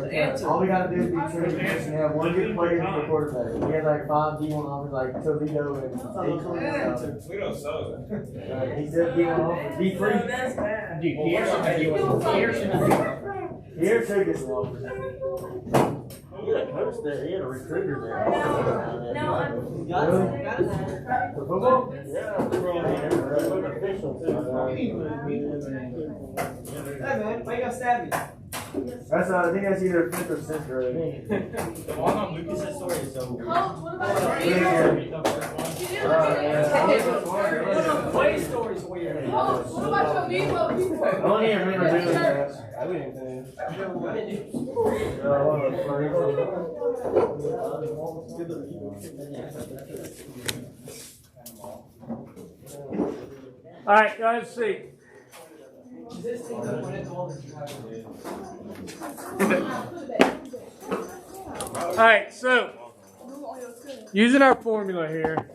Speaker 9: All we gotta do is be true and have one good player for the quarterback. We had like 5 D1 offers, like Toledo and D3.
Speaker 5: We don't sell it.
Speaker 9: He said D1 offers, D3.
Speaker 4: Dude,
Speaker 9: Here took his offers. He had a coach there, he had a recruiter there.
Speaker 12: No,
Speaker 9: For football? Yeah. Official
Speaker 4: Hey man, why you gonna stab me?
Speaker 9: That's I think that's either 5th or 6th grade.
Speaker 5: The one on Lucas's story is so weird.
Speaker 12: Coach, what about
Speaker 4: Play stories weird.
Speaker 12: Coach, what about your Mevo people?
Speaker 9: I don't even remember doing that.
Speaker 4: I wouldn't do.
Speaker 1: Alright, guys, see. Alright, so using our formula here,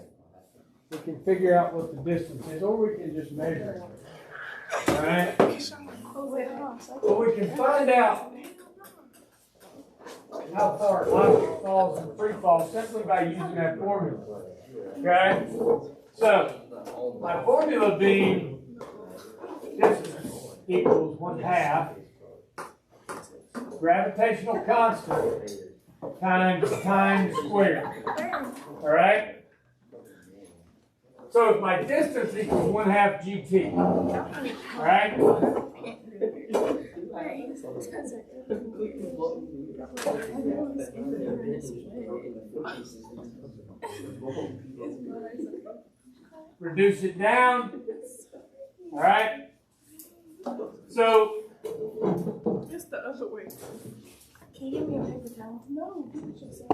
Speaker 1: we can figure out what the distance is, or we can just measure it. Alright? But we can find out how far an object falls in free fall simply by using that formula. Okay? So, my formula being distance equals 1/2 gravitational constant times time squared. Alright? So if my distance equals 1/2 GT, alright? Reduce it down. Alright? So
Speaker 12: Just the other way. Can you give me a paper towel? No, do it yourself.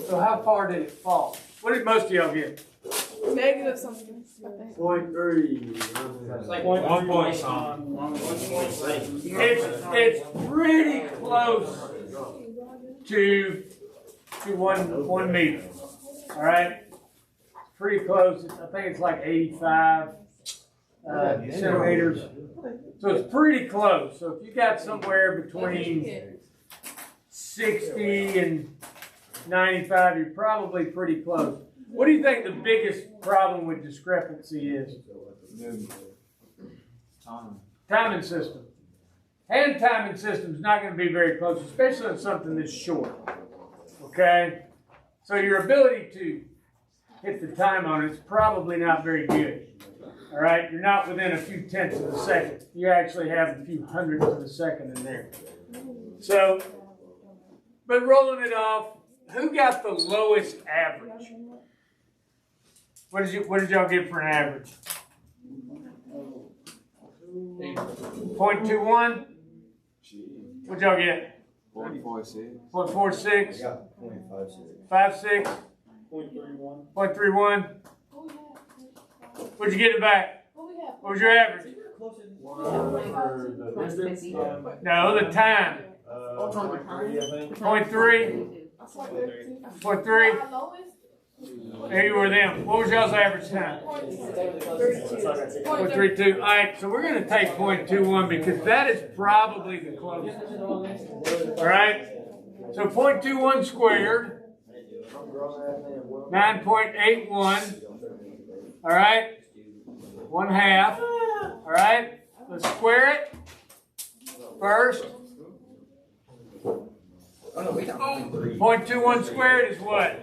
Speaker 1: So how far did it fall? What did most of y'all get?
Speaker 12: Negative something.
Speaker 9: 0.3.
Speaker 5: It's like 1.6.
Speaker 1: It's pretty close to one meter. All right, pretty close. I think it's like 85 centimeters. So it's pretty close. So if you got somewhere between 60 and 95, you're probably pretty close. What do you think the biggest problem with discrepancy is? Timing system. Hand timing system is not going to be very close, especially on something this short. Okay? So your ability to hit the time on it is probably not very good. All right? You're not within a few tenths of a second. You actually have a few hundredths of a second in there. So, but rolling it off, who got the lowest average? What did y'all get for an average? 0.21? What'd y'all get?
Speaker 2: 0.46.
Speaker 1: 0.46?
Speaker 2: 0.56.
Speaker 1: 56? 0.31? What'd you get it back? What was your average? No, the time. 0.3? 0.3? There you were them. What was y'all's average time? 0.32. All right, so we're going to take 0.21 because that is probably the closest. All right, so 0.21 squared, 9.81. All right, 1/2. All right, let's square it first. 0.21 squared is what?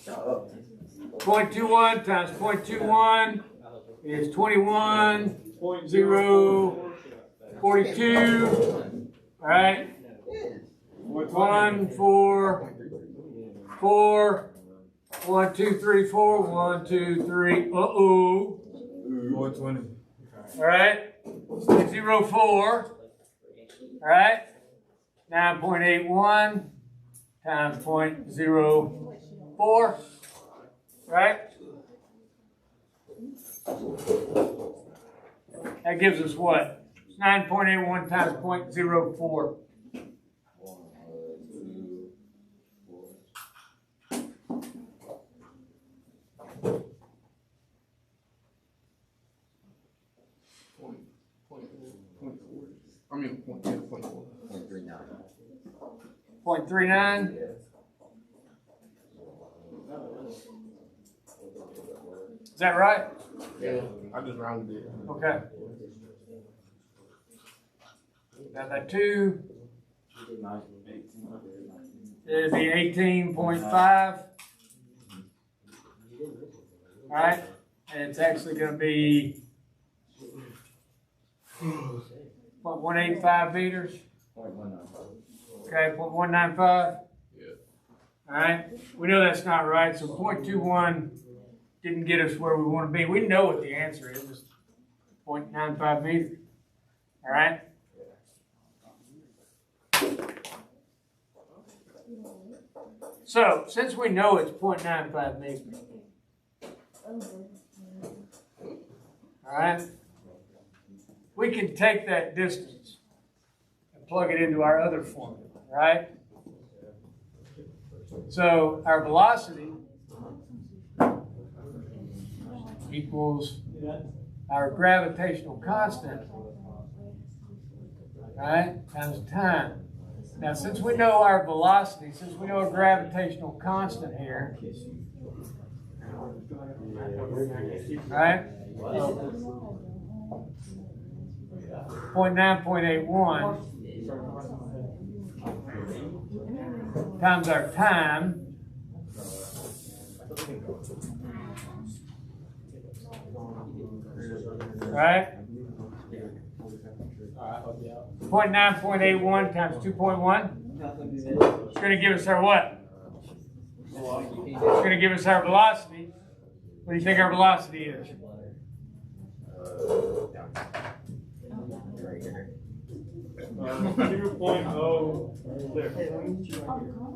Speaker 1: 0.21 times 0.21 is 21.042. All right. 1, 4, 4. 1, 2, 3, 4. 1, 2, 3. Uh-oh.
Speaker 5: 420.
Speaker 1: All right. 0.04. All right. 9.81 times 0.04. Right? That gives us what? 9.81 times 0.04.
Speaker 5: I mean, 0.39.
Speaker 1: 0.39. Is that right?
Speaker 5: Yeah, I just rounded it.
Speaker 1: Okay. Got that 2. It'd be 18.5. All right, and it's actually going to be 0.185 meters. Okay, 0.195.
Speaker 5: Yeah.
Speaker 1: All right, we know that's not right, so 0.21 didn't get us where we want to be. We know what the answer is. It's 0.95 meters. All right. So, since we know it's 0.95 meters, all right, we can take that distance and plug it into our other formula, right? So, our velocity equals our gravitational constant, right, times time. Now, since we know our velocity, since we know a gravitational constant here, right, 0.9.81 times our time, right? 0.9.81 times 2.1. It's going to give us our what? It's going to give us our velocity. What do you think our velocity is?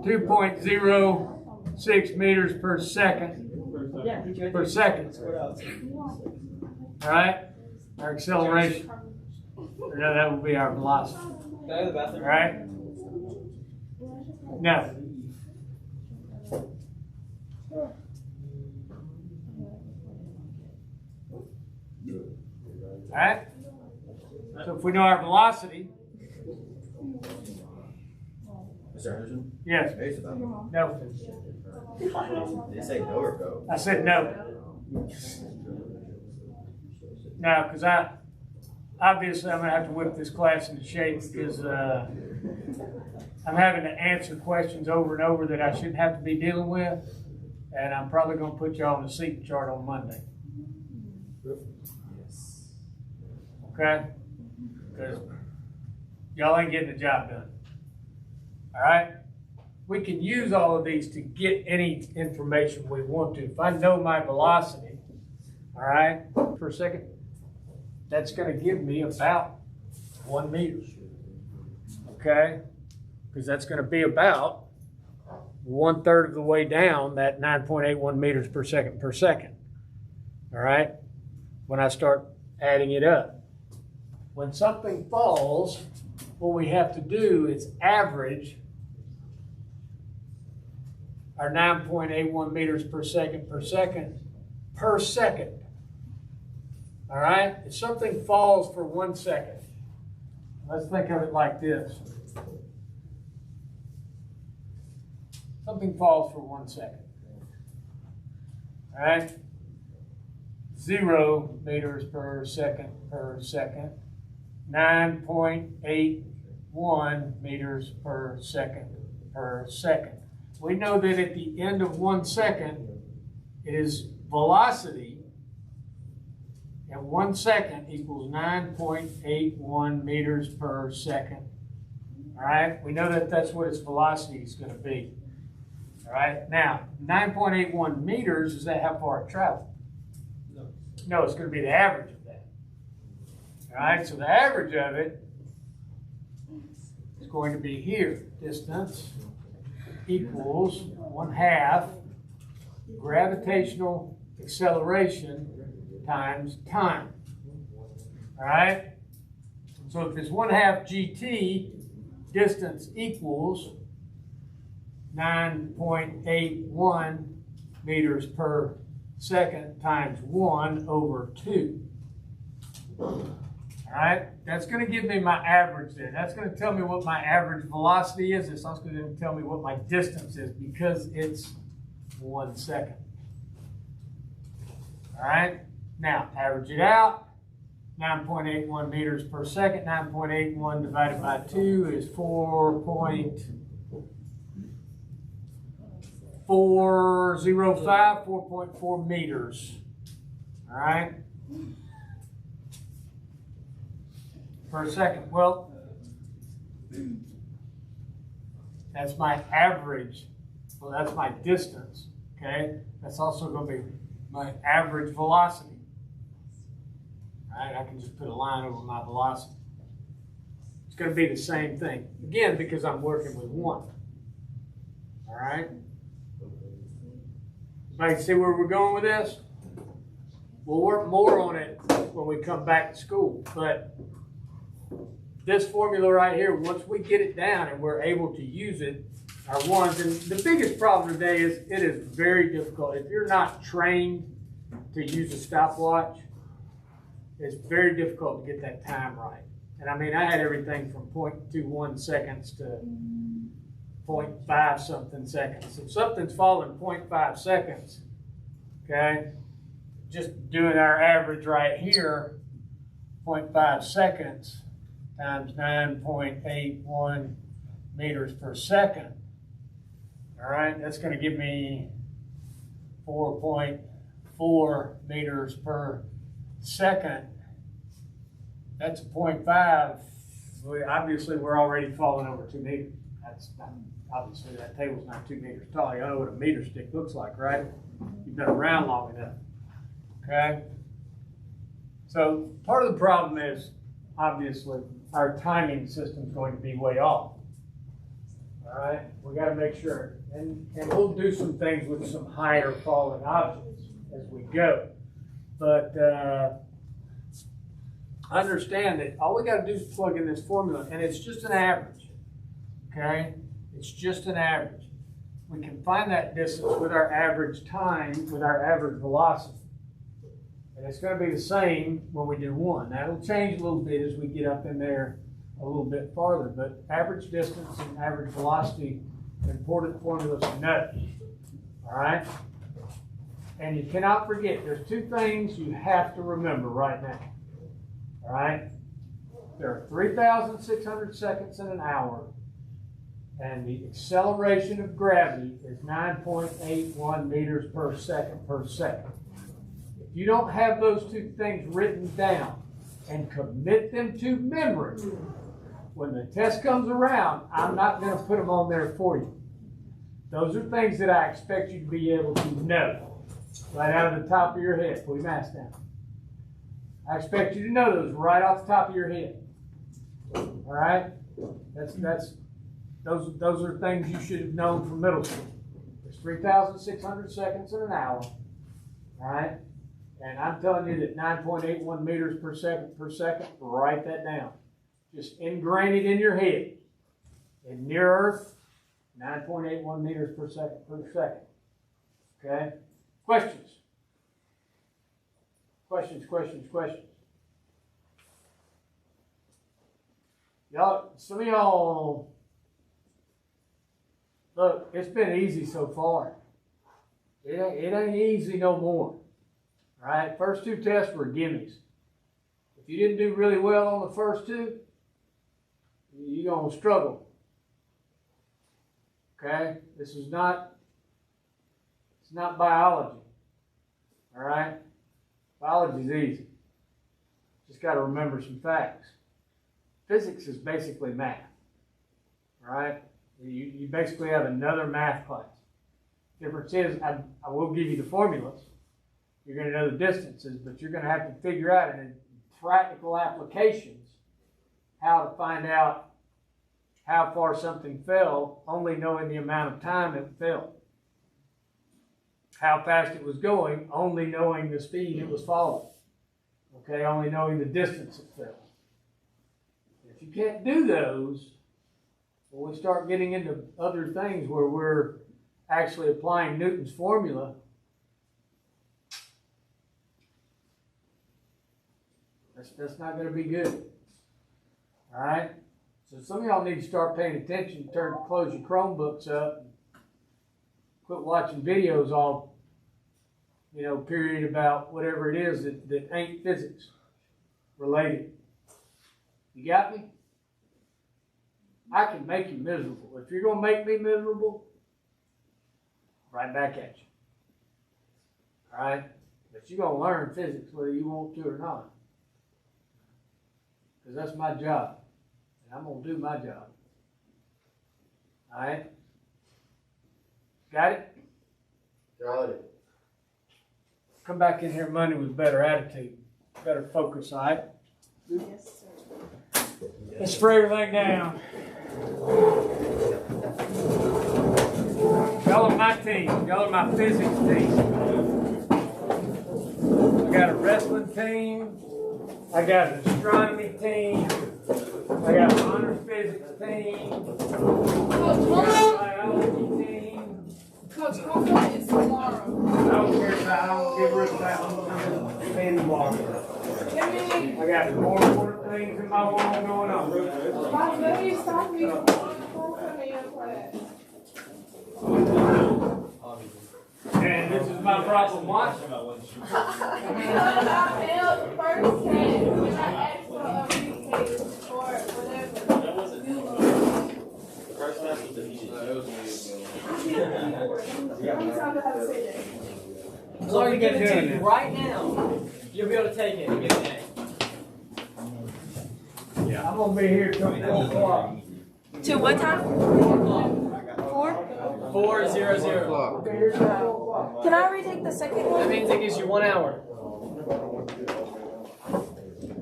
Speaker 1: 2.06 meters per second. Per second. All right? Our acceleration. No, that will be our velocity.
Speaker 4: Can I go to the bathroom?
Speaker 1: All right? No. All right? So if we know our velocity.
Speaker 2: Mr. Henderson?
Speaker 1: Yes. No.
Speaker 2: Did you say no or go?
Speaker 1: I said no. No, because obviously I'm going to have to whip this class into shape because I'm having to answer questions over and over that I shouldn't have to be dealing with. And I'm probably going to put y'all on the seat chart on Monday. Okay? Because y'all ain't getting the job done. All right? We can use all of these to get any information we want to. If I know my velocity, all right, for a second, that's going to give me about 1 meter. Okay? Because that's going to be about 1/3 of the way down that 9.81 meters per second. All right? When I start adding it up. When something falls, what we have to do is average our 9.81 meters per second per second. All right? If something falls for 1 second, let's think of it like this. Something falls for 1 second. All right? 0 meters per second. 9.81 meters per second. We know that at the end of 1 second is velocity at 1 second equals 9.81 meters per second. All right, we know that that's what its velocity is going to be. All right, now 9.81 meters, is that how far it traveled? No, it's going to be the average of that. All right, so the average of it is going to be here. Distance equals 1/2 gravitational acceleration times time. All right? So if it's 1/2 GT, distance equals 9.81 meters per second times 1/2. All right? That's going to give me my average there. That's going to tell me what my average velocity is. It's also going to tell me what my distance is because it's 1 second. All right? Now, average it out. 9.81 meters per second. 9.81 divided by 2 is 4.4 meters. All right? Per second. Well, that's my average. Well, that's my distance. Okay? That's also going to be my average velocity. All right? I can just put a line over my velocity. It's going to be the same thing. Again, because I'm working with 1. All right? Everybody see where we're going with this? We'll work more on it when we come back to school. But this formula right here, once we get it down and we're able to use it, are ones. And the biggest problem today is it is very difficult. If you're not trained to use a stopwatch, it's very difficult to get that time right. And I mean, I had everything from 0.21 seconds to 0.5 something seconds. If something's falling 0.5 seconds, okay, just doing our average right here, 0.5 seconds times 9.81 meters per second. All right, that's going to give me 4.4 meters per second. That's 0.5. Obviously, we're already falling over 2 meters. That's not, obviously, that table's not 2 meters tall. You know what a meter stick looks like, right? You've been around long enough. Okay? So, part of the problem is, obviously, our timing system is going to be way off. All right? We got to make sure. And we'll do some things with some higher falling objects as we go. But understand that all we got to do is plug in this formula, and it's just an average. Okay? It's just an average. We can find that distance with our average time, with our average velocity. And it's going to be the same when we do 1. That'll change a little bit as we get up in there a little bit farther, but average distance and average velocity are important formulas to know. All right? And you cannot forget, there's 2 things you have to remember right now. All right? There are 3,600 seconds in an hour, and the acceleration of gravity is 9.81 meters per second per second. If you don't have those 2 things written down and commit them to memory, when the test comes around, I'm not going to put them on there for you. Those are things that I expect you to be able to know right out of the top of your head. Pull your mask down. I expect you to know those right off the top of your head. All right? Those are things you should have known from middle school. There's 3,600 seconds in an hour. All right? And I'm telling you that 9.81 meters per second, write that down. Just ingrain it in your head. And near Earth, 9.81 meters per second. Okay? Questions? Questions? Y'all, some of y'all, look, it's been easy so far. It ain't easy no more. All right? First two tests were gimmies. If you didn't do really well on the first two, you're going to struggle. Okay? This is not, it's not biology. All right? Biology is easy. Just got to remember some facts. Physics is basically math. All right? You basically have another math class. Difference is, I will give you the formulas. You're going to know the distances, but you're going to have to figure out in practical applications how to find out how far something fell, only knowing the amount of time it fell. How fast it was going, only knowing the speed it was falling. Okay, only knowing the distance it fell. If you can't do those, well, we start getting into other things where we're actually applying Newton's formula. That's not going to be good. All right? So some of y'all need to start paying attention, close your Chromebooks up, and quit watching videos all, period about whatever it is that ain't physics related. You got me? I can make you miserable. If you're going to make me miserable, right back at you. All right? But you're going to learn physics whether you want to or not. Because that's my job. And I'm going to do my job. All right? Got it?
Speaker 2: Got it.
Speaker 1: Come back in here Monday with better attitude, better focus, all right?
Speaker 12: Yes, sir.
Speaker 1: Let's spray everything down. Y'all are my team. Y'all are my physics team. I got a wrestling team. I got an astronomy team. I got an honors physics team. Biology team.
Speaker 6: Coach, homework is tomorrow.
Speaker 1: I don't care about, I don't give a rip about Sandy Walker. I got more important things in my world going on.
Speaker 6: My baby stopped me from coming in class.
Speaker 1: And this is my problem watching.
Speaker 6: I failed the first test when I asked for a retake or whatever.
Speaker 5: That wasn't the first test was the meeting.
Speaker 6: Every time I have to say that.
Speaker 4: So are you giving it to you right now? You'll be able to take it and get an
Speaker 1: Yeah, I'm gonna be here till 4 o'clock.
Speaker 12: To what time? 4?
Speaker 4: 4:00.
Speaker 12: Can I retake the second one?
Speaker 4: That means it gives you 1 hour.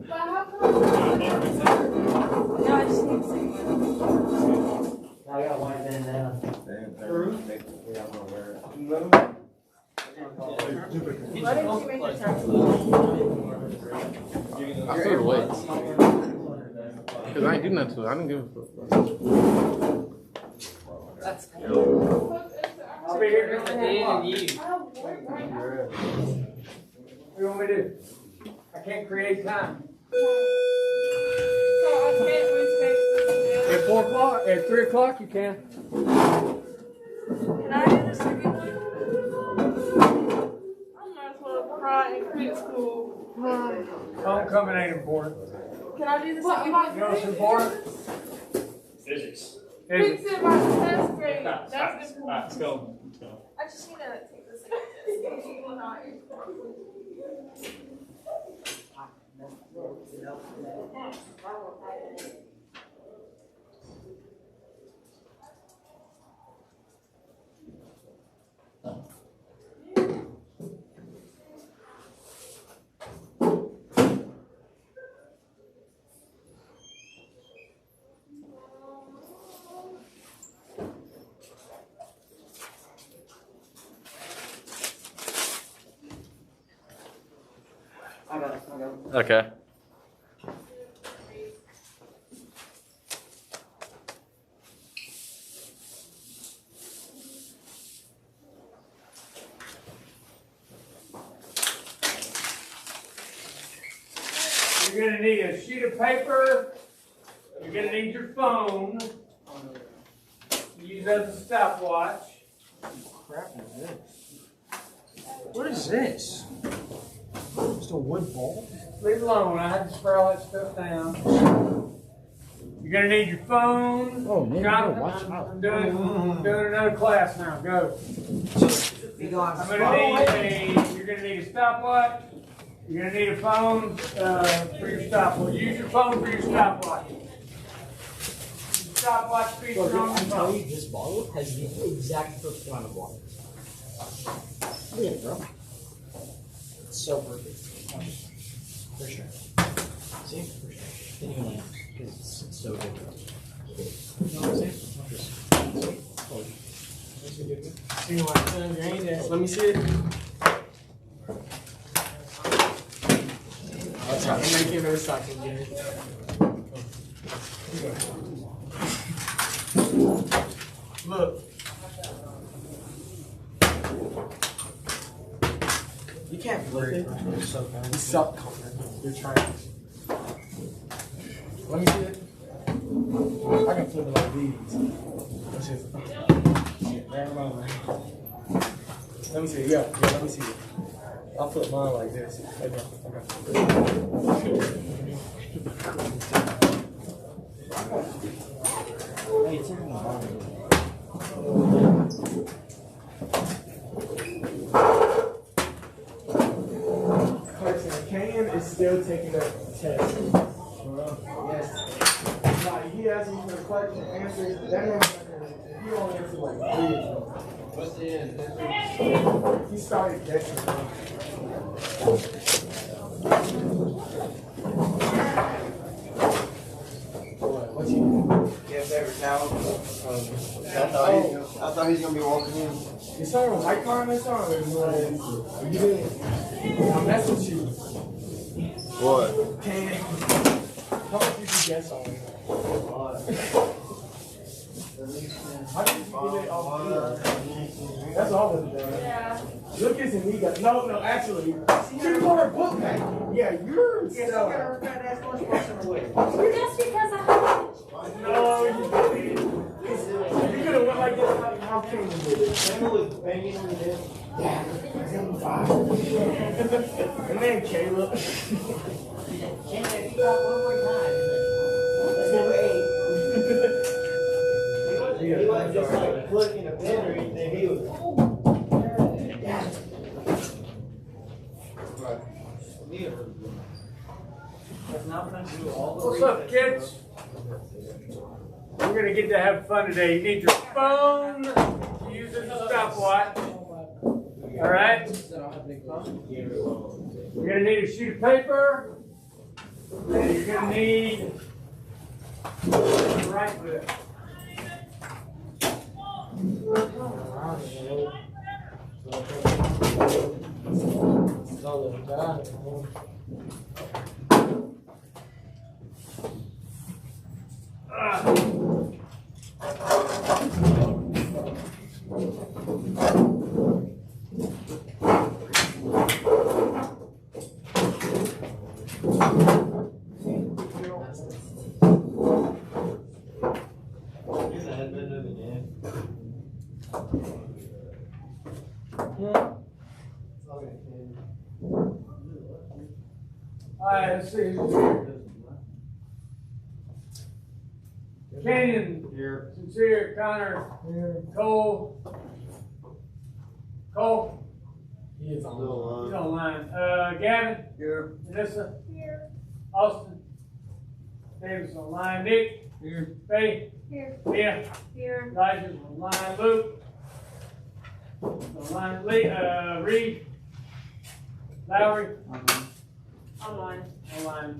Speaker 6: But how come?
Speaker 12: No, I just need the second one.
Speaker 9: I got one thing down.
Speaker 6: Why didn't you make the test?
Speaker 17: I feel weight. Because I ain't do nothing to it. I didn't give a fuck.
Speaker 4: That's
Speaker 1: I'll be here till 4 o'clock.
Speaker 4: you.
Speaker 1: What do you want me to do? I can't create time.
Speaker 6: So I can't retake this.
Speaker 1: At 4 o'clock, at 3 o'clock you can.
Speaker 12: Can I do the second one?
Speaker 6: I might as well cry and quit school.
Speaker 1: Homecoming ain't important.
Speaker 12: Can I do the
Speaker 6: But
Speaker 12: second
Speaker 6: my
Speaker 12: one?
Speaker 1: You know what's important?
Speaker 5: Physics.
Speaker 6: fix it by the 10th grade.
Speaker 5: Stop,
Speaker 6: That's the
Speaker 5: let's go. Let's go.
Speaker 12: I just need to take the second
Speaker 17: Okay.
Speaker 1: You're gonna need a sheet of paper. You're gonna need your phone. Use as a stopwatch.
Speaker 9: Crap is this? What is this? Just a wood ball?
Speaker 1: Leave it alone. I had to spray all that stuff down. You're gonna need your phone.
Speaker 9: Oh, man,
Speaker 1: Jonathan,
Speaker 9: watch
Speaker 1: I'm
Speaker 9: out.
Speaker 1: doing another class now. Go. You're gonna need a stopwatch. You're gonna need a phone for your stopwatch. Use your phone for your stopwatch. Stopwatch feature on your
Speaker 9: I tell
Speaker 1: phone.
Speaker 9: you, this bottle has the exact perfect amount of water. Look at it, bro. It's so perfect. For sure. See? For sure. Didn't even land. Because it's so good. You know what I'm saying? Let me see it. Watch out. I'm making it recycled, Gary. Look. You can't flip it. You're so bad. You suck, Connor. You're trying. Let me see it. I can flip it like these. Let's see it. Let me see it. Yeah, let me see it. I'll flip mine like this. Okay. Hey, it's in the bottom. Carson, Kenyon is still taking a test. Yes. Like, he asked me for the question answers. That man, he only answered like 3 of them. What's the end? He started guessing. What you
Speaker 2: Yeah, favorite towel. I thought he was gonna be walking in.
Speaker 9: You saw a white car in this song? Or you didn't? I messed with you.
Speaker 2: What?
Speaker 9: Can how much you can guess on it? How did you get it off here? That's all of it.
Speaker 8: Yeah.
Speaker 9: Lucas and me got no, actually. You bought a book bag. Yeah, you're so.
Speaker 12: That's because I
Speaker 9: No, you didn't. You could have went like this. How came you did it? Emma was banging on the desk. Yeah. And then Caleb.
Speaker 4: Let's go 8. He wasn't just like clicking a pen or anything. He was.
Speaker 1: What's up, kids? We're gonna get to have fun today. You need your phone. Use it as a stopwatch. All right. You're gonna need a sheet of paper, and you're gonna need a right foot. All right, let's see who's here. Kenyon, here. Sincere, Connor, here. Cole. Cole.
Speaker 9: He is on
Speaker 1: He's online. Gavin. Here. Vanessa.
Speaker 8: Here.
Speaker 1: Austin. Davis online. Nick.
Speaker 9: Here.
Speaker 1: Faye.
Speaker 8: Here.
Speaker 1: Mia.
Speaker 8: Here.
Speaker 1: Elijah's online. Luke. Online. Lee. Reed. Lowry.
Speaker 8: Online.
Speaker 1: Online.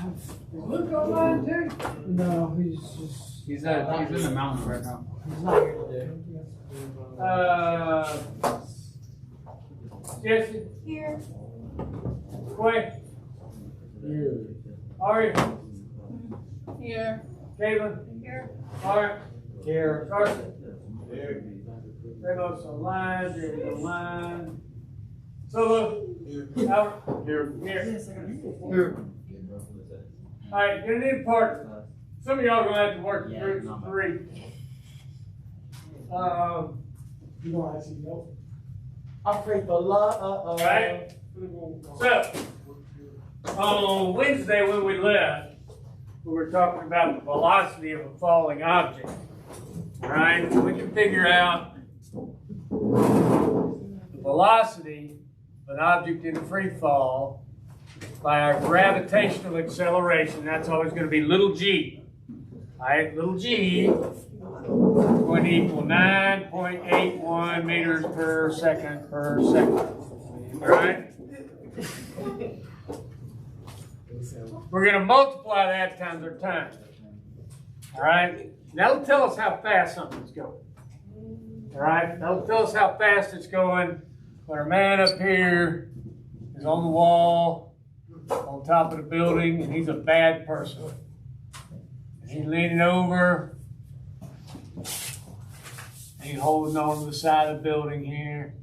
Speaker 1: Is Luke online too?
Speaker 9: No, he's just.
Speaker 17: He's in the mountains right now.
Speaker 9: He's not here today.
Speaker 1: Jesse.
Speaker 8: Here.
Speaker 1: Quay.
Speaker 9: Here.
Speaker 1: Ari.
Speaker 8: Here.
Speaker 1: Caitlin.
Speaker 8: Here.
Speaker 1: Art.
Speaker 9: Here.
Speaker 1: Carson. Ramos online. James online. Solo. Albert? Here. Here. All right, you're gonna need a partner. Some of y'all are gonna have to work in groups of 3.
Speaker 4: You don't actually know. I pray for love.
Speaker 1: Right? So, on Wednesday when we left, we were talking about the velocity of a falling object. All right? We can figure out the velocity of an object in free fall by our gravitational acceleration. That's always going to be little g. All right? Little g is going to equal 9.81 meters per second per second. All right? We're going to multiply that times our time. All right? That'll tell us how fast something's going. All right? That'll tell us how fast it's going when our man up here is on the wall, on top of the building, and he's a bad person. And he's leaning over. He's holding on to the side of the building here.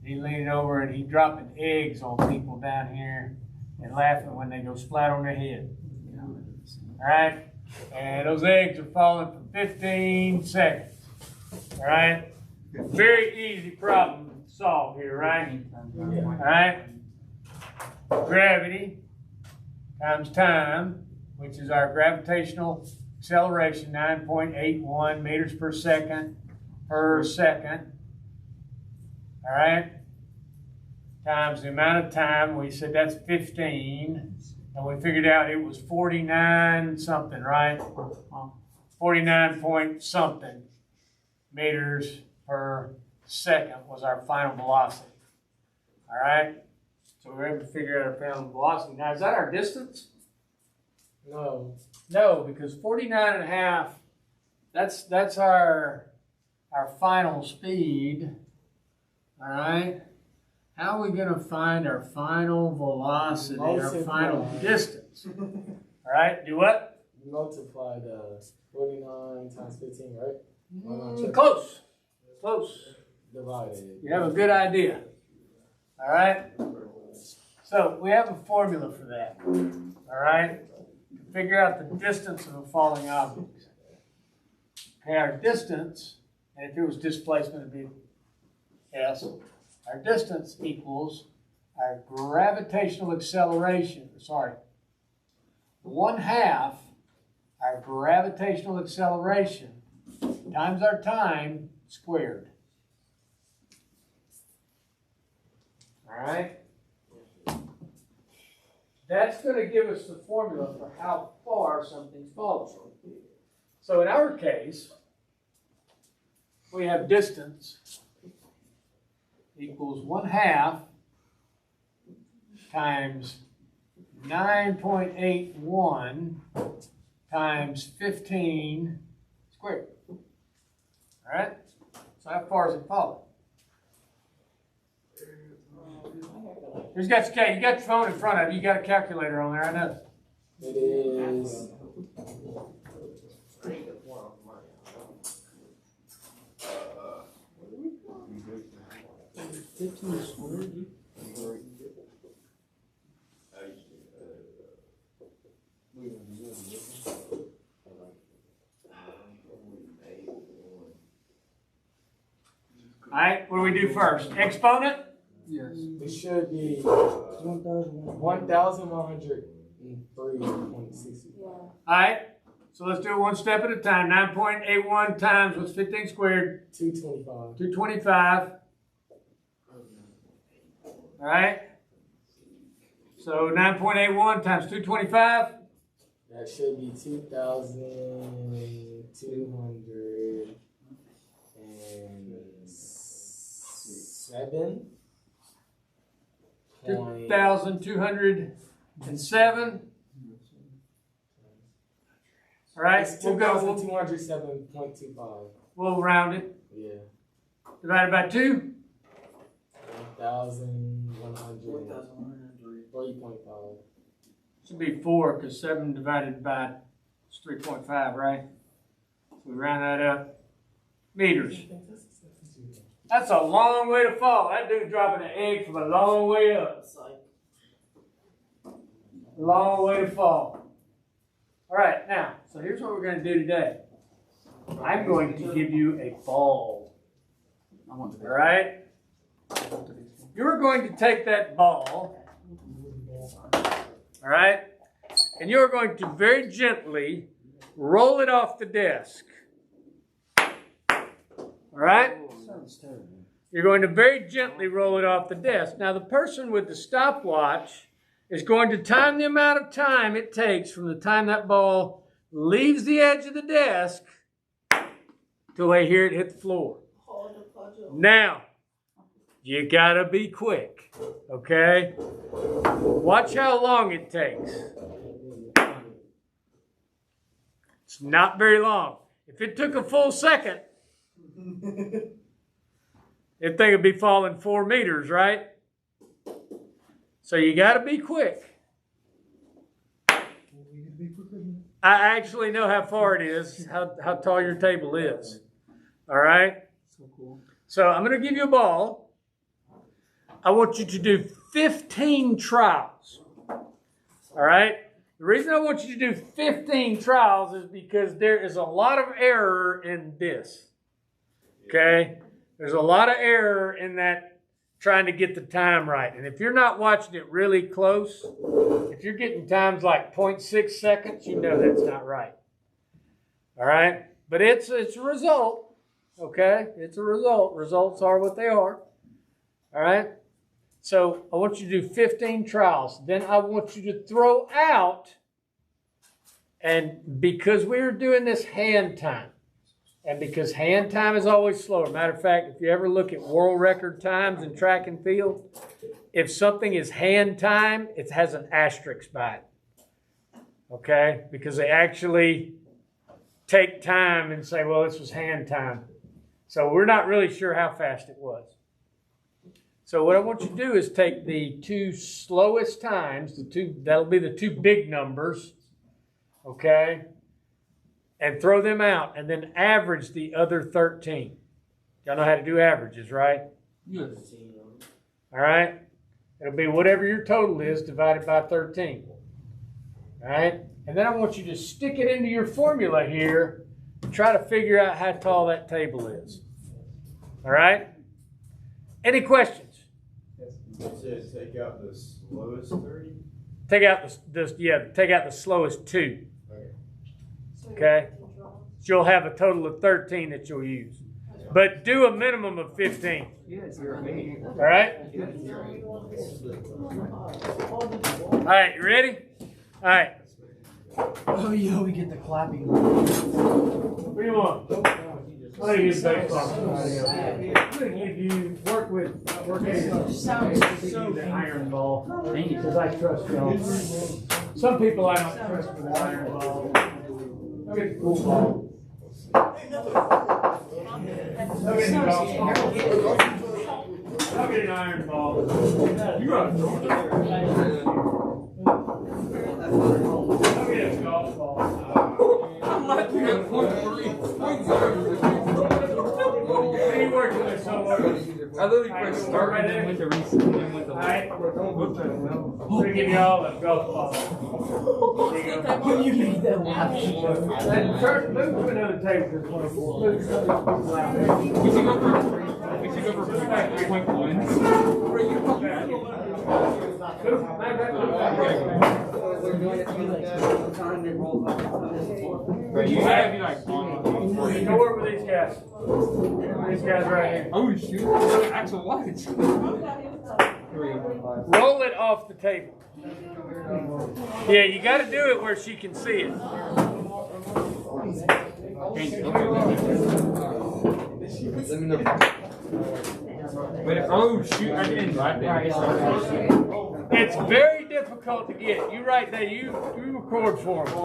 Speaker 1: He's leaning over and he's dropping eggs on people down here and laughing when they go splat on their head. All right? And those eggs are falling for 15 seconds. All right? Very easy problem to solve here, right? All right? Gravity times time, which is our gravitational acceleration, 9.81 meters per second. All right? Times the amount of time, we said that's 15. And we figured out it was 49 something, right? 49 point something meters per second was our final velocity. All right? So we were able to figure out our final velocity. Now, is that our distance?
Speaker 17: No.
Speaker 1: No, because 49.5, that's our final speed. All right? How are we going to find our final velocity, our final distance? All right, do what?
Speaker 17: Multiply the 49 times 15, right?
Speaker 1: Close. Close.
Speaker 17: Divided.
Speaker 1: You have a good idea. All right? So we have a formula for that. All right? To figure out the distance of a falling object. Okay, our distance, and if it was displacement, it'd be S. Our distance equals our gravitational acceleration, 1/2 our gravitational acceleration times our time squared. All right? That's going to give us the formula for how far something's falling. So in our case, we have distance equals 1/2 times 9.81 times 15 squared. All right? So how far is it falling? You got your phone in front of you. You got a calculator on there, I know.
Speaker 17: It is 15 squared.
Speaker 1: All right, what do we do first? Exponent?
Speaker 17: Yes. It should be 1,103.60.
Speaker 1: All right, so let's do it one step at a time. 9.81 times what's 15 squared?
Speaker 17: 225.
Speaker 1: 225. All right. So 9.81 times 225.
Speaker 17: That should be 2,207.
Speaker 1: 2,207. All right, we'll go.
Speaker 17: 2,207.25.
Speaker 1: We'll round it.
Speaker 17: Yeah.
Speaker 1: Divided by 2.
Speaker 17: 1,103.5.
Speaker 1: Should be 4 because 7 divided by 3.5, right? So we round that up. Meters. That's a long way to fall. That dude's dropping an egg from a long way up. Long way to fall. All right, now, so here's what we're going to do today. I'm going to give you a ball. All right? You're going to take that ball, all right, and you're going to very gently roll it off the desk. All right? You're going to very gently roll it off the desk. Now, the person with the stopwatch is going to time the amount of time it takes from the time that ball leaves the edge of the desk till they hear it hit the floor. Now, you gotta be quick, okay? Watch how long it takes. It's not very long. If it took a full second, that thing would be falling 4 meters, right? So you got to be quick. I actually know how far it is, how tall your table is. All right? So I'm going to give you a ball. I want you to do 15 trials. All right? The reason I want you to do 15 trials is because there is a lot of error in this. Okay? There's a lot of error in that trying to get the time right. And if you're not watching it really close, if you're getting times like 0.6 seconds, you know that's not right. All right? But it's a result. Okay? It's a result. Results are what they are. All right? So I want you to do 15 trials. Then I want you to throw out, and because we were doing this hand time, and because hand time is always slower. Matter of fact, if you ever look at world record times in track and field, if something is hand time, it has an asterisk by it. Okay? Because they actually take time and say, well, this was hand time. So we're not really sure how fast it was. So what I want you to do is take the 2 slowest times, that'll be the 2 big numbers, okay? And throw them out, and then average the other 13. Y'all know how to do averages, right?
Speaker 9: Yes.
Speaker 1: All right? It'll be whatever your total is divided by 13. All right? And then I want you to stick it into your formula here and try to figure out how tall that table is. All right? Any questions?
Speaker 2: Yes. Take out the slowest 30?
Speaker 1: Take out take out the slowest 2. Okay? So you'll have a total of 13 that you'll use. But do a minimum of 15. All right? All right, you ready? All right.
Speaker 9: Oh, yeah, we get the clapping.
Speaker 1: What do you want? I'm going to use baseball. I'm going to give you, work with the iron ball. Because I trust y'all. Some people I don't trust with the iron ball. Look at the pool ball. Look at the golf ball. Look at an iron ball. You got to throw it. Look at a golf ball. I'm not doing it. What are you working with somewhere?
Speaker 17: I literally pressed start and then went to reset and then went to
Speaker 1: Alright, we're going to give you all a golf ball. There you go.
Speaker 9: You made that laugh.
Speaker 1: Then turn, move to another table. Move some people out there.
Speaker 17: We should go for 3.1. You gotta be like
Speaker 1: Go work with these guys. These guys right here.
Speaker 17: Oh shoot, Axel White.
Speaker 1: Roll it off the table. Yeah, you got to do it where she can see it.
Speaker 17: Let me know. Wait, oh shoot, I didn't invite them.
Speaker 1: It's very difficult to get. You right there, you record for them.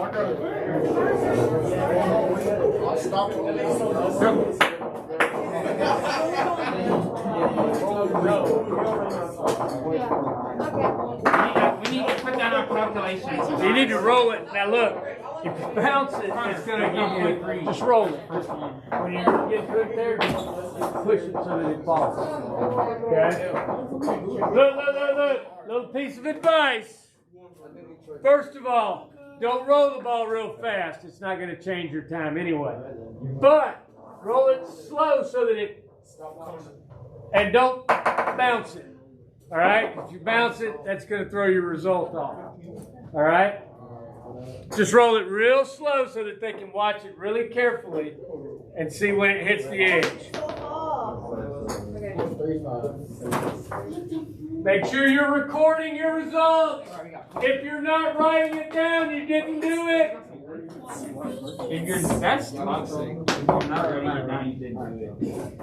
Speaker 16: I'll stop it.
Speaker 17: We need to put down our calculations.
Speaker 1: You need to roll it. Now look, if you bounce it, it's going to give you a 3. Just roll it. When you get good there, push it so that it falls. Okay? Look. Little piece of advice. First of all, don't roll the ball real fast. It's not going to change your time anyway. But roll it slow so that it, and don't bounce it. All right? If you bounce it, that's going to throw your result off. All right? Just roll it real slow so that they can watch it really carefully and see when it hits the edge. Make sure you're recording your results. If you're not writing it down, you didn't do it.
Speaker 17: If you're that's toxic. If you're not writing it down, you didn't do it.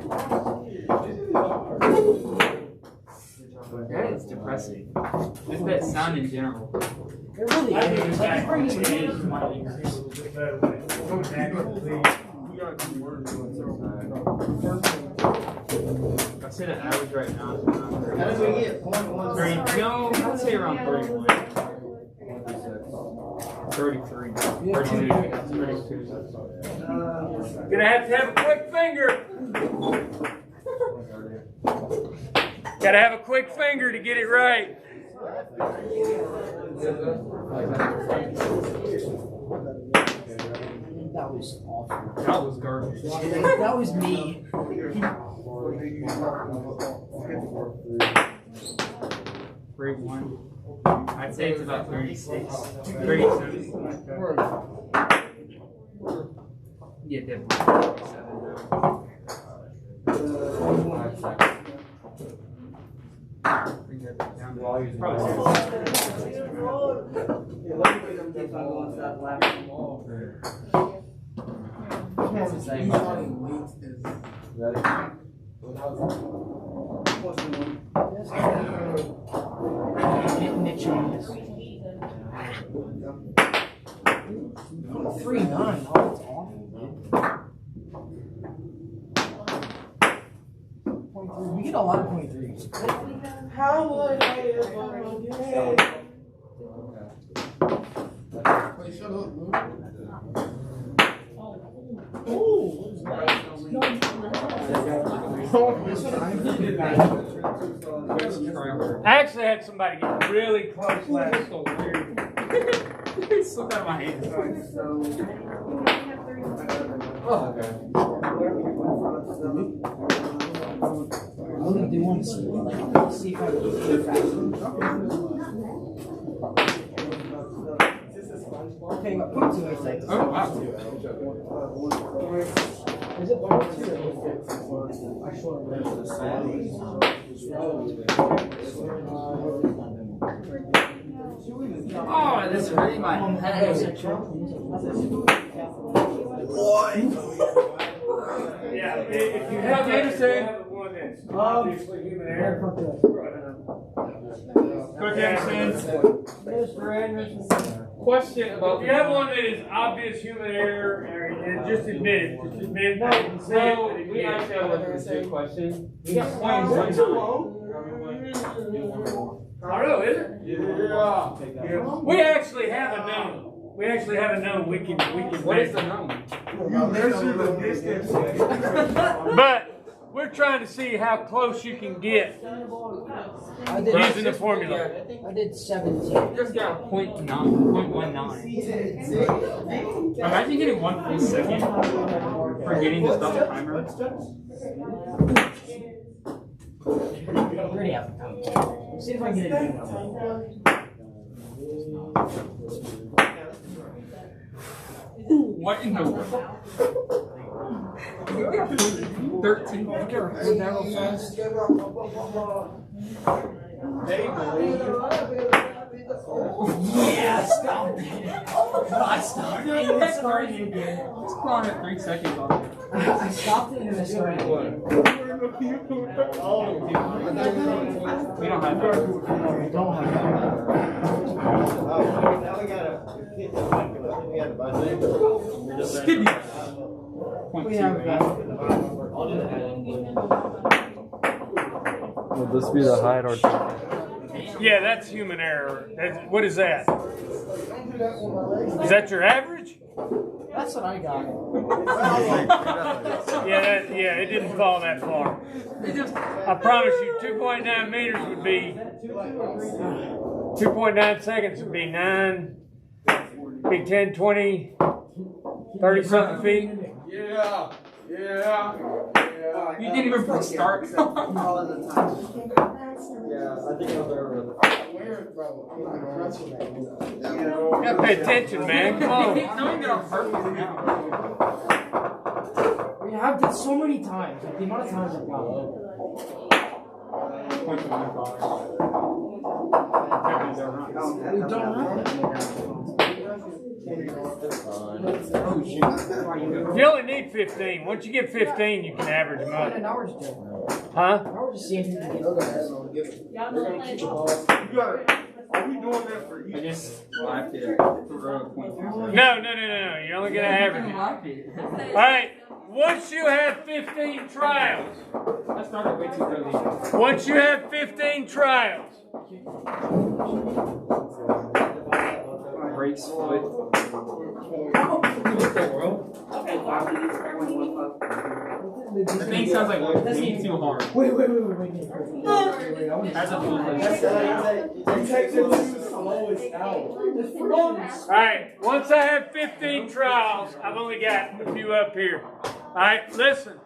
Speaker 17: That is depressing. Just that sound in general.
Speaker 1: It really is.
Speaker 17: I said an average right now. No, I'd say around 31. 33. 32.
Speaker 1: Gonna have to have a quick finger. Gotta have a quick finger to get it right.
Speaker 9: That was awful.
Speaker 17: That was garbage.
Speaker 9: That was me.
Speaker 17: 31. I'd say it's about 36. 37. Yeah, definitely 37 now.
Speaker 9: We get a lot of 23s.
Speaker 6: How would I ever get? Wait, shut up,
Speaker 1: I actually had somebody get really close last. So weird.
Speaker 17: It slipped out of my hand.
Speaker 9: I really do want to see, like, see if I can do it faster. Okay, but put two seconds.
Speaker 17: Oh, wow.
Speaker 9: Is it one or two?
Speaker 17: Oh, this hurting my head.
Speaker 1: Yeah, if you have Anderson, one that's obviously human error.
Speaker 17: Coach Anderson.
Speaker 9: Mr. Anderson.
Speaker 17: Question about
Speaker 1: If you have one that is obvious human error, just admit it. Just admit it.
Speaker 17: So, we actually have a good question. We got 0.19.
Speaker 1: I don't know, is it?
Speaker 17: Yeah.
Speaker 1: We actually have a known. We actually have a known. We can.
Speaker 17: What is the known?
Speaker 1: But we're trying to see how close you can get using the formula.
Speaker 9: I did 17.
Speaker 17: Just got a 0.19. Imagine getting 1 full second for getting to stop the timer.
Speaker 9: Already have time. See if I can get it.
Speaker 17: What in the world? 13.
Speaker 9: Yeah, stop it. God, stop it. It's starting again.
Speaker 17: It's going at 3 seconds off.
Speaker 9: I stopped it and then it started again.
Speaker 17: We don't have that.
Speaker 9: We don't have that.
Speaker 17: Skiddy.
Speaker 9: We have that.
Speaker 5: Would this be the height or?
Speaker 1: Yeah, that's human error. What is that? Is that your average?
Speaker 9: That's what I got.
Speaker 1: Yeah, it didn't fall that far. I promise you, 2.9 meters would be 2.9 seconds would be 10, 20, 30 something feet.
Speaker 17: Yeah. You didn't even press start.
Speaker 2: Yeah, I think I was there.
Speaker 1: You gotta pay attention, man. Come on.
Speaker 9: I mean, I've done so many times. Like, the amount of times I've gone. We don't have
Speaker 1: You only need 15. Once you get 15, you can average them up. Huh?
Speaker 9: We're just seeing who can get
Speaker 17: Are we doing that for you? I just laughed it.
Speaker 1: No. You're only gonna average it. All right. Once you have 15 trials.
Speaker 17: I started way too early.
Speaker 1: Once you have 15 trials.
Speaker 17: Breaks foot. The thing sounds like way too hard.
Speaker 9: Wait.
Speaker 17: That's a fool.
Speaker 1: Alright, once I have 15 trials, I've only got a few up here. Alright, listen.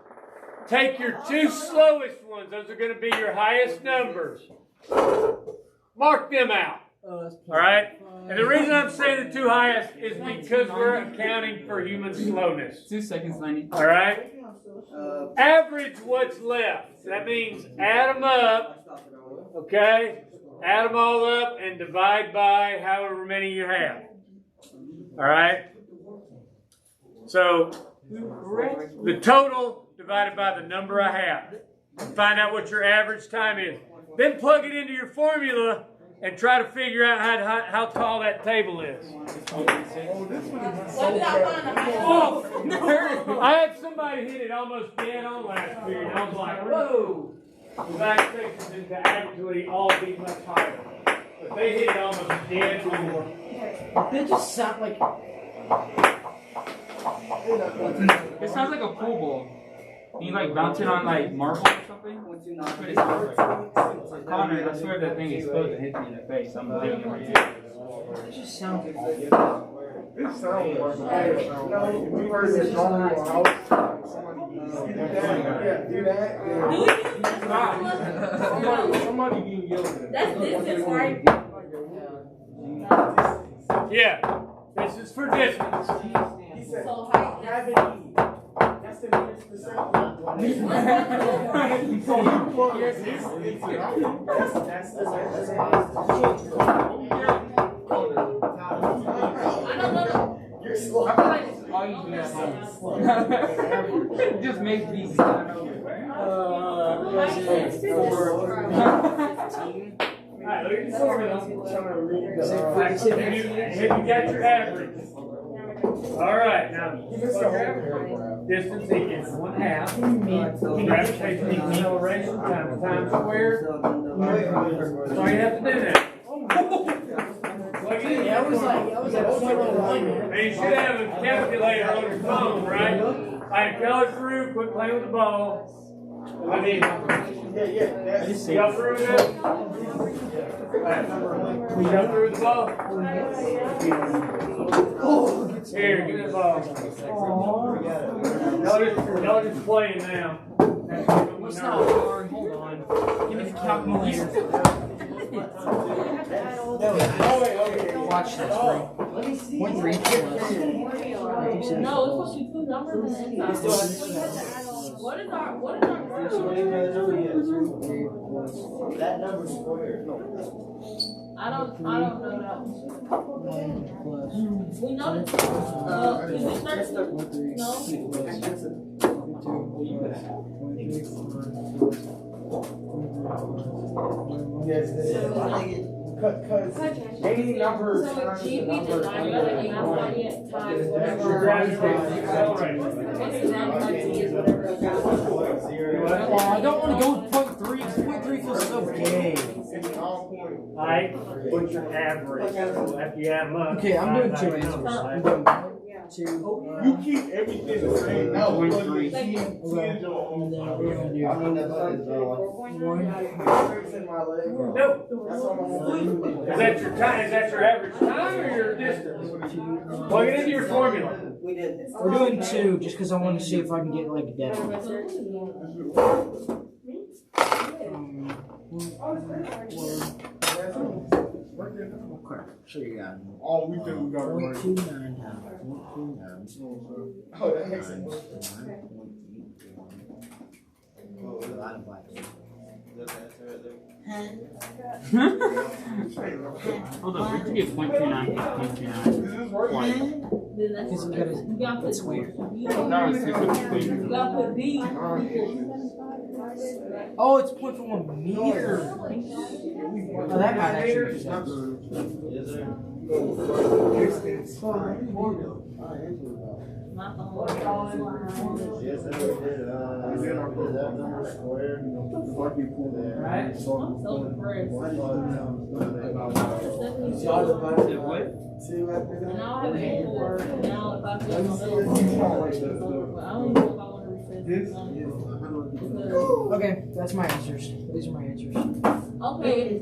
Speaker 1: Take your two slowest ones, those are going to be your highest numbers. Mark them out. Alright? And the reason I'm saying the two highest is because we're accounting for human slowness.
Speaker 17: 2 seconds, 90.
Speaker 1: Alright? Average what's left. That means add them up. Okay? Add them all up and divide by however many you have. Alright? So, the total divided by the number I have. Find out what your average time is. Then plug it into your formula and try to figure out how tall that table is. I had somebody hit it almost dead on last period. I was like, whoa. I expected them to actually all be much higher. But they hit it almost dead on.
Speaker 9: They just sound like...
Speaker 17: It sounds like a pool ball. You like bounce it on like marble or something? That's what it sounds like. Connor, I swear that thing is supposed to hit me in the face. I'm blaming you.
Speaker 9: It just sounds like...
Speaker 17: It sounds like... We heard this wrong house. Somebody being yelled at.
Speaker 12: That's distance, right?
Speaker 1: Yeah, this is for distance.
Speaker 12: So height,
Speaker 6: That's the nearest percent.
Speaker 17: You're slow. I feel like it's all you do at home. Just make these.
Speaker 1: Alright, look at the formula. Have you got your average? Alright, now distance equals 1/2 gravitation acceleration times time squared. So you have to do that.
Speaker 9: Yeah, I was at 0.01.
Speaker 1: And you should have a calculator on your phone, right? Alright, color through, quit playing with the ball. I mean, y'all through it? Y'all through the ball? Here, give me the ball. Y'all just playing now.
Speaker 9: What's not hard? Hold on. Give me the calculator. Watch this, bro. 0.3
Speaker 8: No, it's supposed to be two numbers. What is our
Speaker 2: That number's squared.
Speaker 8: I don't know that. We know that. Is it 30? No.
Speaker 6: Yes, because any number
Speaker 8: So if GP is 98 times whatever.
Speaker 9: I don't want to go with 0.3 because 0.3 feels so gay.
Speaker 1: Alright, what's your average? After you add them up.
Speaker 9: Okay, I'm doing two answers. I'm doing 2.
Speaker 16: You keep everything the same.
Speaker 9: No,
Speaker 16: One,
Speaker 9: 3.
Speaker 16: three.
Speaker 9: And then we're gonna do 1.
Speaker 1: No. Is that your time? Is that your average time or your distance? Plug it into your formula.
Speaker 9: We're doing 2 just because I want to see if I can get like a dead one. Okay, so you got
Speaker 16: all we think we got
Speaker 9: 0.29 times 0.29.
Speaker 16: Oh, that makes sense.
Speaker 9: Divided by 2.
Speaker 17: Hold on, where'd you get 0.29?
Speaker 9: Because we gotta put square.
Speaker 17: That was 6
Speaker 9: Oh, it's 0.41 meter. Oh, that might actually make sense. Okay, that's my answers. These are my answers.
Speaker 8: Okay, if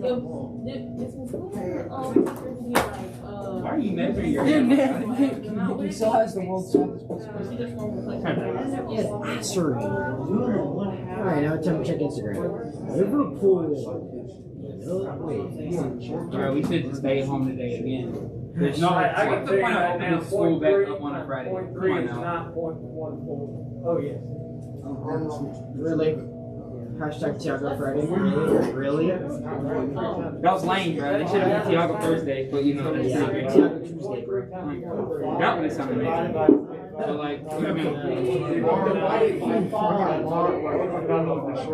Speaker 17: Why are you measuring your
Speaker 9: He still has the world's toughest Sorry. Alright, now it's time to check Instagram. Liverpool.
Speaker 17: Alright, we should stay home today again. There's no,
Speaker 1: I
Speaker 17: what's the point of opening school back up on a Friday?
Speaker 1: Point
Speaker 17: Come
Speaker 1: 3
Speaker 17: on
Speaker 1: is
Speaker 17: now.
Speaker 1: 9.14. Oh, yes.
Speaker 9: Really? Hashtag Tiago Friday. Really?
Speaker 17: That was lame, bro. They should have been Tiago Thursday, but you know, that's
Speaker 9: Yeah,
Speaker 17: pretty
Speaker 9: Tiago Tuesday, bro.
Speaker 17: That would have sounded amazing. So, like,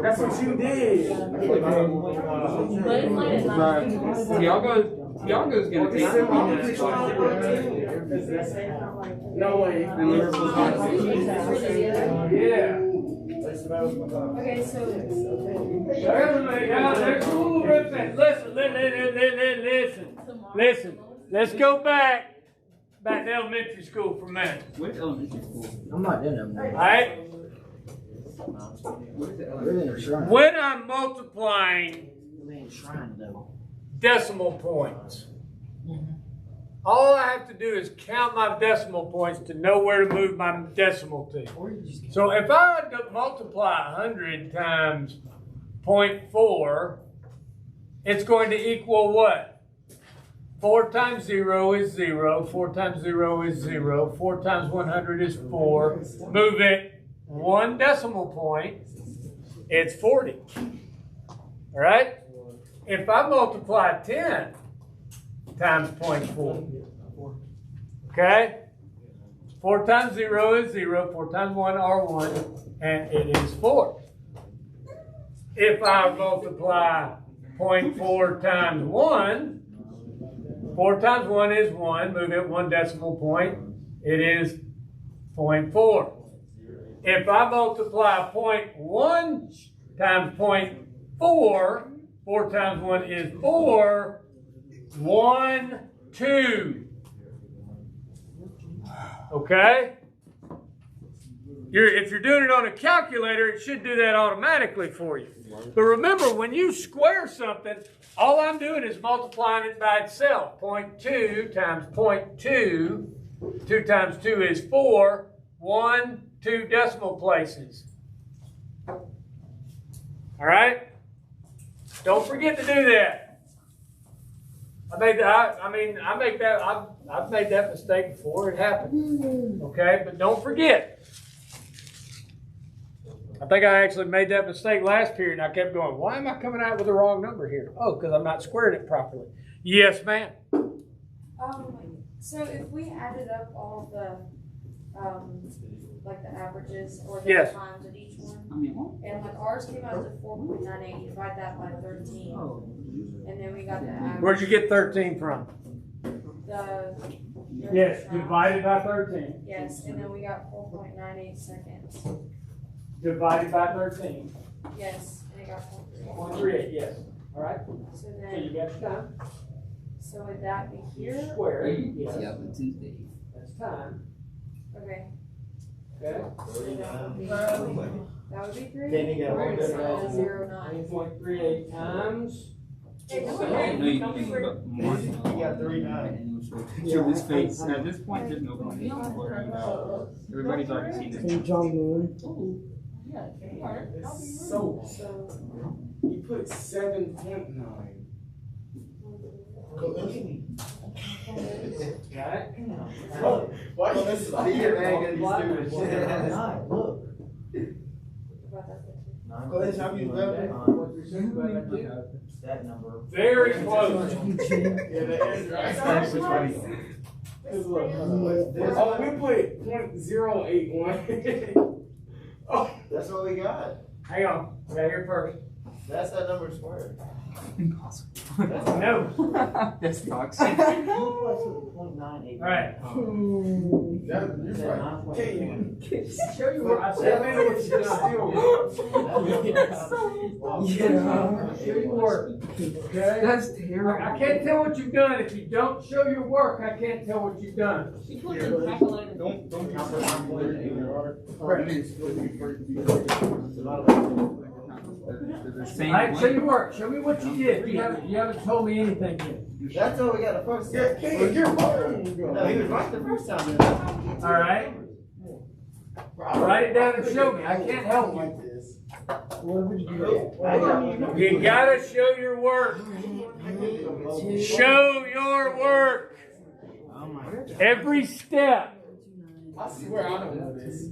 Speaker 16: That's what you did.
Speaker 17: Tiago's gonna take it.
Speaker 16: No way.
Speaker 17: And Liverpool's gonna take it.
Speaker 1: Yeah.
Speaker 3: Okay, so.
Speaker 1: Listen. Let's go back to elementary school for a minute.
Speaker 17: What elementary school?
Speaker 9: I'm not in them.
Speaker 1: Alright?
Speaker 9: We're in a shrine.
Speaker 1: When I'm multiplying
Speaker 9: We're in a shrine, though.
Speaker 1: decimal points, all I have to do is count my decimal points to know where to move my decimal to. So if I had to multiply 100 times 0.4, it's going to equal what? 4 times 0 is 0. 4 times 0 is 0. 4 times 100 is 4. Move it 1 decimal point, it's 40. All right? If I multiply 10 times 0.4, okay? 4 times 0 is 0. 4 times 1 are 1, and it is 4. If I multiply 0.4 times 1, 4 times 1 is 1. Move it 1 decimal point, it is 0.4. If I multiply 0.1 times 0.4, 4 times 1 is 4, 1, 2. Okay? If you're doing it on a calculator, it should do that automatically for you. But remember, when you square something, all I'm doing is multiplying it by itself. 0.2 times 0.2, 2 times 2 is 4, 1, 2 decimal places. All right? Don't forget to do that. I've made that mistake before. It happened. Okay, but don't forget. I think I actually made that mistake last period, and I kept going, why am I coming out with the wrong number here? Oh, because I'm not squaring it properly. Yes, ma'am.
Speaker 3: So if we added up all the, like the averages or the
Speaker 1: Yes.
Speaker 3: times of each one, and like ours came out to 4.98, you divide that by 13, and then we got the average.
Speaker 1: Where'd you get 13 from? Yes, divided by 13.
Speaker 3: Yes, and then we got 4.98 seconds.
Speaker 1: Divided by 13.
Speaker 3: Yes, and it got 4.38.
Speaker 1: 0.38, yes. All right.
Speaker 3: So
Speaker 1: So
Speaker 3: then,
Speaker 1: you got your time.
Speaker 3: so would that be here?
Speaker 1: Square it. Yes.
Speaker 9: Yeah, but Tuesday.
Speaker 1: That's time.
Speaker 12: Okay.
Speaker 1: Okay.
Speaker 12: That would be 3.
Speaker 1: Then you got one bit of
Speaker 12: 0.09.
Speaker 1: 1.38 times.
Speaker 12: Hey,
Speaker 17: No,
Speaker 12: don't
Speaker 17: you think about more.
Speaker 1: You got 3 times.
Speaker 17: Show his face. At this point, there's no point. Everybody's already seen this.
Speaker 9: John Moon.
Speaker 6: So, he put 7.9.
Speaker 2: Why is this here, man? Gonna be stupid.
Speaker 9: Look.
Speaker 1: Go ahead, how you
Speaker 9: That number.
Speaker 1: Very close.
Speaker 6: Oh, we put .081. Oh,
Speaker 2: That's what we got.
Speaker 1: Hang on. We got here first.
Speaker 2: That's that number squared.
Speaker 17: Impossible.
Speaker 1: No.
Speaker 17: That's toxic.
Speaker 1: Alright.
Speaker 6: show you what I
Speaker 1: That
Speaker 6: said.
Speaker 1: means what you Show your work. Okay?
Speaker 17: That's terrible.
Speaker 1: I can't tell what you've done. If you don't show your work, I can't tell what you've done.
Speaker 17: Don't
Speaker 1: Alright, show your work. Show me what you did. You haven't told me anything yet.
Speaker 2: That's all we got the first time.
Speaker 6: You're fine.
Speaker 2: No, he was right the first time.
Speaker 1: Alright? Write it down and show me. I can't help you. You gotta show your work. Show your work. Every step.
Speaker 6: I swear I don't know this.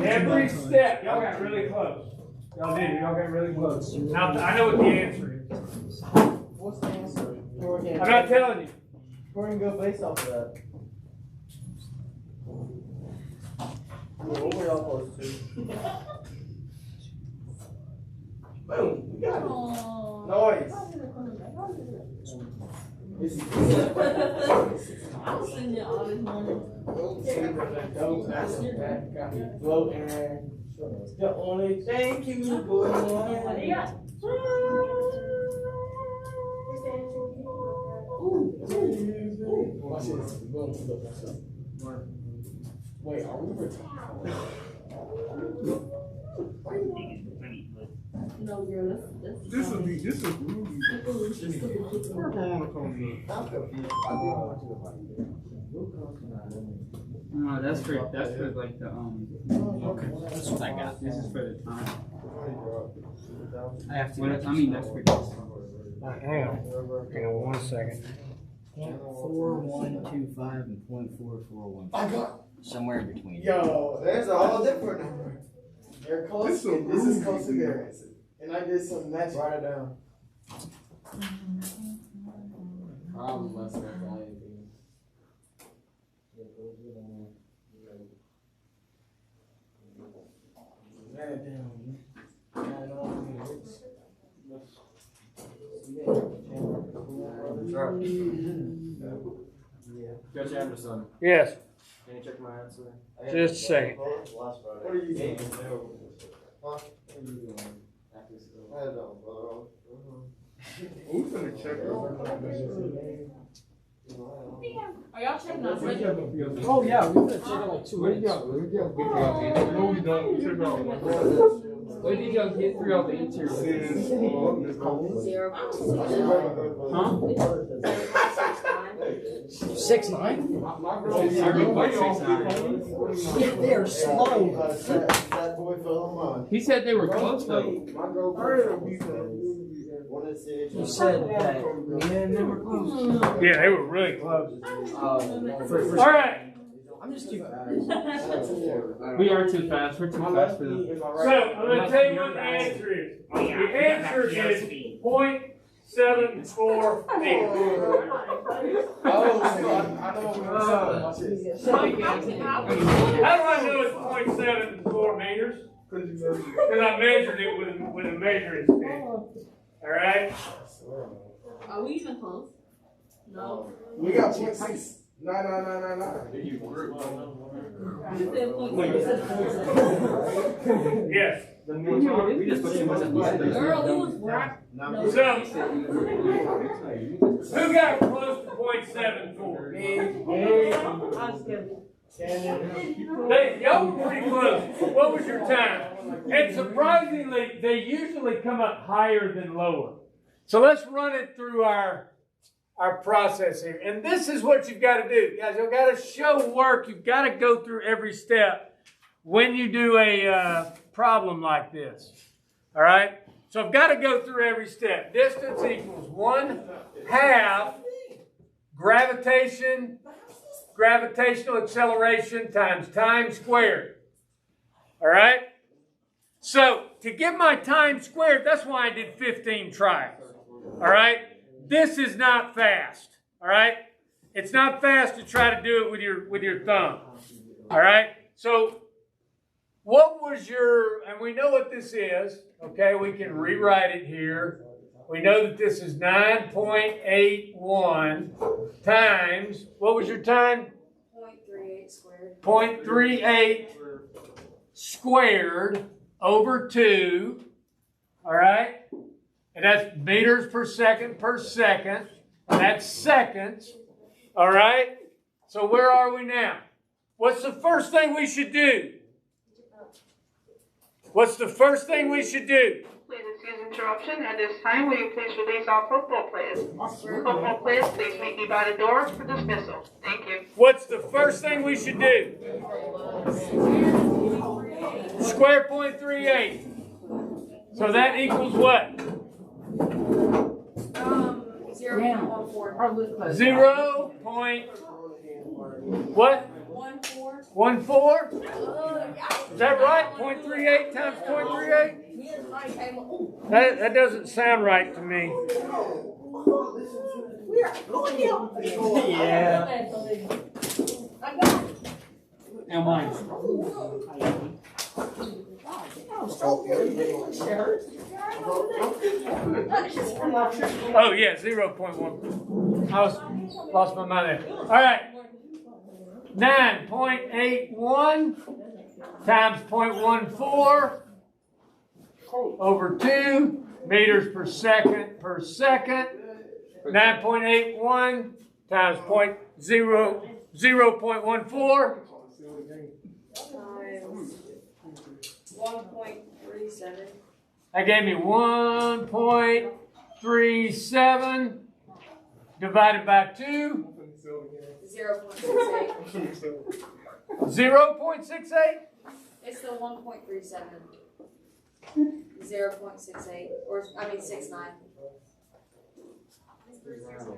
Speaker 1: Every step. Y'all got really close. Y'all did. Y'all got really close. Now, I know what the answer is.
Speaker 6: What's the answer?
Speaker 1: I'm not telling you.
Speaker 2: We're gonna go based off of that. What were y'all close to?
Speaker 6: Boom. We got it. Noise.
Speaker 8: I'll send you all this money.
Speaker 6: Don't ask me that. Got me floating. The only thing you boy.
Speaker 8: What do you got?
Speaker 6: Watch this. Boom. Wait, are we retired?
Speaker 8: No, girl, that's
Speaker 17: This will be rude. No, that's for like the
Speaker 9: Okay, that's what I got.
Speaker 17: This is for the time.
Speaker 9: I have to.
Speaker 17: What, I mean, that's for this.
Speaker 1: Hang on 1 second.
Speaker 9: .4125 and .441.
Speaker 6: I got.
Speaker 9: Somewhere in between.
Speaker 6: Yo,
Speaker 2: There's a whole different number.
Speaker 6: they're close. This is close to there. And I did some matching.
Speaker 2: Write it down.
Speaker 6: I'm less than anything.
Speaker 2: Judge Anderson,
Speaker 1: Yes.
Speaker 2: can you check my answer?
Speaker 1: Just a second.
Speaker 2: What are you doing? What are you doing? I don't know.
Speaker 6: Who's gonna check
Speaker 8: Are y'all checking out?
Speaker 1: Oh, yeah. We're going to check out like 2 weeks.
Speaker 6: No, we don't. Check out
Speaker 17: What did y'all get through all the interior?
Speaker 9: 6'9"? Yeah, they are slow.
Speaker 2: That boy fell on mine.
Speaker 17: He said they were close though.
Speaker 9: You said that. Yeah, they were close.
Speaker 1: Yeah, they were really close.
Speaker 9: For
Speaker 1: All right.
Speaker 9: I'm just too fast.
Speaker 17: We are too fast. We're too fast for them.
Speaker 1: So, I'm going to tell you what the answer is. The answer is 0.74 meters.
Speaker 6: I know what
Speaker 1: How do I know it's 0.74 meters? Because I measured it with a measuring stick. All right?
Speaker 8: Are we even close? No.
Speaker 6: We got 0.6. No.
Speaker 1: Yes.
Speaker 8: We just put too much at the end. Girl, who was right?
Speaker 1: So, who got close to 0.74?
Speaker 6: Me.
Speaker 1: I
Speaker 8: was good.
Speaker 1: Y'all were pretty close. What was your time? And surprisingly, they usually come up higher than lower. So let's run it through our process here. And this is what you've got to do. Guys, you've got to show work. You've got to go through every step when you do a problem like this. All right? So I've got to go through every step. Distance equals 1/2 gravitational acceleration times time squared. All right? So to get my time squared, that's why I did 15 tries. All right? This is not fast. All right? It's not fast to try to do it with your thumb. All right? So what was your, and we know what this is. Okay, we can rewrite it here. We know that this is 9.81 times, what was your time?
Speaker 12: 0.38 squared.
Speaker 1: 0.38 squared over 2. All right? And that's meters per second. And that's seconds. All right? So where are we now? What's the first thing we should do? What's the first thing we should do?
Speaker 11: Please excuse interruption. At this time, will you please release all football players? Football players, please meet me by the door for dismissal. Thank you.
Speaker 1: What's the first thing we should do? Square 0.38. So that equals what?
Speaker 12: 0.14.
Speaker 1: 0. What? 1.4? Is that right? 0.38 times 0.38? That doesn't sound right to me. Yeah.
Speaker 17: And mine.
Speaker 1: Oh yeah, 0.1. I lost my mind there. All right. 9.81 times 0.14 over 2 meters per second. 9.81 times 0.14.
Speaker 12: 1.37.
Speaker 1: That gave me 1.37 divided by 2.
Speaker 12: 0.68.
Speaker 1: 0.68?
Speaker 12: It's the 1.37. 0.68. Or, I mean, 69.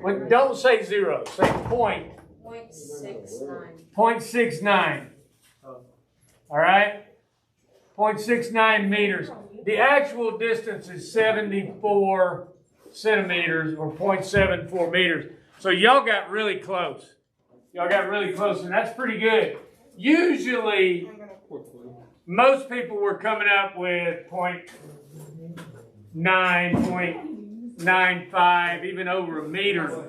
Speaker 1: Well, don't say 0. Say point.
Speaker 12: 0.69.
Speaker 1: 0.69. All right? 0.69 meters. The actual distance is 74 centimeters or 0.74 meters. So y'all got really close. Y'all got really close, and that's pretty good. Usually, most people were coming up with 0.9, 0.95, even over a meter.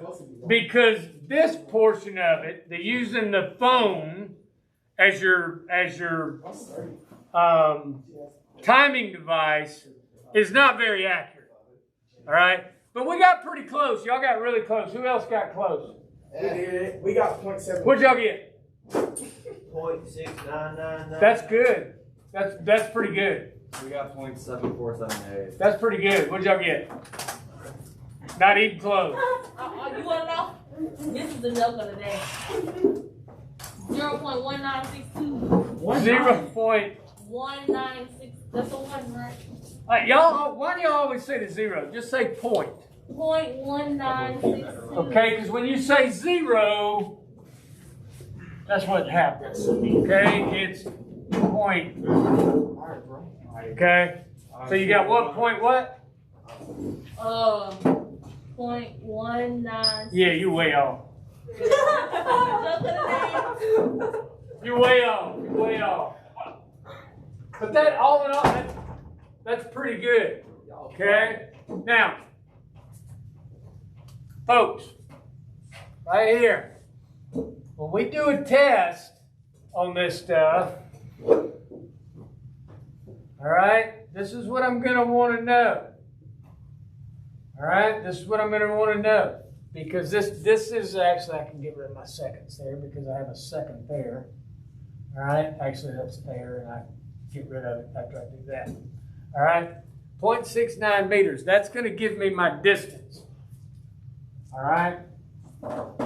Speaker 1: Because this portion of it, they're using the phone as your timing device, is not very accurate. All right? But we got pretty close. Y'all got really close. Who else got close?
Speaker 4: We got 0.7.
Speaker 1: What'd y'all get?
Speaker 2: 0.6999.
Speaker 1: That's good. That's pretty good.
Speaker 2: We got 0.7478.
Speaker 1: That's pretty good. What'd y'all get? Not even close.
Speaker 8: You want to know? This is the joke of the day. 0.1962.
Speaker 1: 0.196.
Speaker 8: That's the one, right?
Speaker 1: Y'all, why do y'all always say the 0? Just say point.
Speaker 8: 0.1962.
Speaker 1: Okay, because when you say 0, that's what happens. Okay, it's point. Okay, so you got what point what?
Speaker 8: 0.19.
Speaker 1: Yeah, you way off. You're way off. You're way off. But that, all in all, that's pretty good. Okay? Now, folks, right here, when we do a test on this stuff, all right, this is what I'm going to want to know. All right, this is what I'm going to want to know. because this is actually, I can get rid of my seconds there because I have a second there. All right, actually that's there, and I get rid of it after I do that. All right, 0.69 meters. That's going to give me my distance. All right,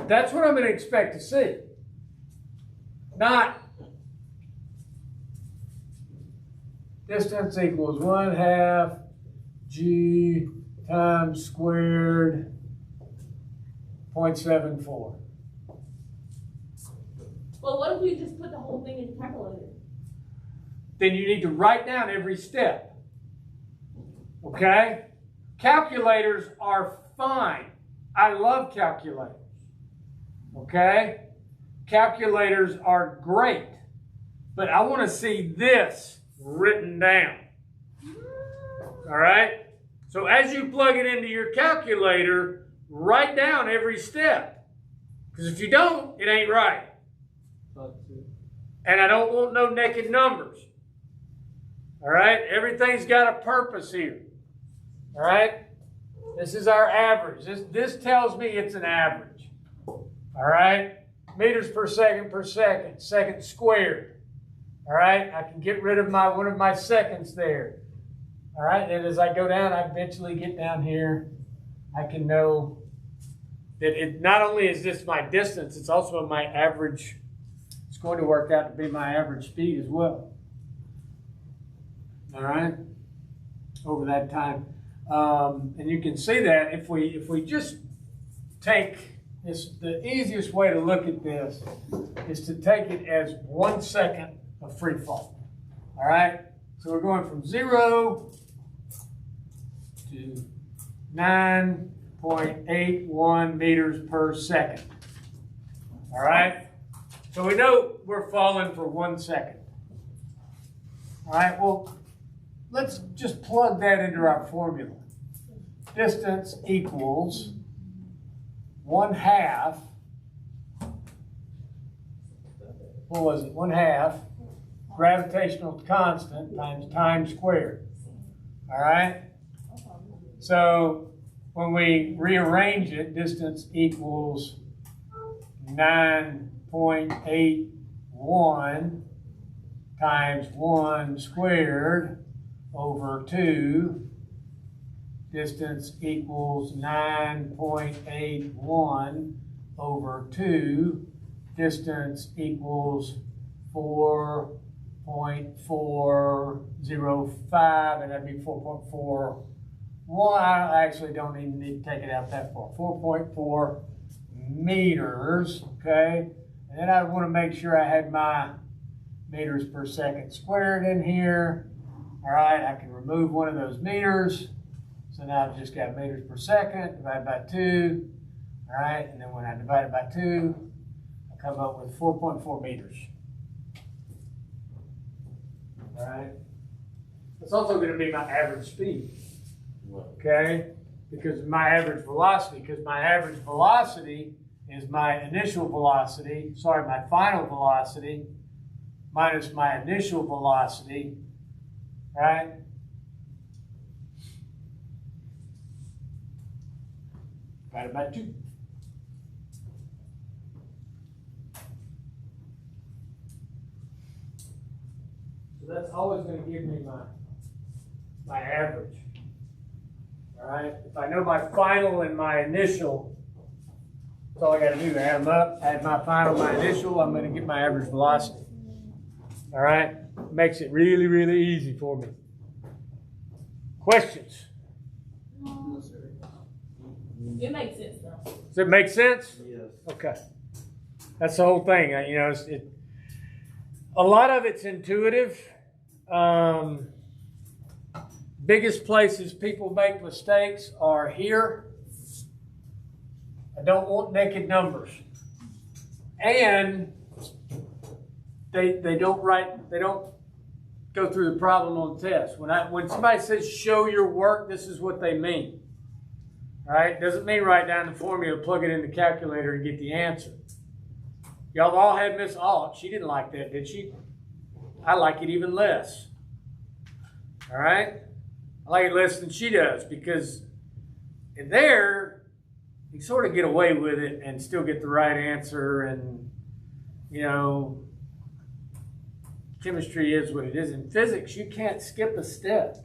Speaker 1: that's what I'm going to expect to see. Not distance equals 1/2 g times squared 0.74.
Speaker 8: Well, what if we just put the whole thing in the calculator?
Speaker 1: Then you need to write down every step. Okay? Calculators are fine. I love calculators. Okay? Calculators are great. But I want to see this written down. All right? So as you plug it into your calculator, write down every step. Because if you don't, it ain't right. And I don't want no naked numbers. All right? Everything's got a purpose here. All right? This is our average. This tells me it's an average. All right? Meters per second, second squared. All right? I can get rid of one of my seconds there. All right? And as I go down, I eventually get down here. I can know that it not only is this my distance, it's also my average. It's going to work out to be my average speed as well. All right? Over that time. And you can see that if we just take this, the easiest way to look at this is to take it as 1 second of free fall. All right? So we're going from 0 to 9.81 meters per second. All right? So we know we're falling for 1 second. All right? Well, let's just plug that into our formula. Distance equals 1/2. What was it? 1/2 gravitational constant times time squared. All right? So when we rearrange it, distance equals 9.81 times 1 squared over 2. Distance equals 9.81 over 2. Distance equals 4.405, and that'd be 4.41. I actually don't even need to take it out that far. 4.4 meters, okay? And then I want to make sure I had my meters per second squared in here. All right, I can remove one of those meters. So now I've just got meters per second divided by 2. All right, and then when I divide it by 2, I come up with 4.4 meters. All right. It's also going to be my average speed. Okay? Because my average velocity, because my average velocity is my initial velocity, my final velocity, minus my initial velocity, right? Divided by 2. So that's always going to give me my average. All right? If I know my final and my initial, that's all I got to do. Add them up, add my final, my initial, I'm going to get my average velocity. All right? Makes it really, really easy for me. Questions?
Speaker 8: It makes sense though.
Speaker 1: Does it make sense?
Speaker 2: Yes.
Speaker 1: Okay. That's the whole thing. You know, a lot of it's intuitive. Biggest places people make mistakes are here. I don't want naked numbers. And they don't go through the problem on the test. When somebody says show your work, this is what they mean. All right? Doesn't mean write down the formula, plug it in the calculator and get the answer. Y'all all had Miss Alt. She didn't like that, did she? I like it even less. All right? I like it less than she does because in there, you sort of get away with it and still get the right answer. And, you know, chemistry is what it is. In physics, you can't skip a step.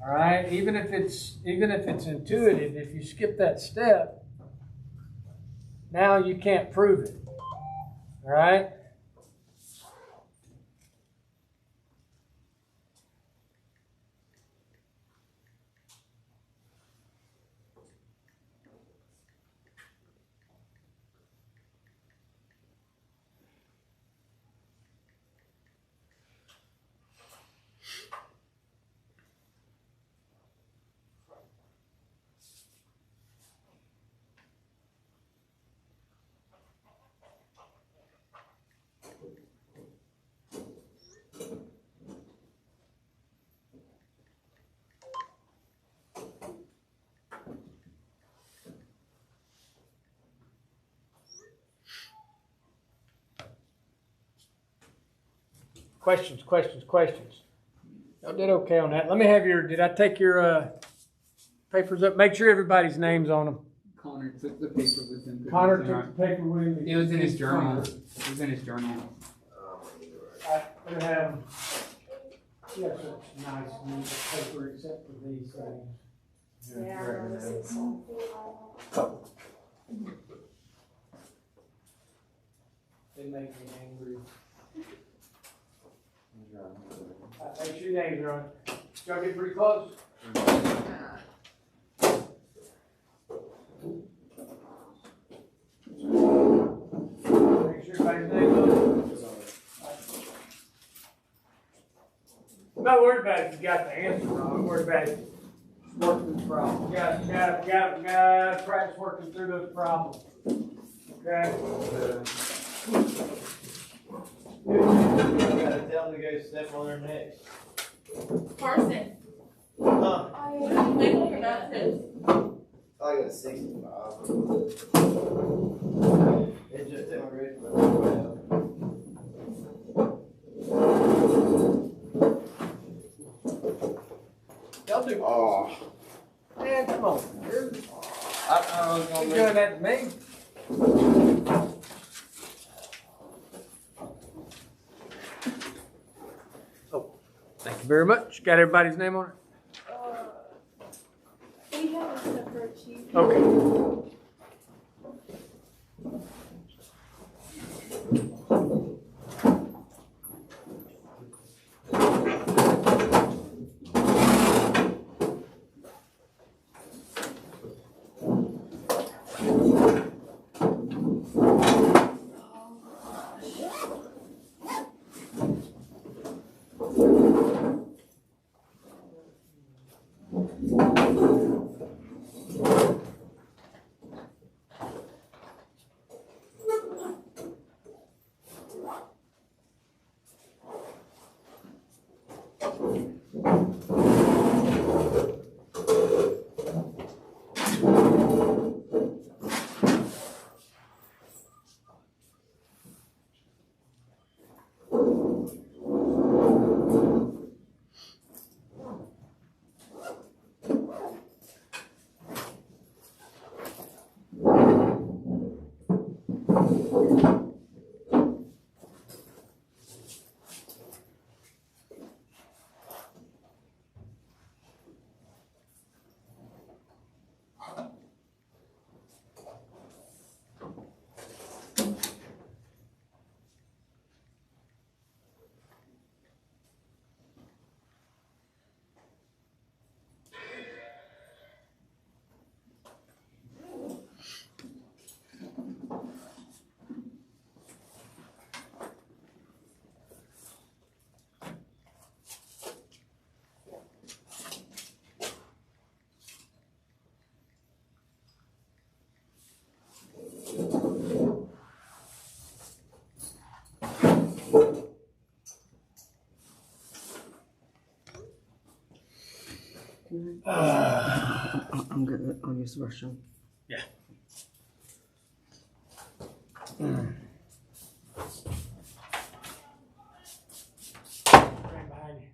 Speaker 1: All right? Even if it's intuitive, if you skip that step, now you can't prove it. All right? Questions. Y'all did okay on that. Let me have did I take your papers up? Make sure everybody's name's on them.
Speaker 17: Connor took the paper with him.
Speaker 1: Connor took the paper with him.
Speaker 17: It was in his journal. It was in his journal.
Speaker 1: I'm going to have, yeah, such nice neat paper except for these things. They make me angry. Make sure your names are on. Y'all get pretty close. Make sure everybody's name is on. I'm not worried about if you got the answer wrong. I'm worried about it. Working the problem. You gotta practice working through those problems. Okay?
Speaker 2: You gotta tell them to go step on their necks.
Speaker 8: Carson.
Speaker 2: Huh?
Speaker 8: When was your baptism?
Speaker 2: I got 65. It just took my wrist.
Speaker 1: Y'all do.
Speaker 2: Oh.
Speaker 1: Man, come on. You're
Speaker 2: I
Speaker 1: doing that to me. Oh, thank you very much. Got everybody's name on it?
Speaker 12: We have a separate sheet.
Speaker 1: Okay.
Speaker 9: I'm good. I'll use the restroom.
Speaker 1: Yeah. Right behind you.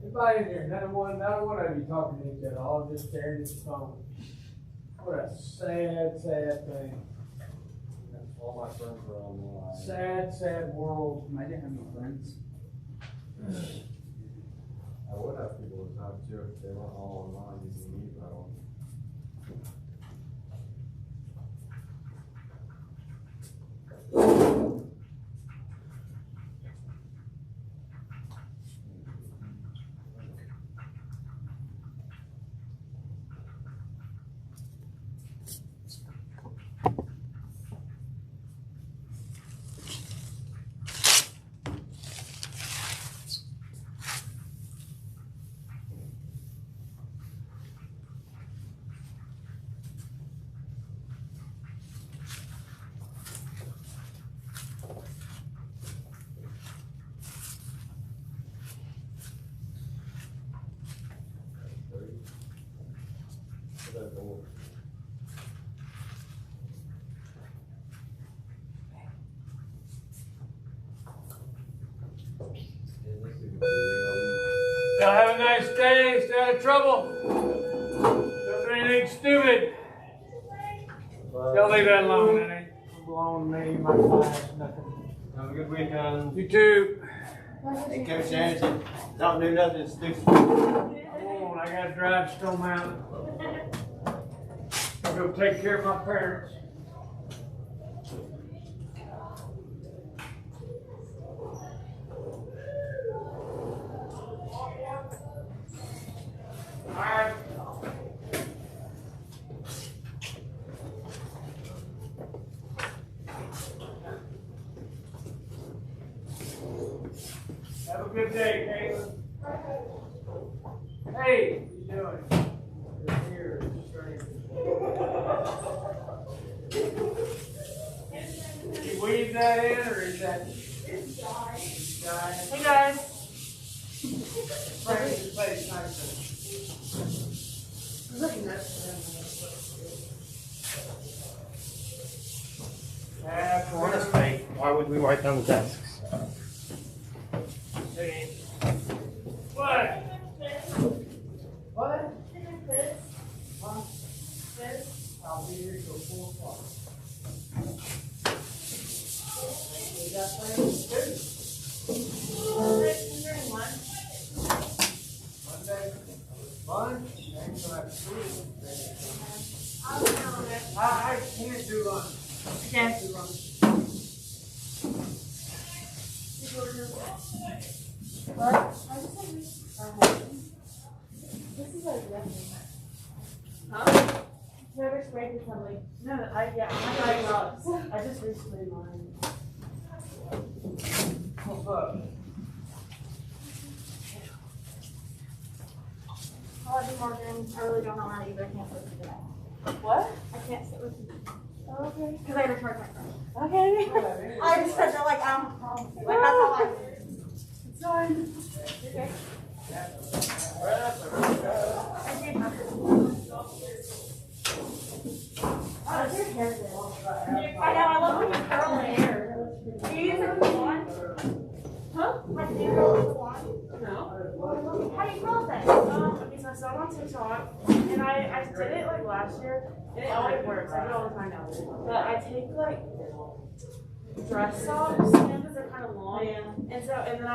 Speaker 1: Anybody in here? Not one of you talking to each other, all just staring at the phone. What a sad, sad thing.
Speaker 5: All my friends are online.
Speaker 1: Sad, sad world.
Speaker 17: I didn't have no friends.
Speaker 5: I would have people to talk to if they weren't all online using me, but I don't.
Speaker 1: Y'all have a nice day. Stay out of trouble. Don't do anything stupid. Y'all leave that alone. That ain't belong to me. My class, nothing.
Speaker 2: Have a good weekend.
Speaker 1: You too.
Speaker 2: Hey, Coach Anderson, don't do nothing stupid.
Speaker 1: Come on, I gotta drive Stone Mountain. I'll go take care of my parents. Alright. Have a good day, Caitlin. Hey, what you doing? You're here, straight. You weave that in, or is that?
Speaker 13: Hey guys.
Speaker 1: Practice your face nicely.
Speaker 9: Why would we write down the desks?
Speaker 1: What? What? Huh? I'll be here till 4 o'clock. We got things to do. Monday, lunch, ain't gonna have food. I can't do lunch. I can't do lunch.
Speaker 12: What? This is like nothing.
Speaker 8: Huh?
Speaker 12: Whoever sprayed this on me.
Speaker 8: No, I just recently mine.
Speaker 1: Well,
Speaker 12: I love you, Morgan. I really don't know how to either. I can't sit with you today.
Speaker 13: What?
Speaker 12: I can't sit with you.
Speaker 13: Okay.
Speaker 12: Because I gotta charge my phone.
Speaker 13: Okay.
Speaker 12: I just said that like I don't have a problem. Like that's all I do.
Speaker 13: It's fine.
Speaker 12: Okay. Oh, your hair is
Speaker 13: I know, I love when you curl the hair.
Speaker 12: Do you use a wand?
Speaker 13: Huh?
Speaker 12: Like, do you curl with a wand?
Speaker 13: No.
Speaker 12: How do you curl things?
Speaker 13: Okay, so I saw it on TikTok, and I did it like last year, and it always works. I do it all the time now. But I take like dress socks, because they're kind of long, and then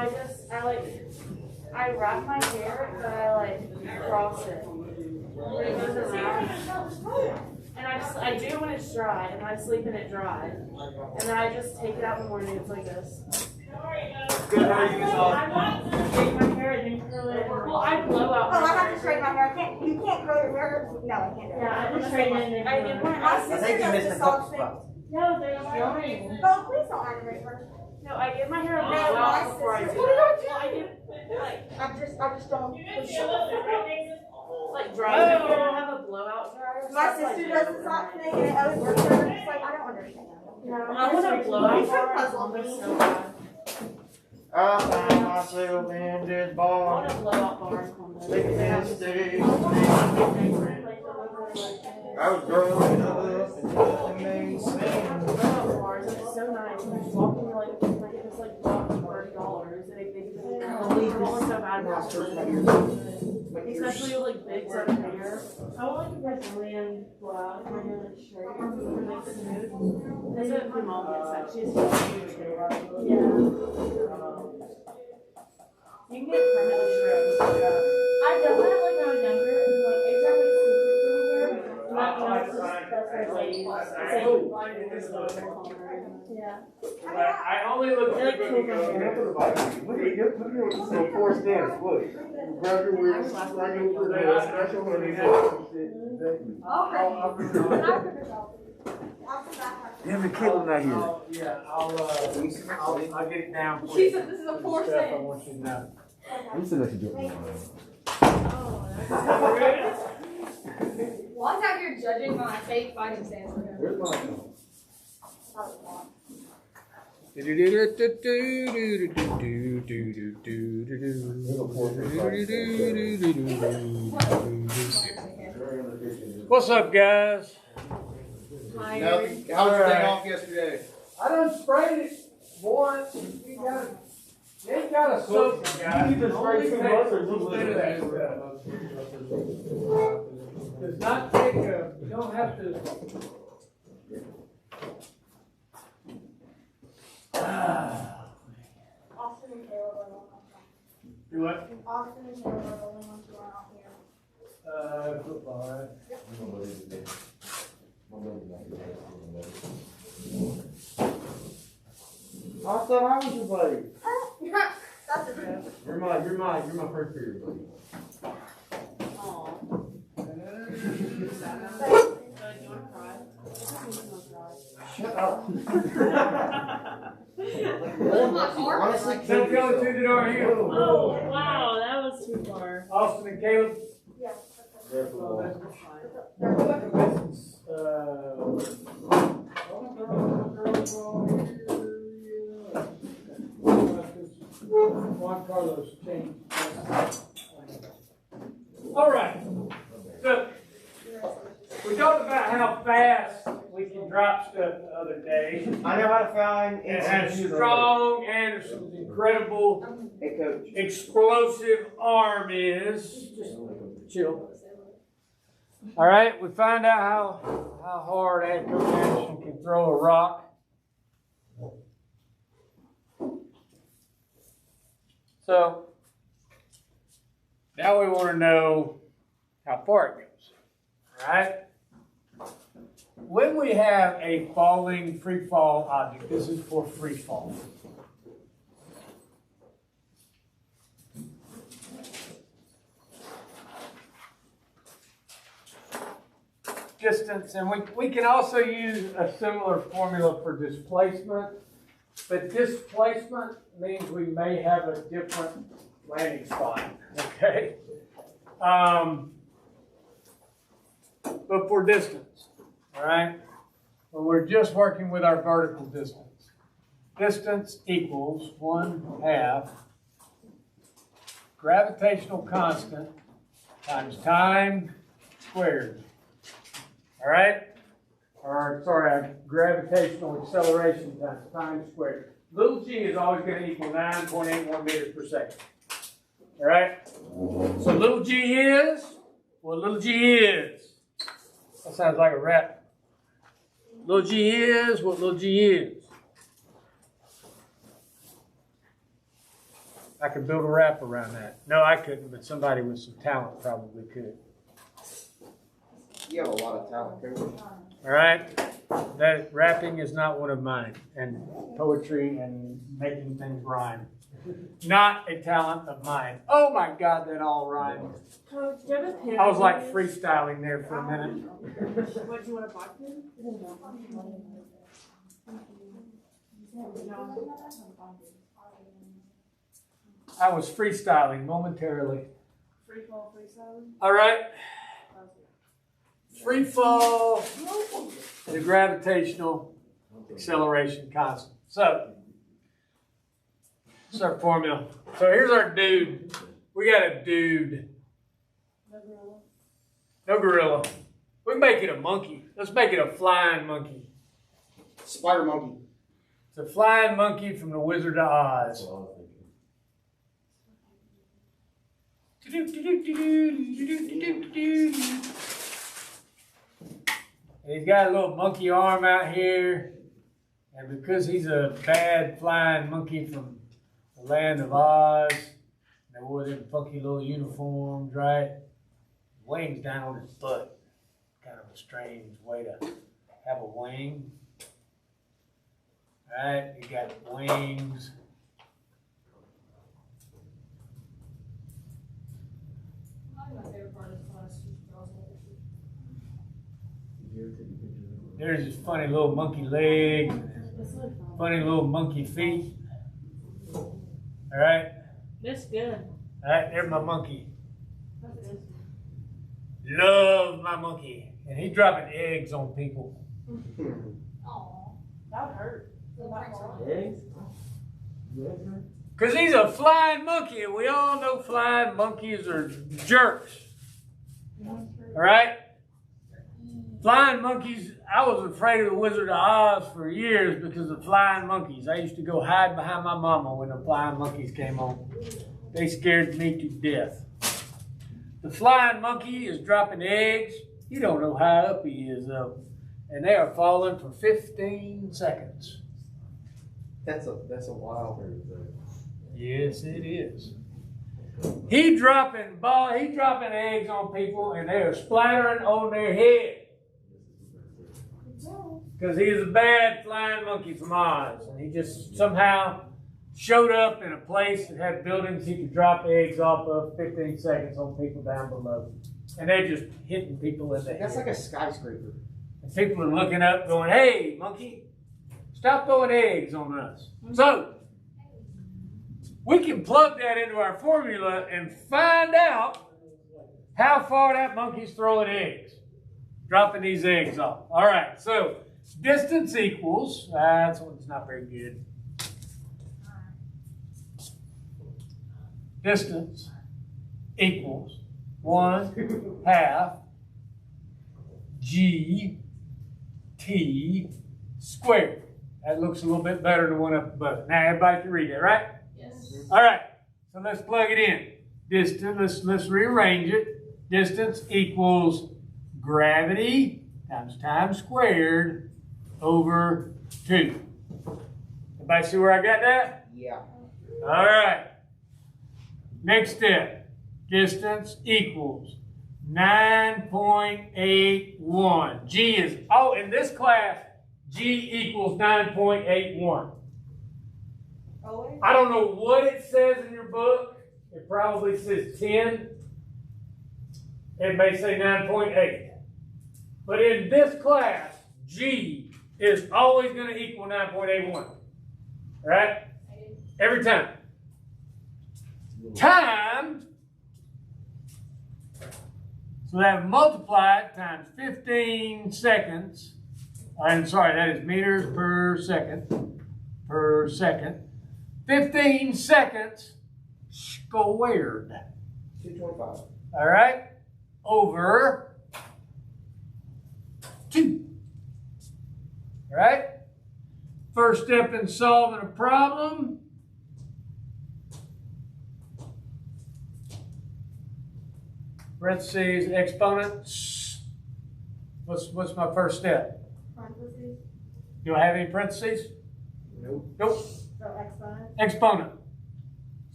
Speaker 13: I wrap my hair, but I like cross it. And it goes around. And I do it when it's dry, and then I sleep in it dry. And then I just take it out in the morning, it's like this.
Speaker 5: Good, how are you guys all?
Speaker 13: I want to straighten my hair and then curl it. Well, I blow out
Speaker 12: Oh,
Speaker 13: my
Speaker 12: I
Speaker 13: hair.
Speaker 12: have to straighten my hair. You can't curl your hair. No, I can't do it.
Speaker 13: Yeah, I just straighten it and then curl it.
Speaker 12: My sister does the socks thing.
Speaker 13: No, they're not.
Speaker 12: Oh, please don't aggravate her.
Speaker 13: No, I give my hair a
Speaker 12: No,
Speaker 13: blowout
Speaker 12: my
Speaker 13: before I do
Speaker 12: sister.
Speaker 13: that. Well, I give, like,
Speaker 12: I just don't.
Speaker 13: like dry my hair. I have a blowout dryer. so
Speaker 12: My
Speaker 13: it's, like,
Speaker 12: sister does the sock thing and it always works for her. It's like, I don't understand.
Speaker 13: No, I want a blowout bar. So bad.
Speaker 10: I found myself in this
Speaker 13: I
Speaker 10: bar.
Speaker 13: want a blowout bar.
Speaker 10: Licking and sticking. I was growing up and nothing made sense.
Speaker 13: Blowout bars, it's so nice. You just walk in, like it's like box for $30, and they give you so bad about it. Especially with like big set of hair. I want like a Brazilian blowout. My hair like straight, like smooth. That's what my mom gets. That she has huge hair. Yeah. You can get permanently shredded. I've done that like when I was younger. Like it's like super hair. Not that's for ladies. It's like yeah.
Speaker 1: I only look
Speaker 13: They like cool my hair.
Speaker 10: Look at some four stamps. Look. Grab your wheels, right over there, special one. Him and Caleb not here.
Speaker 1: I'll get it down for
Speaker 12: She
Speaker 1: you.
Speaker 12: said this is a poor
Speaker 1: Stuff I
Speaker 12: thing.
Speaker 1: want you to know.
Speaker 10: He said I should do it.
Speaker 12: One time you're judging my fake fighting stance for him.
Speaker 10: Where's my phone?
Speaker 1: What's up, guys?
Speaker 10: Nothing. How was your day off yesterday?
Speaker 1: I done sprayed it once. You ain't got a soap, guys.
Speaker 5: You need to spray too much or just
Speaker 1: Little bit of that stuff. Does not take a, you don't have to.
Speaker 12: Austin and Caleb are the only ones.
Speaker 1: Do what?
Speaker 12: Austin and Caleb are the only ones who are out here.
Speaker 1: Football, right?
Speaker 10: I thought I was your buddy.
Speaker 12: That's a joke.
Speaker 10: You're my first period buddy. Shut up. Honestly,
Speaker 1: Send Kelly to the door here.
Speaker 13: Oh, wow, that was too far.
Speaker 1: Austin and Caleb.
Speaker 12: Yeah.
Speaker 1: Juan Carlos changed. All right. So we talked about how fast we can drop stuff the other day.
Speaker 10: I know how to find
Speaker 1: And how strong Anderson's incredible explosive arm is. Just chill. All right, we find out how hard Anderson can throw a rock. So now we want to know how far it goes. All right. When we have a falling free fall object, this is for free fall. Distance, and we can also use a similar formula for displacement. but displacement means we may have a different landing spot, okay? But for distance, all right? Well, we're just working with our vertical distance. Distance equals 1/2 gravitational constant times time squared. All right? Or, sorry, gravitational acceleration times time squared. Little g is always going to equal 9.81 meters per second. All right? So little g is what little g is. That sounds like a rap. Little g is what little g is. I could build a rap around that. No, I couldn't, but somebody with some talent probably could.
Speaker 4: You have a lot of talent, too.
Speaker 1: All right? That rapping is not one of mine. And poetry and making things rhyme. Not a talent of mine. Oh my God, that all rhymed.
Speaker 12: Coach, do you have a pen?
Speaker 1: I was like freestyling there for a minute.
Speaker 12: What, do you want a box pen?
Speaker 1: I was freestyling momentarily.
Speaker 12: Free fall, freestyle?
Speaker 1: All right. Free fall, the gravitational acceleration constant. So, that's our formula. So here's our dude. We got a dude. No gorilla. We can make it a monkey. Let's make it a flying monkey.
Speaker 4: Spider monkey.
Speaker 1: It's a flying monkey from the Wizard of Oz. He's got a little monkey arm out here, and because he's a bad flying monkey from the land of Oz, they wore them funky little uniforms, right? Wings down on his butt. Kind of a strange way to have a wing. Right? You got wings.
Speaker 8: My favorite part of the class is draws
Speaker 1: There's his funny little monkey leg, funny little monkey feet. All right?
Speaker 8: That's good.
Speaker 1: All right, there's my monkey. Love my monkey. And he's dropping eggs on people.
Speaker 8: Aw, that would hurt.
Speaker 4: Eggs?
Speaker 1: Because he's a flying monkey, and we all know flying monkeys are jerks. All right? Flying monkeys, I was afraid of the Wizard of Oz for years because of flying monkeys. I used to go hide behind my mama when the flying monkeys came on. They scared me to death. The flying monkey is dropping eggs. You don't know how up he is, though. And they are falling for 15 seconds.
Speaker 4: That's a wild.
Speaker 1: Yes, it is. He dropping eggs on people, and they are splattering on their head. Because he is a bad flying monkey from Oz, and he just somehow showed up in a place that had buildings he could drop eggs off of 15 seconds on people down below. And they're just hitting people in the head.
Speaker 4: That's like a skyscraper.
Speaker 1: And people are looking up going, hey, monkey, stop throwing eggs on us. So, we can plug that into our formula and find out how far that monkey's throwing eggs. Dropping these eggs off. All right, so distance equals, that's one's not very good. Distance equals 1/2 GT squared. That looks a little bit better than one up above. Now everybody can read that, right?
Speaker 8: Yes.
Speaker 1: All right, so let's plug it in. Distance, let's rearrange it. Distance equals gravity times time squared over 2. Everybody see where I got that?
Speaker 4: Yeah.
Speaker 1: All right. Next step. Distance equals 9.81. G is, in this class, G equals 9.81. I don't know what it says in your book. It probably says 10. It may say 9.8. But in this class, G is always going to equal 9.81. Right? Every time. Times, so that multiply it times 15 seconds. I'm sorry, that is meters per second. Per second. 15 seconds squared.
Speaker 2: 225.
Speaker 1: All right? Over 2. All right? First step in solving a problem. Parentheses, exponents. What's my first step?
Speaker 3: Parentheses.
Speaker 1: Do I have any parentheses?
Speaker 2: Nope.
Speaker 1: Nope.
Speaker 3: So exponent.
Speaker 1: Exponent.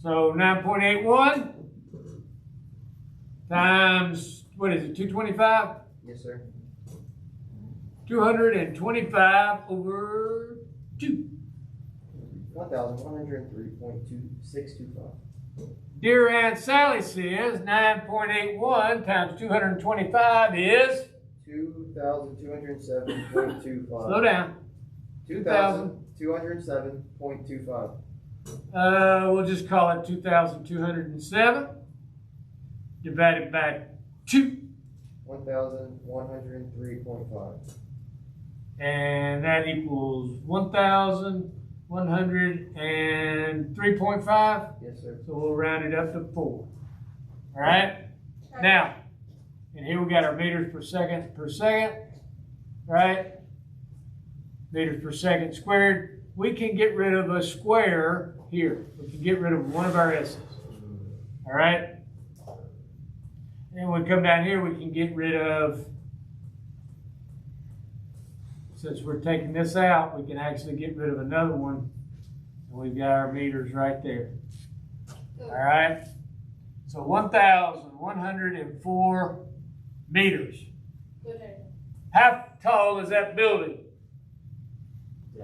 Speaker 1: So 9.81 times, what is it, 225?
Speaker 2: Yes, sir.
Speaker 1: 225 over 2.
Speaker 2: 1,103.2625.
Speaker 1: Dear Aunt Sally says 9.81 times 225 is?
Speaker 2: 2,207.25.
Speaker 1: Slow down.
Speaker 2: 2,207.25.
Speaker 1: We'll just call it 2,207 divided by 2.
Speaker 2: 1,103.5.
Speaker 1: And that equals 1,103.5.
Speaker 2: Yes, sir.
Speaker 1: So we'll round it up to 4. All right? Now, and here we got our meters per second, right? Meters per second squared. We can get rid of a square here. We can get rid of one of our S's. All right? And when we come down here, we can get rid of, since we're taking this out, we can actually get rid of another one. And we've got our meters right there. All right? So 1,104 meters. How tall is that building?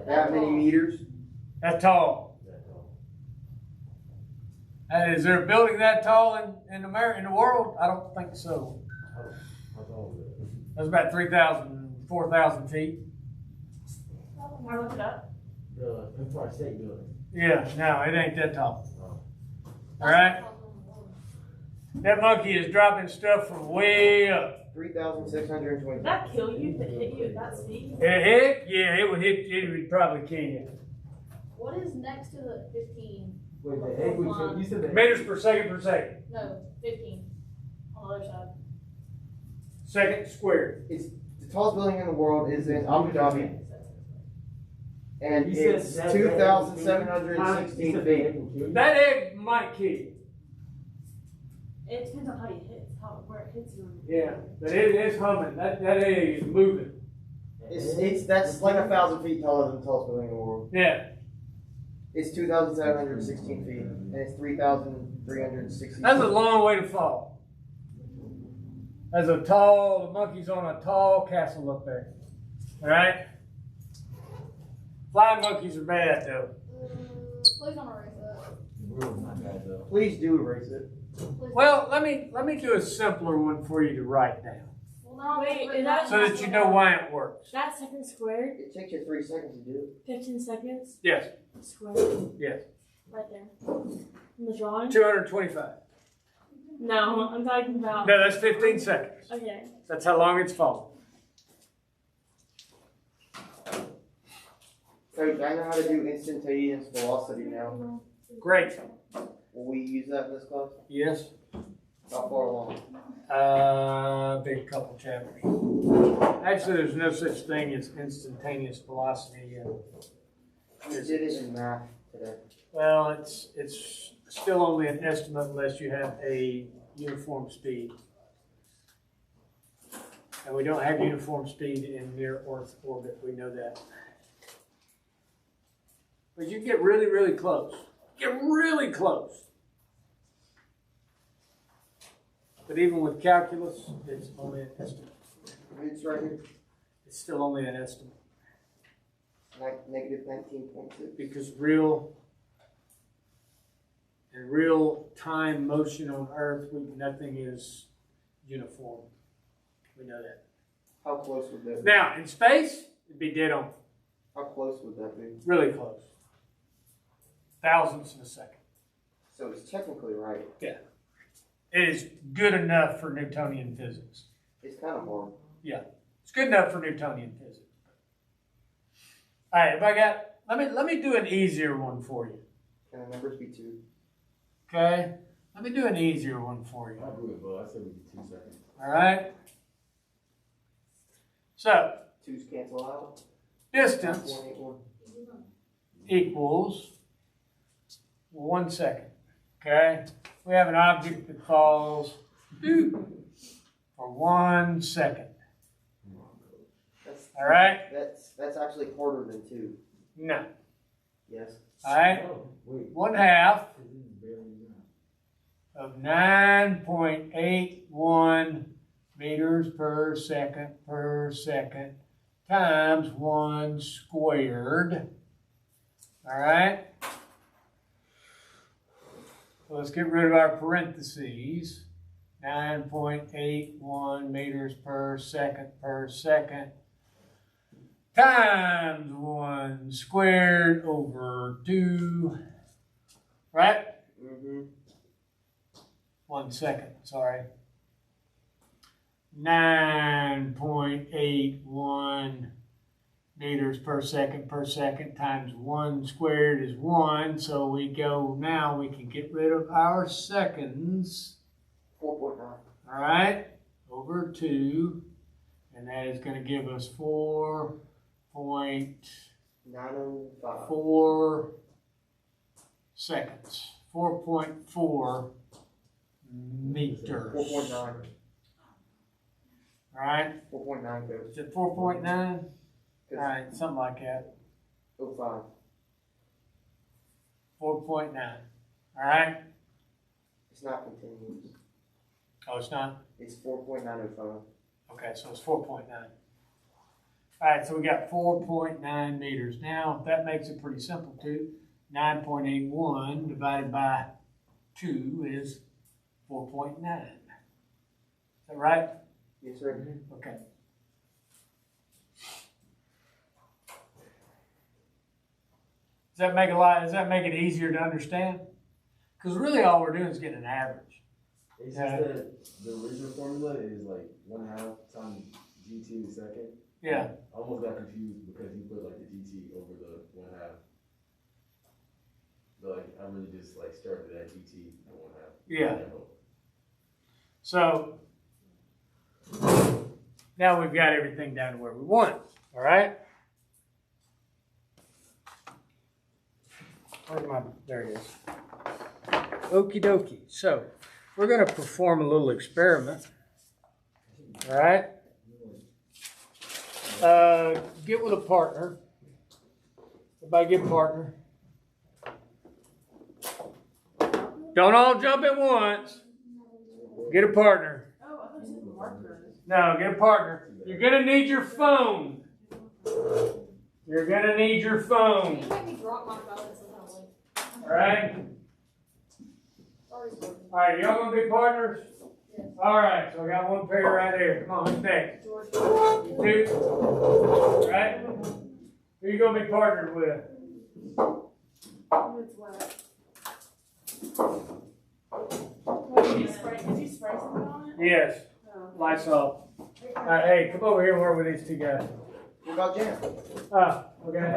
Speaker 2: That many meters?
Speaker 1: That's tall. Is there a building that tall in America, in the world? I don't think so. That's about 3,000, 4,000 feet.
Speaker 13: Want to look it up?
Speaker 5: The Empire State Building.
Speaker 1: Yeah, no, it ain't that tall. All right? That monkey is dropping stuff from way up.
Speaker 2: 3,620.
Speaker 13: Would that kill you if it hit you at that speed?
Speaker 1: Yeah, it would hit you, it would probably kill you.
Speaker 3: What is next to the 15?
Speaker 5: Wait, the egg, you said the
Speaker 1: Meters per second per second.
Speaker 3: No, 15 on the other side.
Speaker 1: Second squared.
Speaker 2: It's the tallest building in the world is in Abu Dhabi. And it's 2,716 feet.
Speaker 1: That egg might kill you.
Speaker 13: It depends on how you hit, where it hits you.
Speaker 1: Yeah, but it is humming. That egg is moving.
Speaker 2: That's like 1,000 feet taller than the tallest building in the world.
Speaker 1: Yeah.
Speaker 2: It's 2,716 feet, and it's 3,360.
Speaker 1: That's a long way to fall. That's a tall, the monkey's on a tall castle up there. All right? Flying monkeys are bad, though.
Speaker 3: Please don't erase that.
Speaker 2: Please do erase it.
Speaker 1: Well, let me do a simpler one for you to write down,
Speaker 12: Wait, is that
Speaker 1: so that you know why it works.
Speaker 12: that second squared?
Speaker 2: It takes you 3 seconds to do it.
Speaker 12: 15 seconds
Speaker 1: Yes,
Speaker 12: squared
Speaker 1: yes.
Speaker 12: right there. In the drawing?
Speaker 1: 225.
Speaker 12: No, I'm talking about.
Speaker 1: No, that's 15 seconds.
Speaker 12: Okay.
Speaker 1: That's how long it's falling.
Speaker 2: So I know how to do instantaneous velocity now.
Speaker 1: Great.
Speaker 2: Will we use that in this class?
Speaker 1: Yes.
Speaker 2: How far along?
Speaker 1: Big couple chapters. Actually, there's no such thing as instantaneous velocity.
Speaker 2: We did it in math today.
Speaker 1: Well, it's still only an estimate unless you have a uniform speed. And we don't have uniform speed in near Earth orbit. We know that. But you get really, really close. Get really close. But even with calculus, it's only an estimate.
Speaker 2: It's right here.
Speaker 1: It's still only an estimate.
Speaker 2: Like negative 19.6.
Speaker 1: Because in real time motion on Earth, nothing is uniform. We know that.
Speaker 2: How close would that be?
Speaker 1: Now, in space, it'd be dead on.
Speaker 2: How close would that be?
Speaker 1: Really close. thousandths of a second.
Speaker 4: So it's technically right.
Speaker 1: Yeah. It is good enough for Newtonian physics.
Speaker 4: It's kind of hard.
Speaker 1: Yeah. It's good enough for Newtonian physics. All right, if I got, let me do an easier one for you.
Speaker 4: Can the numbers be 2?
Speaker 1: Okay? Let me do an easier one for you.
Speaker 5: I agree with Bo. I said we did 2 seconds.
Speaker 1: All right? So,
Speaker 4: 2's cancel out.
Speaker 1: distance
Speaker 4: 181.
Speaker 1: equals 1 second. Okay? We have an object that falls for 1 second.
Speaker 4: That's,
Speaker 1: All right?
Speaker 4: That's actually harder than 2.
Speaker 1: No.
Speaker 4: Yes.
Speaker 1: All right? 1/2 of 9.81 meters per second times 1 squared. All right? So let's get rid of our parentheses. 9.81 meters per second times 1 squared over 2. Right?
Speaker 4: Mm-hmm.
Speaker 1: 1 second, sorry. 9.81 meters per second times 1 squared is 1. So we can get rid of our seconds.
Speaker 4: 4.9.
Speaker 1: All right, over 2. And that is going to give us 4.904 seconds. 4.4 meters.
Speaker 4: 4.9.
Speaker 1: All right.
Speaker 4: 4.9 goes.
Speaker 1: Is it 4.9? All right, something like that.
Speaker 4: 05.
Speaker 1: 4.9. All right.
Speaker 4: It's not continuous.
Speaker 1: Oh, it's not?
Speaker 4: It's 4.905.
Speaker 1: Okay, so it's 4.9. All right, so we got 4.9 meters. Now, that makes it pretty simple, too. 9.81 divided by 2 is 4.9. Is that right?
Speaker 4: Yes, sir.
Speaker 1: Okay. Does that make it easier to understand? Because really all we're doing is getting an average.
Speaker 5: It's just that the original formula is like 1/2 times GT a second.
Speaker 1: Yeah.
Speaker 5: I almost got confused because he put like the GT over the 1/2. But like I really just like started at GT at 1/2.
Speaker 1: Yeah. So now we've got everything down to where we want it. All right. There it is. Okie dokie. So we're going to perform a little experiment. All right. Get with a partner. Everybody get a partner. Don't all jump at once. Get a partner.
Speaker 6: Oh, I thought you said markers.
Speaker 1: No, get a partner. You're going to need your phone. You're going to need your phone.
Speaker 12: You make me drop my phone.
Speaker 1: All right? All right, y'all going to be partners? All right, so I got one pair right here. Come on, who's next? You two? All right? Who you going to be partnered with?
Speaker 6: Did you spray something on it?
Speaker 1: Yes. Lysol. Hey, come over here and work with these two guys.
Speaker 4: What about Jan?
Speaker 1: Okay.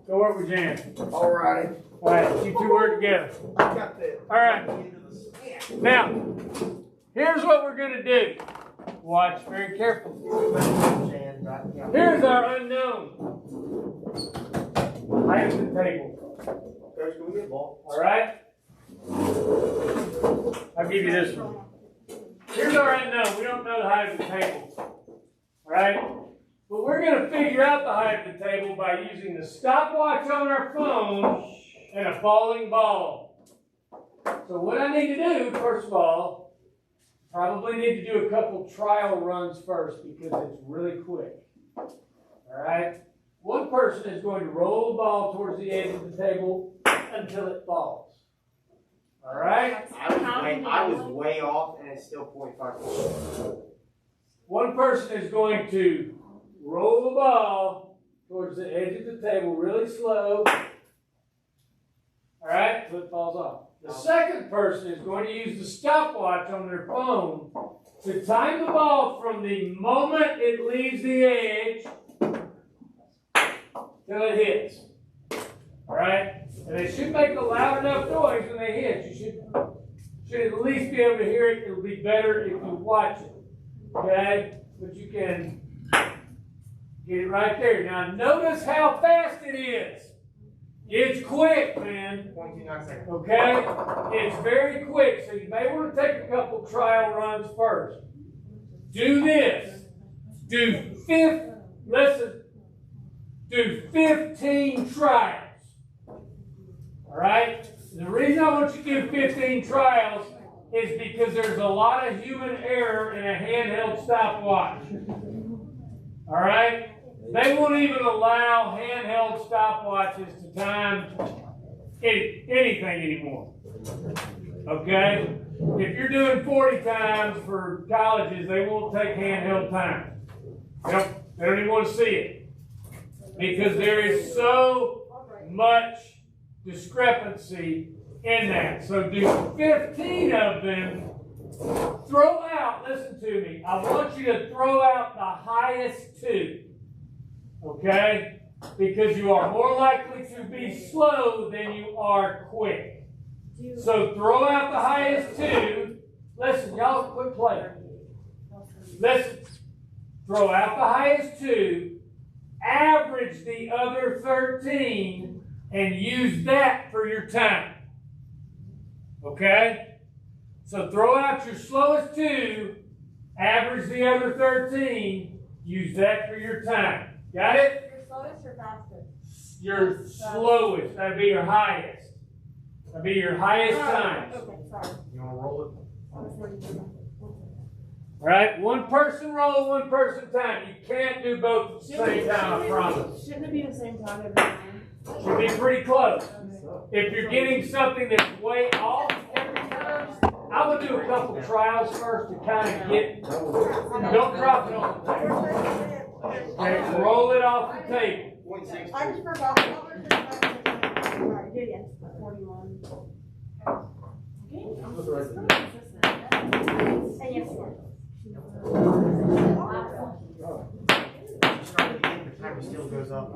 Speaker 1: Go work with Jan.
Speaker 4: All right.
Speaker 1: All right, you two work together.
Speaker 4: Got that.
Speaker 1: All right. Now, here's what we're going to do. Watch very carefully. Here's our unknown. Height of the table.
Speaker 4: Coach, can we get a ball?
Speaker 1: All right? I'll give you this one. Here's our unknown. We don't know the height of the table. All right? But we're going to figure out the height of the table by using the stopwatch on our phone and a falling ball. So what I need to do, first of all, probably need to do a couple trial runs first because it's really quick. All right? One person is going to roll the ball towards the edge of the table until it falls. All right?
Speaker 4: I was way off, and it's still 0.5.
Speaker 1: One person is going to roll the ball towards the edge of the table really slow Alright, so it falls off. The second person is going to use the stopwatch on their phone to time the ball from the moment it leaves the edge till it hits. Alright? And they should make a loud enough noise when they hit. You should at least be able to hear it. It'll be better if you watch it. Okay? But you can get it right there. Now notice how fast it is. It's quick, man. Okay? It's very quick. So you may want to take a couple trial runs first. Do this. Do 15 trials. Alright? The reason I want you to do 15 trials is because there's a lot of human error in a handheld stopwatch. Alright? They won't even allow handheld stopwatches to time anything anymore. Okay? If you're doing 40 times for colleges, they won't take handheld time. They don't even want to see it. Because there is so much discrepancy in that. So do 15 of them. Throw out, listen to me, I want you to throw out the highest two. Okay? Because you are more likely to be slow than you are quick. So throw out the highest two. Listen, y'all quit playing. Listen. Throw out the highest two. Average the other 13 and use that for your time. Okay? So throw out your slowest two, average the other 13, use that for your time. Got it?
Speaker 3: Your slowest or faster?
Speaker 1: Your slowest. That'd be your highest. That'd be your highest time.
Speaker 3: Okay, sorry.
Speaker 5: You want to roll it?
Speaker 1: All right? One person roll, one person time. You can't do both at the same time, I promise.
Speaker 6: Shouldn't it be the same time every time?
Speaker 1: Should be pretty close. If you're getting something that's way off every time, I would do a couple trials first to kind of get. Don't drop it on the table. Okay, roll it off the table.
Speaker 7: I just forgot.
Speaker 3: Sorry, do it again. 41. And yes,
Speaker 5: The timer still goes up.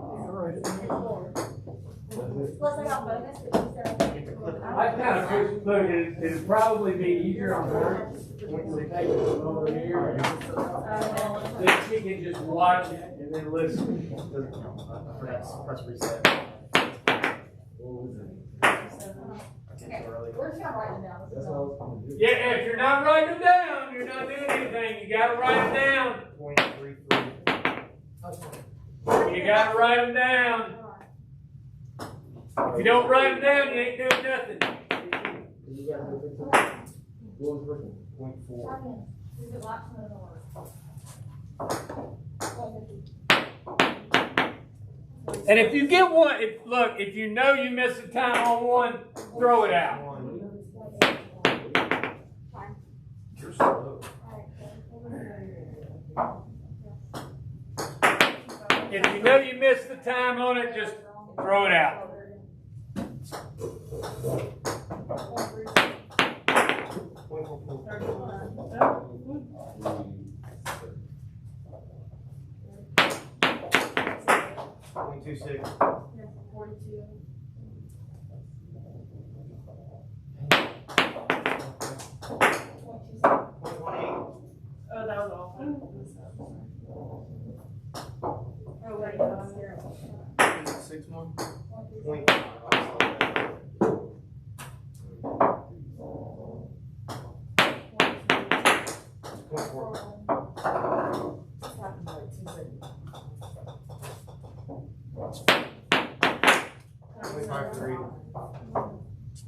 Speaker 3: plus I got bonus.
Speaker 1: I kind of push, look, it'd probably be easier on her when they take it over here. Then she can just watch it and then listen.
Speaker 5: Press reset.
Speaker 3: We're just gonna write them down.
Speaker 1: Yeah, if you're not writing them down, you're not doing anything. You gotta write them down.
Speaker 5: 0.33.
Speaker 1: You gotta write them down. If you don't write them down, you ain't doing nothing.
Speaker 5: 0.4.
Speaker 1: And if you get one, if you know you missed a time on one, throw it out.
Speaker 5: You're slow.
Speaker 1: If you know you missed the time on it, just throw it out.
Speaker 13: Oh, that was awful. Oh, wait, no,
Speaker 5: 6 more. 0.4.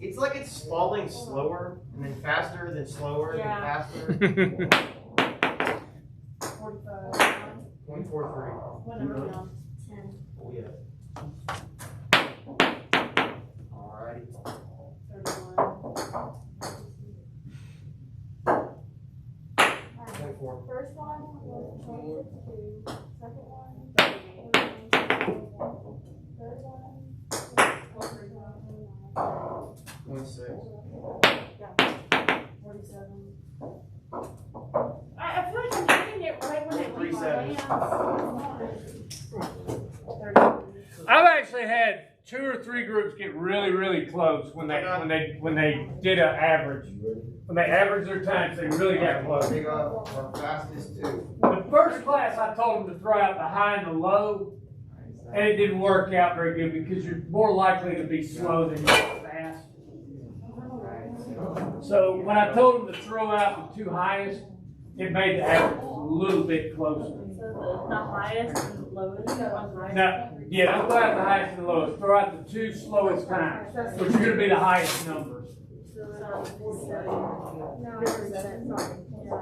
Speaker 5: It's like it's falling slower and then faster, then slower, then faster. 0.43.
Speaker 3: Whatever.
Speaker 5: 10. Oh yeah. Alrighty. 0.4.
Speaker 3: First one was 22. Second one, 38. Third one, 49.
Speaker 2: 26.
Speaker 8: 47. I feel like I'm getting it right when it leaves my hands.
Speaker 1: I've actually had 2 or 3 groups get really, really close when they did an average. When they averaged their times, they really got close.
Speaker 2: They got our fastest too.
Speaker 1: The first class, I told them to throw out the high and the low, and it didn't work out very good because you're more likely to be slow than you're fast. So when I told them to throw out the 2 highest, it made the average a little bit closer.
Speaker 8: So the highest and lowest one's right?
Speaker 1: No, yeah, don't throw out the highest and the lowest. Throw out the 2 slowest times, which are going to be the highest numbers.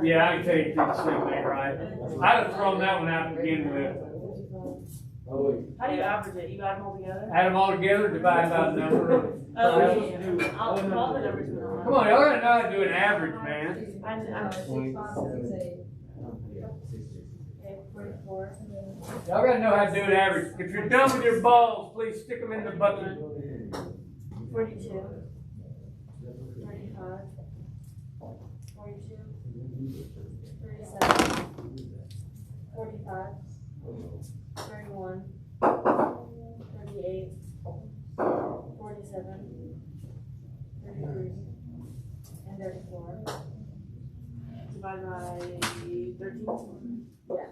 Speaker 1: Yeah, I can tell you the same thing, right? I'd have thrown that one out to begin with.
Speaker 8: How do you average it? You add them all together?
Speaker 1: Add them all together, divide by the number.
Speaker 8: Oh, yeah. I'll put all the numbers in the
Speaker 1: Come on, y'all gotta know how to do an average, man. Y'all gotta know how to do an average. If you're done with your balls, please stick them in the bucket.
Speaker 8: 42. 35. 42. 37. 45. 31. 38. 47. 33. And 34. Divided by 13. Yeah.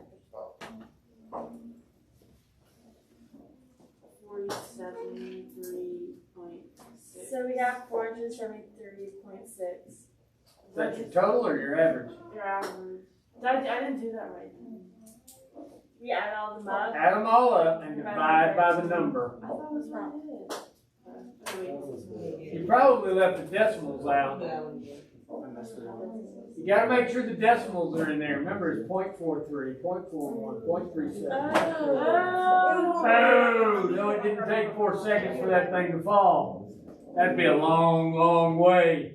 Speaker 8: 473.6. So we got 473.6.
Speaker 1: Is that your total or your average?
Speaker 8: Your average. I didn't do that right. We add all them up.
Speaker 1: Add them all up and divide by the number.
Speaker 8: I thought it was wrong.
Speaker 1: You probably left the decimals out. You gotta make sure the decimals are in there. Remember, it's 0.43, 0.41, 0.37. Oh, no, it didn't take 4 seconds for that thing to fall. That'd be a long, long way.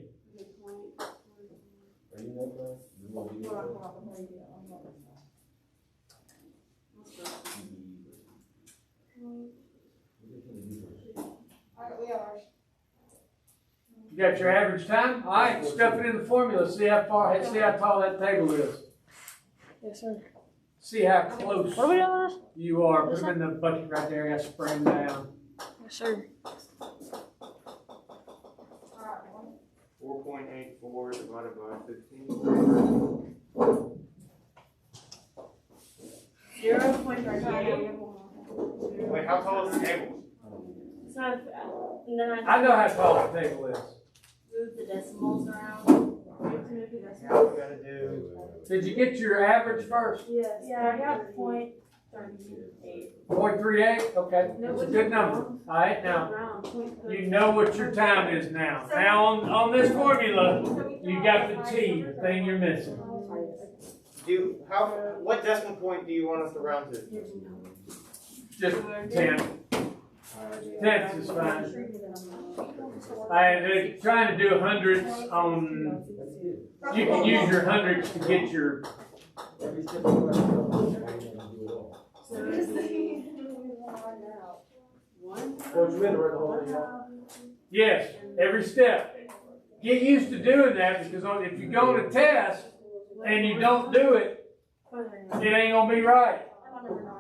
Speaker 1: You got your average time? All right, stuff it in the formula. See how tall that table is.
Speaker 6: Yes, sir.
Speaker 1: See how close
Speaker 6: What are we doing?
Speaker 1: you are. Put them in the bucket right there. I got to spray them down.
Speaker 6: Yes, sir.
Speaker 5: 4.84 divided by 15.
Speaker 8: 0.38.
Speaker 5: Wait, how tall is the table?
Speaker 8: It's not, and then
Speaker 1: I know how tall the table is.
Speaker 8: move the decimals around.
Speaker 1: Did you get your average first?
Speaker 8: Yes. Yeah, I got 0.38.
Speaker 1: 0.38? Okay, that's a good number. All right, now, you know what your time is now. Now, on this formula, you got the T, the thing you're missing.
Speaker 5: What decimal point do you want us to round to?
Speaker 1: Just 10. Tenths is fine. They're trying to do hundreds on. You can use your hundreds to get your. Yes, every step. Get used to doing that because if you go to test and you don't do it, it ain't gonna be right.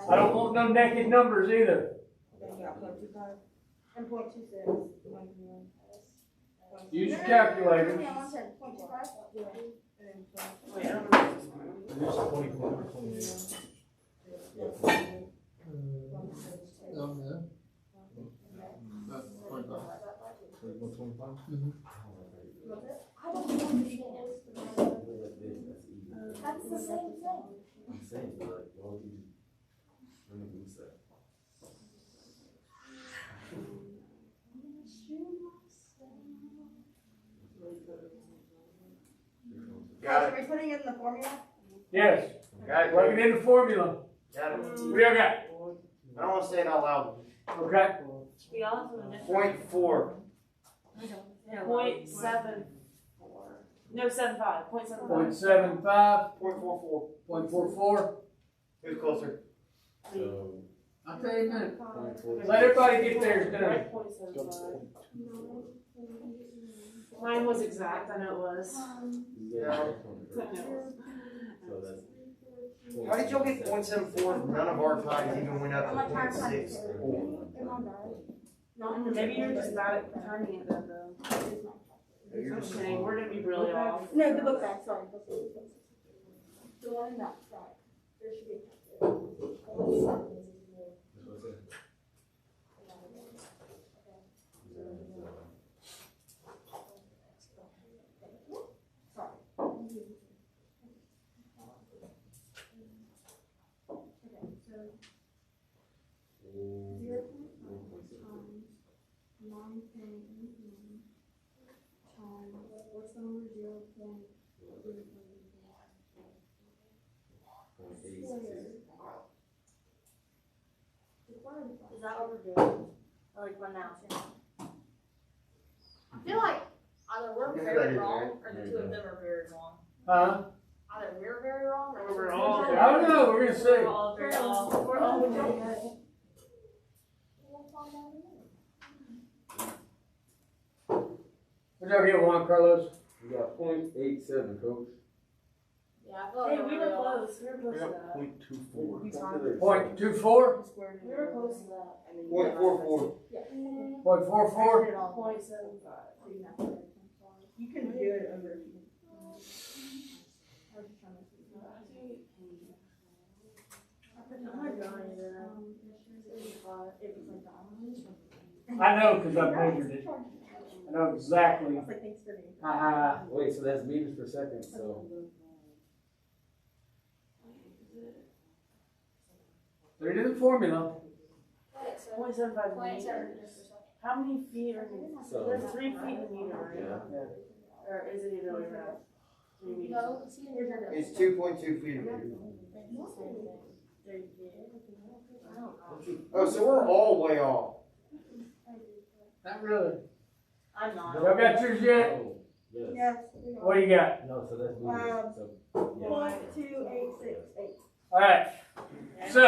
Speaker 1: I don't want no naked numbers either. Use your calculators.
Speaker 3: That's the same thing.
Speaker 2: I'm saying, but like, why would you lose that?
Speaker 7: Are we putting it in the formula?
Speaker 1: Yes.
Speaker 5: Got it.
Speaker 1: Plug it in the formula.
Speaker 5: Got it.
Speaker 1: What do y'all got?
Speaker 5: I don't want to say it out loud.
Speaker 1: Okay.
Speaker 8: We also
Speaker 5: 0.4.
Speaker 8: 0.74. No, 75. 0.75.
Speaker 1: 0.75.
Speaker 5: 0.44.
Speaker 1: 0.44.
Speaker 5: Who's closer?
Speaker 1: I'll tell you in a minute. Let everybody get theirs done.
Speaker 13: Mine was exact, I know it was.
Speaker 18: How did y'all get 0.74? None of our times even went up to 0.64.
Speaker 13: Maybe you're just bad at turning it then, though. I'm saying, we're gonna be really off.
Speaker 12: No, the book bag, sorry. The one in that front. There should be. What's the number? 0.8. Is that what we're doing? Or like one now?
Speaker 3: I feel like either we're very wrong or the two of them are very wrong.
Speaker 1: Huh?
Speaker 3: Either we're very wrong or
Speaker 13: We're all
Speaker 1: I don't know, we're gonna see.
Speaker 13: We're all very off. We're all
Speaker 1: What y'all get, Juan Carlos?
Speaker 19: We got 0.87, coach.
Speaker 3: Yeah, I feel
Speaker 13: Hey,
Speaker 3: like
Speaker 13: we were close. We were close to that.
Speaker 19: 0.24.
Speaker 1: 0.24?
Speaker 13: We were close to that.
Speaker 18: 0.44.
Speaker 1: 0.44?
Speaker 13: 0.75. You can do it under.
Speaker 1: I know, because I measured it. I know exactly.
Speaker 19: Wait, so that's meters per second, so.
Speaker 1: They did the formula.
Speaker 13: 0.75 meters. How many feet are there?
Speaker 19: So-
Speaker 13: There's 3 feet in a meter, right?
Speaker 19: Yeah.
Speaker 13: Or is it even like that? 3 meters?
Speaker 3: No, see, there's
Speaker 18: It's 2.2 feet. Oh, so we're all way off.
Speaker 1: Not really.
Speaker 13: I'm not.
Speaker 1: Y'all got yours yet?
Speaker 19: Oh, yes.
Speaker 12: Yes.
Speaker 1: What do you got?
Speaker 19: No, so that's meters, so. Yeah.
Speaker 12: 12868.
Speaker 1: All right. So,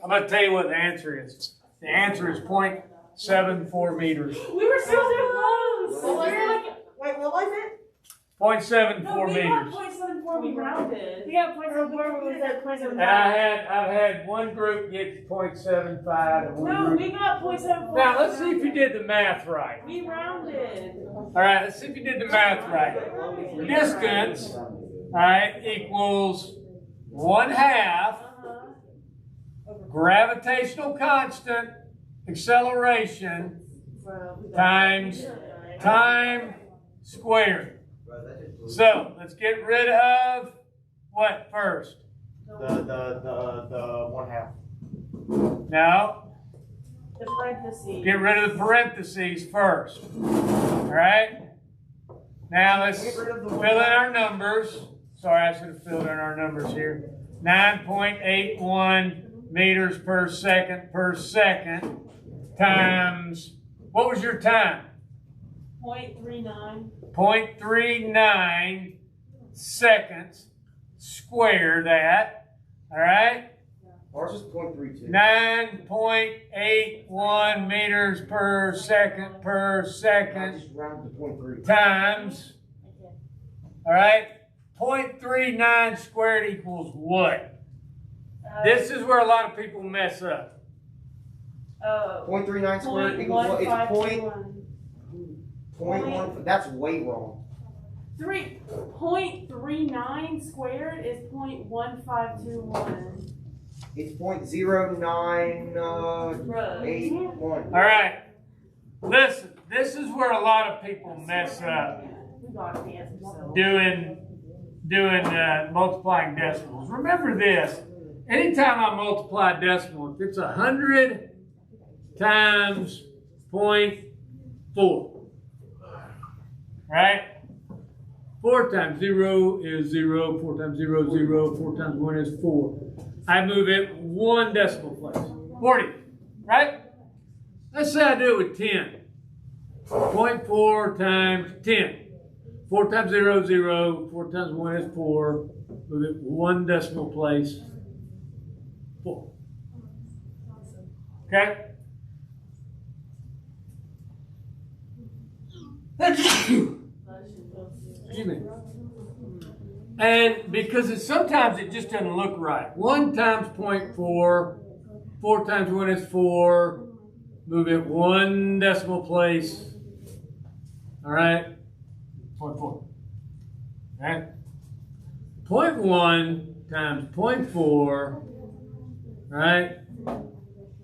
Speaker 1: I'm going to tell you what the answer is. The answer is 0.74 meters.
Speaker 13: We were so close.
Speaker 7: What was it? Wait, what was it?
Speaker 1: 0.74
Speaker 13: No, we
Speaker 1: meters.
Speaker 13: got 0.74, we rounded. We got 0.74, we said 0.75.
Speaker 1: And I've had one group get 0.75 and one
Speaker 13: No,
Speaker 1: group.
Speaker 13: we got 0.74.
Speaker 1: Now let's see if you did the math right.
Speaker 13: We rounded.
Speaker 1: All right, let's see if you did the math right. Distance, all right, equals 1/2 gravitational constant acceleration times time squared. So let's get rid of what first?
Speaker 18: The 1/2.
Speaker 1: No.
Speaker 13: The parentheses.
Speaker 1: Get rid of the parentheses first. All right. Now let's fill in our numbers. Sorry, I should have filled in our numbers here. 9.81 meters per second times, what was your time?
Speaker 13: 0.39.
Speaker 1: 0.39 seconds. Square that. All right.
Speaker 18: Ours is 0.32.
Speaker 1: 9.81 meters per second
Speaker 18: Just round to 0.3.
Speaker 1: times. All right. 0.39 squared equals what? This is where a lot of people mess up.
Speaker 18: 0.39 squared equals what? It's 0.1. That's way wrong.
Speaker 13: 0.39 squared is 0.1521.
Speaker 18: It's 0.0981.
Speaker 1: All right. Listen, this is where a lot of people mess up doing multiplying decimals. Remember this. Anytime I multiply a decimal, if it's 100 times 0.4, right? 4 times 0 is 0. 4 times 0 is 0. 4 times 1 is 4. I move it 1 decimal place. 40, right? Let's say I do it with 10. 0.4 times 10. 4 times 0 is 0. 4 times 1 is 4. Move it 1 decimal place. 4. Okay? Excuse me. And because sometimes it just doesn't look right. 1 times 0.4, 4 times 1 is 4. Move it 1 decimal place. All right, 0.4. All right, 0.1 times 0.4. Right,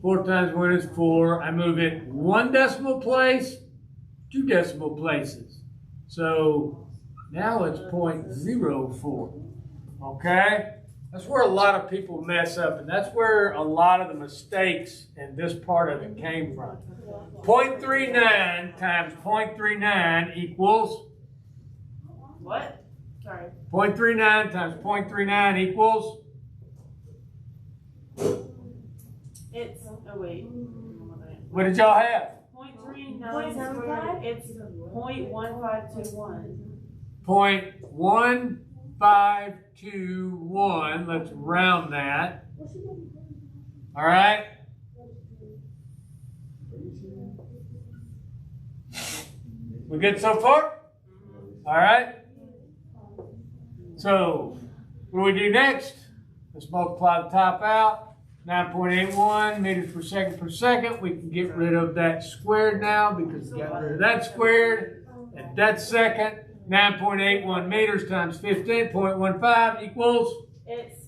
Speaker 1: 4 times 1 is 4. I move it 1 decimal place, 2 decimal places. So now it's 0.04. Okay? That's where a lot of people mess up, and that's where a lot of the mistakes in this part of it came from. 0.39 times 0.39 equals?
Speaker 13: What? Sorry.
Speaker 1: 0.39 times 0.39 equals?
Speaker 13: It's, oh wait.
Speaker 1: What did y'all have?
Speaker 13: 0.39 it's 0.1521.
Speaker 1: 0.1521. Let's round that. All right. We good so far? All right. So, what do we do next? Let's multiply the top out. 9.81 meters per second. We can get rid of that squared now because we got rid of that squared. And that second. 9.81 meters times 15.15 equals?
Speaker 13: It's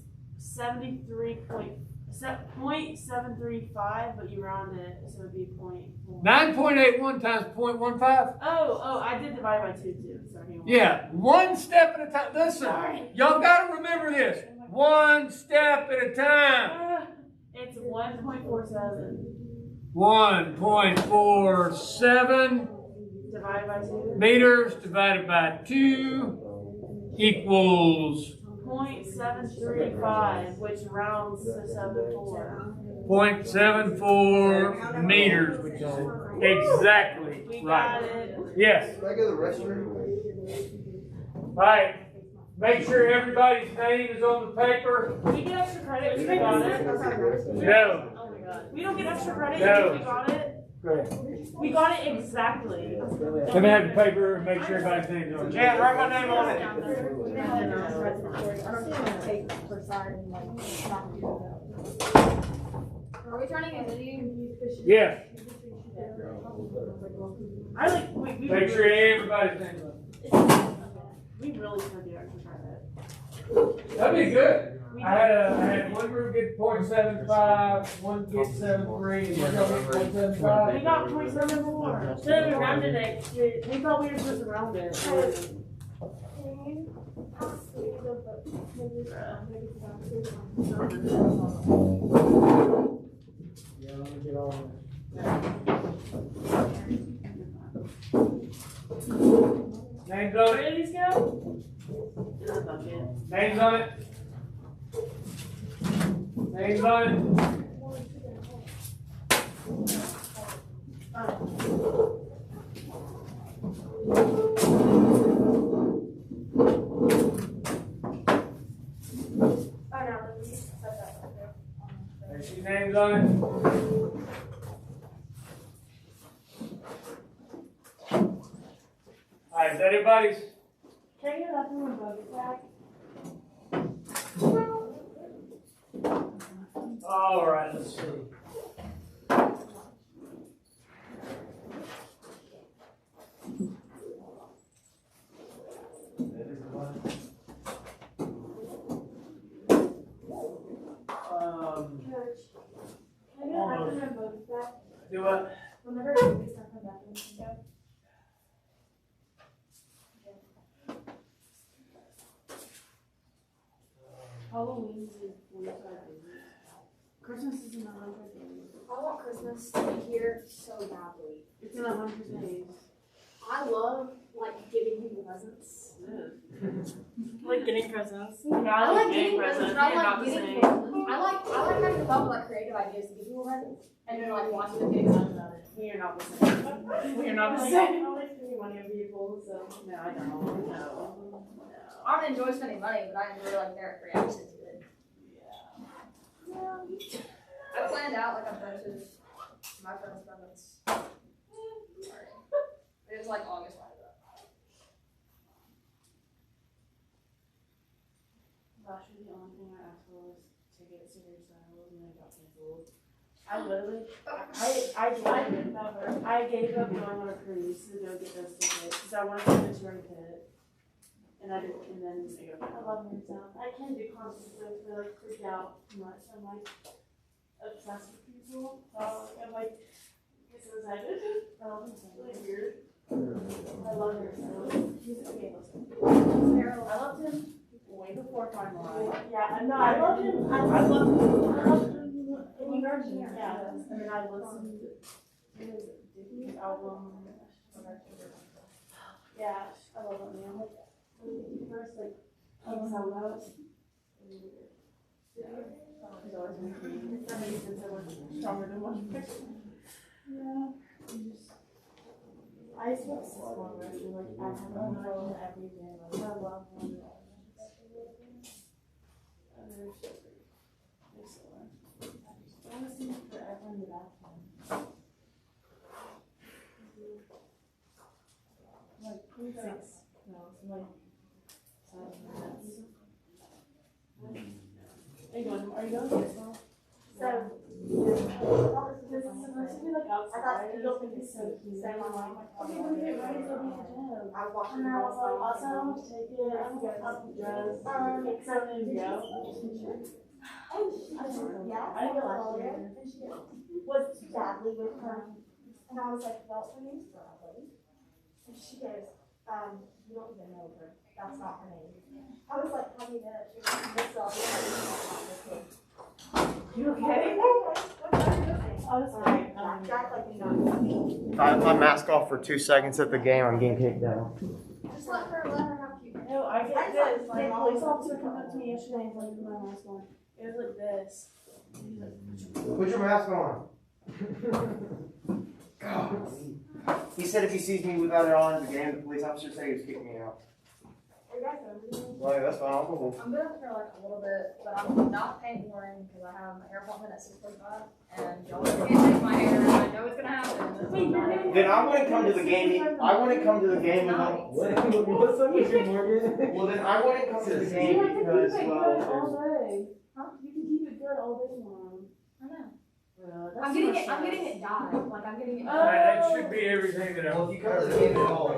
Speaker 13: 0.735, but you round it, so it'd be 0.4.
Speaker 1: 9.81 times 0.15?
Speaker 13: Oh, I did divide by 2 too. Sorry.
Speaker 1: Yeah, 1 step at a time. Listen, y'all got to remember this. 1 step at a time.
Speaker 13: It's 1.47.
Speaker 1: 1.47
Speaker 13: Divided by 2.
Speaker 1: meters divided by 2 equals
Speaker 13: 0.735, which rounds to 74.
Speaker 1: 0.74 meters, which is exactly
Speaker 13: We
Speaker 1: right.
Speaker 13: got it.
Speaker 1: Yes.
Speaker 2: Can I go to the restroom?
Speaker 1: All right. Make sure everybody's name is on the paper.
Speaker 13: We get extra credit if we got it.
Speaker 1: No.
Speaker 13: Oh my god. We don't get extra credit
Speaker 1: No.
Speaker 13: if we got it.
Speaker 1: Go ahead.
Speaker 13: We got it exactly.
Speaker 1: Let me have the paper and make sure everybody's name is on it. Chad, write my name on it.
Speaker 3: Are we turning a video?
Speaker 1: Yeah.
Speaker 13: I like.
Speaker 1: Make sure everybody's name is on it.
Speaker 13: We really should do extra credit.
Speaker 1: That'd be good. I had one group get 0.75, one get 7.3, and one get 0.75.
Speaker 13: We got 0.74. Should have rounded it. We thought we were supposed to round it.
Speaker 1: Yeah, let me get all names on
Speaker 13: Where
Speaker 1: it.
Speaker 13: did these go?
Speaker 1: Names on it. Names on it. There's your names on it. Alright, is that everybody's?
Speaker 13: Can I get that from a bug back?
Speaker 1: Alright, let's see.
Speaker 13: Can I get that from a bug back?
Speaker 1: Do what?
Speaker 13: Whenever we start coming back, yeah. Halloween is 45 days. Christmas is in 100 days.
Speaker 12: I want Christmas to be here so badly.
Speaker 13: It's in 100 days.
Speaker 12: I love giving people presents.
Speaker 13: Like getting presents.
Speaker 12: I like getting presents. I like getting presents. I like having fun with creative ideas to give people presents, and then watching them get excited about it.
Speaker 13: We are not the same. We are not the same. I like spending money on people, so no, I don't. No.
Speaker 12: I don't enjoy spending money, but I enjoy their reaction to it. Yeah. I planned out a bunch of my friends' presents. Sorry. It was August
Speaker 6: the only thing I asked for was to get it serious, and I wasn't gonna got canceled. I literally, I gave up going on a cruise to go get those tickets, because I wanted to go to the touring pit. And I didn't, and then I love Marysville. I can't do concerts because they like freak out too much. I'm like obsessed with people. So I'm like, get so excited. It's really weird. I love Marysville. He's okay, listen. I loved him way before Timeline. Yeah, no, I loved him. I loved him. Yeah, and then I listened to his Disney album. Yeah, I love him, man. Like, first, like, King Solo. Yeah. He's always been me. For me, since I was stronger than one person. Yeah. I just love Swan Russian. Like, I have a model every day. Like, I love one. They're so great. They're so good. I want to see them forever in the bathroom. Like, 6. No, it's like 7 minutes. Are you going this one? So, this is supposed to be like outside. I don't think it's so cute. Okay, we get ready to be at gym. I was like, also, I want to take it. I'm going to up the dress. Take something to go. I didn't go last year. Was badly with her. And I was like, well, her name's Bradley. And she goes, you don't even know her. That's not her name. I was like, how do you know? She was like, this you okay? I was like,
Speaker 18: If I have my mask off for 2 seconds at the game, I'm getting kicked out.
Speaker 3: Just let her have cute.
Speaker 6: No, I get this. Like, police officer came up to me yesterday and was like, put my mask on. It was like this.
Speaker 18: Put your mask on. God. He said if he sees me without it on at the game, the police officer said he was kicking me out. Well, that's fine. I'll go home.
Speaker 15: I'm good for like a little bit, but I'm not paying for him because I have my hair appointment at 6:45, and y'all can't take my hair. And I know it's gonna happen.
Speaker 18: Then I wouldn't come to the game. I wouldn't come to the game with
Speaker 19: What's up with you, Morgan?
Speaker 18: Well, then I wouldn't come to the game because, well,
Speaker 6: all day. Huh? You can keep it good all day tomorrow.
Speaker 15: I know.
Speaker 6: I'm getting it dyed. Like, I'm getting it.
Speaker 1: That should be everything that I.
Speaker 18: Well, if you come to the game at all,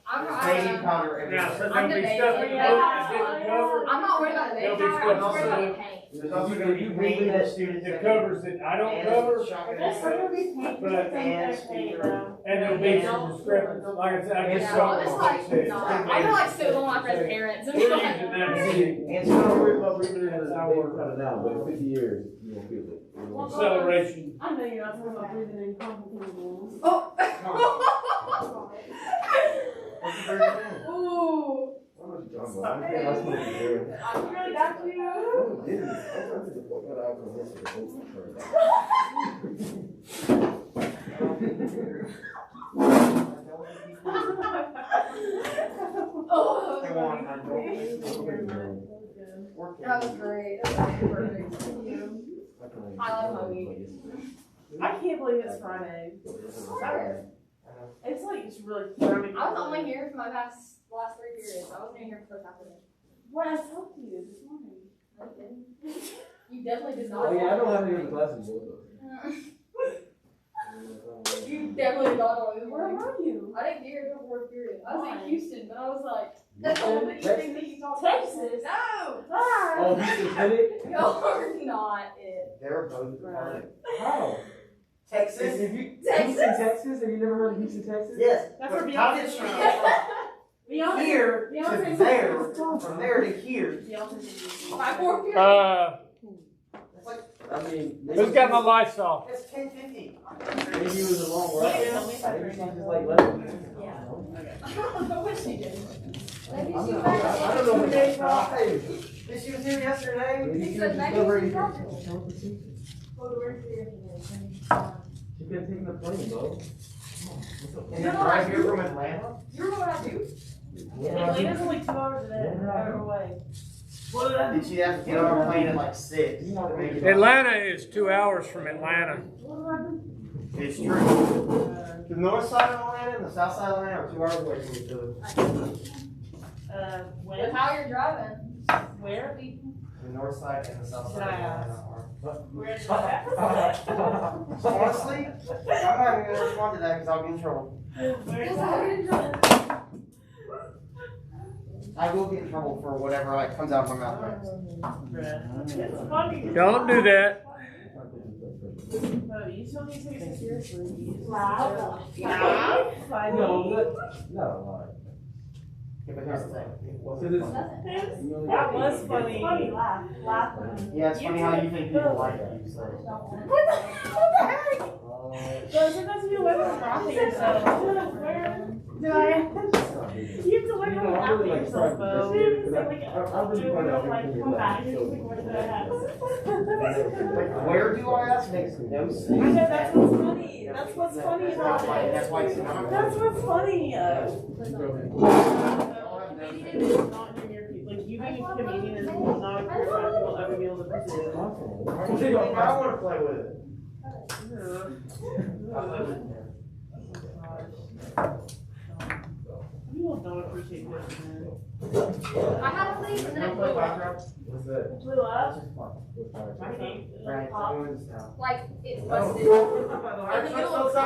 Speaker 15: I know.
Speaker 18: baby powder everywhere.
Speaker 1: Now, so there'll be stuff in the boat that didn't cover.
Speaker 15: I'm not worried about the baby
Speaker 1: There'll be
Speaker 15: powder. I'm
Speaker 1: stuff
Speaker 15: just worried
Speaker 1: also,
Speaker 15: about the paint.
Speaker 18: There's also going to be paint that students
Speaker 1: the covers that I don't cover, and there'll be some discrepancies. Like I said, I just
Speaker 15: Yeah,
Speaker 1: saw
Speaker 15: I'm just
Speaker 1: what
Speaker 15: like,
Speaker 1: they said.
Speaker 15: no. I feel like still on my friend's parents.
Speaker 1: We're using that as
Speaker 19: And so don't worry about breathing it in an hour cut it out, but in 50 years, you won't feel it.
Speaker 1: a celebration.
Speaker 6: I know you're not talking about breathing in complicated rules.
Speaker 15: Oh!
Speaker 6: Ooh!
Speaker 19: I know what you're talking about. I was supposed to be there.
Speaker 6: I really got you.
Speaker 19: No, it didn't. I went to the fuck out of alcohol yesterday.
Speaker 6: Oh,
Speaker 18: Come on,
Speaker 15: That was great. That was perfect. Thank you. I love my week.
Speaker 6: I can't believe it's Friday. It's like, it's really throwing me.
Speaker 15: I was only here for my last 3 periods. I wasn't even here for the first half of it.
Speaker 6: What I told you this morning.
Speaker 15: No, you didn't. You definitely did not.
Speaker 19: Oh, yeah, I don't have any other classes.
Speaker 15: You definitely did not.
Speaker 6: Where were you?
Speaker 15: I didn't get here until 4th period. I was in Houston, but I was like, that's the only thing that you talk about.
Speaker 6: Texas.
Speaker 15: No!
Speaker 19: Oh, Houston Clinic?
Speaker 15: Y'all are not it.
Speaker 18: They're both right.
Speaker 19: How?
Speaker 18: Texas?
Speaker 19: Have you,
Speaker 15: Texas?
Speaker 19: Houston, Texas? Have you never heard of Houston, Texas?
Speaker 18: Yes.
Speaker 6: That's where
Speaker 18: How
Speaker 6: Beyonce's
Speaker 18: did
Speaker 6: from.
Speaker 18: she
Speaker 6: Beyonce.
Speaker 18: here to
Speaker 6: Beyonce's
Speaker 18: there,
Speaker 6: from.
Speaker 18: from there to here?
Speaker 6: Beyonce's
Speaker 15: My 4th period.
Speaker 19: I mean,
Speaker 1: Who's got my lights off?
Speaker 18: That's 10:50.
Speaker 19: maybe it was a long ride. Maybe she just like left it.
Speaker 15: I don't know what she did. Maybe
Speaker 19: I'm
Speaker 15: she
Speaker 19: not-
Speaker 15: was
Speaker 19: I don't know what
Speaker 18: Days
Speaker 19: that's
Speaker 18: off. She was here yesterday.
Speaker 19: Maybe
Speaker 15: He
Speaker 19: she
Speaker 15: said
Speaker 19: was
Speaker 15: maybe
Speaker 19: discovering.
Speaker 15: she
Speaker 19: She
Speaker 15: dropped
Speaker 19: could have taken the plane, bro.
Speaker 18: And then drive here from Atlanta.
Speaker 15: You remember what I do?
Speaker 6: Atlanta's only 2 hours away.
Speaker 18: What did I do? Did she have to get on a plane at like 6?
Speaker 1: Atlanta is 2 hours from Atlanta.
Speaker 18: It's true. The north side of Atlanta and the south side of Atlanta are 2 hours away from each other.
Speaker 15: With how you're driving.
Speaker 13: Where?
Speaker 18: The north side and the south
Speaker 13: Should
Speaker 18: side.
Speaker 13: I ask? Where should I ask?
Speaker 18: Honestly, I'm not even gonna respond to that because I'll be in trouble. I will get in trouble for whatever like comes out of my mouth next.
Speaker 13: It's funny.
Speaker 1: Don't do that.
Speaker 13: No, you still need to take it seriously.
Speaker 7: Laugh.
Speaker 13: Funny.
Speaker 18: No. Yeah, but here's the thing.
Speaker 13: That was funny.
Speaker 7: It's funny, laugh. Laugh.
Speaker 18: Yeah, it's funny how you think people like you. So.
Speaker 7: What the heck?
Speaker 13: So sometimes you learn to laugh at yourself. Do I? You have to learn how to laugh at yourself, though. Come back.
Speaker 18: Where do I ask? Makes no sense.
Speaker 13: I know, that's what's funny. That's what's funny about it.
Speaker 18: That's why it's not.
Speaker 13: That's what's funny. Like, you being a comedian is not a career path you'll ever be able to pursue.
Speaker 18: I want to play with it.
Speaker 13: People don't appreciate this, man.
Speaker 15: I had to leave and then it blew up.
Speaker 18: What's that?
Speaker 13: It blew up?
Speaker 18: That's just fun.
Speaker 13: Right.
Speaker 15: Like, it's busted. In the middle of the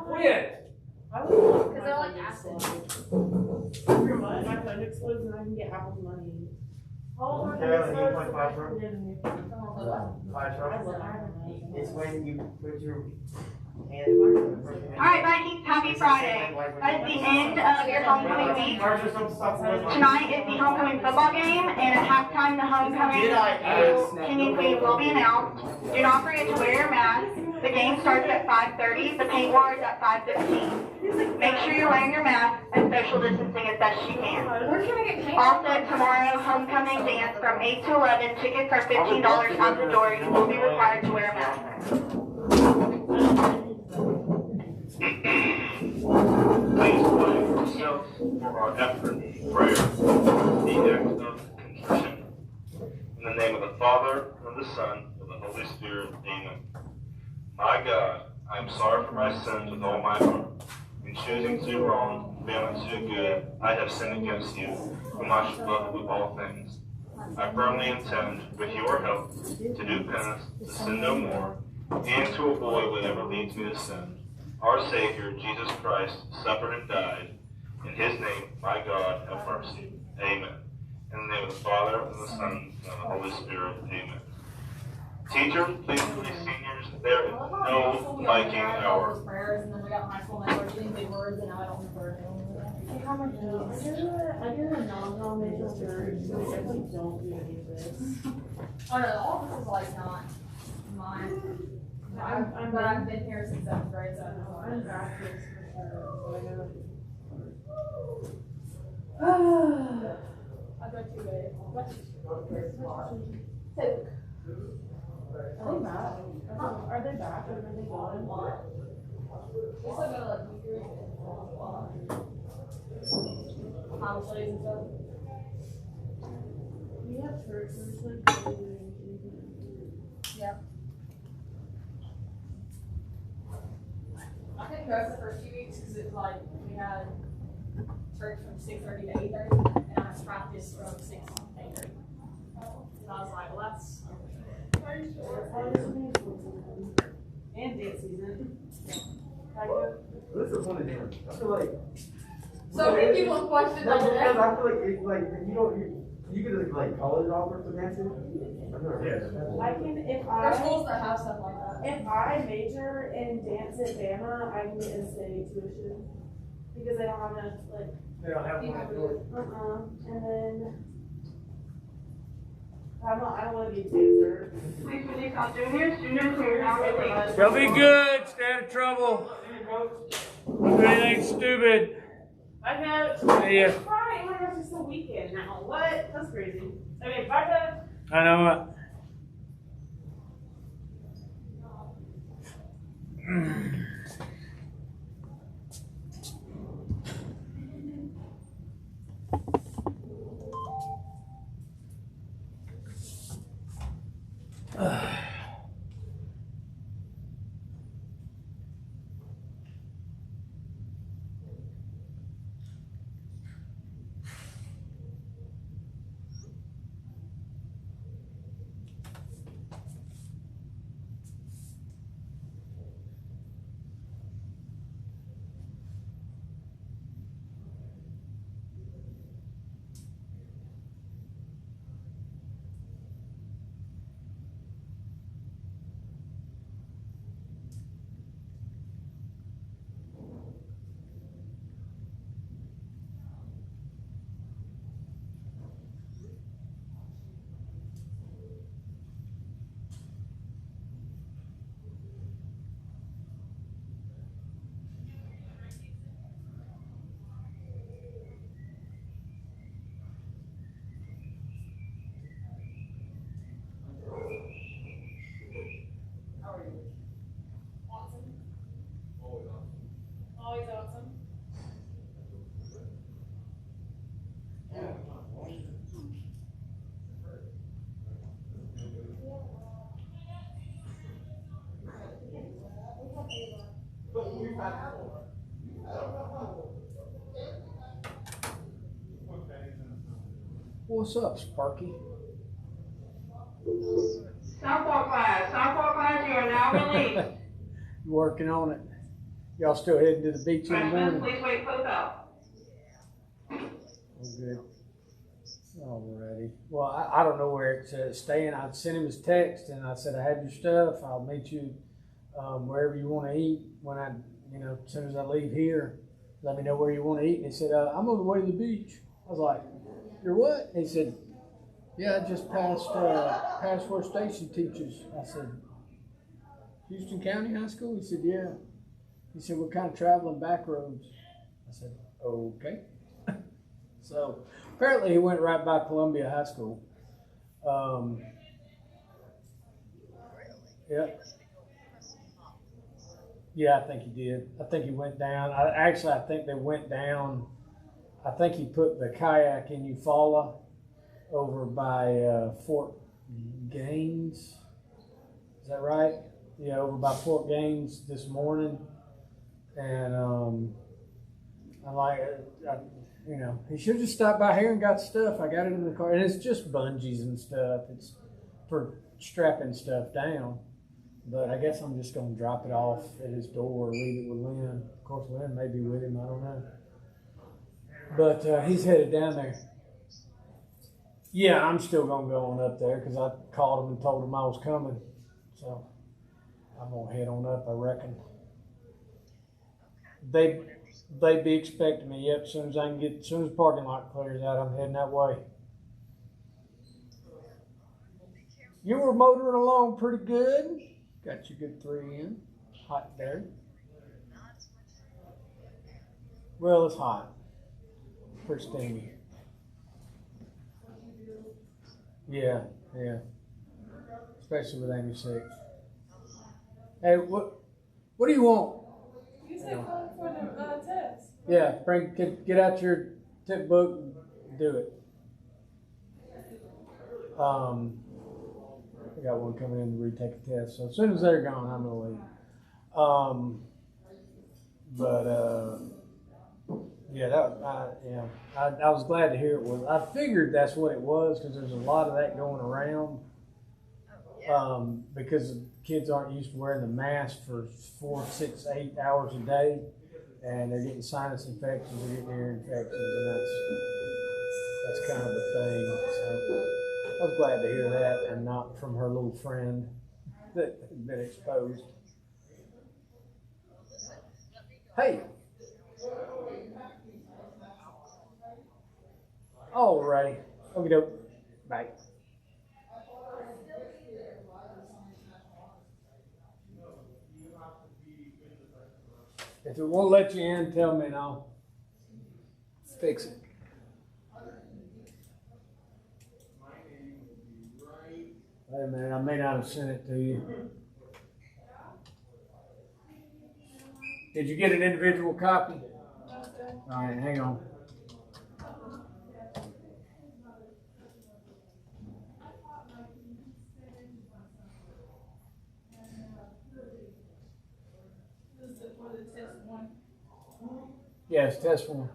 Speaker 1: Quit.
Speaker 15: because they're like acid.
Speaker 13: My phone explodes and I can get Apple's money. Oh,
Speaker 18: Carolyn, you want five from? It's when you put your hand.
Speaker 14: Alright, Vikings, happy Friday. That is the end of your homecoming week. Tonight is the homecoming football game, and at halftime, the homecoming singing queen will be announced. Do not forget to wear your mask. The game starts at 5:30. The paint war is at 5:15. Make sure you're wearing your mask and social distancing as best you can.
Speaker 15: Where can I get paint?
Speaker 14: Also, tomorrow, homecoming dance from 8 to 11. Tickets are $15 out the door. You will be required to wear a mask.
Speaker 20: Please pray yourselves for our effort and prayer, the act of contrition. In the name of the Father, and of the Son, and of the Holy Spirit, amen. My God, I am sorry for my sins with all my heart. In choosing to do wrong, failing to do good, I have sinned against you, whom I should love with all things. I firmly intend, with your help, to do penance, to sin no more, and to avoid whatever leads me to sin. Our Savior, Jesus Christ, suffered and died. In his name, my God, have mercy. Amen. In the name of the Father, and the Son, and the Holy Spirit. Amen. Teacher, please for these seniors, there is no Viking hour.
Speaker 15: Prayers, and then we got high school and I started getting big words, and now I don't remember.
Speaker 13: I did a non-denominational church, so we definitely don't do any of this.
Speaker 15: Oh no, all of this is like not mine. But I've been here since 7th grade, so I know.
Speaker 13: I'm Baptist for sure, so I know.
Speaker 15: I go to bed.
Speaker 13: Are they back? Are they back? Or are they going?
Speaker 15: We still go to like Eucharist and Bible studies and stuff.
Speaker 13: We have church, we're just like
Speaker 15: Yeah. I couldn't go for the first 2 weeks because it's like we had church from 6:30 to 8:30, and I was practice from 6 to 8:30. So I was like, well, that's.
Speaker 13: and dance season.
Speaker 18: This is one of them. I feel like.
Speaker 15: So many people have questioned that.
Speaker 18: I feel like it's like you could just like college offer for dancing.
Speaker 13: I can if
Speaker 15: There's schools that have stuff like that.
Speaker 13: If I major in dance at Bama, I can get in-state tuition because they don't have enough like.
Speaker 1: They don't have one.
Speaker 13: And then I don't want to be a dancer.
Speaker 14: Please release all juniors. Juniors who are now released.
Speaker 1: They'll be good. Stay out of trouble. Don't do anything stupid.
Speaker 13: I know.
Speaker 1: See ya.
Speaker 13: It's Friday. Oh my gosh, it's the weekend now. What? That's crazy. Okay, bye, guys.
Speaker 1: I know it.
Speaker 8: Always awesome.
Speaker 1: What's up, Sparky?
Speaker 11: Softball class, you are now released.
Speaker 1: You working on it? Y'all still heading to the beach in the
Speaker 11: Freshmen,
Speaker 1: morning?
Speaker 11: please wait close out.
Speaker 1: Oh, good. Alrighty. Well, I don't know where it's staying. I sent him his text and I said, I have your stuff. I'll meet you wherever you want to eat. When I, as soon as I leave here, let me know where you want to eat. And he said, I'm on the way to the beach. I was like, you're what? And he said, yeah, I just passed where Stacy teaches. I said, Houston County High School? He said, yeah. He said, we're kind of traveling back roads. I said, okay. So apparently he went right by Columbia High School. Yeah. Yeah, I think he did. I think he went down. I think they went down. I think he put the kayak in Eufaula over by Fort Gaines. Is that right? Yeah, over by Fort Gaines this morning. And I'm like, he should have just stopped by here and got stuff. I got it in the car. And it's just bungees and stuff. It's for strapping stuff down. But I guess I'm just going to drop it off at his door or leave it with Lynn. Of course, Lynn may be with him. I don't know. But he's headed down there. Yeah, I'm still going to go on up there because I called him and told him I was coming. So I'm going to head on up, I reckon. They be expecting me. Yep, as soon as the parking lot clears out, I'm heading that way. You were motoring along pretty good. Got your good 3 in. Hot there. Well, it's hot. Pretty steamy. Yeah. Especially with Amy sick. Hey, what do you want?
Speaker 8: You said come for the test.
Speaker 1: Yeah, get out your tip book and do it. I got one coming in to retake a test, so as soon as they're gone, I'm gonna leave. I was glad to hear it was. I figured that's what it was because there's a lot of that going around. Because kids aren't used to wearing the mask for 4, 6, 8 hours a day, and they're getting sinus infections, they're getting ear infections, and that's kind of the thing. So I was glad to hear that, and not from her little friend that had been exposed. Hey. All right. Okie doke. Bye. If it won't let you in, tell me and I'll fix it. Wait a minute, I may not have sent it to you. Did you get an individual copy? All right, hang on. Yes, test 1.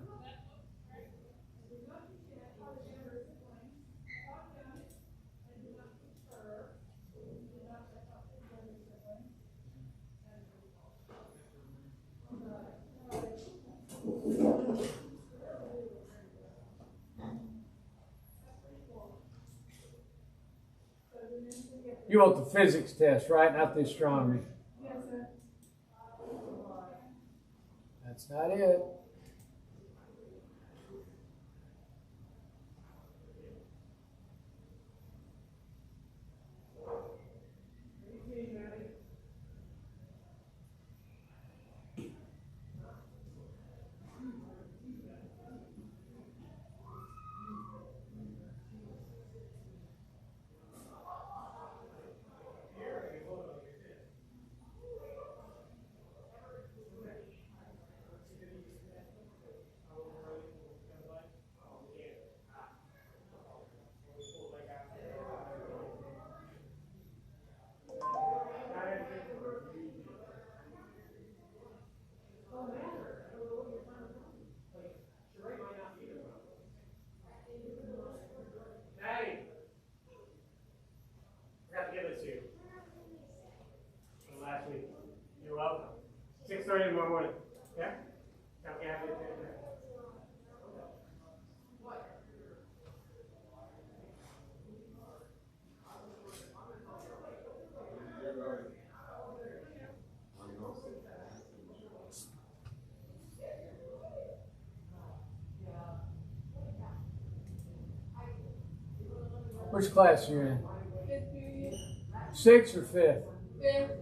Speaker 1: You want the physics test, right? Not the astronomy.
Speaker 8: Yes, sir.
Speaker 1: That's not it. 6:30 tomorrow morning. Yeah? Okay, I'll get there. Which class are you in?
Speaker 6: 5th period.
Speaker 1: 6th or 5th?
Speaker 6: 5th.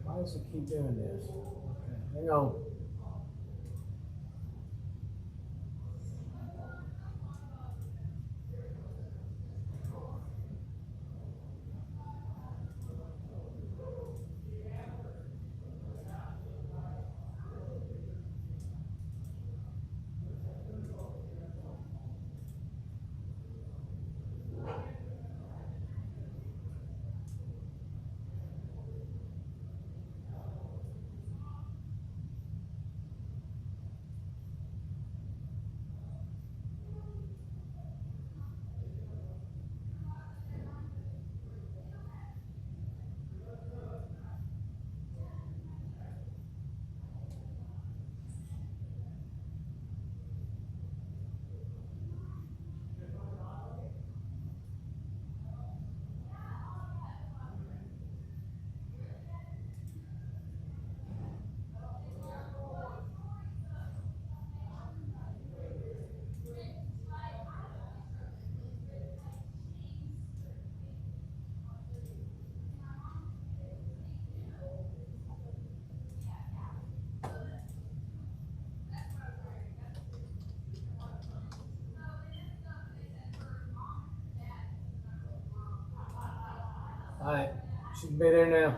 Speaker 1: Why does it keep doing this? Okay, hang on. All right, should be there now.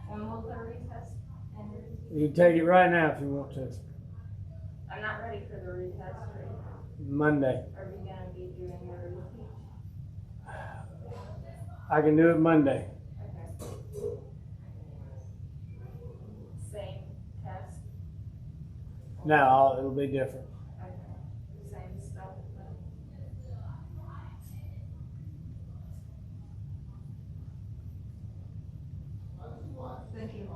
Speaker 15: When will the retest end?
Speaker 1: You can take it right now if you want to.
Speaker 15: I'm not ready for the retest. Right?
Speaker 1: Monday.
Speaker 15: Are we gonna be doing the reteach?
Speaker 1: I can do it Monday.
Speaker 15: Okay. Same test.
Speaker 1: No, it'll be different.
Speaker 15: Okay. Same stuff. Thank you.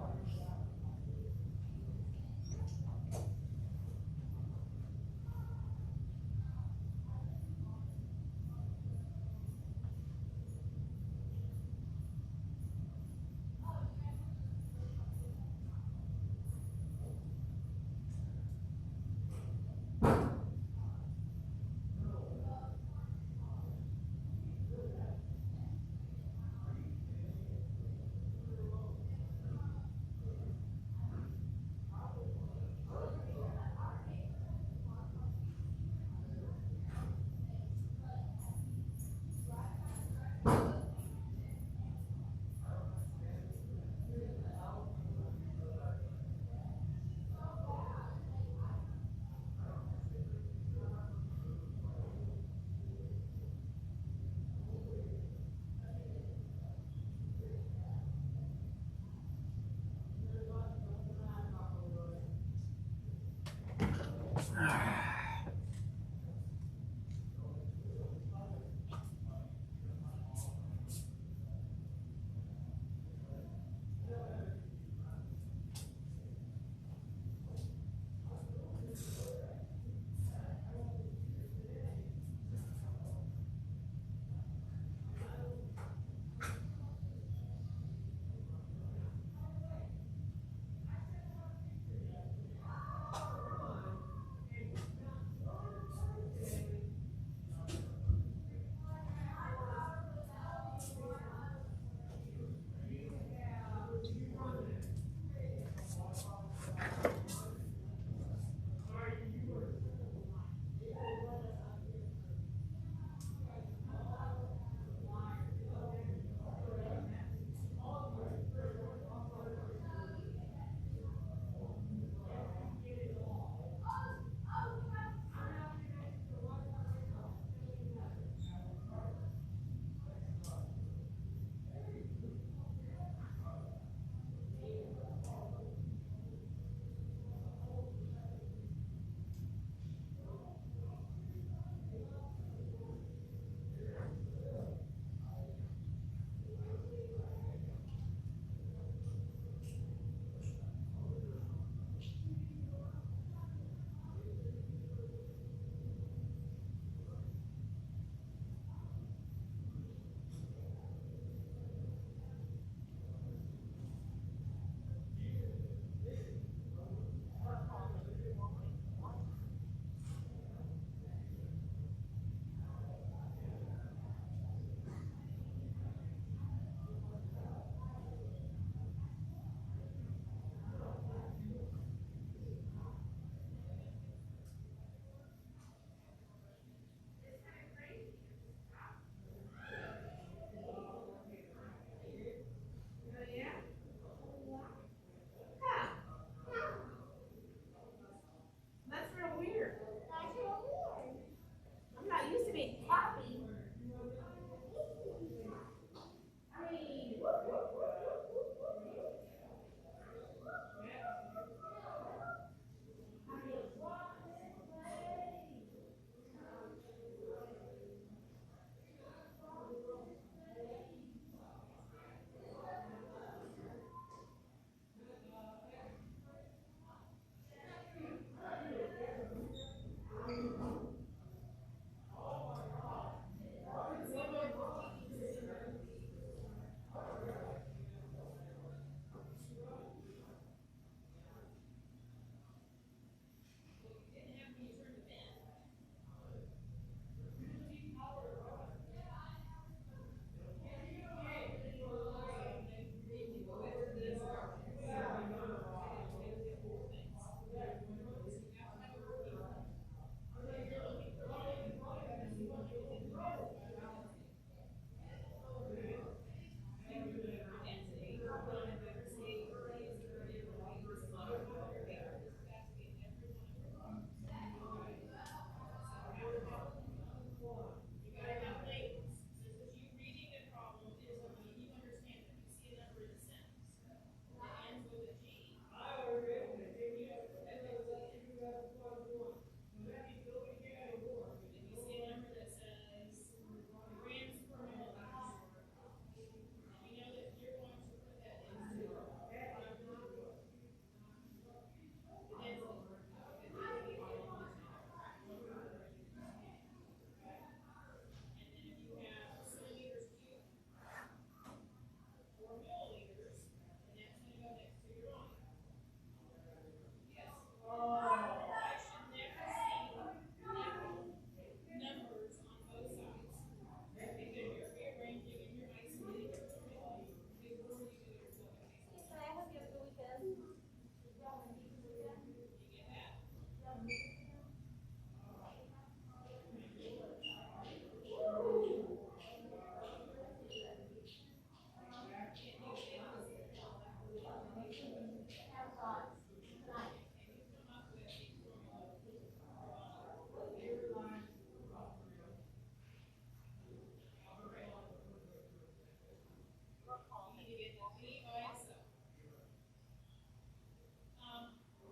Speaker 8: B by itself.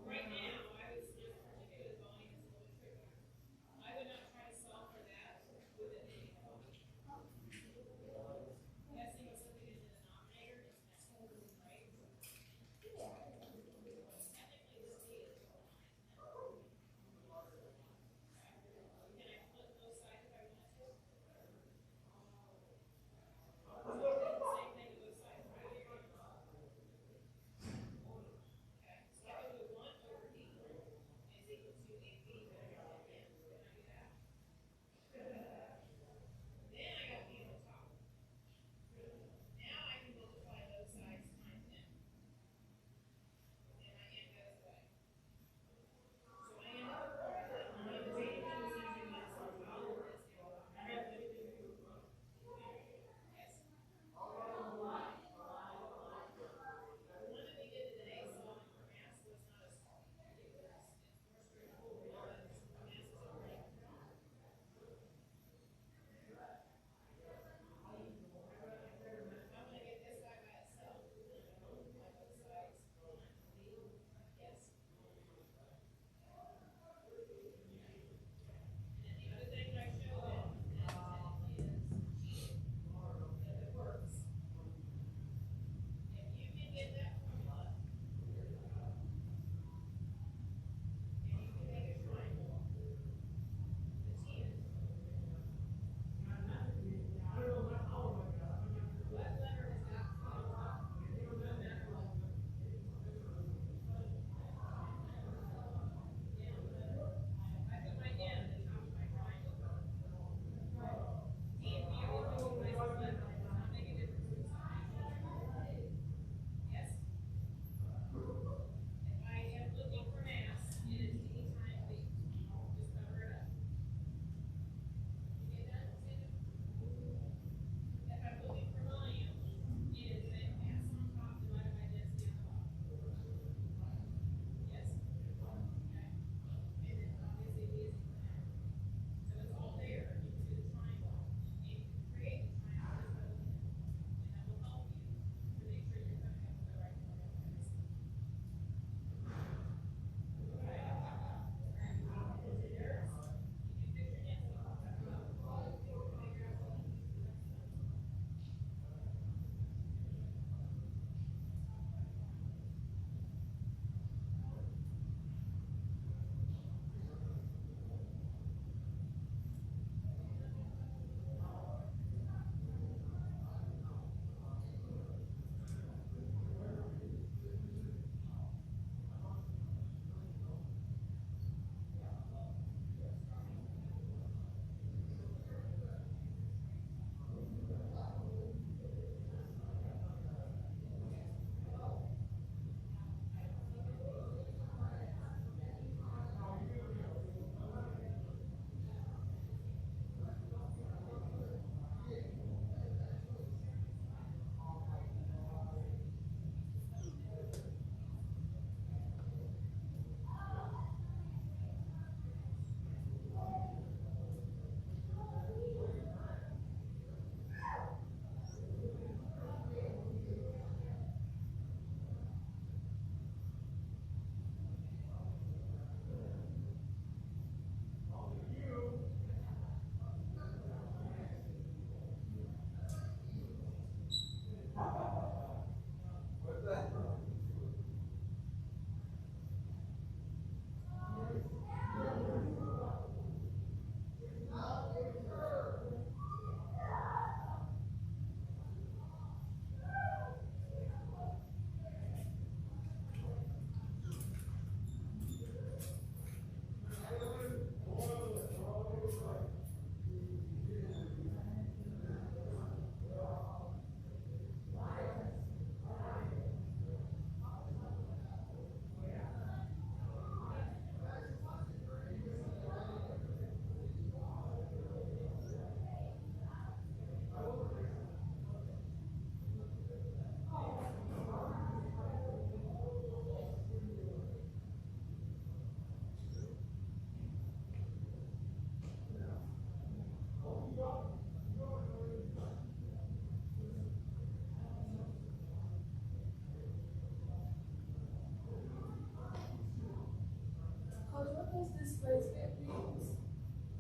Speaker 8: Right now, I would suggest particularly volume is a little trickier. I would not try to solve for that with an A. Guessing what something is in the denominator is messing with it, right? Technically, this B is can I flip both sides if I want to? Same thing to both sides, right?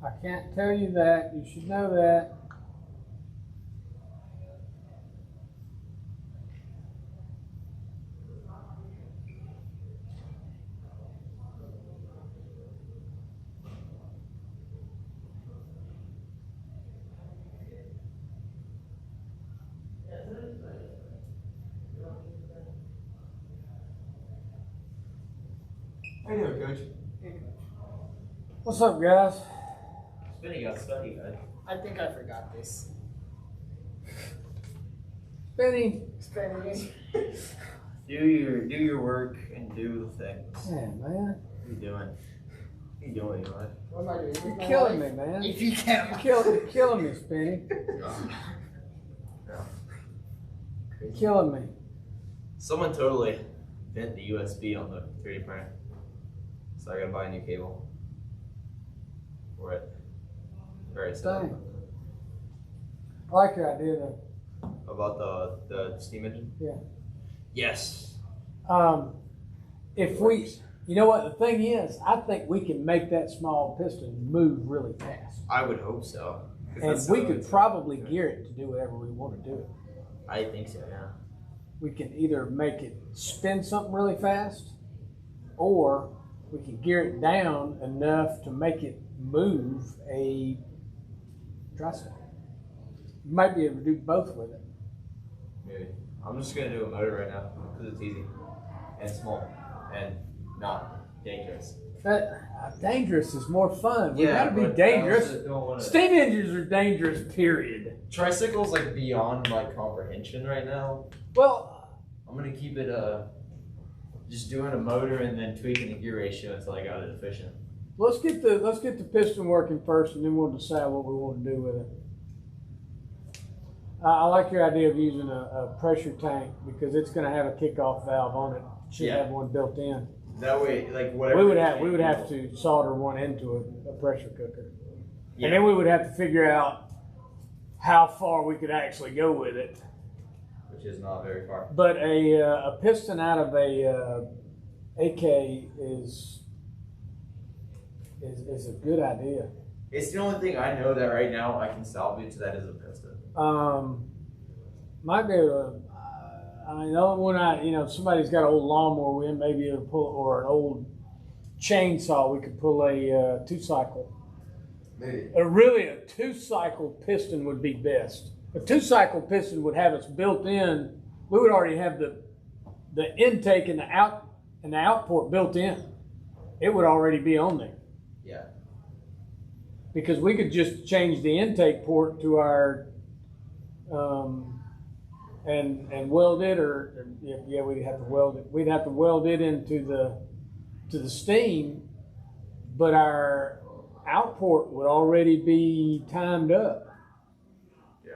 Speaker 1: I can't tell you that. You should know that.
Speaker 2: How you doing, Coach?
Speaker 1: What's up, guys?
Speaker 10: Spinny got stucky, man.
Speaker 4: I think I forgot this.
Speaker 1: Benny.
Speaker 10: Do your work and do the things.
Speaker 1: Yeah, man.
Speaker 10: What are you doing? What are you doing, Eli?
Speaker 4: What am I doing?
Speaker 1: You're killing me, man.
Speaker 4: If you can.
Speaker 1: You're killing me, Spinny. You're killing me.
Speaker 2: Someone totally bent the USB on the 3D printer. So I gotta buy a new cable for it. Very simple.
Speaker 1: Dang. I like your idea, though.
Speaker 2: About the steam engine?
Speaker 1: Yeah.
Speaker 2: Yes.
Speaker 1: If we, you know what the thing is, I think we can make that small piston move really fast.
Speaker 2: I would hope so.
Speaker 1: And we could probably gear it to do whatever we want to do it.
Speaker 2: I think so, yeah.
Speaker 1: We can either make it spin something really fast, or we can gear it down enough to make it move a tricycle. You might be able to do both with it.
Speaker 2: Maybe. I'm just gonna do a motor right now because it's easy and small and not dangerous.
Speaker 1: That dangerous is more fun. We
Speaker 2: Yeah,
Speaker 1: gotta be
Speaker 2: but I
Speaker 1: dangerous.
Speaker 2: also don't wanna-
Speaker 1: Steam engines are dangerous, period.
Speaker 2: Tricycle's like beyond my comprehension right now.
Speaker 1: Well,
Speaker 2: I'm gonna keep it just doing a motor and then tweaking the gear ratio until I got it efficient.
Speaker 1: let's get the piston working first, and then we'll decide what we want to do with it. I like your idea of using a pressure tank because it's going to have a kickoff valve on it. Should
Speaker 2: Yeah.
Speaker 1: have one built in.
Speaker 2: That way, like whatever.
Speaker 1: We would have to solder one into a pressure cooker,
Speaker 2: Yeah.
Speaker 1: and then we would have to figure out how far we could actually go with it.
Speaker 2: Which is not very far.
Speaker 1: But a piston out of a AK is a good idea.
Speaker 2: It's the only thing I know that right now I can salvage that is a piston.
Speaker 1: Might be able to, I mean, the only one somebody's got an old lawnmower with, maybe it'll pull, or an old chainsaw, we could pull a 2-cycle.
Speaker 2: Maybe.
Speaker 1: Really, a 2-cycle piston would be best. A 2-cycle piston would have us built in. We would already have the intake and the output built in. It would already be on there.
Speaker 2: Yeah.
Speaker 1: Because we could just change the intake port to our and weld it, or yeah, we'd have to weld it. We'd have to weld it into the steam, but our output would already be timed up.
Speaker 2: Yeah.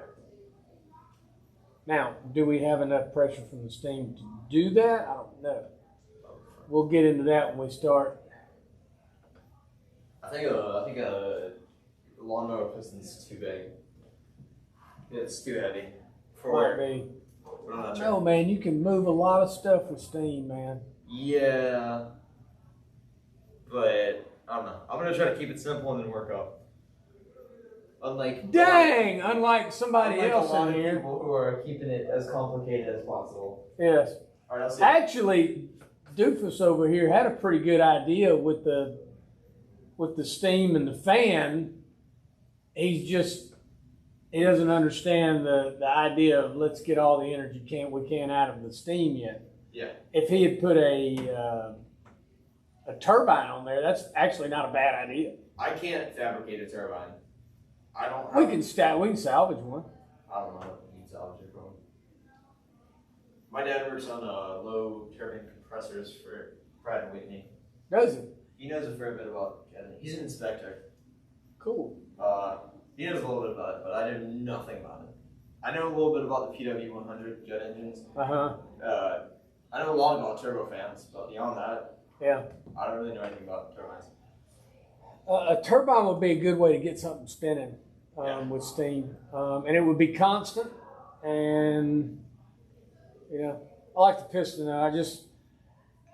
Speaker 1: Now, do we have enough pressure from the steam to do that? I don't know. We'll get into that when we start.
Speaker 2: I think a lawnmower piston's too big. It's too heavy for
Speaker 1: Might be.
Speaker 2: I'm not sure.
Speaker 1: No, man, you can move a lot of stuff with steam, man.
Speaker 2: Yeah, but I don't know. I'm gonna try to keep it simple and then work up. Unlike somebody unlike
Speaker 1: else
Speaker 2: a lot
Speaker 1: in
Speaker 2: of
Speaker 1: here.
Speaker 2: people who are keeping it as complicated as possible.
Speaker 1: Yes.
Speaker 2: All right, I'll see.
Speaker 1: Actually, Doofus over here had a pretty good idea with the steam and the fan. He doesn't understand the idea of let's get all the energy we can out of the steam yet.
Speaker 2: Yeah.
Speaker 1: If he had put a turbine on there, that's actually not a bad idea.
Speaker 2: I can't fabricate a turbine. I don't.
Speaker 1: We can salvage one.
Speaker 2: I don't know what you can salvage it from. My dad works on low turbine compressors for Pratt and Whitney.
Speaker 1: Does he?
Speaker 2: He knows a fair bit about it. He's an inspector.
Speaker 1: Cool.
Speaker 2: He knows a little bit about it, but I know nothing about it. I know a little bit about the PW100 jet engines.
Speaker 1: Uh-huh.
Speaker 2: I know a lot about turbofans, but beyond that,
Speaker 1: Yeah.
Speaker 2: I don't really know anything about turbines.
Speaker 1: A turbine would be a good way to get something spinning with steam, and it would be constant. And I like the piston. I just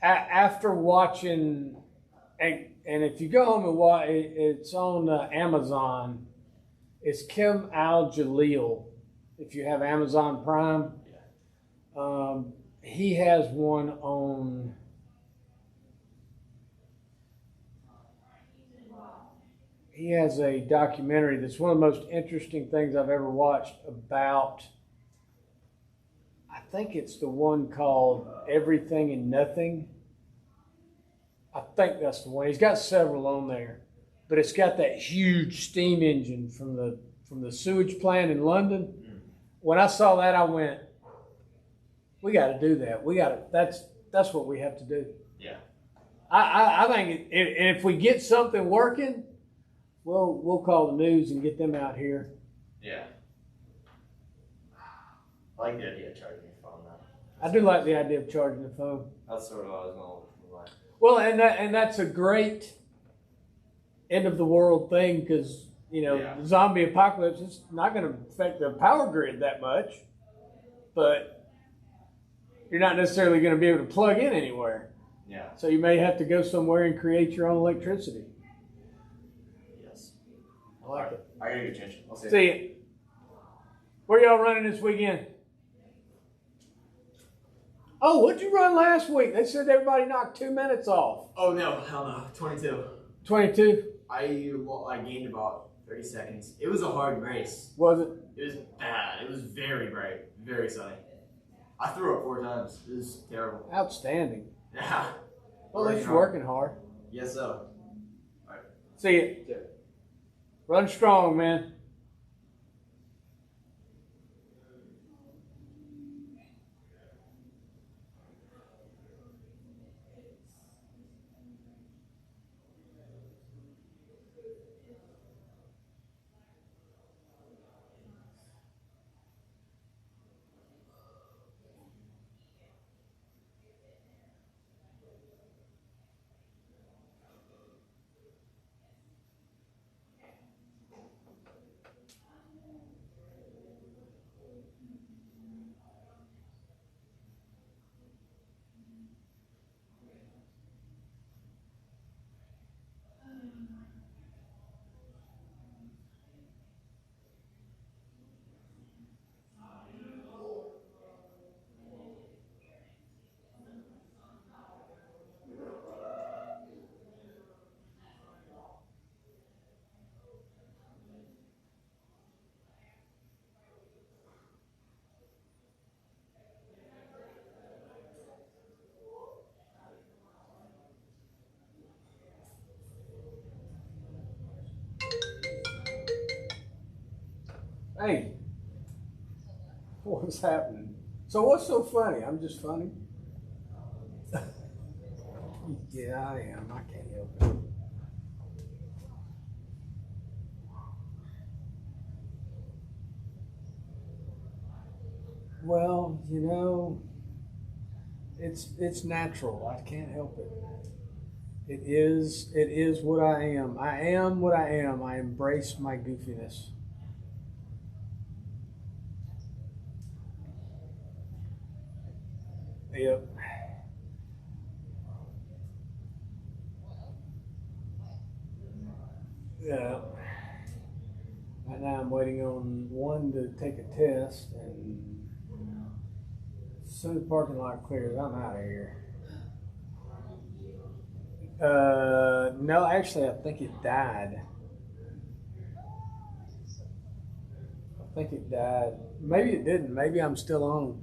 Speaker 1: after watching, and and if you go home and watch, it's on Amazon. It's Kim Al-Jalil. If you have Amazon Prime, he has one on. He has a documentary that's one of the most interesting things I've ever watched about. I think it's the one called Everything and Nothing. I think that's the one. He's got several on there, but it's got that huge steam engine from the sewage plant in London. When I saw that, I went, "We got to do that. We got to. That's what we have to do."
Speaker 2: Yeah.
Speaker 1: I think if we get something working, we'll call the news and get them out here.
Speaker 2: Yeah. I like the idea of charging your phone now.
Speaker 1: I do like the idea of charging the phone.
Speaker 2: That's sort of what I was going with.
Speaker 1: Well, and that's a great end of the world thing because the zombie apocalypse is not going to affect the power grid that much, but you're not necessarily going to be able to plug in anywhere.
Speaker 2: Yeah.
Speaker 1: So you may have to go somewhere and create your own electricity.
Speaker 2: Yes.
Speaker 1: I like it.
Speaker 2: I gotta get attention. I'll
Speaker 1: See you. Where y'all running this weekend? Oh, what'd you run last week? They said everybody knocked 2 minutes off.
Speaker 2: Oh no, hell no. 22.
Speaker 1: 22?
Speaker 2: I gained about 30 seconds. It was a hard race.
Speaker 1: Was it?
Speaker 2: It was bad. It was very bright, very sunny. I threw up 4 times. It was terrible.
Speaker 1: Outstanding.
Speaker 2: Yeah.
Speaker 1: Well, at least you're working hard.
Speaker 2: Yes, so.
Speaker 1: All right. See you. Yeah. Run strong, man. Hey, what's happening? So what's so funny? I'm just funny. Yeah, I am. I can't help it. Well, it's natural. I can't help it. It is what I am. I am what I am. I embrace my goofiness. Yep. Yeah. Right now I'm waiting on one to take a test, and as soon as the parking lot clears, I'm out of here. No, actually, I think it died. I think it died. Maybe it didn't. Maybe I'm still on.